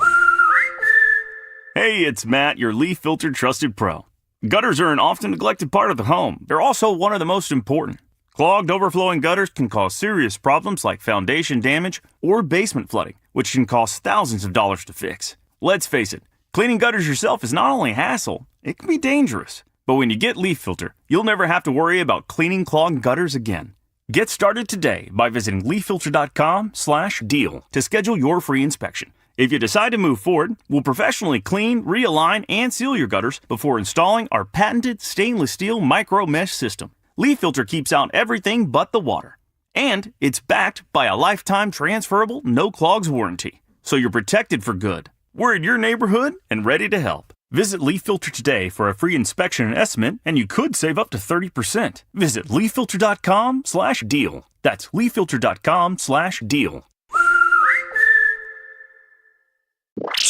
Hey, it's Matt, your leaf filter trusted pro. Gutters are an often neglected part of the home. They're also one of the most important. Clogged, overflowing gutters can cause serious problems like foundation damage or basement flooding, which can cost thousands of dollars to fix. Let's face it, cleaning gutters yourself is not only a hassle, it can be dangerous. But when you get Leaf Filter, you'll never have to worry about cleaning clogged gutters again. Get started today by visiting leaffilter.com/deal to schedule your free inspection. If you decide to move forward, we'll professionally clean, realign, and seal your gutters before installing our patented stainless steel micro mesh system. Leaf Filter keeps out everything but the water. And it's backed by a lifetime transferable no clogs warranty. So you're protected for good. We're in your neighborhood and ready to help. Visit Leaf Filter today for a free inspection and estimate, and you could save up to 30%. Visit leaffilter.com/deal. That's leaffilter.com/deal.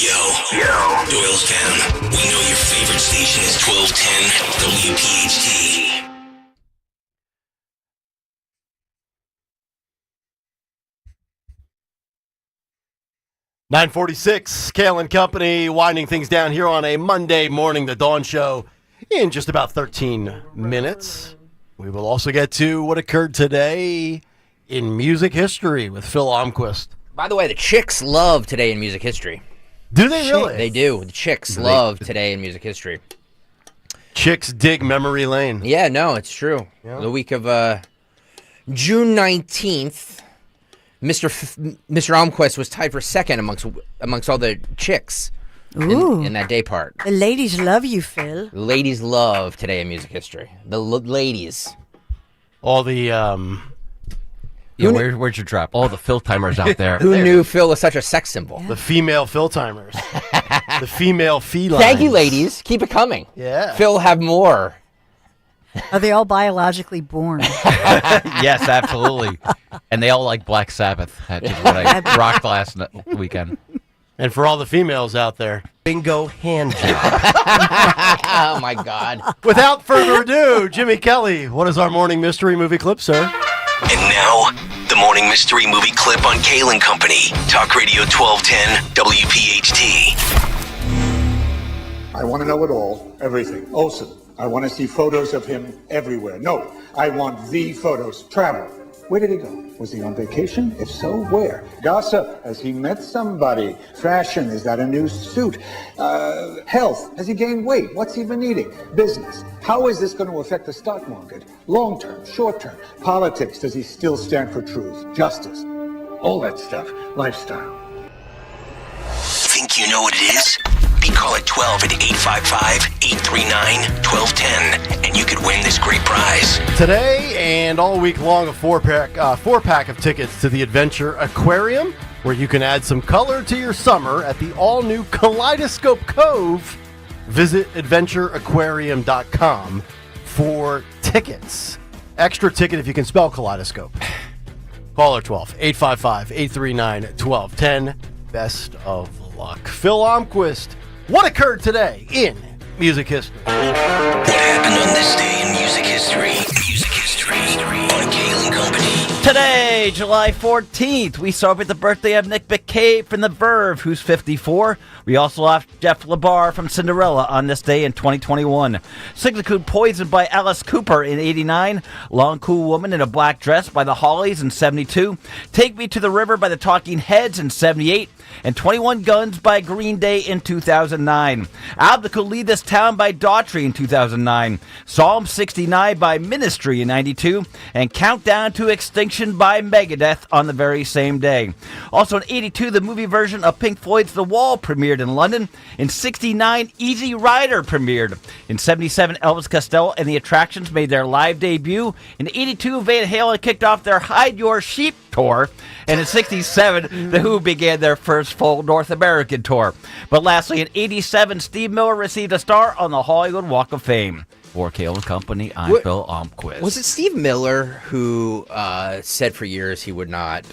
Yo, Doylestown. We know your favorite station is 1210 WPHT. .946, Kayal and Company, winding things down here on a Monday morning, the Dawn Show, in just about 13 minutes. We will also get to what occurred today in music history with Phil Almquist. By the way, the Chicks love Today in Music History. Do they really? They do. The Chicks love Today in Music History. Chicks dig memory lane. Yeah, no, it's true. Yeah. The week of June 19th, Mr. Almquist was tied for second amongst all the chicks in that day part. The ladies love you, Phil. The ladies love Today in Music History. The ladies. All the where'd you drop all the Phil timers out there? Who knew Phil was such a sex symbol? The female Phil timers. The female felines. Thank you, ladies. Keep it coming. Yeah. Phil, have more. Are they all biologically born? Yes, absolutely. And they all like Black Sabbath. That's just what I rocked last weekend. And for all the females out there, bingo hand job. Oh, my God. Without further ado, Jimmy Kelly, what is our morning mystery movie clip, sir? And now, the morning mystery movie clip on Kayal and Company. Talk Radio 1210 WPHT. I want to know it all, everything. Olsen, I want to see photos of him everywhere. No, I want the photos. Travel. Where did he go? Was he on vacation? If so, where? Gossip. Has he met somebody? Fashion. Is that a new suit? Health. Has he gained weight? What's he been eating? Business. How is this going to affect the stock market? Long term, short term. Politics. Does he still stand for truth? Justice. All that stuff. Lifestyle. Think you know what it is? Be call at 12 at 855-839-1210, and you could win this great prize. Today and all week long, a four-pack of tickets to the Adventure Aquarium, where you can add some color to your summer at the all-new Kaleidoscope Cove. Visit adventureaquarium.com for tickets. Extra ticket if you can spell kaleidoscope. Caller 12, 855-839-1210. Best of luck. Phil Almquist, what occurred today in music history? What happened on this day in music history? Music history on Kayal and Company. Today, July 14th, we celebrate the birthday of Nick McCabe from The Verve, who's 54. We also have Jeff LaBar from Cinderella on this day in 2021. Signature Poison by Alice Cooper in 89. Long Cool Woman in a Black Dress by the Hollies in 72. Take Me to the River by the Talking Heads in 78. And 21 Guns by Green Day in 2009. Album Could Lead This Town by Daughtry in 2009. Psalm 69 by Ministry in 92. And Countdown to Extinction Extinction by Megadeth on the very same day. Also in 82, the movie version of Pink Floyd's The Wall premiered in London. In 69, Easy Rider premiered. In 77, Elvis Costello and the Attractions made their live debut. In 82, Van Halen kicked off their Hide Your Sheep tour. And in 67, The Who began their first full North American tour. But lastly, in 87, Steve Miller received a star on the Hollywood Walk of Fame. For Kayal Company, I'm Phil Almquist. Was it Steve Miller who said for years he would not,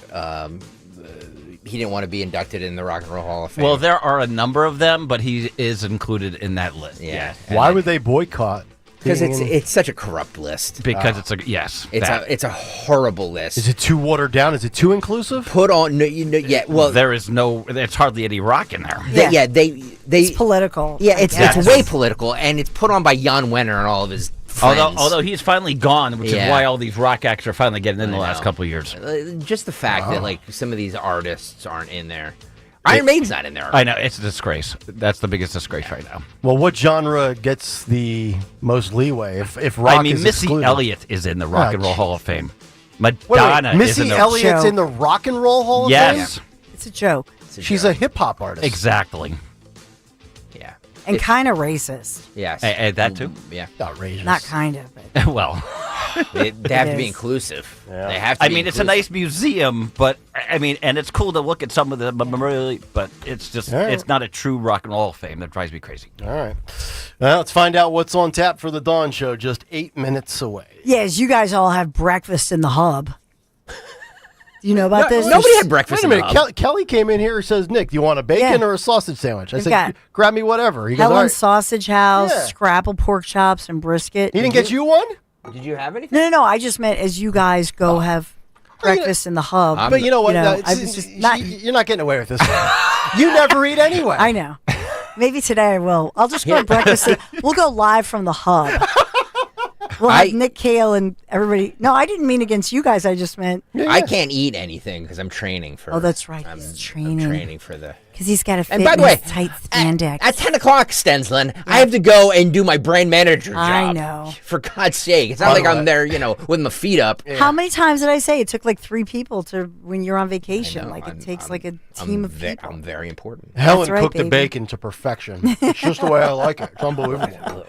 he didn't want to be inducted in the Rock and Roll Hall of Fame? Well, there are a number of them, but he is included in that list. Yeah. Why would they boycott? Because it's such a corrupt list. Because it's a horrible list. Is it too watered down? Is it too inclusive? Put on well there is no. There's hardly any rock in there. It's political. Yeah, it's way political, and it's put on by Jan Wenner and all of his friends. Although he's finally gone, which is why all these rock acts are finally getting in the last couple of years. Just the fact that like some of these artists aren't in there. Iron Maiden's not in there. I know, it's a disgrace. That's the biggest disgrace right now. Well, what genre gets the most leeway? If rock is Missy excluded? Elliott is in the Rock and Roll Hall of Fame. Madonna Wait, Missy is in the Elliott's in the Rock and Roll Hall of Fame? Yes. It's a joke. She's a hip hop artist. Exactly. Yeah. And kind of racist. Yes. And that too? Yeah. Outrageous. Not kind of, but well. They have to be is. inclusive. Yeah. They have to be it's a nice museum, but and it's cool to look at some of the memorabilia, but it's just it's not a true Rock and Roll Hall of Fame. That drives me crazy. All right. Well, let's find out what's on tap for the Dawn Show. Just 8 minutes away. yes, you guys all have breakfast in the hub. Do you know about this? Nobody had breakfast Wait a in the minute. hub. Kelly came in here and says, Nick, do you want a bacon or a sausage sandwich? I We've said, got grab me whatever. He goes, all Helen's right. Sausage House, Yeah. scrapple pork chops, and brisket. He didn't get you one? Did you have anything? No. I just meant as you guys go have breakfast in the hub. But you know what? I It's was just not. you're not getting away with this one. You never eat anyway. I know. Maybe today I will. I'll just go to breakfast. We'll go live from the hub. We'll have Nick, Kayal, and everybody. No, I didn't mean against you guys. I just meant I can't eat anything because I'm training for. Oh, that's right. He's training. I'm training for the. Because he's got to fit And by in the way, his tight spandex. At 10 o'clock, Stensland, I have to go and do my brand manager job. I know. For God's sake. It's not like I'm there, with my feet up. How many times did I say it took like 3 people to when you're on vacation? Like it takes like a team of people. I'm very important. Helen That's right, cooked the baby. bacon to perfection. It's just the way I like it. It's unbelievable.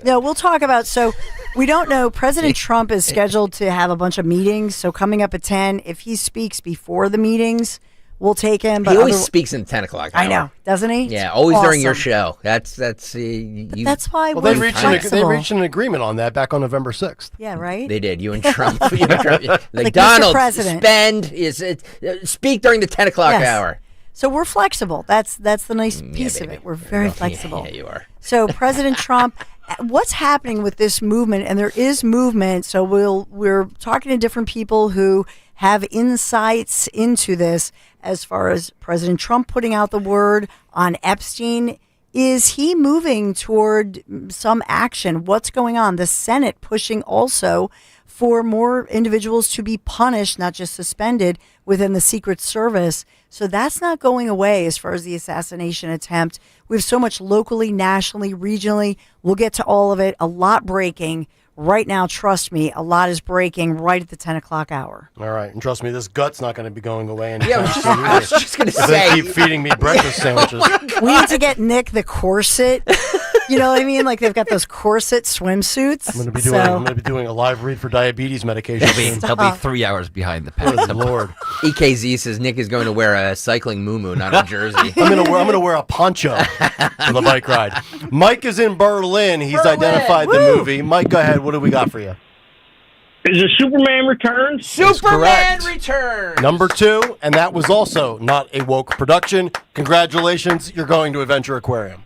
No, we'll talk about. So we don't know. President Trump is scheduled to have a bunch of meetings. So coming up at 10, if he speaks before the meetings, we'll take him. But He always speaks in the 10 o'clock hour. I know, doesn't he? Yeah, always during your Awesome. show. That's That's why Well, we're they flexible. reached an agreement on that back on November 6th. Yeah, right. They did. You and Trump. You and Trump. Like, Like, Mr. Donald, President. speak during the 10 o'clock Yes. hour. So we're flexible. That's the nice piece of baby. it. We're very flexible. Yeah, you are. So President Trump, what's happening with this movement? And there is movement. So we're talking to different people who have insights into this as far as President Trump putting out the word on Epstein. Is he moving toward some action? What's going on? The Senate pushing also for more individuals to be punished, not just suspended, within the Secret Service. So that's not going away as far as the assassination attempt. We have so much locally, nationally, regionally. We'll get to all of it. A lot breaking right now. Trust me, a lot is breaking right at the 10 o'clock hour. All right, and trust me, this gut's not going to be going away anytime Yeah, soon. I was just gonna If they say. keep feeding me breakfast sandwiches. We need to get Nick the corset. You know what I mean? Like they've got those corset swimsuits. I'm going to be doing a live read for diabetes medication. They'll be 3 hours behind the pen. Good Lord. EKZ says Nick is going to wear a cycling muumuu, not a jersey. I'm gonna wear a poncho for the bike ride. Mike is in Berlin. He's identified the movie. Mike, go ahead. What do we got for you? Is it Superman Returns? Superman Returns. Number 2, and that was also not a woke production. Congratulations, you're going to Adventure Aquarium.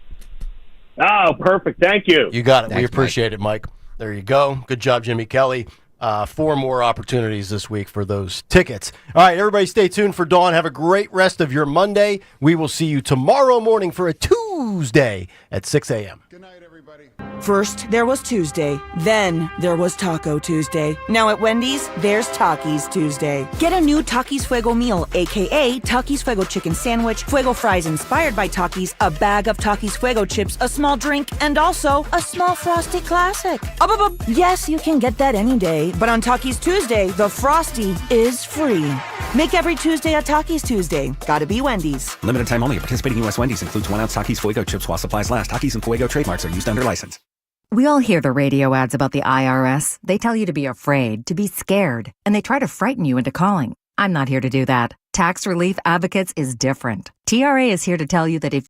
Oh, perfect. Thank you. You got it. Thanks, we appreciate it, Mike. There you go. Good job, Jimmy Kelly. 4 more opportunities this week for those tickets. All right, everybody stay tuned for Dawn. Have a great rest of your Monday. We will see you tomorrow morning for a Tuesday at 6 a.m. Good night, everybody. First, there was Tuesday. Then, there was Taco Tuesday. Now at Wendy's, there's Takis Tuesday. Get a new Takis Fuego meal, a.k.a. Takis Fuego chicken sandwich, Fuego fries inspired by Takis, a bag of Takis Fuego chips, a small drink, and also a small Frosty Classic. Yes, you can get that any day, but on Takis Tuesday, the Frosty is free. Make every Tuesday a Takis Tuesday. Gotta be Wendy's. Limited time only. Participating U.S. Wendy's includes 1 ounce Takis Fuego chips while supplies last. Takis and Fuego trademarks are used under license. We all hear the radio ads about the IRS. They tell you to be afraid, to be scared, and they try to frighten you into calling. I'm not here to do that. Tax Relief Advocates is different. TRA is here to tell you that if